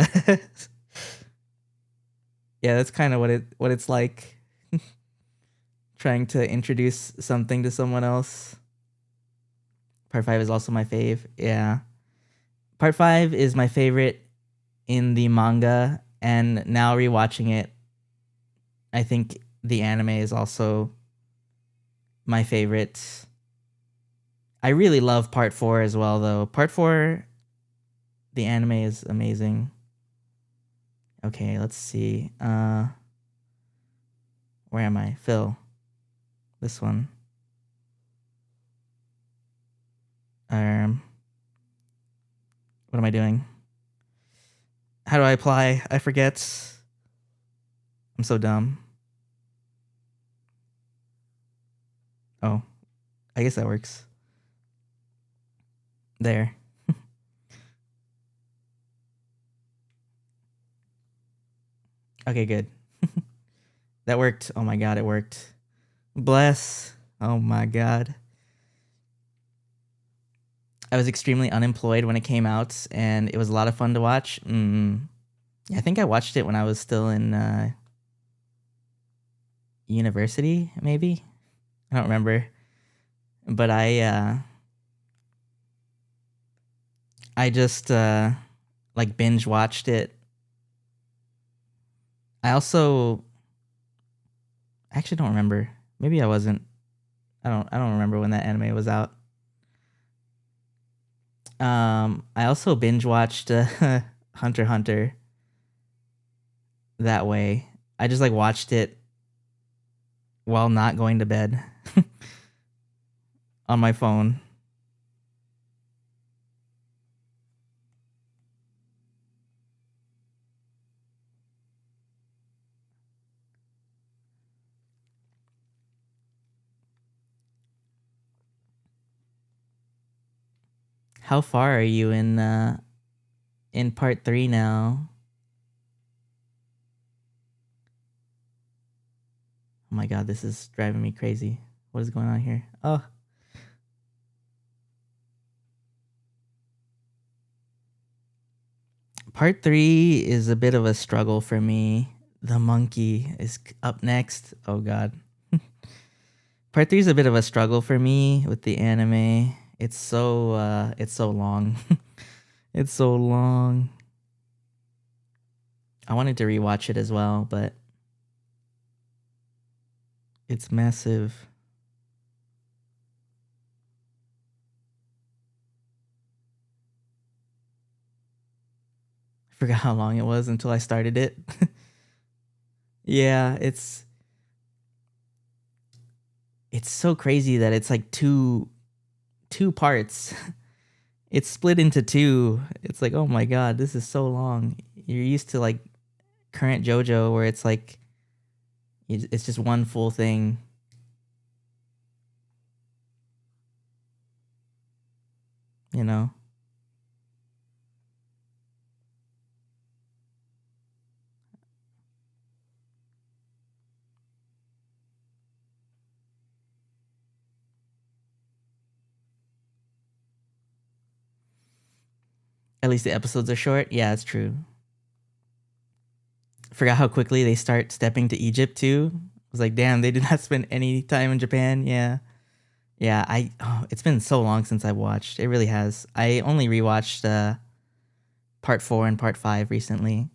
Yeah, that's kind of what it's like. Trying to introduce something to someone else. Part 5 is also my fave. Yeah. Part 5 is my favorite in the manga, and now rewatching it, I think the anime is also my favorite. I really love part 4 as well, though. Part 4, the anime is amazing. Okay, let's see. Where am I? Phil. This one. What am I doing? How do I apply? I forget. I'm so dumb. Oh, I guess that works. There. Okay, good. That worked. Oh my God, it worked. Bless. Oh my God. I was extremely unemployed when it came out, and it was a lot of fun to watch. I think I watched it when I was still in university, maybe. I don't remember. But I just like binge watched it. I also actually don't remember. Maybe I wasn't. I don't remember when that anime was out. I also binge watched Hunter x Hunter that way. I just like watched it while not going to bed on my phone. How far are you in part 3 now? Oh my god, this is driving me crazy. What is going on here? Oh. Part 3 is a bit of a struggle for me. The monkey is up next. Oh god. Part 3 is a bit of a struggle for me with the anime. It's so long. It's so long. I wanted to rewatch it as well, but it's massive. I forgot how long it was until I started it. Yeah, it's so crazy that it's like two parts. It's split into 2. It's like, oh my god, this is so long. You're used to like current JoJo where it's like it's just one full thing. You know? At least the episodes are short. Yeah, it's true. Forgot how quickly they start stepping to Egypt too. I was like, damn, they did not spend any time in Japan. Yeah. Yeah, it's been so long since I watched. It really has. I only rewatched part 4 and part 5 recently.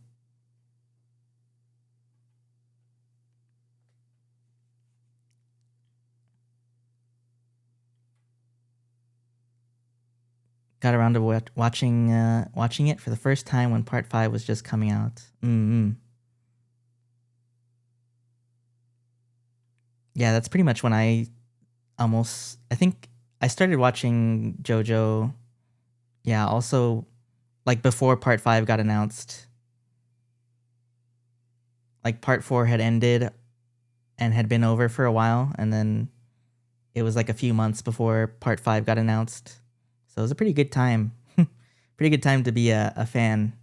Got around to watching it for the first time when part 5 was just coming out. Yeah, that's pretty much when I think I started watching JoJo. Yeah, also like before part 5 got announced. Like part 4 had ended and had been over for a while, and then it was like a few months before part 5 got announced. So it was a pretty good time. Pretty good time to be a fan.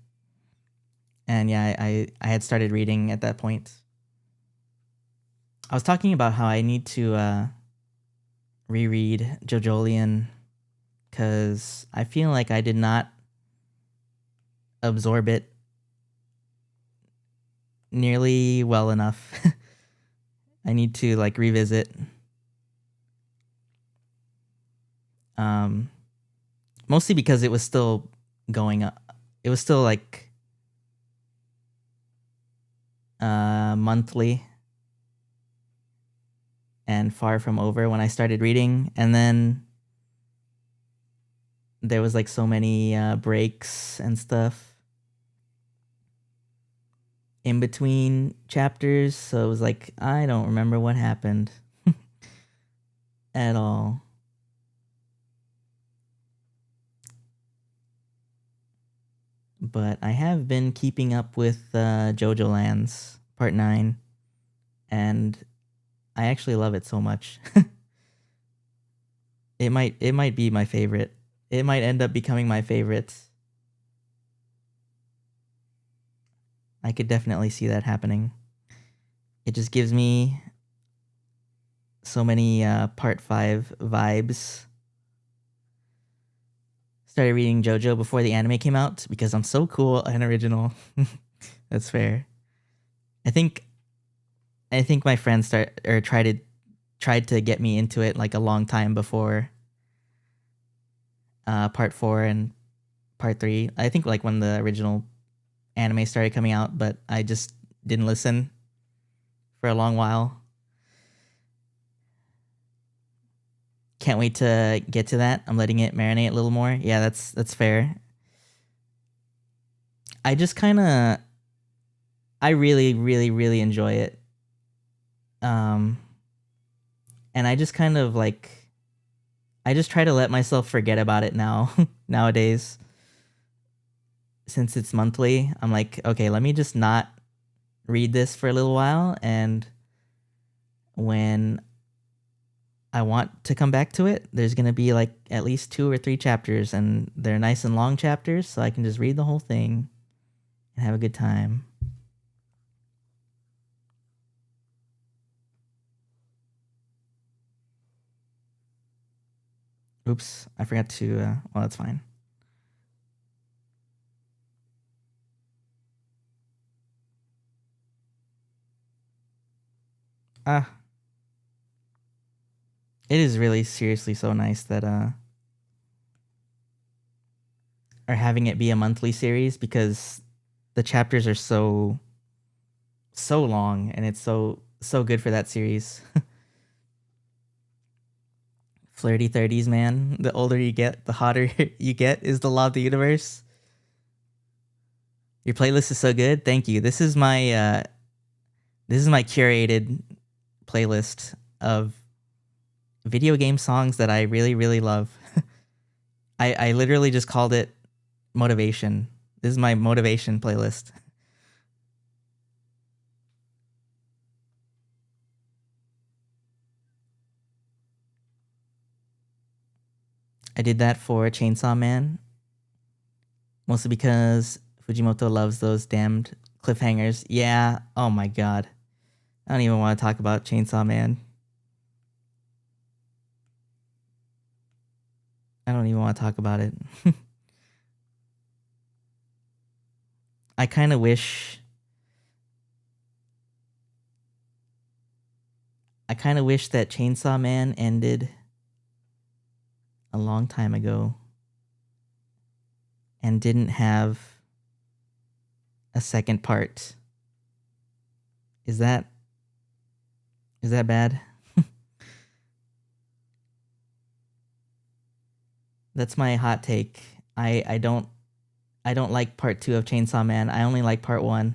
And yeah, I had started reading at that point. I was talking about how I need to reread JoJolion because I feel like I did not absorb it nearly well enough. I need to like revisit. Mostly because it was still going up. It was still like monthly and far from over when I started reading, and then there was like so many breaks and stuff in between chapters, so it was like I don't remember what happened at all. But I have been keeping up with JoJo Lands Part 9, and I actually love it so much. It might be my favorite. It might end up becoming my favorite. I could definitely see that happening. It just gives me so many part 5 vibes. Started reading JoJo before the anime came out because I'm so cool and original. That's fair. I think my friends tried to get me into it like a long time before part 4 and part 3. I think like when the original anime started coming out, but I just didn't listen for a long while. Can't wait to get to that. I'm letting it marinate a little more. Yeah, that's fair. I just kind of I really really really enjoy it. And I just kind of like I just try to let myself forget about it now nowadays. Since it's monthly, I'm like, okay, let me just not read this for a little while, and when I want to come back to it. There's going to be like at least 2 or 3 chapters, and they're nice and long chapters, so I can just read the whole thing and have a good time. Oops, I forgot to, well, that's fine. It is really seriously so nice that, are having it be a monthly series, because the chapters are so long, and it's so good for that series. Flirty 30s, man. The older you get, the hotter you get, is the law of the universe. Your playlist is so good. Thank you. This is my curated playlist of video game songs that I really, really love. I literally just called it motivation. This is my motivation playlist. I did that for Chainsaw Man, mostly because Fujimoto loves those damned cliffhangers. Yeah, oh my god. I don't even want to talk about Chainsaw Man. I don't even want to talk about it. I kind of wish that Chainsaw Man ended a long time ago and didn't have a second part. Is that bad? That's my hot take. I don't like part 2 of Chainsaw Man. I only like part 1.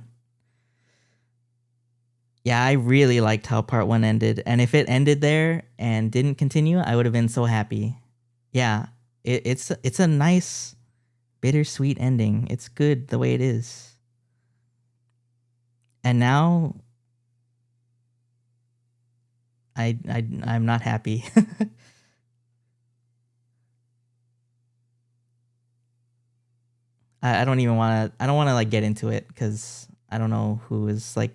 Yeah, I really liked how part 1 ended, and if it ended there and didn't continue, I would have been so happy. Yeah, it's a nice bittersweet ending. It's good the way it is. And now I'm not happy. I don't even want to. I don't want to like get into it, because I don't know who is like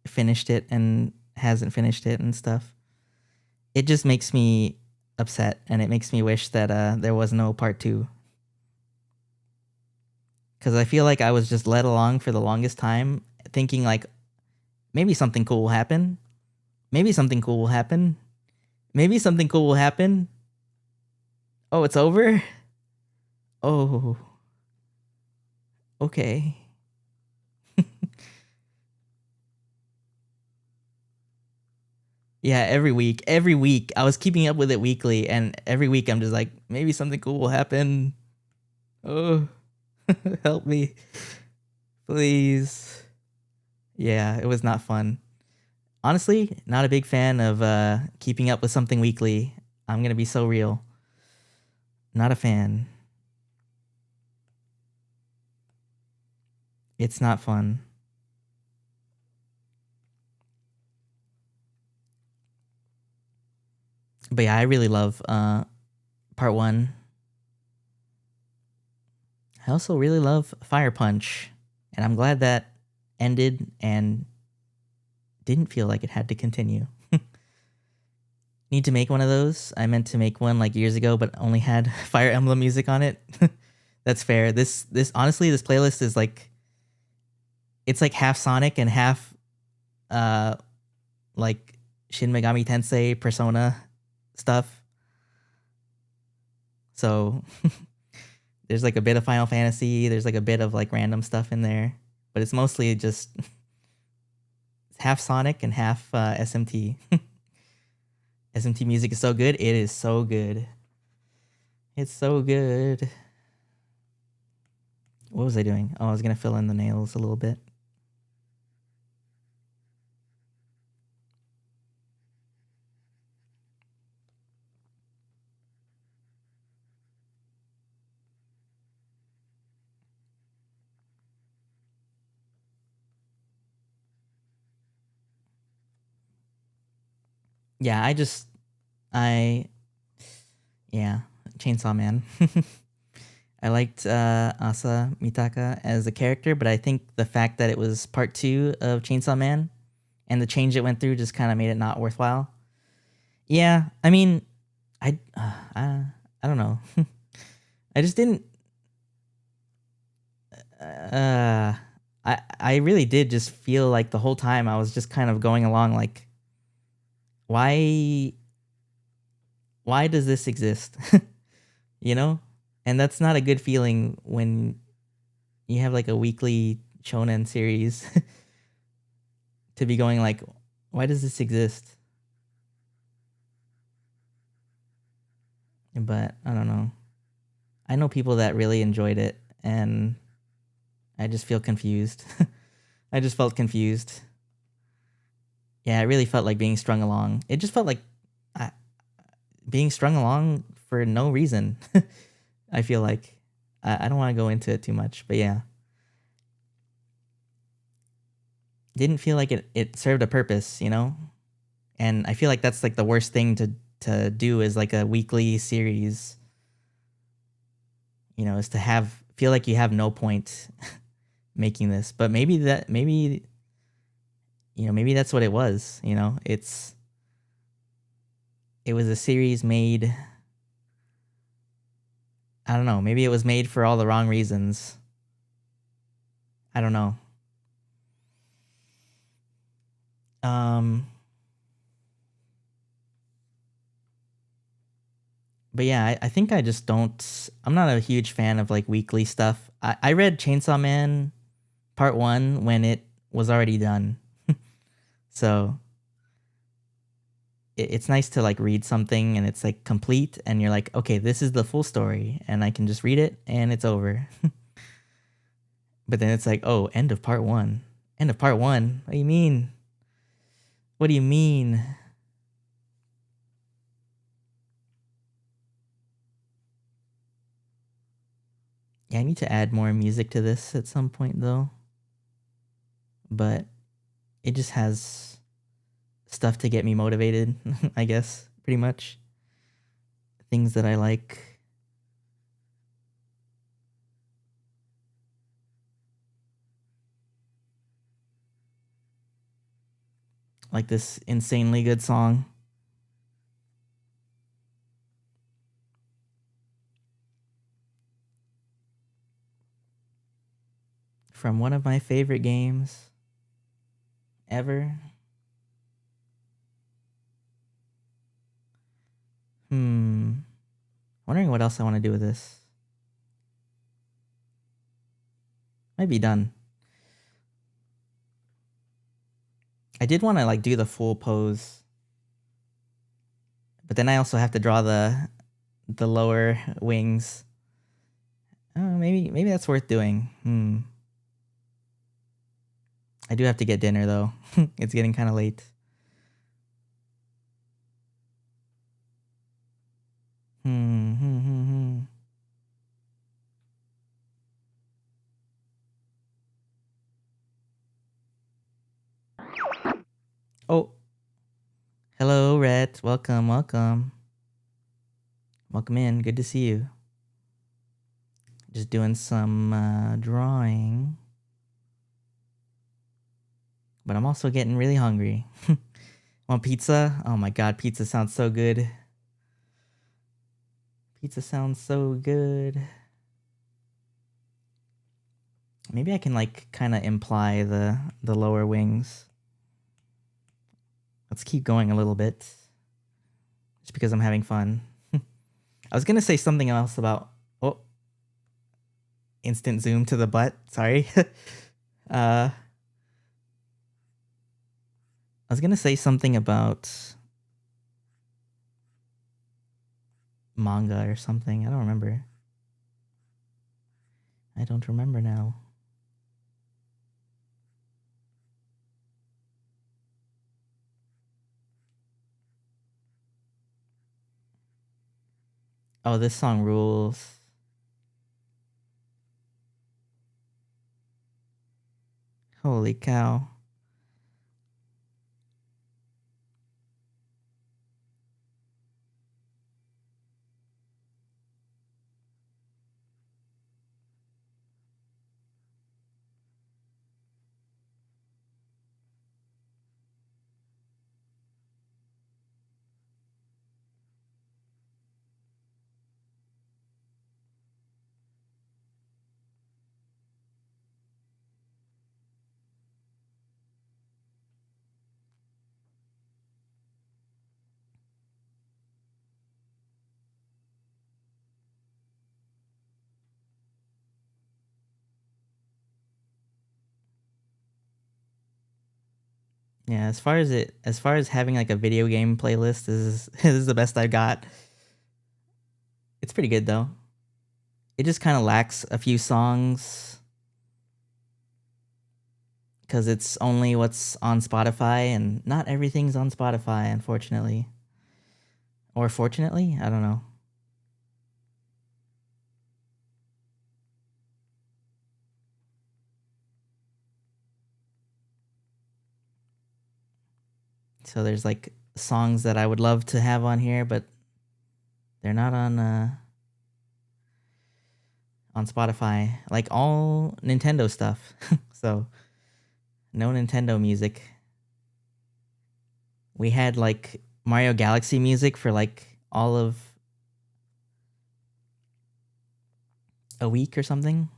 finished it and hasn't finished it and stuff. It just makes me upset, and it makes me wish that there was no part 2. Because I feel like I was just led along for the longest time, thinking like maybe something cool will happen. Maybe something cool will happen. Maybe something cool will happen. Oh, it's over? Oh. Okay. Yeah, every week. Every week. I was keeping up with it weekly, and every week I'm just like, maybe something cool will happen. Oh, help me. Please. Yeah, it was not fun. Honestly, not a big fan of keeping up with something weekly. I'm going to be so real. Not a fan. It's not fun. But yeah, I really love part 1. I also really love Fire Punch, and I'm glad that ended and didn't feel like it had to continue. Need to make one of those. I meant to make one like years ago, but only had Fire Emblem music on it. That's fair. This honestly, this playlist is like, it's like half Sonic and half uh like Shin Megami Tensei Persona stuff. So there's like a bit of Final Fantasy, there's like a bit of like random stuff in there, but it's mostly just half Sonic and half SMT. SMT music is so good. It is so good. It's so good. What was I doing? Oh, I was going to fill in the nails a little bit. Yeah, Chainsaw Man. I liked Asa Mitaka as a character, but I think the fact that it was part 2 of Chainsaw Man and the change it went through just kind of made it not worthwhile. Yeah, I mean, I don't know. I just didn't. I really did just feel like the whole time I was just kind of going along like, why does this exist? You know? And that's not a good feeling when you have like a weekly shonen series to be going like, why does this exist? But I don't know. I know people that really enjoyed it, and I just feel confused. I just felt confused. Yeah, it really felt like being strung along. It just felt like I, being strung along for no reason. I feel like I don't want to go into it too much, but yeah, didn't feel like it served a purpose, you know. And I feel like that's like the worst thing to do is like a weekly series. You know, is to feel like you have no point making this, but maybe maybe that's what it was. You know, it was a series made. I don't know. Maybe it was made for all the wrong reasons. I don't know. But yeah, I think I just don't. I'm not a huge fan of like weekly stuff. I read Chainsaw Man Part 1 when it was already done. So it's nice to like read something and it's like complete and you're like, okay, this is the full story and I can just read it and it's over. But then it's like, oh, end of part 1. End of part 1. What do you mean? What do you mean? Yeah, I need to add more music to this at some point though. But it just has stuff to get me motivated, I guess, pretty much. Things that I like. Like this insanely good song. From one of my favorite games ever. Wondering what else I want to do with this. Might be done. I did want to like do the full pose. But then I also have to draw the lower wings. Oh, maybe that's worth doing. I do have to get dinner though. It's getting kind of late. Oh, hello, Rhett. Welcome. Welcome in. Good to see you. Just doing some drawing. But I'm also getting really hungry. Want pizza? Oh my god, pizza sounds so good. Pizza sounds so good. Maybe I can like kind of imply the lower wings. Let's keep going a little bit. Just because I'm having fun. I was going to say something else about instant zoom to the butt. Sorry. I was going to say something about manga or something. I don't remember. I don't remember now. Oh, this song rules. Holy cow. Yeah, as far as having like a video game playlist, this is the best I got. It's pretty good though. It just kind of lacks a few songs because it's only what's on Spotify, and not everything's on Spotify, unfortunately. Or fortunately, I don't know. So there's like songs that I would love to have on here, but they're not on Spotify. Like all Nintendo stuff. So no Nintendo music. We had like Mario Galaxy music for like all of a week or something.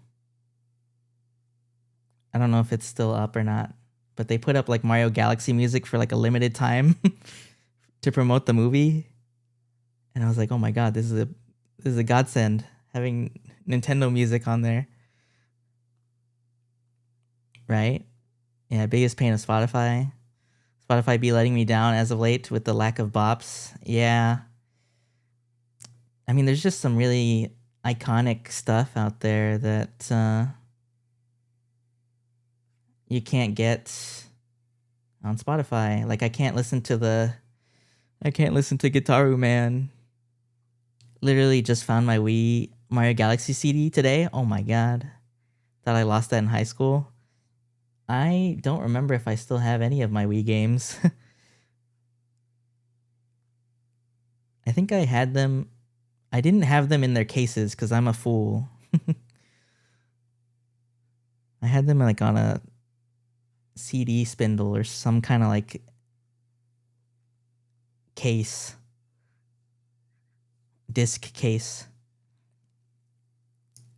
I don't know if it's still up or not, but they put up like Mario Galaxy music for like a limited time to promote the movie. And I was like, "Oh my god, this is a godsend having Nintendo music on there." Right? Yeah, biggest pain of Spotify. Spotify be letting me down as of late with the lack of bops. Yeah. I mean, there's just some really iconic stuff out there that you can't get on Spotify. Like I can't listen to Guitaru Man. Literally just found my Wii Mario Galaxy CD today. Oh my god. Thought I lost that in high school. I don't remember if I still have any of my Wii games. I think I had them. I didn't have them in their cases because I'm a fool. I had them like on a CD spindle or some kind of like case, disc case.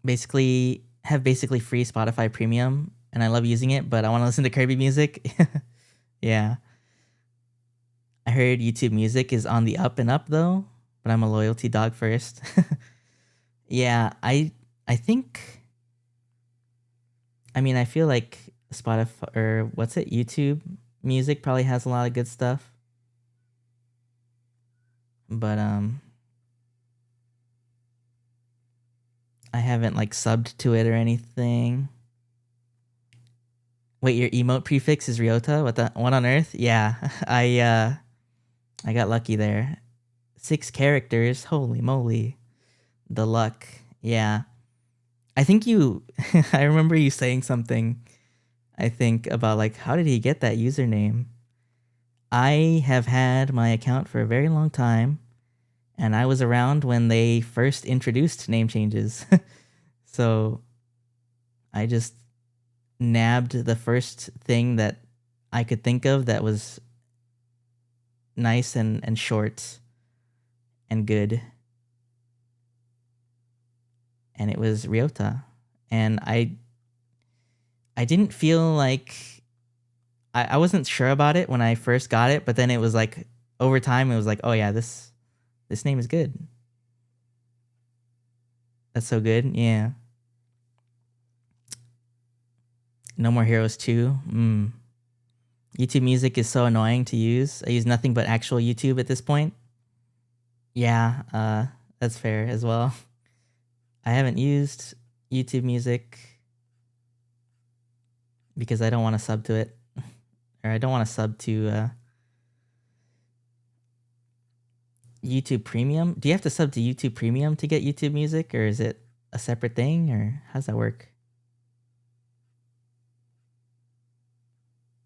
Basically free Spotify Premium, and I love using it, but I want to listen to Kirby music. Yeah. I heard YouTube Music is on the up and up though, but I'm a loyalty dog first. Yeah, I think I mean I feel like Spotify or what's it? YouTube Music probably has a lot of good stuff. But I haven't like subbed to it or anything. Wait, your emote prefix is Ryota? What on earth? Yeah. I got lucky there. 6 characters. Holy moly. The luck. Yeah. I think you I remember you saying something, I think, about like how did he get that username? I have had my account for a very long time, and I was around when they first introduced name changes. So I just nabbed the first thing that I could think of that was nice and short and good. And it was Ryota. And I didn't feel like I wasn't sure about it when I first got it, but then it was like over time it was like, oh yeah, this name is good. That's so good. Yeah. No More Heroes 2. YouTube Music is so annoying to use. I use nothing but actual YouTube at this point. Yeah, that's fair as well. I haven't used YouTube Music because I don't want to sub to it. Or I don't want to sub to YouTube Premium. Do you have to sub to YouTube Premium to get YouTube Music, or is it a separate thing, or how's that work?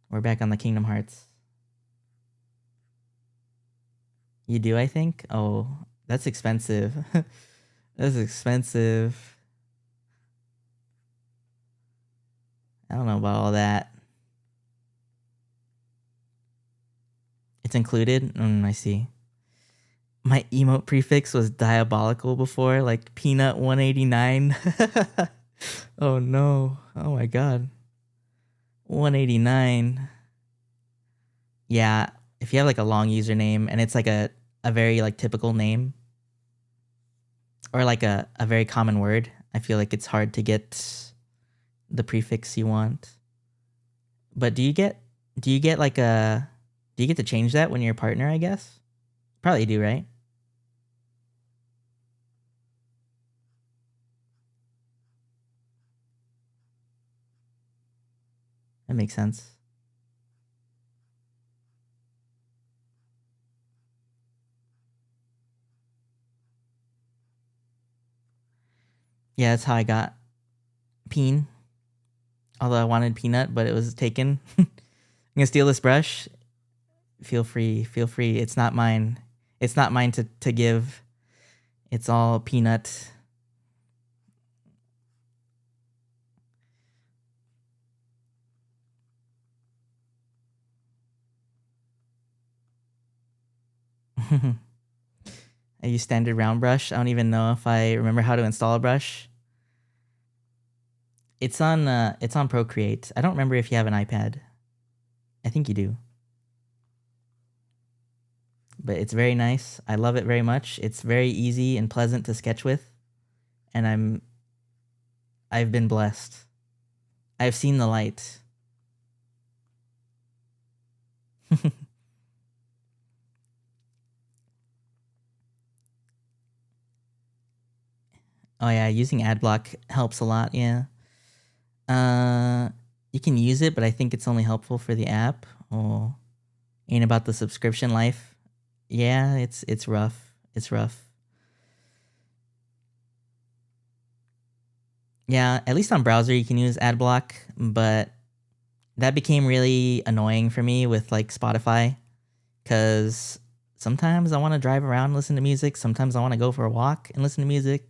We're back on the Kingdom Hearts. You do, I think? Oh, that's expensive. That's expensive. I don't know about all that. It's included? I see. My emote prefix was diabolical before, like Peanut 189. Oh no. Oh my god. 189. Yeah, if you have like a long username and it's like a very like typical name or like a very common word, I feel like it's hard to get the prefix you want. But do Do you get like a? Do you get to change that when you're a partner? I guess. Probably do, right? That makes sense. Yeah, that's how I got Peen. Although I wanted Peanut, but it was taken. I'm gonna steal this brush. Feel free. Feel free. It's not mine. It's not mine to give. It's all Peanut. I use standard round brush. I don't even know if I remember how to install a brush. It's on Procreate. I don't remember if you have an iPad. I think you do. But it's very nice. I love it very much. It's very easy and pleasant to sketch with. And I've been blessed. I've seen the light. Oh yeah, using AdBlock helps a lot, yeah. You can use it, but I think it's only helpful for the app. Oh, ain't about the subscription life. Yeah, it's rough. It's rough. Yeah, at least on browser you can use AdBlock, but that became really annoying for me with like Spotify cuz sometimes I want to drive around and listen to music, sometimes I want to go for a walk and listen to music.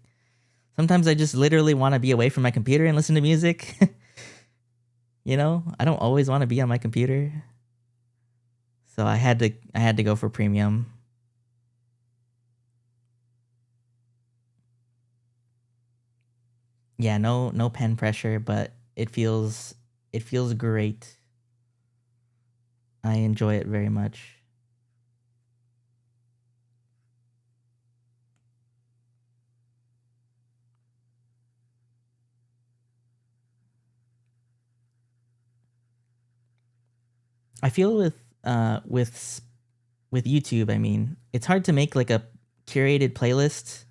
Sometimes I just literally want to be away from my computer and listen to music. You know, I don't always want to be on my computer. So I had to go for premium. Yeah, no pen pressure, but it feels great. I enjoy it very much. I feel with YouTube, I mean, it's hard to make like a curated playlist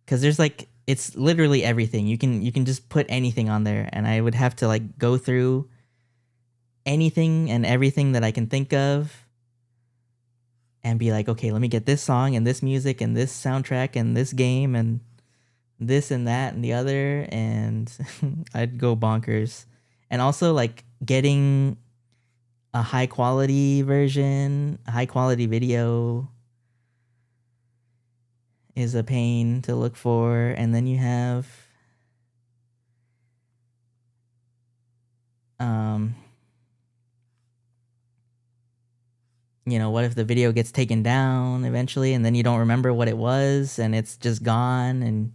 cuz there's like it's literally everything. You can just put anything on there and I would have to like go through anything and everything that I can think of and be like, "Okay, let me get this song and this music and this soundtrack and this game and this and that and the other," and I'd go bonkers. And also like getting a high quality version, a high quality video is a pain to look for. And then you have um what if the video gets taken down eventually and then you don't remember what it was and it's just gone and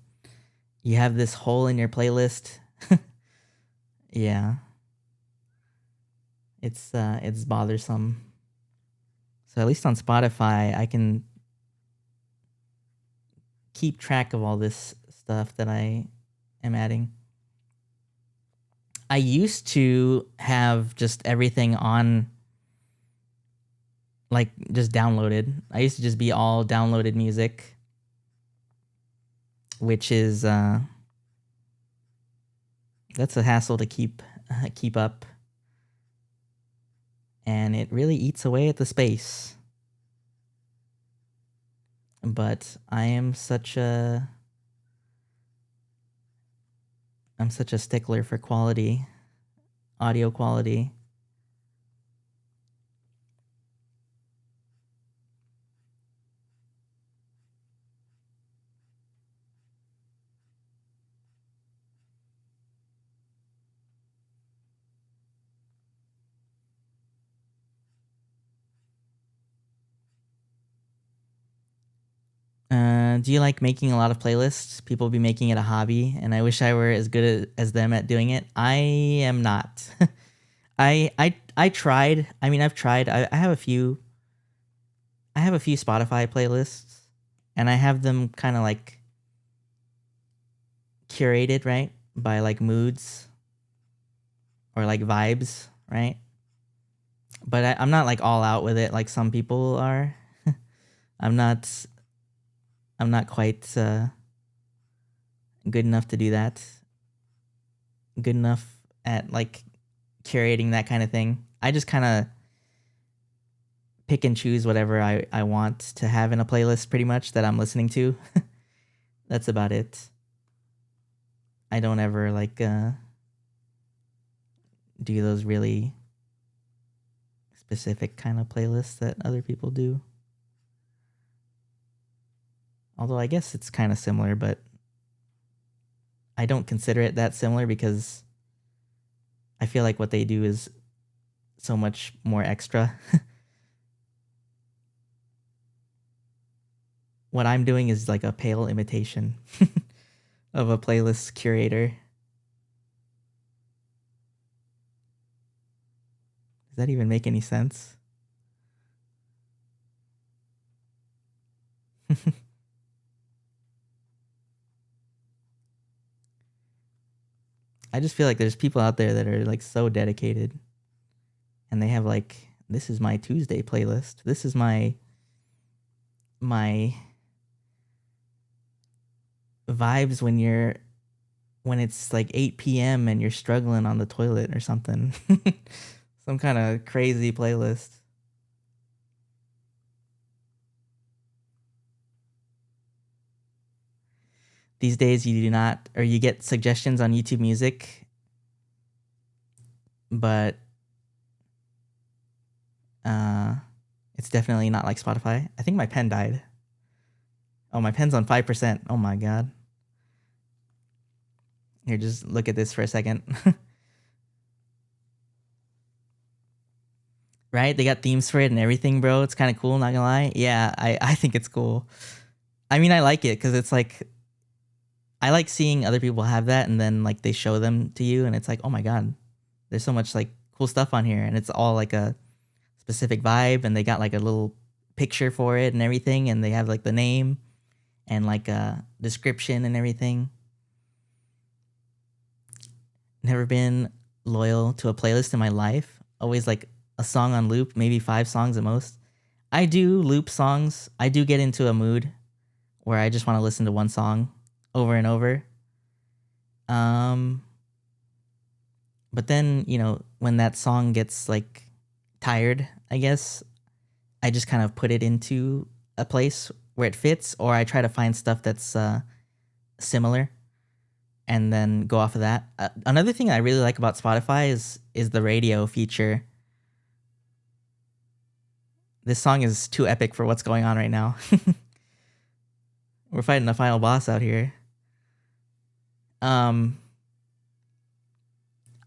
you have this hole in your playlist. Yeah. It's bothersome. So at least on Spotify I can keep track of all this stuff that I am adding. I used to have just everything on like just downloaded. I used to just be all downloaded music, which is that's a hassle to keep up, and it really eats away at the space. But I'm such a stickler for quality, audio quality. Do you like making a lot of playlists? People be making it a hobby, and I wish I were as good as them at doing it. I am not. I tried. I mean, I've tried. I have a few. I have a few Spotify playlists, and I have them kind of like curated, right, by like moods or like vibes, right? But I'm not like all out with it like some people are. I'm not. I'm not quite good enough to do that. Good enough at like curating that kind of thing. I just kind of pick and choose whatever I want to have in a playlist pretty much that I'm listening to. That's about it. I don't ever like do those really specific kind of playlists that other people do. Although I guess it's kind of similar, but I don't consider it that similar because I feel like what they do is so much more extra. What I'm doing is like a pale imitation of a playlist curator. Does that even make any sense? I just feel like there's people out there that are like so dedicated and they have like, this is my Tuesday playlist. This is my vibes when it's like 8 p.m. and you're struggling on the toilet or something. Some kind of crazy playlist. These days you do not, or you get suggestions on YouTube Music, but it's definitely not like Spotify. I think my pen died. Oh, my pen's on 5%. Oh my god. Here, just look at this for a second. Right? They got themes for it and everything, bro. It's kind of cool, not gonna lie. Yeah, I think it's cool. I mean, I like it because it's like, I like seeing other people have that and then like they show them to you and it's like, oh my god, there's so much like cool stuff on here and it's all like a specific vibe and they got like a little picture for it and everything and they have like the name and like a description and everything. Never been loyal to a playlist in my life. Always like a song on loop, maybe 5 songs at most. I do loop songs. I do get into a mood where I just want to listen to one song over and over. But then, you know, when that song gets like tired, I guess, I just kind of put it into a place where it fits, or I try to find stuff that's similar and then go off of that. Another thing I really like about Spotify is the radio feature. This song is too epic for what's going on right now. We're fighting the final boss out here.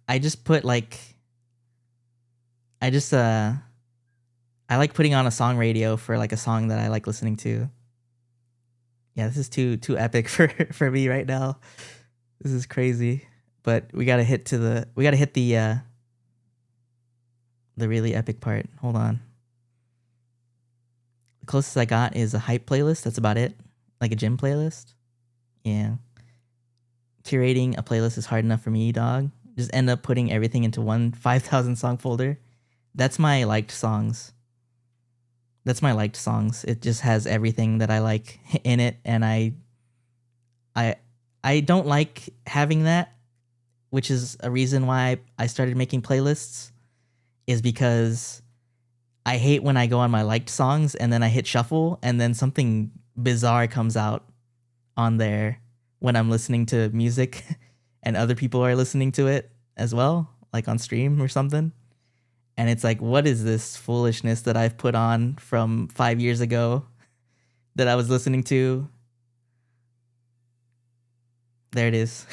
I just put like, I like putting on a song radio for like a song that I like listening to. Yeah, this is too epic for me right now. This is crazy. But we gotta hit the really epic part. Hold on. The closest I got is a hype playlist. That's about it. Like a gym playlist. Yeah. Curating a playlist is hard enough for me, dog. Just end up putting everything into one 5,000 song folder. That's my liked songs. It just has everything that I like in it, and I don't like having that, which is a reason why I started making playlists, is because I hate when I go on my liked songs and then I hit shuffle and then something bizarre comes out on there when I'm listening to music and other people are listening to it as well, like on stream or something. And it's like, what is this foolishness that I've put on from 5 years ago that I was listening to? There it is.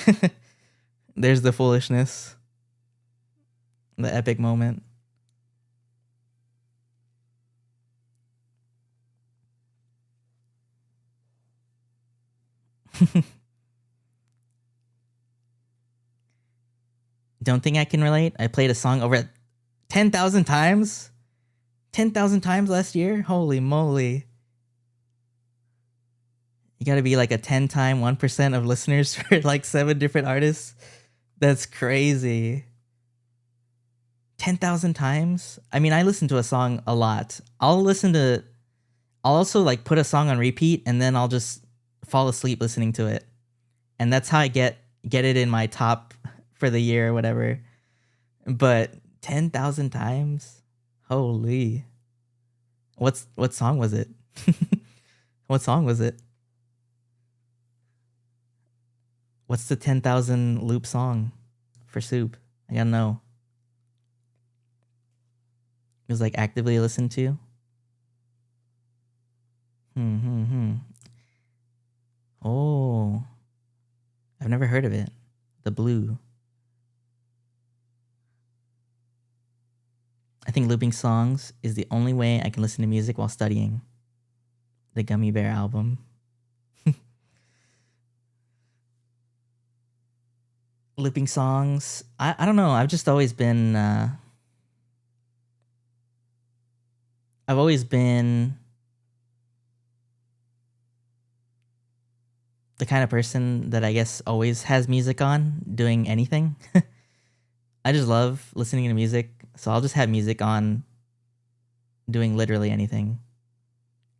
There's the foolishness. The epic moment. Don't think I can relate. I played a song over 10,000 times. 10,000 times last year? Holy moly. You gotta be like a 10-time 1% of listeners for like 7 different artists. That's crazy. 10,000 times. I mean, I listen to a song a lot. I'll also like put a song on repeat and then I'll just fall asleep listening to it. And that's how I get it in my top for the year or whatever. But 10,000 times? Holy. What song was it? What song was it? What's the 10,000 loop song for Soup? I gotta know. It was like actively listened to. Oh, I've never heard of it. The Blue. I think looping songs is the only way I can listen to music while studying. The Gummy Bear album. Looping songs. I don't know. I've just always been. I've always been the kind of person that I guess always has music on, doing anything. I just love listening to music, so I'll just have music on doing literally anything.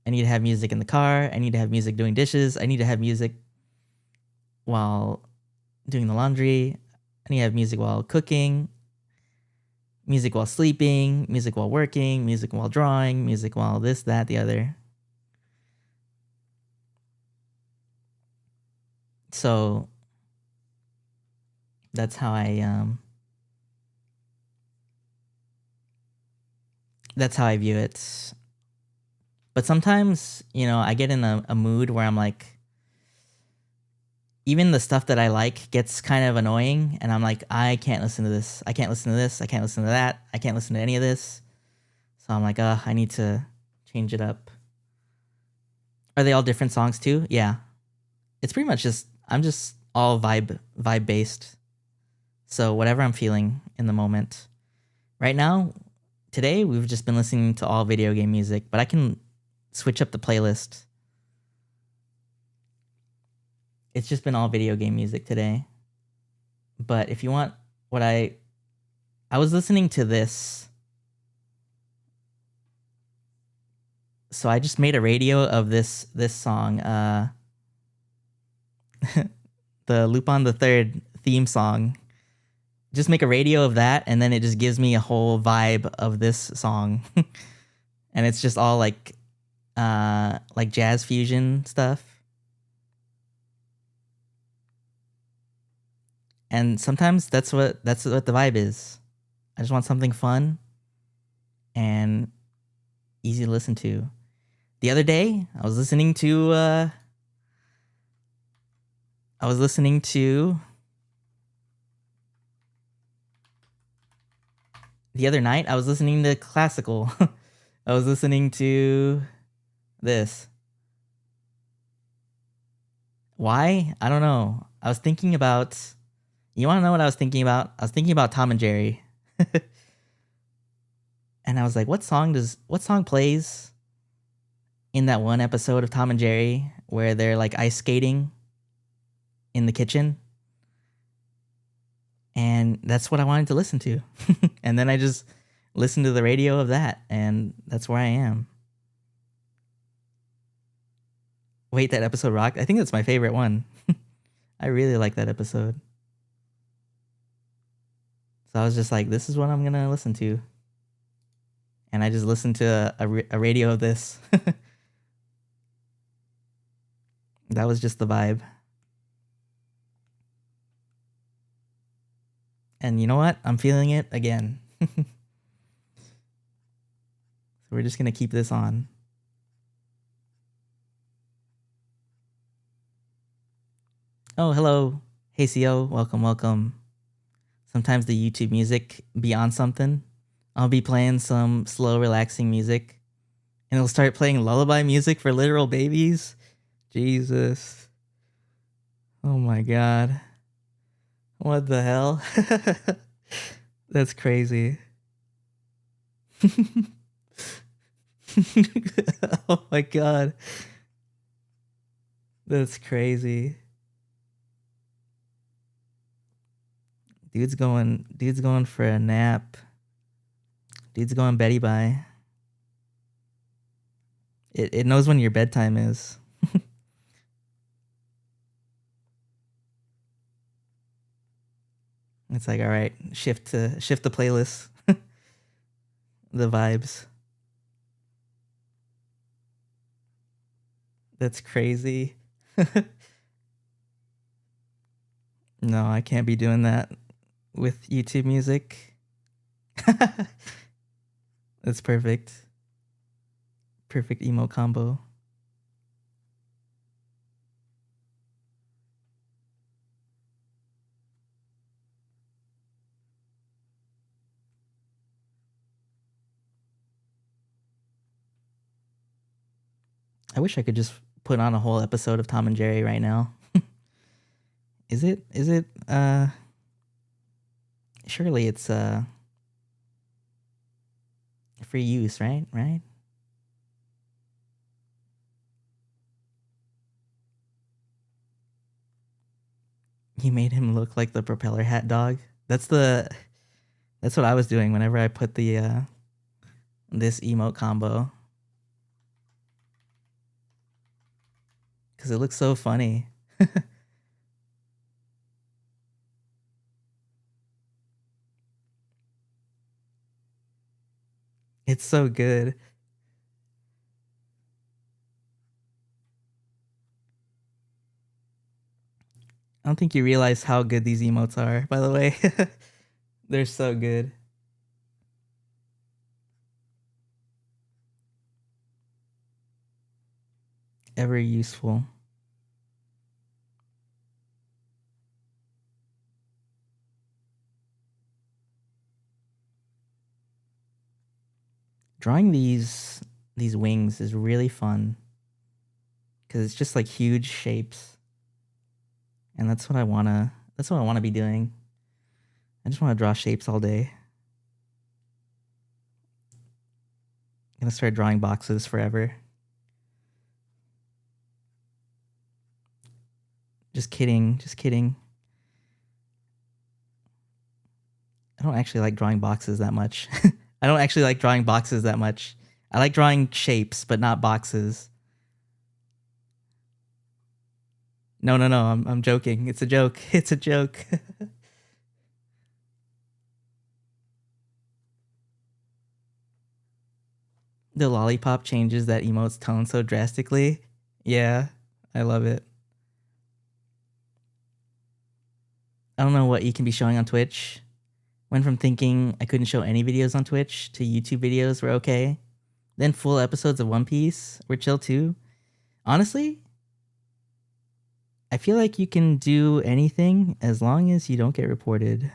I need to have music in the car. I need to have music doing dishes. I need to have music while doing the laundry. I need to have music while cooking, music while sleeping, music while working, music while drawing, music while this, that, the other. So that's how I view it. But sometimes, I get in a mood where I'm like, even the stuff that I like gets kind of annoying, and I'm like, I can't listen to this. I can't listen to this. I can't listen to that. I can't listen to any of this. So I'm like, I need to change it up. Are they all different songs too? Yeah. It's pretty much I'm just all vibe based. So whatever I'm feeling in the moment. Right now, today, we've just been listening to all video game music, but I can switch up the playlist. It's just been all video game music today. But if you want what I was listening to this. So I just made a radio of this song, the Lupin the Third theme song. Just make a radio of that, and then it just gives me a whole vibe of this song. And it's just all like jazz fusion stuff. And sometimes that's what the vibe is. I just want something fun and easy to listen to. The other day, I was listening to the other night, I was listening to classical. I was listening to this. Why? I don't know. I was thinking about. You want to know what I was thinking about? I was thinking about Tom and Jerry. And I was like, what song plays in that one episode of Tom and Jerry where they're like ice skating in the kitchen? And that's what I wanted to listen to. And then I just listened to the radio of that, and that's where I am. Wait, that episode rocked? I think that's my favorite one. I really like that episode. So I was just like, this is what I'm going to listen to. And I just listened to a radio of this. That was just the vibe. And you know what? I'm feeling it again. So we're just going to keep this on. Oh, hello. Hey, CO. Welcome. Sometimes the YouTube music be on something. I'll be playing some slow, relaxing music. And it'll start playing lullaby music for literal babies. Jesus. Oh my God. What the hell? That's crazy. Oh my God. That's crazy. Dude's going for a nap. Dude's going Betty bye. It knows when your bedtime is. It's like, all right, shift the playlist. The vibes. That's crazy. No, I can't be doing that with YouTube music. That's perfect. Perfect emo combo. I wish I could just put on a whole episode of Tom and Jerry right now. Is it surely it's free use, right? Right? He made him look like the propeller hat dog. That's what I was doing whenever I put the this emote combo. Cuz it looks so funny. It's so good. I don't think you realize how good these emotes are, by the way. They're so good. Ever useful. Drawing these wings is really fun because it's just like huge shapes, and that's what I wanna be doing. I just want to draw shapes all day. I'm gonna start drawing boxes forever. Just kidding. I don't actually like drawing boxes that much. I like drawing shapes, but not boxes. No. I'm joking. It's a joke. It's a joke. The lollipop changes that emote's tone so drastically. Yeah, I love it. I don't know what you can be showing on Twitch. Went from thinking I couldn't show any videos on Twitch to YouTube videos were okay. Then full episodes of One Piece were chill too. Honestly, I feel like you can do anything as long as you don't get reported.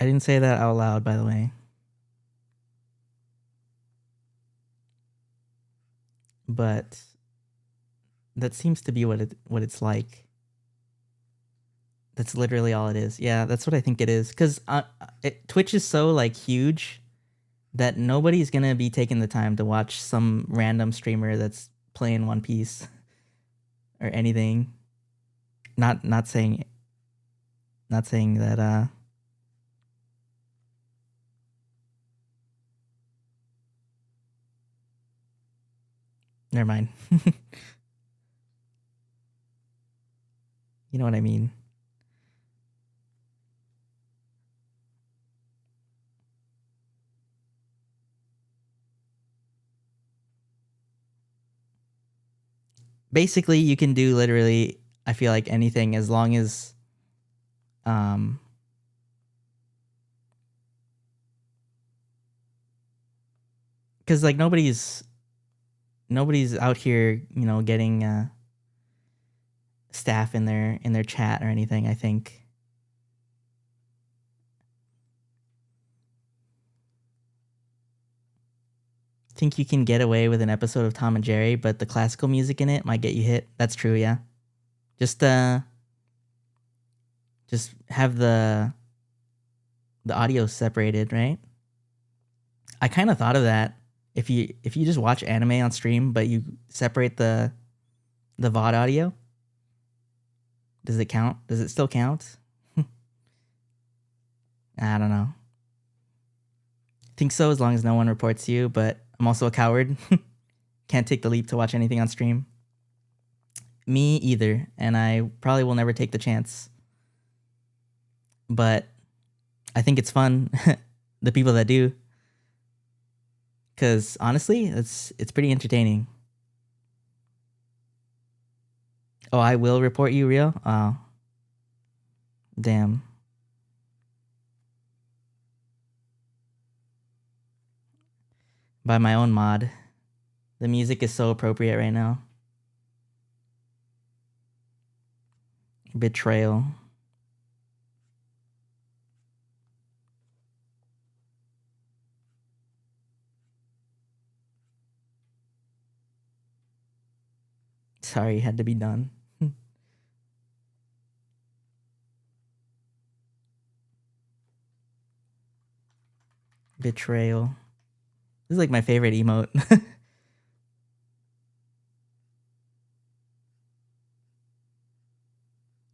I didn't say that out loud, by the way. But that seems to be what it's like. That's literally all it is. Yeah, that's what I think it is. Because Twitch is so like huge that nobody's gonna be taking the time to watch some random streamer that's playing One Piece or anything. Not saying that. Never mind. You know what I mean. Basically, you can do literally, I feel like anything as long as because like nobody's out here, getting staff in their chat or anything, I think. Think you can get away with an episode of Tom and Jerry, but the classical music in it might get you hit. That's true, yeah. Just have the audio separated, right? I kind of thought of that. If you just watch anime on stream, but you separate the VOD audio, Does it count? Does it still count? I don't know. Think so, as long as no one reports you, but I'm also a coward. Can't take the leap to watch anything on stream. Me either, and I probably will never take the chance. But I think it's fun, the people that do. Because honestly, it's pretty entertaining. Oh, I will report you, real? Oh. Damn. By my own mod. The music is so appropriate right now. Betrayal. Sorry, had to be done. Betrayal. This is like my favorite emote.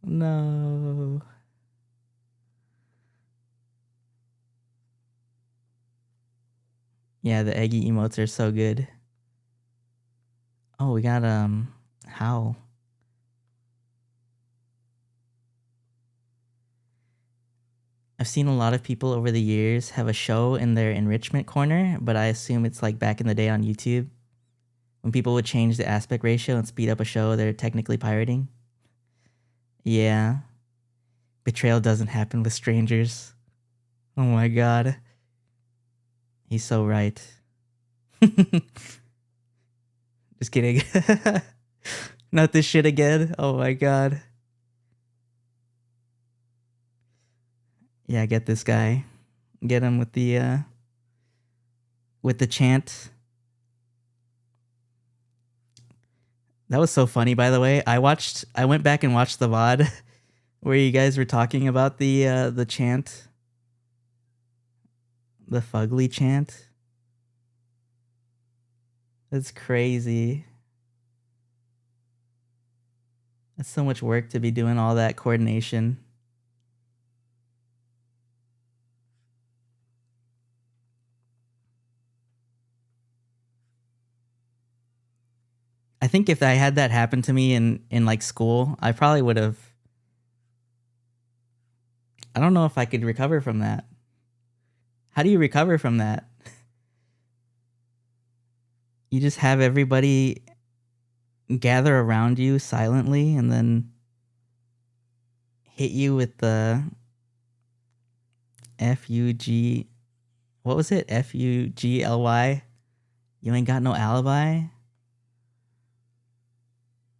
No. Yeah, the eggy emotes are so good. Oh, we got Howl. I've seen a lot of people over the years have a show in their enrichment corner, but I assume it's like back in the day on YouTube when people would change the aspect ratio and speed up a show they're technically pirating. Yeah. Betrayal doesn't happen with strangers. Oh my god. He's so right. Just kidding. Not this shit again. Oh my god. Yeah, get this guy. Get him with the chant. That was so funny, by the way. I went back and watched the VOD where you guys were talking about the chant. The fugly chant. That's crazy. That's so much work to be doing all that coordination. I think if I had that happen to me in like school, I probably would have. I don't know if I could recover from that. How do you recover from that? You just have everybody gather around you silently and then hit you with the FUG. What was it? FUGLY? You ain't got no alibi?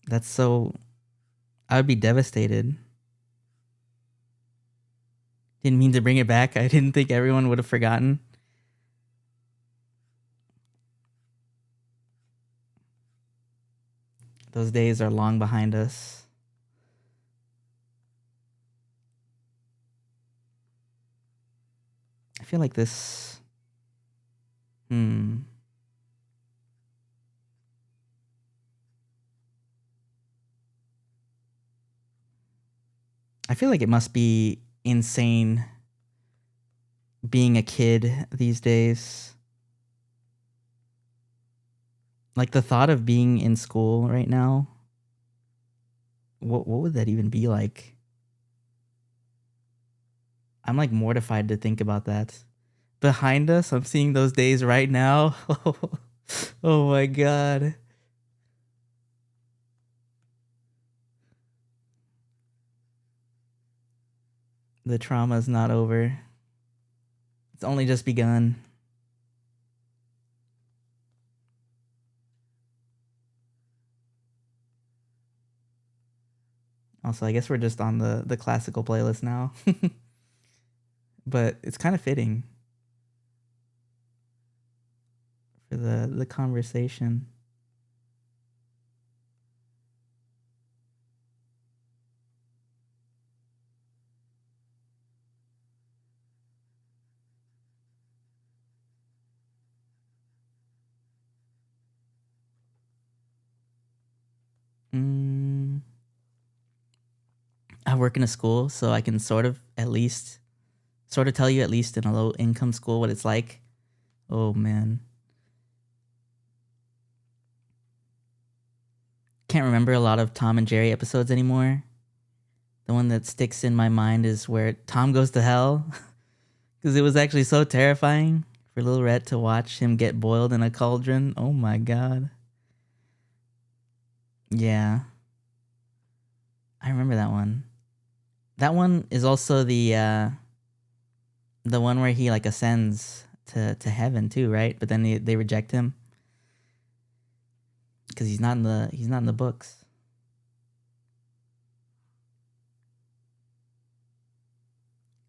That's so. I would be devastated. Didn't mean to bring it back. I didn't think everyone would have forgotten. Those days are long behind us. I feel like this. I feel like it must be insane being a kid these days. Like the thought of being in school right now. What would that even be like? I'm like mortified to think about that. Behind us, I'm seeing those days right now. Oh my god. The trauma's not over. It's only just begun. Also, I guess we're just on the classical playlist now. But it's kind of fitting for the conversation. I work in a school, so I can sort of tell you at least in a low income school what it's like. Oh man. Can't remember a lot of Tom and Jerry episodes anymore. The one that sticks in my mind is where Tom goes to hell. Because it was actually so terrifying for Little Red to watch him get boiled in a cauldron. Oh my god. Yeah. I remember that one. That one is also the one where he like ascends to heaven too, right? But then they reject him because he's not in the books.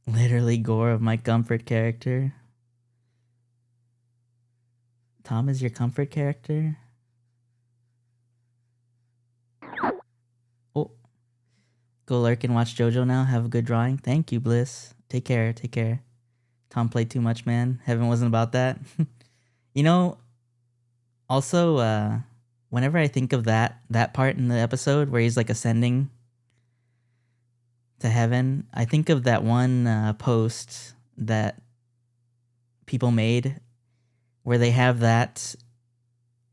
Literally gore of my comfort character. Tom is your comfort character? Oh. Go lurk and watch JoJo now. Have a good drawing. Thank you, Bliss. Take care. Take care. Tom played too much, man. Heaven wasn't about that. You know, also, whenever I think of that part in the episode where he's like ascending to heaven, I think of that one post that people made where they have that,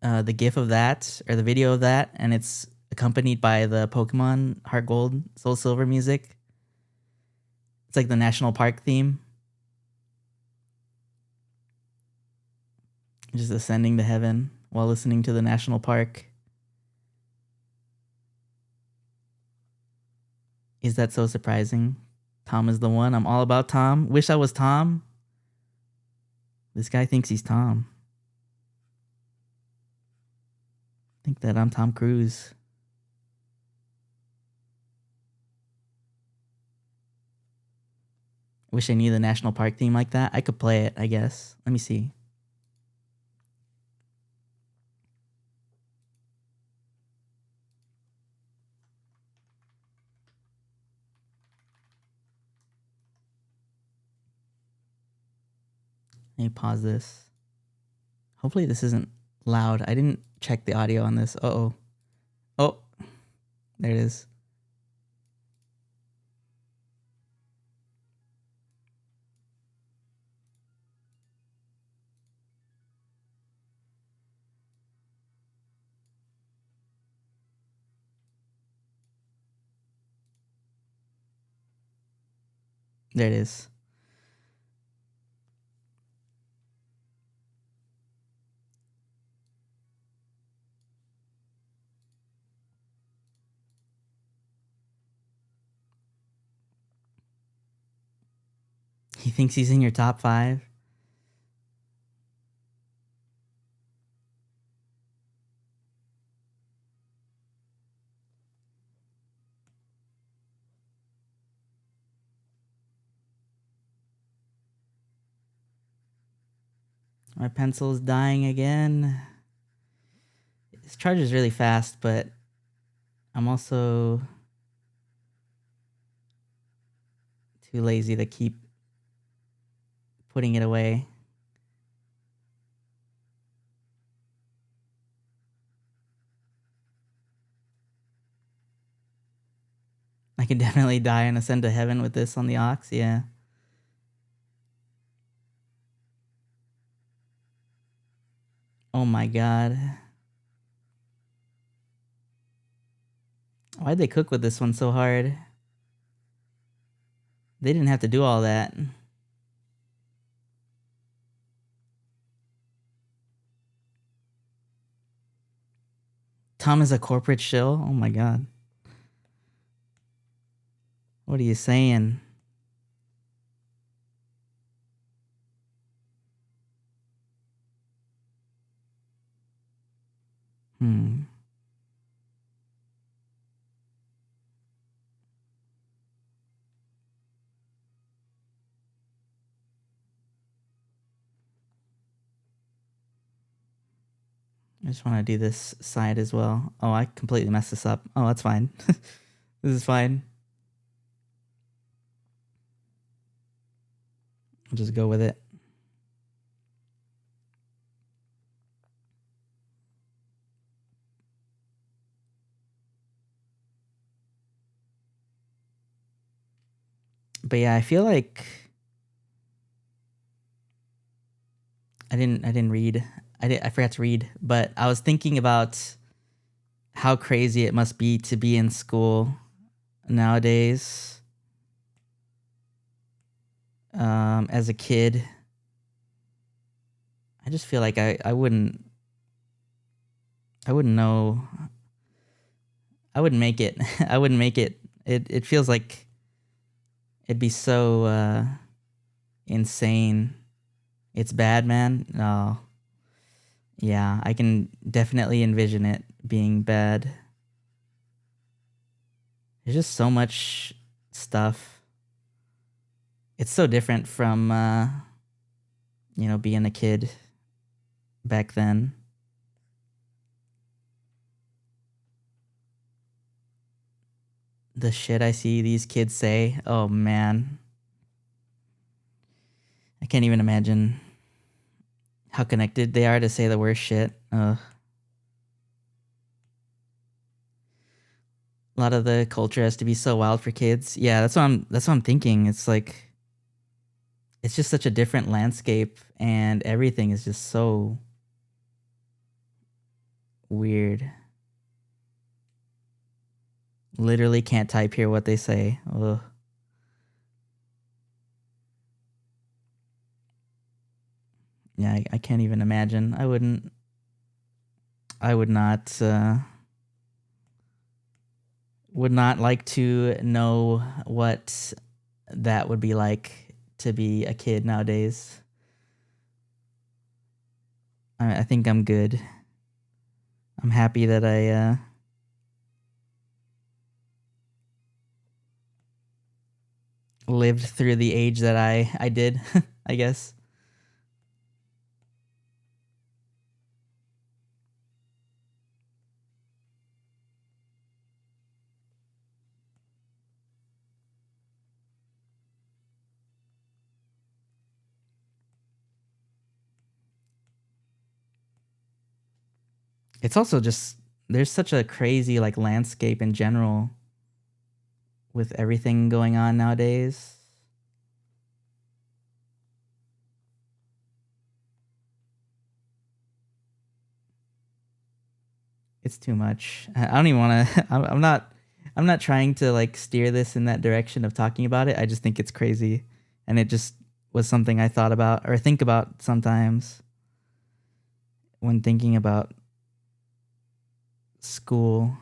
the gif of that or the video of that, and it's accompanied by the Pokemon Heart Gold, Soul Silver music. It's like the national park theme. Just ascending to heaven while listening to the national park. Is that so surprising? Tom is the one. I'm all about Tom. Wish I was Tom. This guy thinks he's Tom. Think that I'm Tom Cruise. Wish I knew the national park theme like that. I could play it, I guess. Let me see. Let me pause this. Hopefully this isn't loud. I didn't check the audio on this. Uh-oh. Oh, there it is. There it is. He thinks he's in your top 5. My pencil's dying again. This charger's really fast, but I'm also too lazy to keep putting it away. I could definitely die and ascend to heaven with this on the aux, yeah. Oh my god. Why'd they cook with this one so hard? They didn't have to do all that. Tom is a corporate shill? Oh my god. What are you saying? I just want to do this side as well. Oh, I completely messed this up. Oh, that's fine. This is fine. I'll just go with it. But yeah, I feel like I didn't read. I forgot to read, but I was thinking about how crazy it must be to be in school nowadays. As a kid, I just feel like I wouldn't know. I wouldn't make it. I wouldn't make it. It feels like it'd be so insane. It's bad, man. Oh, yeah, I can definitely envision it being bad. There's just so much stuff. It's so different from being a kid back then. The shit I see these kids say, oh man. I can't even imagine how connected they are to say the worst shit. Ugh. A lot of the culture has to be so wild for kids. Yeah, that's what I'm thinking. It's like it's just such a different landscape and everything is just so weird. Literally can't type here what they say. Ugh. Yeah, I can't even imagine. I would not like to know what that would be like to be a kid nowadays. I think I'm good. I'm happy that I lived through the age that I did, I guess. It's also just there's such a crazy like landscape in general with everything going on nowadays. It's too much. I don't even want to. I'm not. I'm not trying to like steer this in that direction of talking about it. I just think it's crazy, and it just was something I thought about or think about sometimes when thinking about school.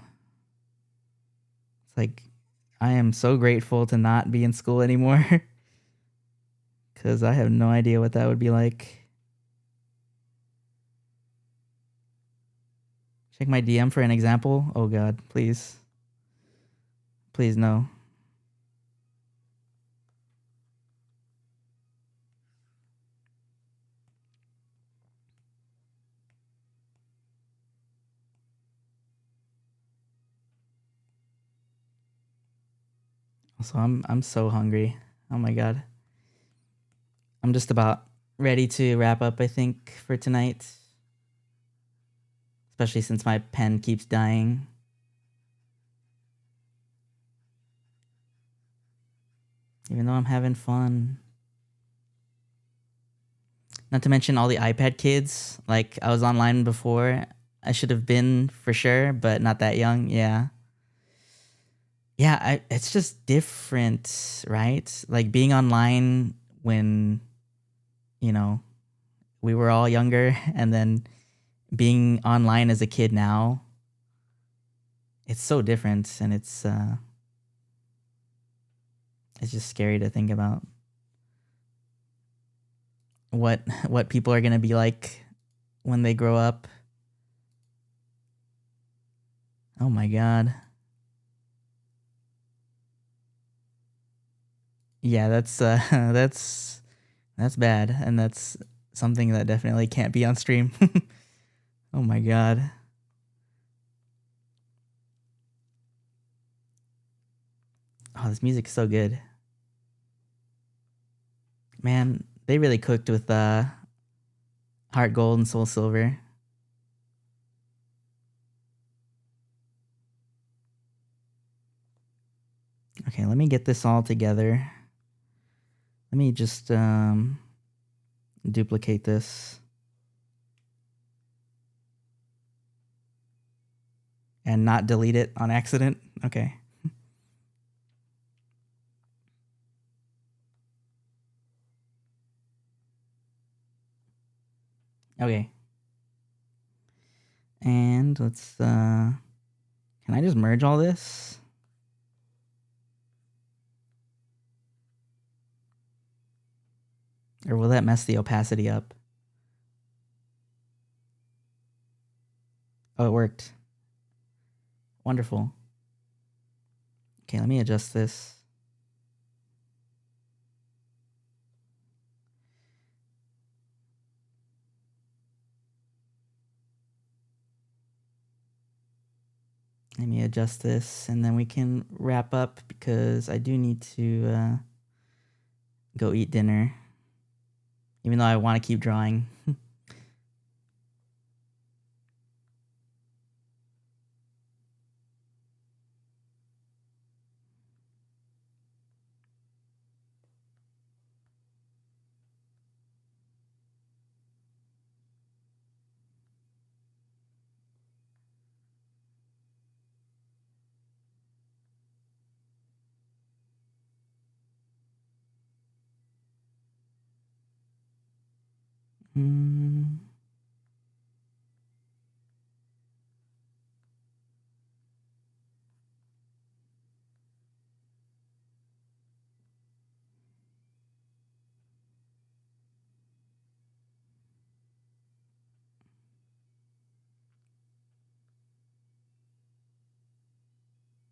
It's like I am so grateful to not be in school anymore because I have no idea what that would be like. Check my DM for an example. Oh God, please. Please no. Also, I'm so hungry. Oh my God. I'm just about ready to wrap up, I think, for tonight. Especially since my pen keeps dying. Even though I'm having fun. Not to mention all the iPad kids. Like, I was online before. I should have been for sure, but not that young. Yeah. Yeah, it's just different, right? Like, being online when, you know, we were all younger, and then being online as a kid now. It's so different, and it's just scary to think about what people are going to be like when they grow up. Oh my God. Yeah, that's that's bad, and that's something that definitely can't be on stream. Oh my God. Oh, this music's so good. Man, they really cooked with Heart Gold and Soul Silver. Okay, let me get this all together. Let me just duplicate this. And not delete it on accident. Okay. Okay. And let's can I just merge all this? Or will that mess the opacity up? Oh, it worked. Wonderful. Okay, let me adjust this. Let me adjust this, and then we can wrap up because I do need to go eat dinner. Even though I want to keep drawing.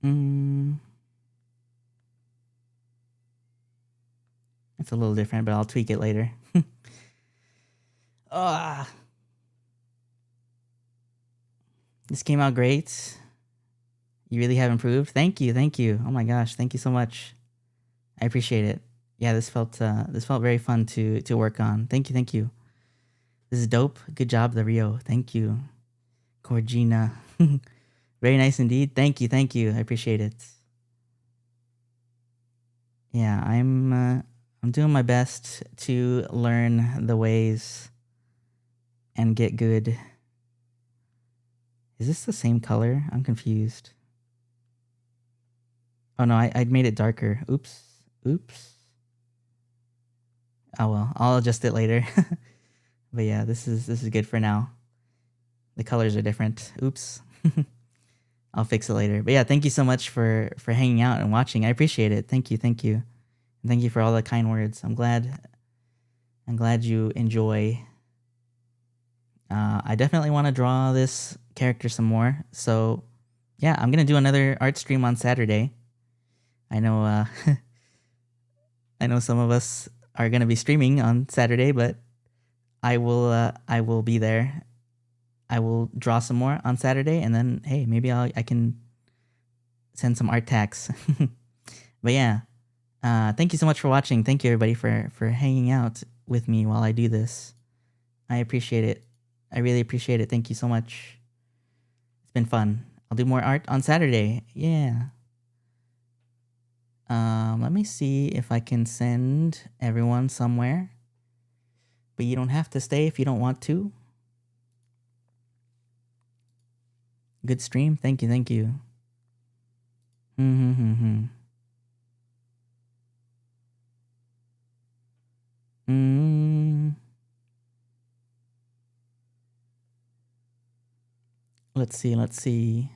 Mm. It's a little different, but I'll tweak it later. This came out great. You really have improved. Thank you, thank you. Oh my gosh, thank you so much. I appreciate it. Yeah, this felt very fun to work on. Thank you, thank you. This is dope. Good job, the Rio. Thank you, Corgina. Very nice indeed. Thank you, thank you. I appreciate it. Yeah, I'm doing my best to learn the ways and get good. Is this the same color? I'm confused. Oh no, I made it darker. Oops. Oops. Oh well, I'll adjust it later. But yeah, this is good for now. The colors are different. Oops. I'll fix it later. But yeah, thank you so much for hanging out and watching. I appreciate it. Thank you, thank you. And thank you for all the kind words. I'm glad you enjoy. I definitely want to draw this character some more. So yeah, I'm gonna do another art stream on Saturday. I know I know some of us are gonna be streaming on Saturday, but I will be there. I will draw some more on Saturday, and then hey, maybe I can send some art tags. But yeah, thank you so much for watching. Thank you everybody for hanging out with me while I do this. I appreciate it. I really appreciate it. Thank you so much. It's been fun. I'll do more art on Saturday. Yeah. Let me see if I can send everyone somewhere. But you don't have to stay if you don't want to. Good stream. Thank you. Thank you. Let's see. Let's see.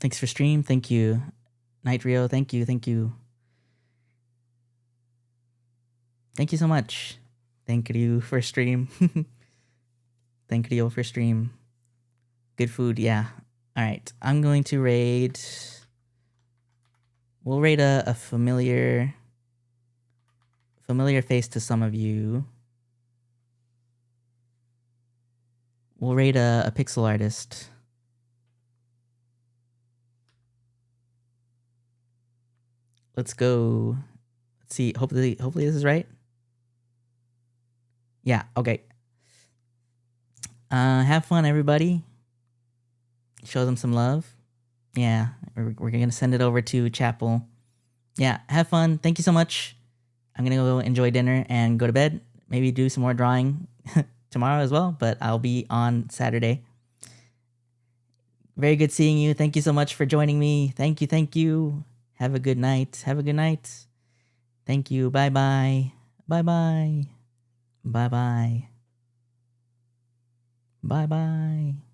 Thanks for stream. Thank you. Night Rio. Thank you. Thank you. Thank you so much. Thank you for stream. Thank you for stream. Good food. Yeah. All right. I'm going to raid. We'll raid a familiar face to some of you. We'll raid a pixel artist. Let's go. Let's see. Hopefully this is right. Yeah. Okay. Have fun, everybody. show them some love. Yeah, we're gonna send it over to Chapel. Yeah, have fun. Thank you so much. I'm gonna go enjoy dinner and go to bed. Maybe do some more drawing tomorrow as well, but I'll be on Saturday. Very good seeing you. Thank you so much for joining me. Thank you. Thank you. Have a good night. Have a good night. Thank you. Bye bye. Bye bye. Bye bye. Bye bye.